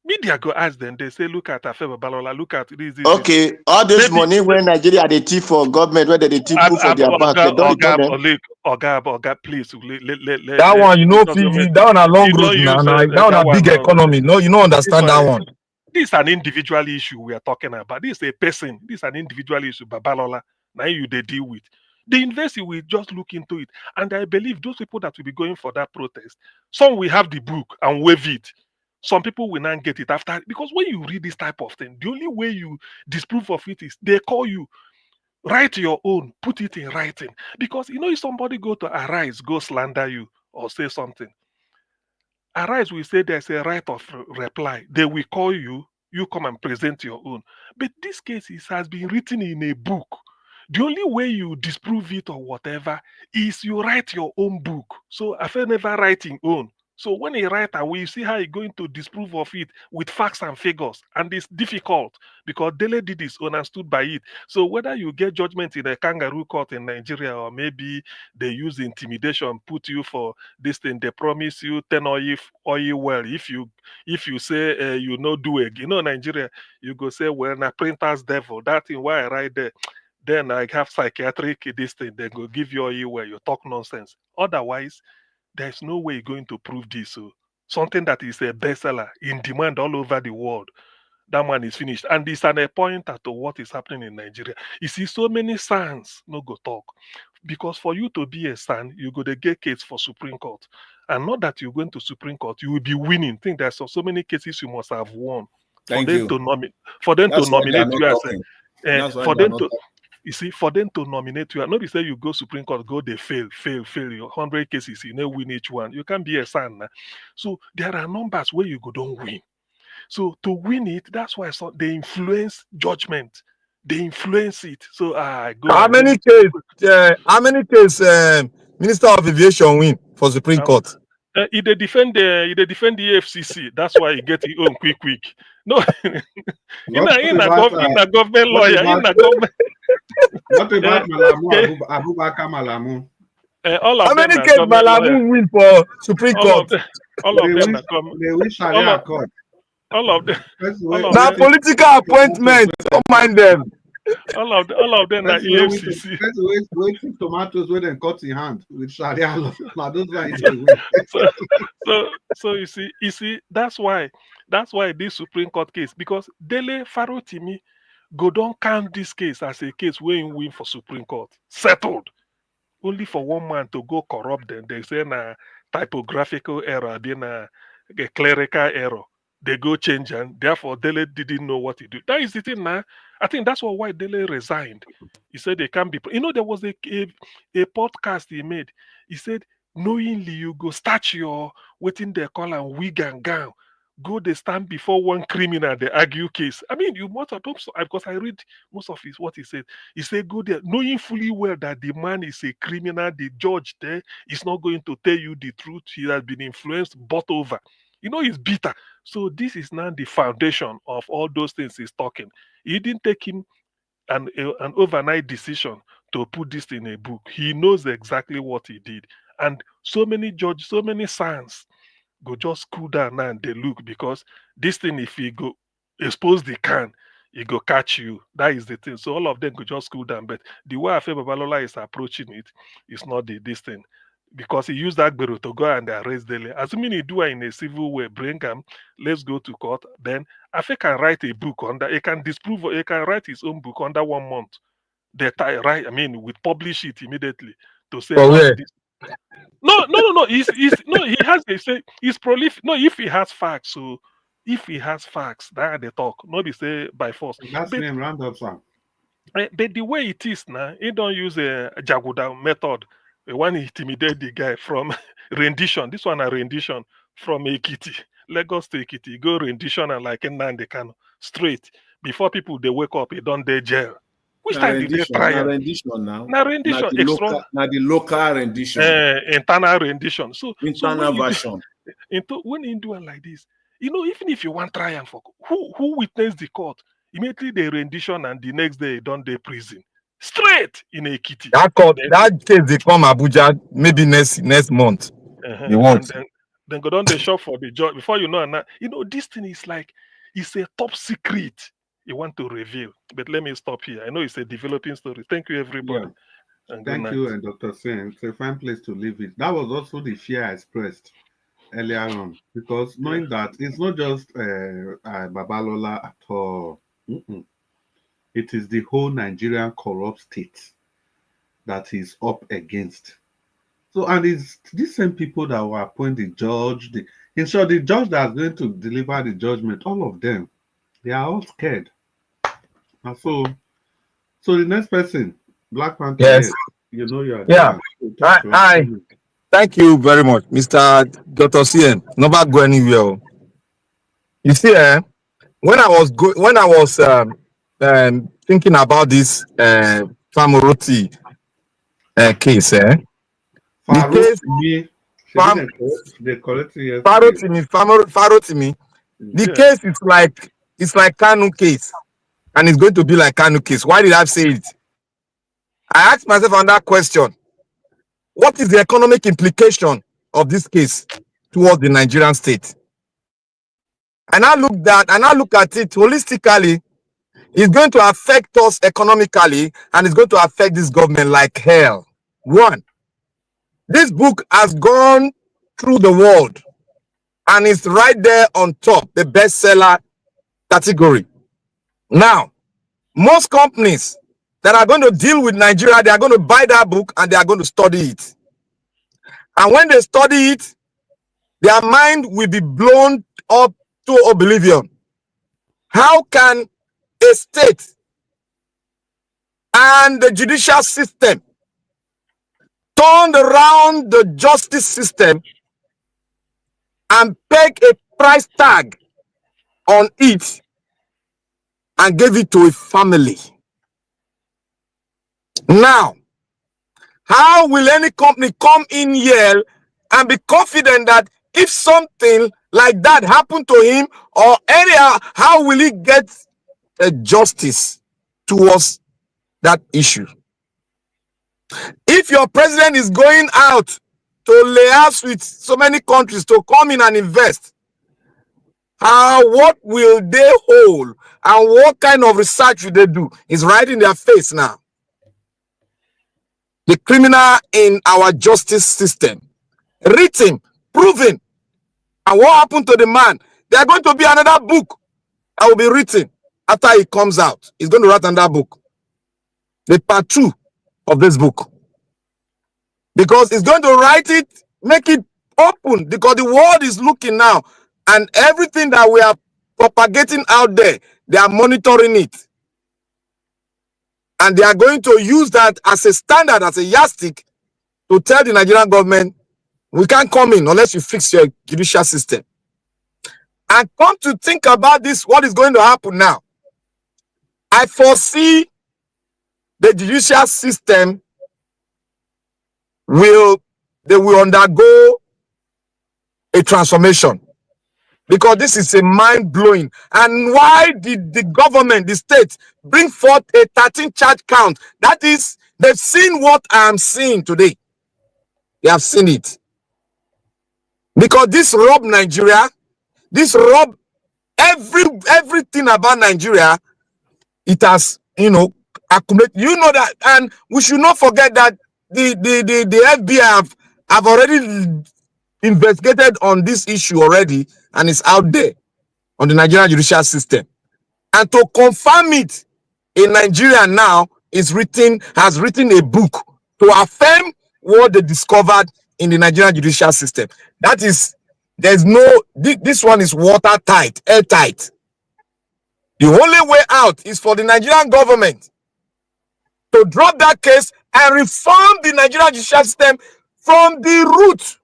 Speaker 21: Media go ask them. They say, "Look at Afeba Balola. Look at this."
Speaker 6: Okay, all this money when Nigeria they thief for government, where they thief for their bank, they don't return them.
Speaker 21: Oga, please.
Speaker 9: That one, you know, that one a long road now. That one a big economy. No, you don't understand that one.
Speaker 21: This is an individual issue we are talking about. This is a person. This is an individual issue. Babalola, now they deal with. The university will just look into it, and I believe those people that will be going for that protest, some will have the book and wave it. Some people will not get it after, because when you read this type of thing, the only way you disprove of it is they call you, write your own, put it in writing. Because you know, if somebody go to Arise, go slander you or say something, Arise will say there's a right of reply. They will call you, you come and present your own. But this case has been written in a book. The only way you disprove it or whatever is you write your own book. So I feel never writing own. So when he write, we see how he's going to disprove of it with facts and figures. And it's difficult because Dele did his own and stood by it. So whether you get judgment in a kangaroo court in Nigeria, or maybe they use intimidation, put you for this thing, they promise you 10 oil well. If you say you no do it, you know, Nigeria, you go say, well, na printer's devil. That thing why I write there. Then I have psychiatric this thing, they go give you oil well, you talk nonsense. Otherwise, there's no way you're going to prove this. So something that is a bestseller in demand all over the world, that man is finished. And it's an pointer to what is happening in Nigeria. You see, so many sons no go talk. Because for you to be a son, you go to get case for Supreme Court. And not that you're going to Supreme Court, you will be winning. I think there's so many cases you must have won. For them to nominate you as for them to you see, for them to nominate you, not be say you go Supreme Court, go they fail your 100 cases, you know, win each one. You can't be a son. So there are numbers where you go don't win. So to win it, that's why they influence judgment. They influence it. So I go.
Speaker 9: How many cases Minister of Aviation win for Supreme Court?
Speaker 21: He defend the FCC. That's why he get his own quick. No, in a government lawyer, in a government.
Speaker 4: What about Malamu, Abubakar Malamu?
Speaker 21: How
Speaker 9: many cases Malamu win for Supreme Court?
Speaker 21: All of them are coming.
Speaker 4: They wish Sharia court.
Speaker 21: all of them,
Speaker 4: First
Speaker 21: all
Speaker 4: way,
Speaker 21: of
Speaker 9: Now
Speaker 21: them,
Speaker 4: waiting
Speaker 9: political
Speaker 4: tomatoes
Speaker 9: appointment.
Speaker 4: when
Speaker 9: Don't
Speaker 4: they cut.
Speaker 9: mind them.
Speaker 21: all of them are EFCC.
Speaker 4: First way, waiting tomatoes when they cut in hand with Sharia law. Now those are the way.
Speaker 21: so so you see that's why this Supreme Court case, because Dele Farotimi go don't count this case as a case where you win for Supreme Court settled, only for one man to go corrupt them. They say na typographical error, then a clerical error. They go change, and therefore Dele didn't know what he do. That is the thing now. I think that's why Dele resigned. He said they can't be. There was a podcast he made. He said, knowingly you go start your waiting they call and wig and gown. Go they stand before one criminal, they argue case. I mean, you must have hope so, because I read most of his what he said. He said, go there, knowing fully well that the man is a criminal, the judge there is not going to tell you the truth. He has been influenced, bought over. He's bitter. So this is now the foundation of all those things he's talking. He didn't take him an overnight decision to put this in a book. He knows exactly what he did. And so many judges, so many science go just cool down now and they look, because this thing, if he go expose the can, he go catch you. That is the thing. So all of them go just cool down. But the way Afe Babalola is approaching it is not this thing. Because he used that Agbero to go and arrest Dele. Assuming he do it in a civil way, bring him, let's go to court. Then Afe can write a book under, he can disprove, he can write his own book under 1 month. We publish it immediately to say,
Speaker 9: For
Speaker 21: look,
Speaker 9: where?
Speaker 21: this. No. He has they say he's prolific. No, if he has facts, so if he has facts, that they talk. Not be say by force.
Speaker 4: That's
Speaker 21: But,
Speaker 4: name roundup, sir.
Speaker 21: but the way it is now, he don't use a Jaguda method. When he intimidate the guy from rendition. This one a rendition from Ekiti, Lagos to Ekiti. Go rendition and like in Nandekano straight before people they wake up. They don't they jail. Which
Speaker 20: Na
Speaker 21: time did they
Speaker 20: rendition,
Speaker 21: try
Speaker 20: na
Speaker 21: him?
Speaker 20: rendition now.
Speaker 21: Na rendition, extra.
Speaker 20: Na the local rendition.
Speaker 21: Internal rendition. So
Speaker 20: Internal version.
Speaker 21: when you do it like this, even if you want triumph, who witnessed the court, immediately they rendition and the next day don't they prison. Straight in Ekiti.
Speaker 9: That court, that case they come Abuja maybe next month. They want.
Speaker 21: And then go down the shop for the judge. Before you know, this thing is like, it's a top secret you want to reveal. But let me stop here. I know it's a developing story. Thank you, everybody.
Speaker 4: Yeah.
Speaker 21: And good
Speaker 4: Thank
Speaker 21: night.
Speaker 4: you, and Dr. Sen. It's a fine place to leave it. That was also the fear I expressed earlier on, because knowing that it's not just Babalola at all. It is the whole Nigerian corrupt state that is up against. So, and it's these same people that will appoint the judge. In short, the judge that's going to deliver the judgment, all of them, they are all scared. And so the next person, Black Panther,
Speaker 9: Yes.
Speaker 4: you know you are
Speaker 9: Yeah. I thank you very much, Mr. Dr. CN. Never go anywhere. You see, when I was thinking about this Famoroti case, the case Farotimi, the case is like Kanu case, and it's going to be like Kanu case. Why did I say it? I asked myself on that question: what is the economic implication of this case towards the Nigerian state? And I look at it holistically. It's going to affect us economically, and it's going to affect this government like hell. One, this book has gone through the world, and it's right there on top, the bestseller category. Now, most companies that are going to deal with Nigeria, they are going to buy that book and they are going to study it. And when they study it, their mind will be blown up to oblivion. How can a state and the judicial system turn around the justice system and peg a price tag on it and give it to a family? Now, how will any company come in here and be confident that if something like that happened to him or anyhow, how will he get a justice towards that issue? If your president is going out to liaise with so many countries to come in and invest, what will they hold and what kind of research will they do is right in their face now. The criminal in our justice system, written, proven. And what happened to the man? There are going to be another book that will be written after it comes out. He's going to write another book, the part 2 of this book, because it's going to write it, make it open, because the world is looking now, and everything that we are propagating out there, they are monitoring it, and they are going to use that as a standard, as a yardstick, to tell the Nigerian government, we can't come in unless you fix your judicial system. And come to think about this, what is going to happen now? I foresee the judicial system will undergo a transformation, because this is a mind-blowing. And why did the government, the state, bring forth a 13-charge count? That is, they've seen what I am seeing today. They have seen it. Because this rob Nigeria, this rob everything about Nigeria. It has, accumulated. You know that, and we should not forget that the FBI have already investigated on this issue already, and it's out there on the Nigerian judicial system. And to confirm it, in Nigeria now has written a book to affirm what they discovered in the Nigerian judicial system. That is, this one is watertight, airtight. The only way out is for the Nigerian government to drop that case and reform the Nigerian judicial system from the root.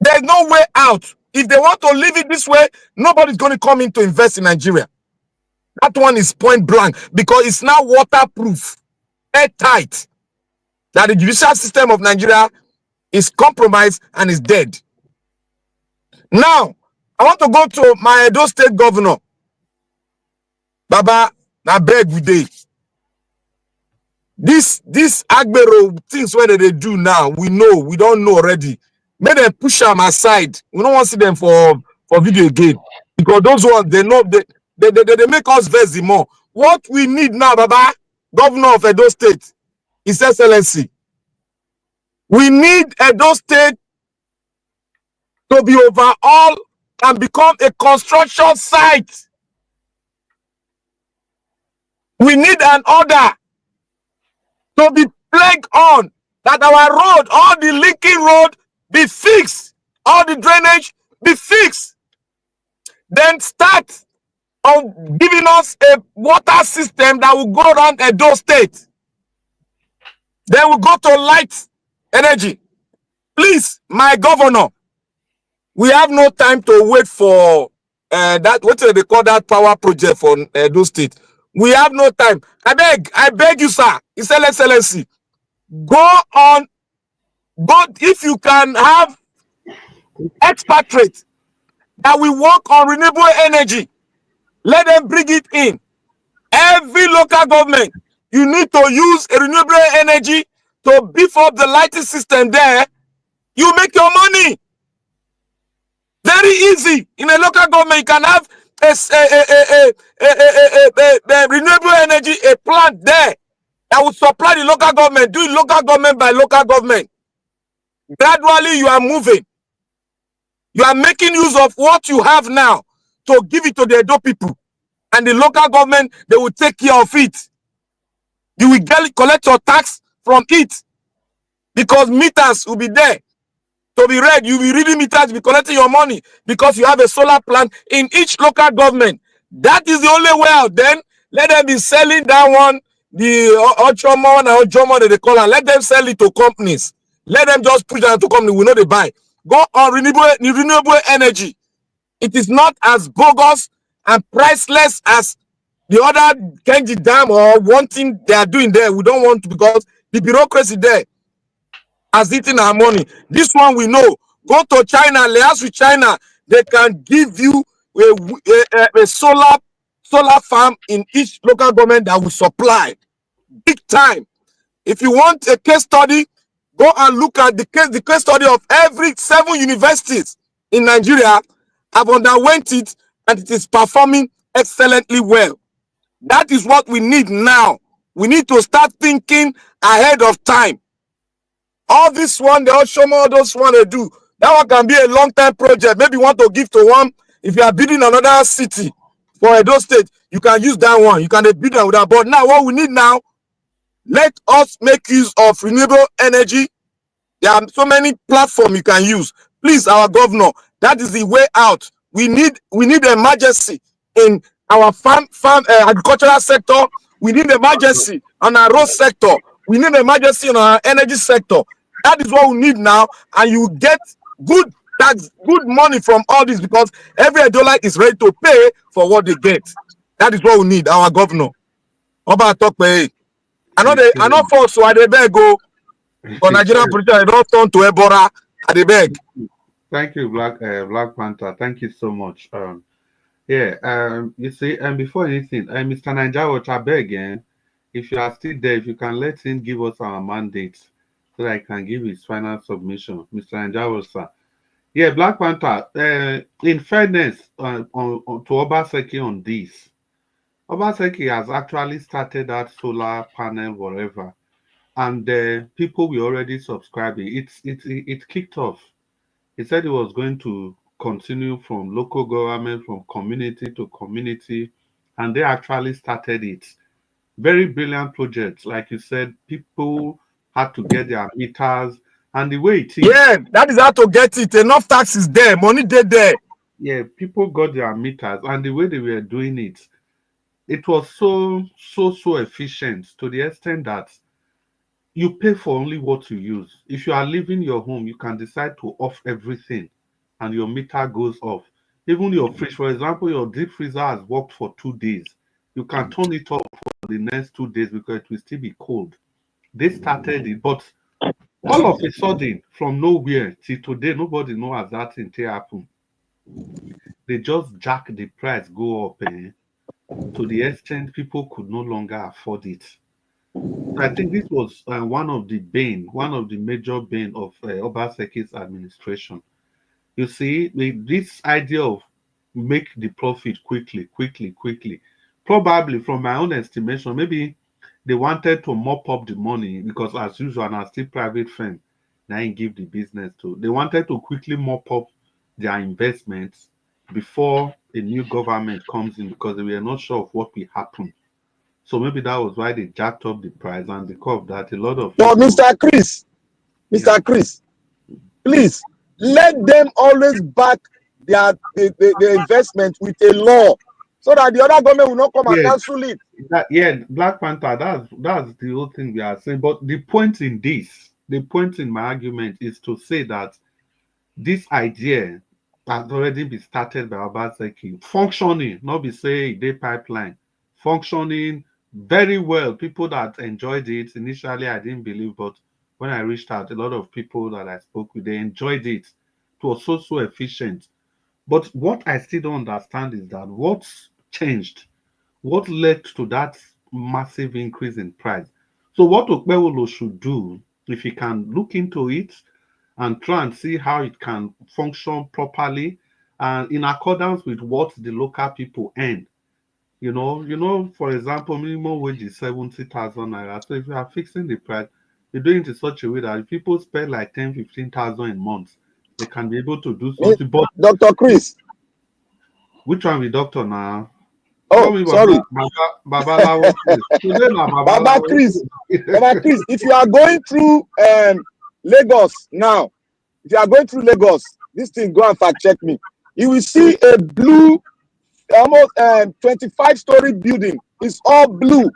Speaker 9: There's no way out. If they want to leave it this way, nobody's going to come in to invest in Nigeria. That one is point blank, because it's now waterproof, airtight, that the judicial system of Nigeria is compromised and is dead. Now, I want to go to my Edo State governor. Baba, I beg we dey. This Agbero things where they do now, we don't know already. Make them push them aside. We don't want to see them for video again. Because those ones, they know they make us vex the more. What we need now, Baba, governor of Edo State, His Excellency. We need Edo State to be overall and become a construction site. We need an order to be plagued on that our road, all the linking road, be fixed, all the drainage be fixed. Then start on giving us a water system that will go around Edo State. Then we go to light energy. Please, my governor, we have no time to wait for that, what do they call that power project for Edo State. We have no time. I beg you, sir, His Excellency, go if you can have expatriates that will work on renewable energy, let them bring it in. Every local government, you need to use a renewable energy to beef up the lighting system there. You make your money. Very easy. In a local government, you can have a renewable energy, a plant there that will supply the local government, do it local government by local government. Gradually, you are moving. You are making use of what you have now to give it to the Edo people. And the local government, they will take care of it. You will collect your tax from it, because meters will be there to be read. You will be reading meters, be collecting your money, because you have a solar plant in each local government. That is the only way out. Then let them be selling that one, the Ochomo and Ojomo that they call it. Let them sell it to companies. Let them just push that to company. We know they buy. Go on renewable energy. It is not as bogus and priceless as the other Kenji Dam or one thing they are doing there. We don't want to, because the bureaucracy there has eaten our money. This one we know. Go to China, liaise with China. They can give you a solar farm in each local government that will supply big time. If you want a case study, go and look at the case study of every 7 universities in Nigeria, have underwent it, and it is performing excellently well. That is what we need now. We need to start thinking ahead of time. All this one, they all show me all those one they do. That one can be a long-term project. Maybe you want to give to one. If you are building another city for Edo State, you can use that one. You can build that with that. But now, what we need now, let us make use of renewable energy. There are so many platforms you can use. Please, our governor, that is the way out. We need emergency in our farm agricultural sector. We need emergency on our road sector. We need emergency on our energy sector. That is what we need now, and you get good tax, good money from all this, because every dollar is ready to pay for what they get. That is what we need, our governor. Oba talk pay. I know folks, so I beg go. For Nigerian politicians, I don't turn to Ebora. I beg.
Speaker 4: Thank you, Black Panther. Thank you so much. You see, and before anything, Mr. Niger, I beg, if you are still there, if you can let him give us our mandate so that I can give his final submission. Mr. Niger, sir. Yeah, Black Panther, in fairness to Obaseki on this, Obaseki has actually started that solar panel, whatever, and people were already subscribing. It kicked off. He said he was going to continue from local government, from community to community, and they actually started it. Very brilliant project. Like you said, people had to get their meters, and the way it is.
Speaker 9: Yeah, that is how to get it. Enough taxes there, money there.
Speaker 4: Yeah, people got their meters, and the way they were doing it, it was so efficient to the extent that you pay for only what you use. If you are leaving your home, you can decide to off everything and your meter goes off. Even your fridge, for example, your deep freezer has worked for 2 days. You can turn it off for the next 2 days because it will still be cold. They started it, but all of a sudden, from nowhere till today, nobody knows how that thing happen. They just jack the price, go up, to the extent people could no longer afford it. I think this was one of the major bane of Obaseki's administration. You see, this idea of make the profit quickly. Probably, from my own estimation, maybe they wanted to mop up the money because, as usual, and are still private firm, they give the business to. They wanted to quickly mop up their investments before a new government comes in because they were not sure of what will happen. So maybe that was why they jacked up the price, and because of that, a lot of people...
Speaker 9: But Mr. Chris, please let them always back their investment with a law, so that the other government will not come and cancel it.
Speaker 4: Black Panther, that's the whole thing we are saying. But the point in my argument is to say that this idea has already been started by Obaseki, functioning, not be say they pipeline, functioning very well. People that enjoyed it initially, I didn't believe, but when I reached out, a lot of people that I spoke with, they enjoyed it. It was so efficient. But what I still don't understand is that what's changed, what led to that massive increase in price. So what Okpewolo should do, if he can look into it and try and see how it can function properly and in accordance with what the local people earn. You know, for example, minimum wage is 70,000 naira. So if you are fixing the price, you're doing it in such a way that if people spend like 10, 15,000 a month, they can be able to do something. But
Speaker 9: Dr. Chris.
Speaker 4: Which one with doctor now?
Speaker 9: Oh, sorry.
Speaker 4: Baba
Speaker 9: Chris, if you are going through Lagos now, this thing, go and fact check me. You will see a blue, almost 25-story building. It's all blue.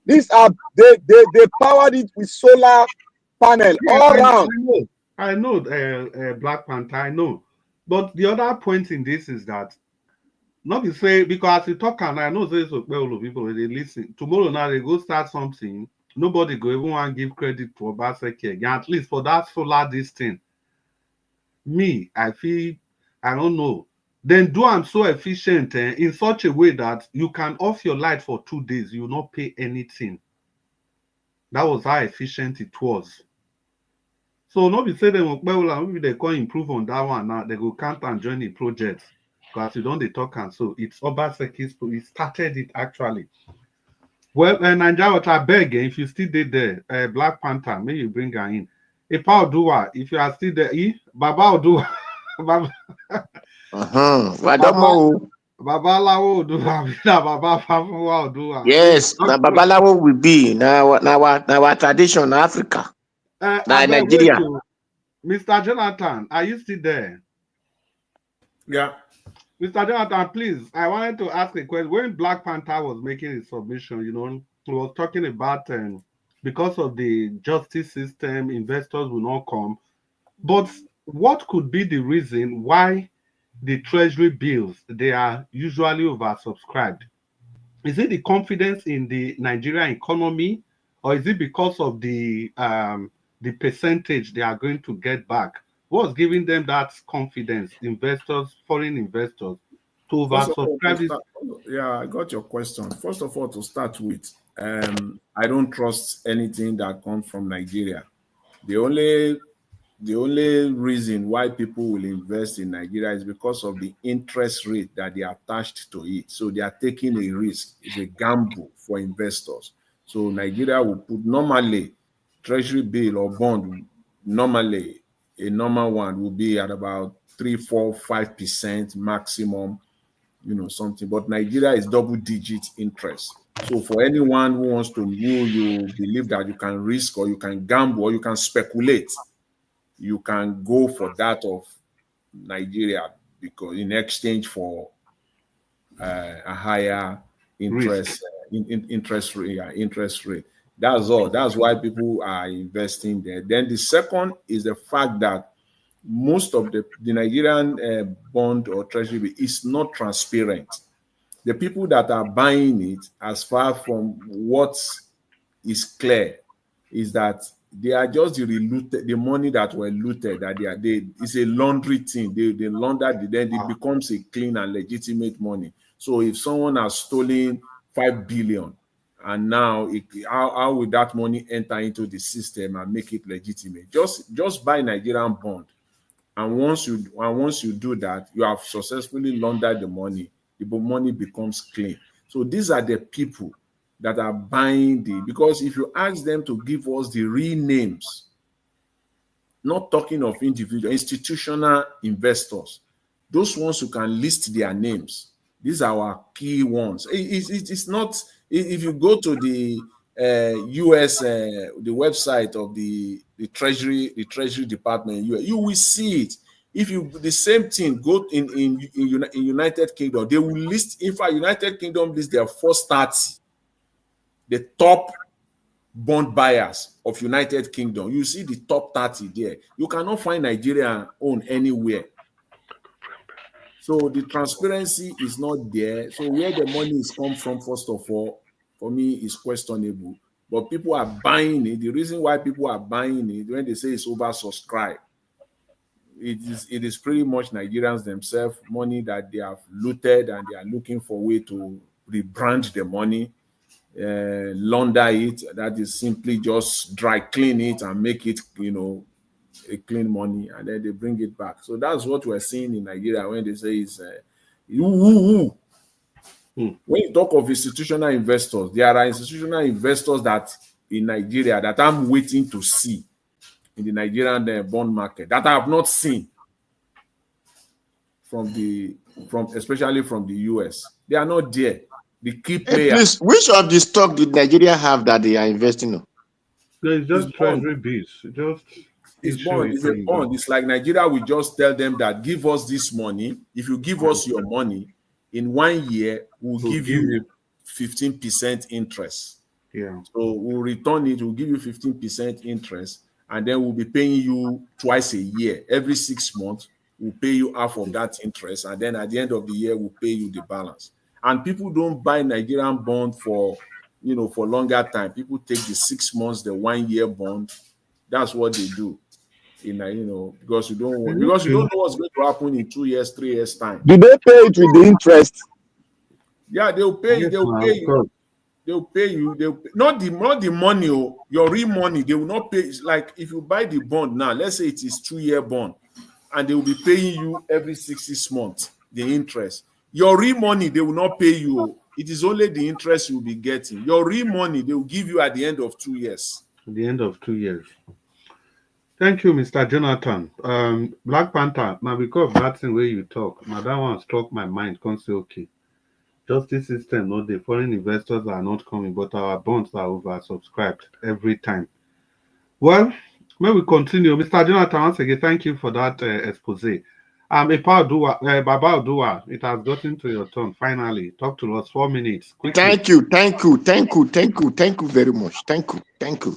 Speaker 9: These are they powered it with solar panel all around.
Speaker 4: I know, Black Panther. I know, but the other point in this is that not to say, because you talk and I know there's people they listen. Tomorrow now they go start something. Nobody go even want to give credit to Obaseki again, at least for that solar this thing. Me, I feel, I don't know. Then do I'm so efficient in such a way that you can off your light for 2 days, you will not pay anything. That was how efficient it was. So nobody say them maybe they can improve on that one now. They go count and join the project. because you don't they talk and so it's Obaseki, he started it actually. Well, Nigeria, I beg if you still did there, Black Panther, may you bring her in. Ipa Odua, if you are still there, Baba Odua, Baba,
Speaker 6: Wadamo.
Speaker 4: Baba Lawo Odua, Baba Fafuwa Odua.
Speaker 6: Yes, na Babalawo will be now our tradition in Africa.
Speaker 4: I
Speaker 6: Now
Speaker 4: beg wait
Speaker 6: Nigeria.
Speaker 4: to Mr. Jonathan, are you still there?
Speaker 20: Yeah.
Speaker 4: Mr. Jonathan, please, I wanted to ask a question. When Black Panther was making his submission, he was talking about because of the justice system, investors will not come. But what could be the reason why the treasury bills they are usually oversubscribed? Is it the confidence in the Nigerian economy, or is it because of the percentage they are going to get back? What's giving them that confidence, investors, foreign investors, to
Speaker 20: First of all,
Speaker 4: oversubscribe this?
Speaker 20: I got your question. First of all, to start with, I don't trust anything that comes from Nigeria. The only reason why people will invest in Nigeria is because of the interest rate that they are attached to it. So they are taking a risk. It's a gamble for investors. So Nigeria will put normally treasury bill or bond, normally a normal one will be at about 3, 4, 5% maximum, something. But Nigeria is double-digit interest. So for anyone who you believe that you can risk or you can gamble or you can speculate, you can go for that of Nigeria because in exchange for a higher interest interest rate. That's all. That's why people are investing there. Then the second is the fact that most of the Nigerian bond or treasury is not transparent. The people that are buying it, as far from what is clear, is that they are just the money that were looted. That it's a laundry thing. They launder, then it becomes a clean and legitimate money. So if someone has stolen 5 billion, and now how will that money enter into the system and make it legitimate? Just buy Nigerian bond, and once you do that, you have successfully laundered the money. The money becomes clean. So these are the people that are buying because if you ask them to give us the real names, not talking of individual, institutional investors, those ones who can list their names, these are our key ones. It's not, if you go to the US, the website of the Treasury Department, you will see it. If you the same thing go in United Kingdom, they will list. In fact, United Kingdom lists their first 30, the top bond buyers of United Kingdom. You see the top 30 there. You cannot find Nigeria own anywhere. So the transparency is not there. So where the money is come from, first of all, for me, is questionable. But people are buying it. The reason why people are buying it, when they say it's oversubscribed, it is pretty much Nigerians themselves, money that they have looted, and they are looking for a way to rebrand the money, launder it. That is simply just dry clean it and make it, a clean money, and then they bring it back. So that's what we're seeing in Nigeria when they say it's when you talk of institutional investors, there are institutional investors that in Nigeria that I'm waiting to see in the Nigerian bond market that I have not seen especially from the US. They are not there. The key players.
Speaker 6: Please, which of the stock did Nigeria have that they are investing in?
Speaker 4: It's just treasury bills.
Speaker 20: It's bond. It's a bond. It's like Nigeria will just tell them that give us this money. If you give us your money, in 1 year, we'll give you 15% interest.
Speaker 4: Yeah.
Speaker 20: So we'll return it, we'll give you 15% interest, and then we'll be paying you twice a year. Every 6 months, we'll pay you half of that interest, and then at the end of the year, we'll pay you the balance. And people don't buy Nigerian bond for longer time. People take the 6 months, the 1 year bond. That's what they do. Because you don't know what's going to happen in 2 years, 3 years time.
Speaker 9: Do they pay it with the interest?
Speaker 20: Yeah, they'll pay you. They'll pay you. They'll pay you. Not the money, your real money. They will not pay. It's like if you buy the bond now, let's say it is 2 year bond, and they will be paying you every 6 months. the interest. Your real money, they will not pay you. It is only the interest you'll be getting. Your real money, they will give you at the end of 2 years.
Speaker 4: At the end of 2 years. Thank you, Mr. Jonathan. Black Panther, now because of that thing where you talk, now that one struck my mind. Can't say okay. Justice system, no, the foreign investors are not coming, but our bonds are oversubscribed every time. Well, may we continue. Mr. Jonathan, once again, thank you for that expose. Baba Odua, it has gotten to your turn. Finally, talk to us 4 minutes. Quickly.
Speaker 6: Thank you very much. Thank you.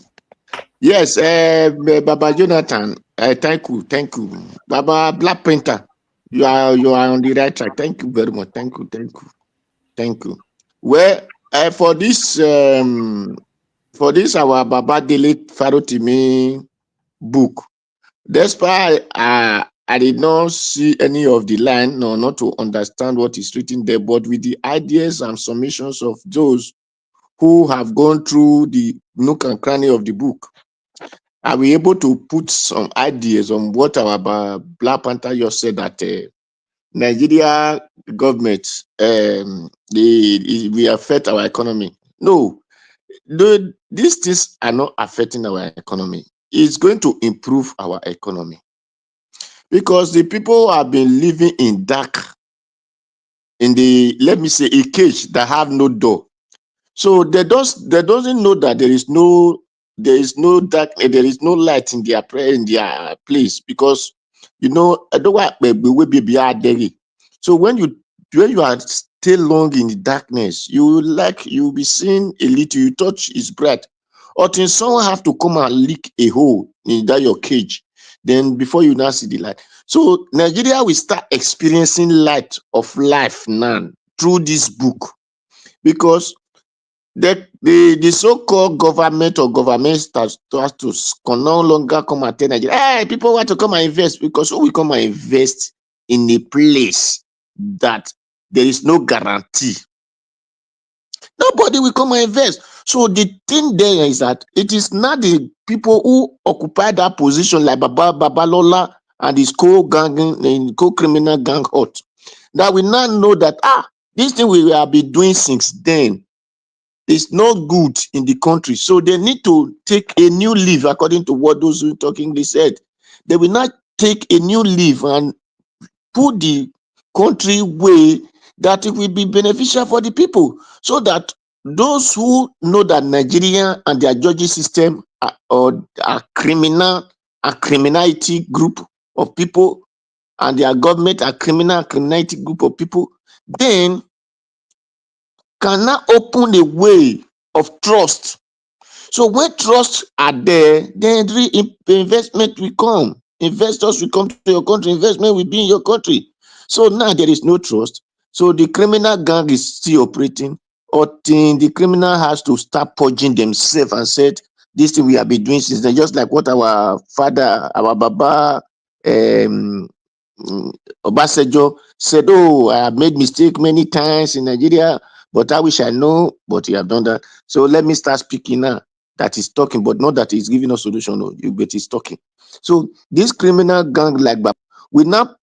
Speaker 6: Yes, Baba Jonathan, thank you. Baba Black Panther, you are on the right track. Thank you very much. Thank you. Well, for this our Baba Dele Farotimi book, despite I did not see any of the line, no, not to understand what is written there, but with the ideas and submissions of those who have gone through the nook and cranny of the book, are we able to put some ideas on what our Black Panther just said, that Nigeria government we affect our economy? No, these things are not affecting our economy. It's going to improve our economy, because the people have been living in dark, in the, let me say, a cage that have no door. So they doesn't know that there is no dark, there is no light in their place, because you know, so when you are stay long in the darkness, you'll be seeing a little, you touch is bright, until someone have to come and lick a hole in that your cage, then before you now see the light. So Nigeria will start experiencing light of life now through this book, because the so-called government or government status can no longer come and tell Nigeria, hey, people want to come and invest, because who will come and invest in a place that there is no guarantee? Nobody will come and invest. So the thing there is that it is not the people who occupy that position, like Babalola and his co-criminal gang hut, that we now know that this thing we have been doing since then is not good in the country. So they need to take a new leave, according to what those who talking they said. They will not take a new leave and put the country way that it will be beneficial for the people, so that those who know that Nigeria and their justice system are criminality group of people, and their government are criminality group of people, then cannot open a way of trust. So when trust are there, then investment will come. Investors will come to your country. Investment will be in your country. So now there is no trust. So the criminal gang is still operating. Or the criminal has to start purging themselves and said, this thing we have been doing since then, just like what our father, our Baba Obasanjo said, oh, I have made mistake many times in Nigeria, but I wish I know, but you have done that. So let me start speaking now. That is talking, but not that he's giving us solution. No, but he's talking. So this criminal gang like Baba will now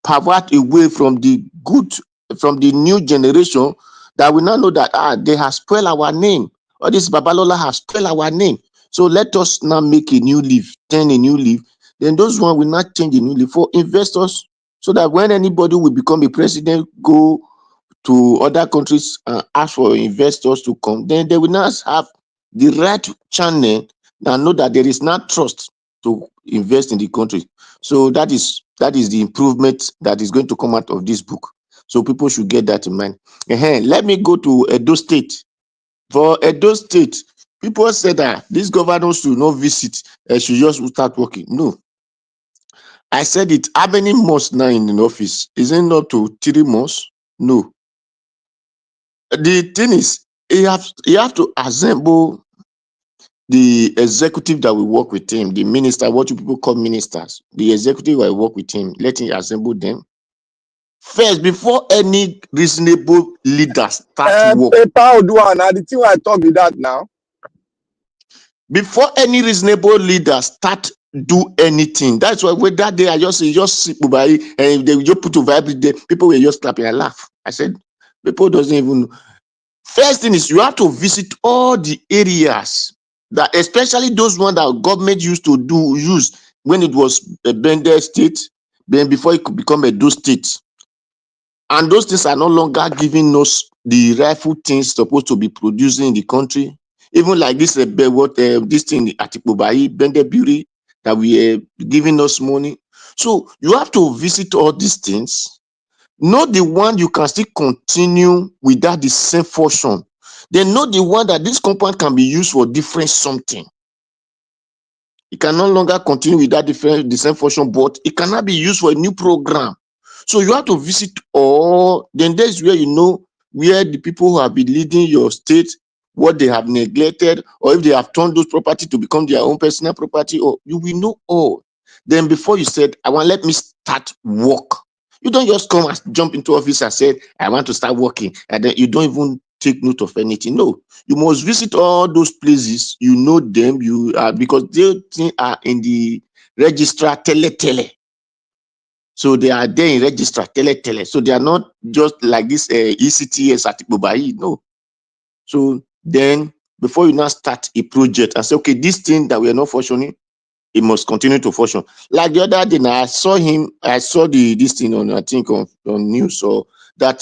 Speaker 6: pervert away from the good, from the new generation, that we now know that they have spoiled our name. Or this Babalola has spoiled our name. So let us now make a new leaf, turn a new leaf. Then those one will not change a new leaf for investors, so that when anybody will become a president, go to other countries and ask for investors to come, then they will not have the right channel and know that there is not trust to invest in the country. So that is the improvement that is going to come out of this book. So people should get that in mind. Let me go to Edo State. For Edo State, people said that this governor should not visit, should just start working. No. I said it, how many months now in the office? Is it not to 3 months? No. The thing is, you have to assemble the executive that will work with him, the minister, what you people call ministers, the executive will work with him, let him assemble them first before any reasonable leader start work.
Speaker 9: The thing I talk with that now.
Speaker 6: Before any reasonable leader start do anything. That's why when that day I just sit by and they just put over every day. People were just clapping. I laugh. I said, people doesn't even know. First thing is you have to visit all the areas that, especially those ones that government used to use when it was a Bender state, then before it could become a Do state. And those things are no longer giving us the rightful things supposed to be producing in the country. Even like this, this thing, Atipobai, Bender Beauty, that we are giving us money. So you have to visit all these things. Not the one you can still continue without the same function. Then not the one that this compound can be used for different something. It can no longer continue without the same function, but it cannot be used for a new program. So you have to visit all, then that's where you know where the people who have been leading your state, what they have neglected, or if they have turned those property to become their own personal property, or you will know all. Then before you said, let me start work. You don't just come and jump into office and say, I want to start working, and then you don't even take note of anything. No, you must visit all those places. You know them. You are, because they are in the registrar tele. So they are there in registrar tele. So they are not just like this ECTS at Bobai. No. So then before you now start a project and say, okay, this thing that we are not functioning, it must continue to function. Like the other day, I saw this thing on, I think on news, so that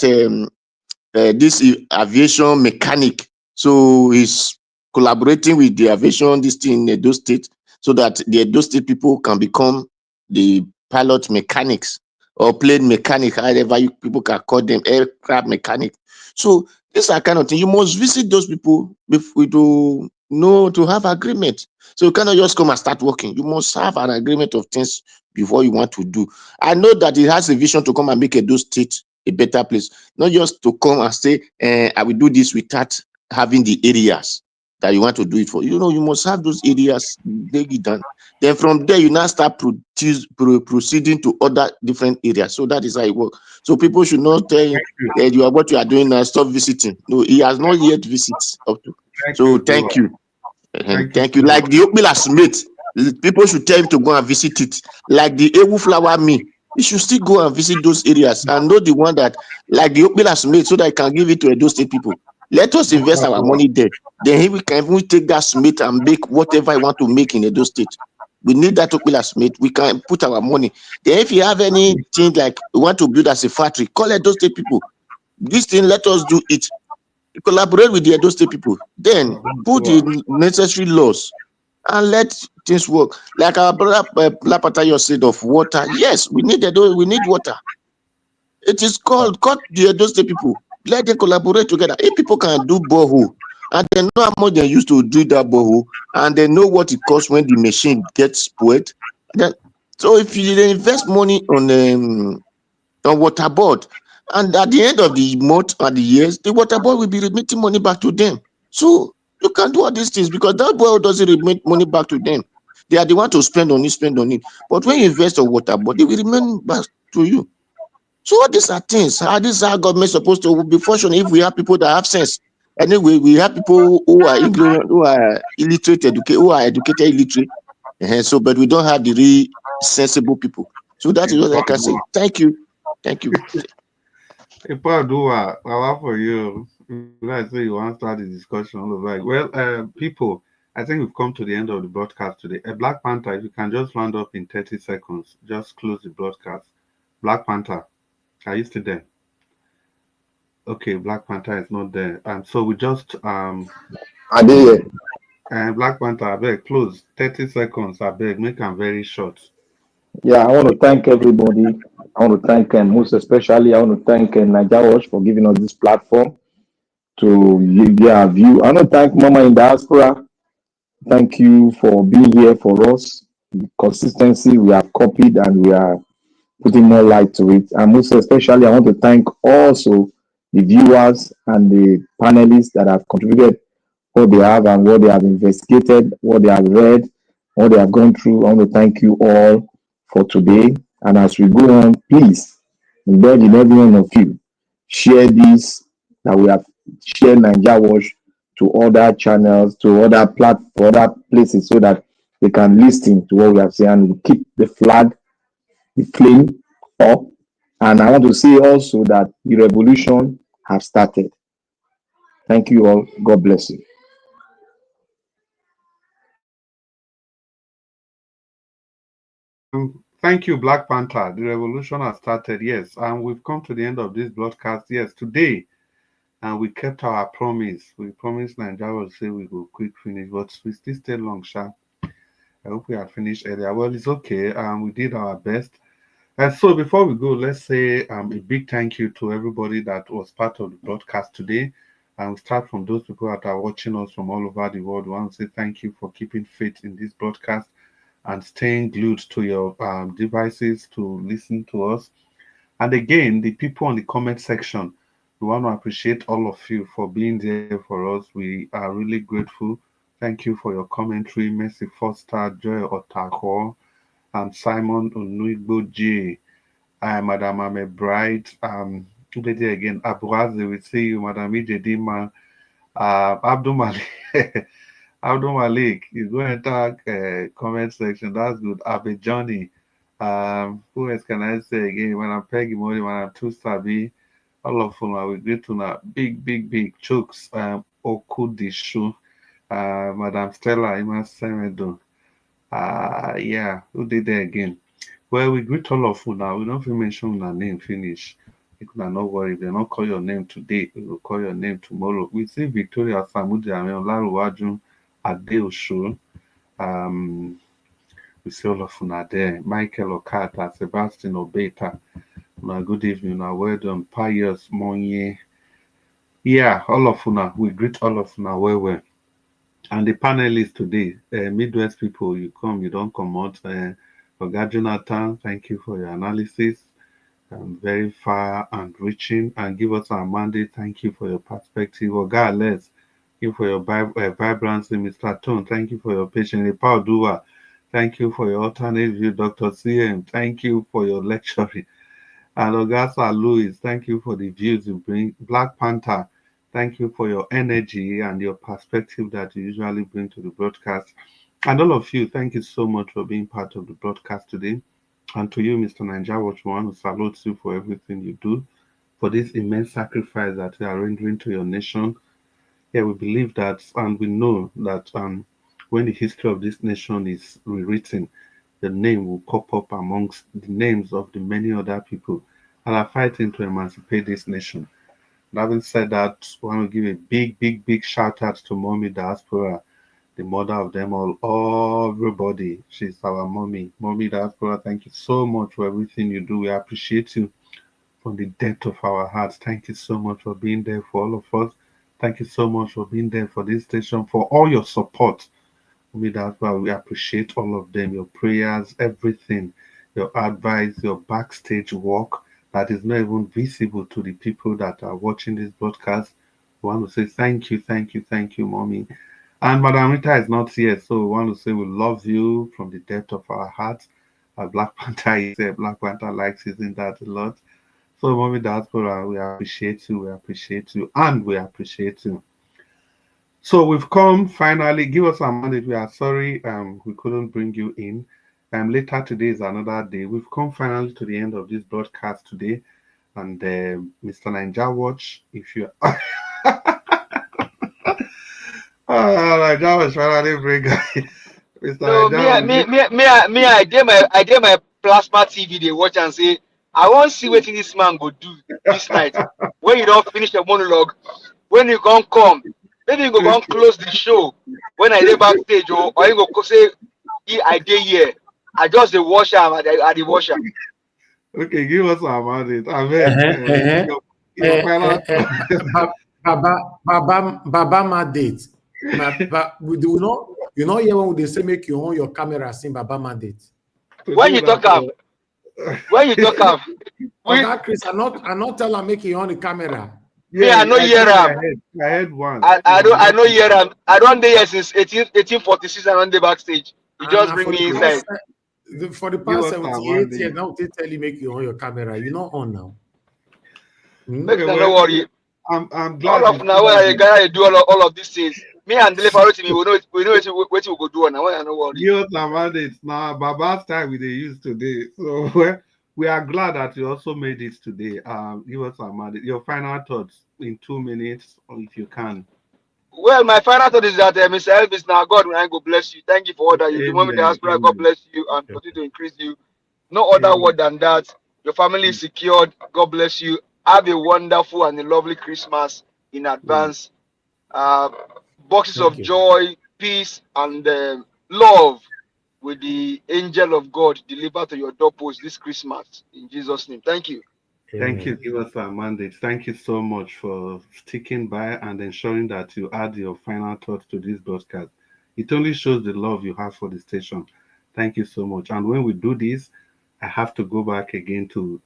Speaker 6: this aviation mechanic, so he's collaborating with the aviation this thing in Edo State, so that the Edo State people can become the pilot mechanics or plane mechanic, however people can call them, aircraft mechanic. So these are kind of thing you must visit those people before to know, to have agreement. So you cannot just come and start working. You must have an agreement of things before you want to do. I know that he has a vision to come and make Edo State a better place, not just to come and say, I will do this without having the areas that you want to do it for. You know, you must have those areas, dig it done. Then from there, you now start proceeding to other different areas. So that is how it works. So people should not tell you that you are what you are doing now, stop visiting. No, he has not yet visited up to. So thank you. Thank you. Like the Okmila Smith, people should tell him to go and visit it. Like the Ewu Flower Me, you should still go and visit those areas and know the one that, like the Okmila Smith, so that I can give it to Edo State people. Let us invest our money there. Then we can even take that Smith and make whatever I want to make in Edo State. We need that Okmila Smith. We can put our money. Then if you have anything like we want to build as a factory, call Edo State people. This thing, let us do it. Collaborate with the Edo State people. Then put the necessary laws and let things work. Like our brother Lapatayo said of water. Yes, we need water. It is called the Edo State people. Let them collaborate together. If people can do borehole and they know how much they used to do that borehole and they know what it costs when the machine gets spoiled, then so if you invest money on water board, and at the end of the month and the years, the water board will be remitting money back to them. So you can do all these things because that board doesn't remit money back to them. They are the one to spend on it. But when you invest on water board, they will remain back to you. So all these are things. This is how government is supposed to be functioning if we have people that have sense. Anyway, we have people who are ignorant, who are illiterate, who are educated illiterate. So, but we don't have the real sensible people. So that is what I can say. Thank you. Thank you.
Speaker 4: How for you? Let's say you want to start the discussion. Well, people, I think we've come to the end of the broadcast today. Black Panther, if you can just round up in 30 seconds, just close the broadcast. Black Panther, are you still there? Okay, Black Panther is not there. So we just
Speaker 9: I did.
Speaker 4: Black Panther, I beg, close 30 seconds. I beg, make them very short.
Speaker 9: Yeah, I want to thank everybody. I want to thank most especially, I want to thank Nigeria Watch for giving us this platform to give their view. I want to thank Mama in Diaspora. Thank you for being here for us. The consistency we have copied and we are putting more light to it. And most especially, I want to thank also the viewers and the panelists that have contributed what they have and what they have investigated, what they have read, what they have gone through. I want to thank you all for today. And as we go on, please, indulge in every one of you. Share this, that we have shared Nigeria Watch to other channels, to other places, so that they can listen to what we have said and we keep the flag, the flame up. And I want to say also that the revolution has started. Thank you all. God bless you.
Speaker 4: Thank you, Black Panther. The revolution has started, yes. And we've come to the end of this broadcast, yes, today. And we kept our promise. We promised Nigeria will say we will quick finish, but we still stay long, Sha. I hope we have finished earlier. Well, it's okay. We did our best. And so before we go, let's say a big thank you to everybody that was part of the broadcast today. And we start from those people that are watching us from all over the world. We want to say thank you for keeping faith in this broadcast and staying glued to your devices to listen to us. And again, the people on the comment section, we want to appreciate all of you for being there for us. We are really grateful. Thank you for your commentary. Mercy Foster, Joy Otako, Simon Onuigbo J, Madam Ame Bright, again, Abuazi, we see you, Madam Ijedima, Abdul Malik. Abdul Malik, you go and talk comment section. That's good. Abe Johnny. Who else can I say again? When I'm Peggy Mori, when I'm Too Sabi, all of them are with great to now. Big chokes. Okudishu. Madam Stella Ima Semedo. Yeah, who did that again? Well, we greet all of you now. We don't even mention our name finish. You can not worry. If they don't call your name today, we will call your name tomorrow. We see Victoria Samudi Amion Laruwaju Adeosho. We see all of you there. Michael Okata, Sebastian Obeta. Good evening. Well done. Pius Monye. Yeah, all of you now. We greet all of you now well. And the panelists today, Midwest people, you come, you don't come out. Oga Jonathan, thank you for your analysis. Very far and reaching, and give us our mandate. Thank you for your perspective. Oga Alex, thank you for your vibrancy. Mr. Tone, thank you for your patience. Paul Dua, thank you for your alternate view. Dr. CM, thank you for your lecturing. And Augusta Louis, thank you for the views you bring. Black Panther, thank you for your energy and your perspective that you usually bring to the broadcast. And all of you, thank you so much for being part of the broadcast today. And to you, Mr. Nigeria Watch, we want to salute you for everything you do, for this immense sacrifice that you are rendering to your nation. Yeah, we believe that, and we know that when the history of this nation is rewritten, the name will pop up amongst the names of the many other people that are fighting to emancipate this nation. And having said that, I want to give a big shout out to Mommy Diaspora, the mother of them all, everybody. She's our mommy. Mommy Diaspora, thank you so much for everything you do. We appreciate you from the depth of our hearts. Thank you so much for being there for all of us. Thank you so much for being there for this station, for all your support. Mommy Diaspora, we appreciate all of them, your prayers, everything, your advice, your backstage work that is not even visible to the people that are watching this broadcast. We want to say thank you, Mommy. And Madam Rita is not here, so we want to say we love you from the depth of our hearts. Black Panther is there. Black Panther likes using that a lot. So, Mommy Diaspora, we appreciate you, and we appreciate you. So we've come finally. Give us a minute. We are sorry we couldn't bring you in. Later today is another day. We've come finally to the end of this broadcast today. And Mr. Nigeria Watch, if you Nigeria Watch finally bring Mr.
Speaker 10: No, I did my plasma TV. They watch and say, I want to see what this man go do this night. When you don't finish the monologue, when you gonna come, maybe you go gonna close the show. When I dey backstage, or you go say, I did here. I just the wash him at the washer.
Speaker 4: Okay, give us a minute. I mean, your final.
Speaker 2: Baba mandate. We do not. You know, here when they say make you on your camera, see Baba mandate.
Speaker 10: When you talk up,
Speaker 2: Okay, Chris, I not tell her make you on the camera.
Speaker 10: Me, I know hear him.
Speaker 4: I heard one.
Speaker 10: I know hear him. I don't there since 1846 and on the backstage. You just bring me inside.
Speaker 2: For the past 78 years, now they tell you make you on your camera. You're not on now.
Speaker 10: Make them don't worry.
Speaker 4: I'm glad.
Speaker 10: All of now I gotta do all of these things. Me and Dele Faroti, we know what we go do now. I know worry.
Speaker 4: Give us a mandate now. Baba's time we they use today. So we are glad that you also made it today. Give us a mandate. Your final thoughts in 2 minutes, or if you can.
Speaker 10: Well, my final thought is that Mr. Elvis, now God will go bless you. Thank you for all that you do. Mommy
Speaker 4: Amen.
Speaker 10: Diaspora, God
Speaker 4: Amen.
Speaker 10: bless you and continue to increase you. No other
Speaker 4: Amen.
Speaker 10: word than that. Your family is secured. God bless you. Have a wonderful and a lovely Christmas in advance. Boxes
Speaker 2: Thank
Speaker 10: of
Speaker 2: you.
Speaker 10: joy, peace, and love with the angel of God delivered to your doorpost this Christmas. In Jesus' name. Thank you.
Speaker 4: Thank you.
Speaker 2: Amen.
Speaker 4: Give us a mandate. Thank you so much for sticking by and ensuring that you add your final thoughts to this broadcast. It only shows the love you have for the station. Thank you so much. And when we do this, I have to go back again to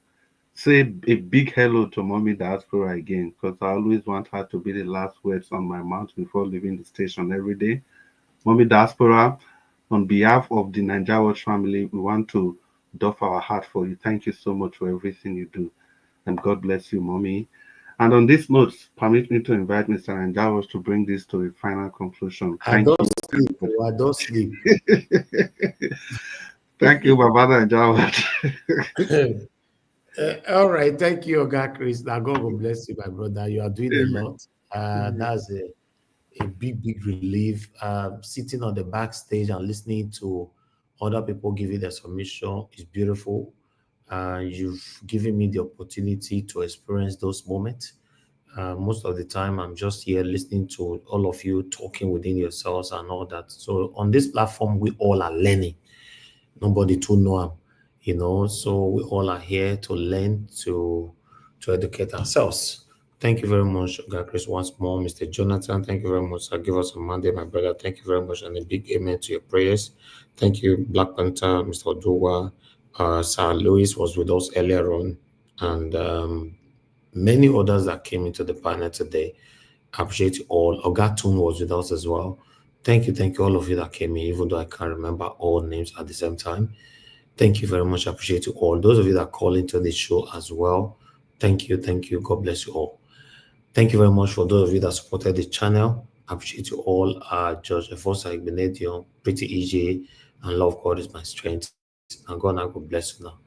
Speaker 4: say a big hello to Mommy Diaspora again, because I always want her to be the last words on my mouth before leaving the station every day. Mommy Diaspora, on behalf of the Nigeria Watch family, we want to doff our heart for you. Thank you so much for everything you do. And God bless you, Mommy. And on this note, permit me to invite Mr. Nanjawas to bring this to a final conclusion.
Speaker 2: I
Speaker 4: Thank
Speaker 2: don't
Speaker 4: you.
Speaker 2: sleep. I don't sleep.
Speaker 4: Thank you, Baba Nanjawas.
Speaker 2: All right. Thank you, Oga Chris. Now, God will bless you, my brother. You are doing a
Speaker 4: Amen.
Speaker 2: lot. That's a big, big relief. Sitting on the backstage and listening to other people giving their submission is beautiful. You've given me the opportunity to experience those moments. Most of the time, I'm just here listening to all of you talking within yourselves and all that. So on this platform, we all are learning. Nobody to know him, so we all are here to learn, to educate ourselves. Thank you very much, God Chris, once more. Mr. Jonathan, thank you very much. I'll give us a Monday, my brother. Thank you very much, and a big amen to your prayers. Thank you, Black Panther, Mr. Oduwa. Sir Louis was with us earlier on, and many others that came into the panel today. I appreciate you all. Ogatun was with us as well. Thank you, all of you that came in, even though I can't remember all names at the same time. Thank you very much. I appreciate you all. Those of you that call into the show as well, thank you. God bless you all. Thank you very much for those of you that supported the channel. I appreciate you all. George Efosa Igbenedion, Pretty EJ, and Love God is my strength. And God bless you now.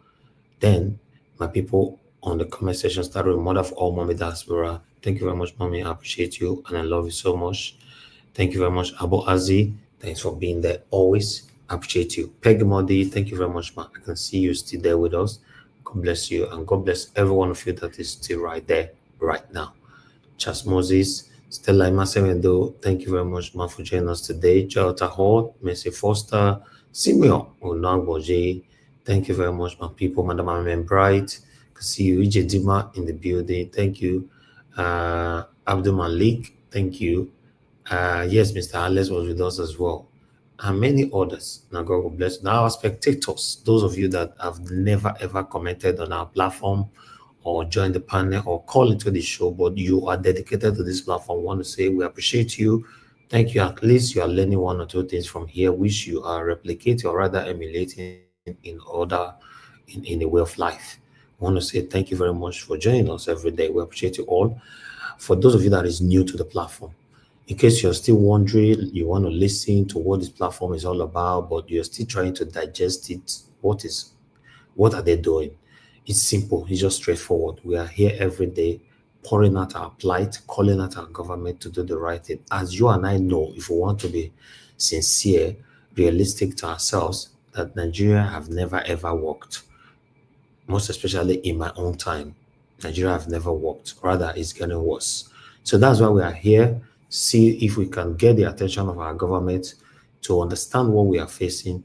Speaker 2: Then, my people on the comment section started with Mother of all Mommy Diaspora. Thank you very much, Mommy. I appreciate you and I love you so much. Thank you very much, Abu Azi. Thanks for being there always. I appreciate you. Peggy Modi, thank you very much, man. I can see you still there with us. God bless you, and God bless every one of you that is still right there right now. Charles Moses, Stella Imasemendo, thank you very much, man, for joining us today. Jota Hall, Mercy Foster, Simeon Onangboje, thank you very much, my people. Madam Amen Bright, can see you. EJ Dima in the building, thank you. Abdul Malik, thank you. Yes, Mr. Alex was with us as well, and many others. Now, God will bless you. Now, our spectators, those of you that have never ever commented on our platform or joined the panel or call into the show, but you are dedicated to this platform, I want to say we appreciate you. Thank you. At least you are learning one or two things from here, which you are replicating or rather emulating in a way of life. I want to say thank you very much for joining us every day. We appreciate you all. For those of you that is new to the platform, in case you're still wondering, you want to listen to what this platform is all about, but you're still trying to digest it, what are they doing? It's simple. It's just straightforward. We are here every day pouring out our plight, calling out our government to do the right thing. As you and I know, if we want to be sincere, realistic to ourselves, that Nigeria have never ever worked. Most especially in my own time, Nigeria have never worked. Rather, it's getting worse. So that's why we are here. See if we can get the attention of our government to understand what we are facing,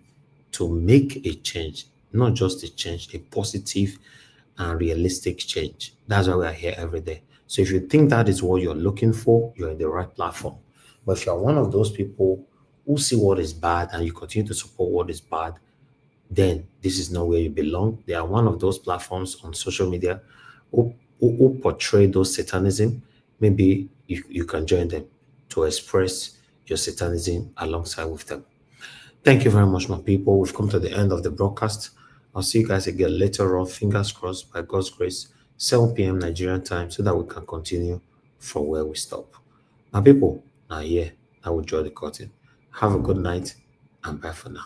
Speaker 2: to make a change, not just a change, a positive and realistic change. That's why we are here every day. So if you think that is what you're looking for, you're in the right platform. But if you're one of those people who see what is bad and you continue to support what is bad, then this is not where you belong. They are one of those platforms on social media who portray those satanism. Maybe you can join them to express your satanism alongside with them. Thank you very much, my people. We've come to the end of the broadcast. I'll see you guys again later on. Fingers crossed, by God's grace, 7 p.m. Nigerian time, so that we can continue from where we stop. My people, now here, I will draw the curtain. Have a good night and bye for now.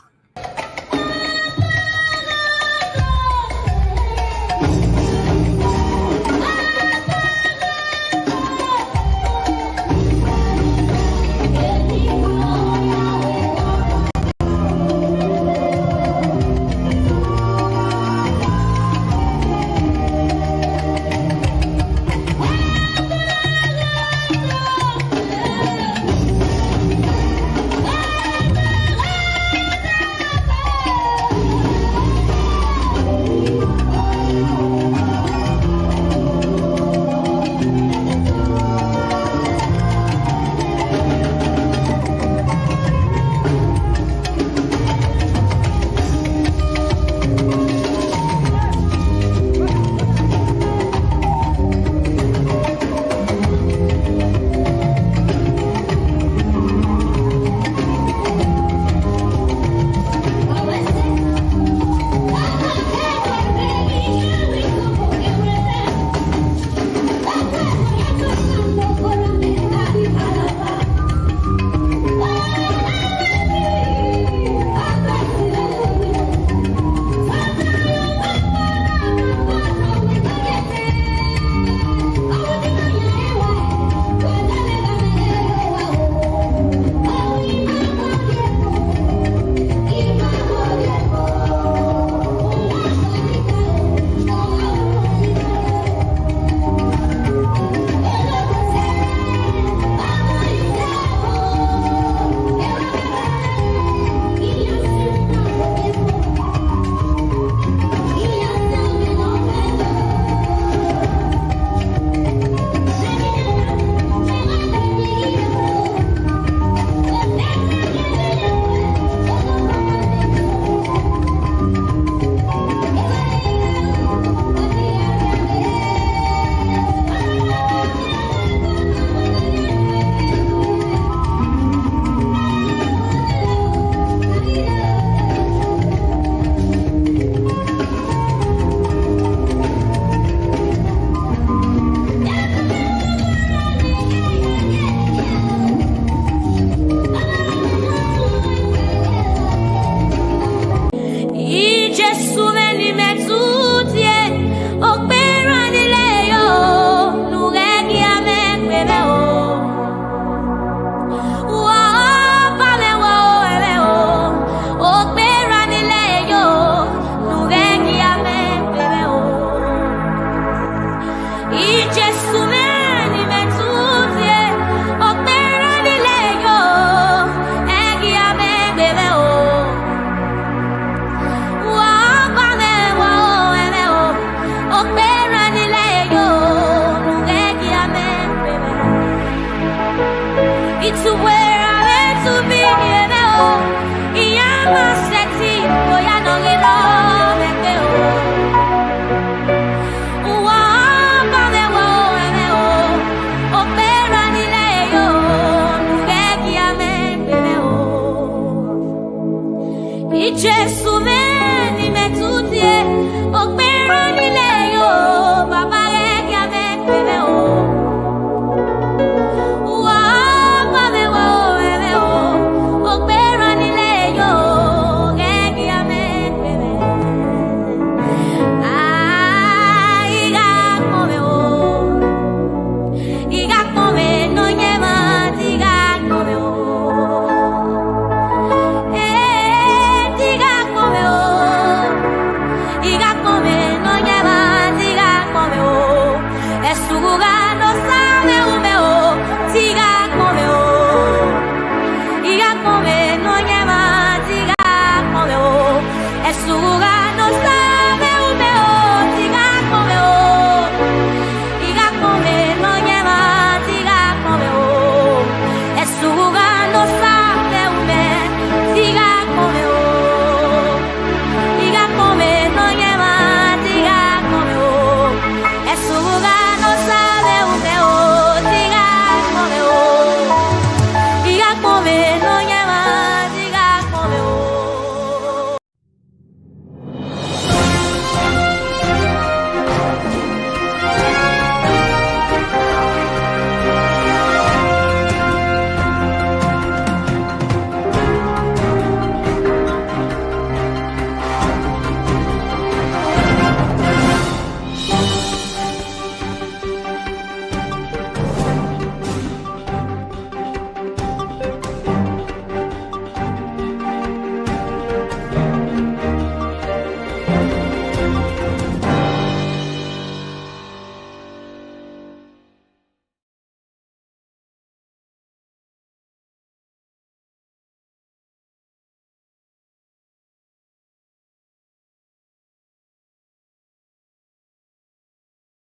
Speaker 11: Jesu me ni me tutie, okpera ni le yo, Baba.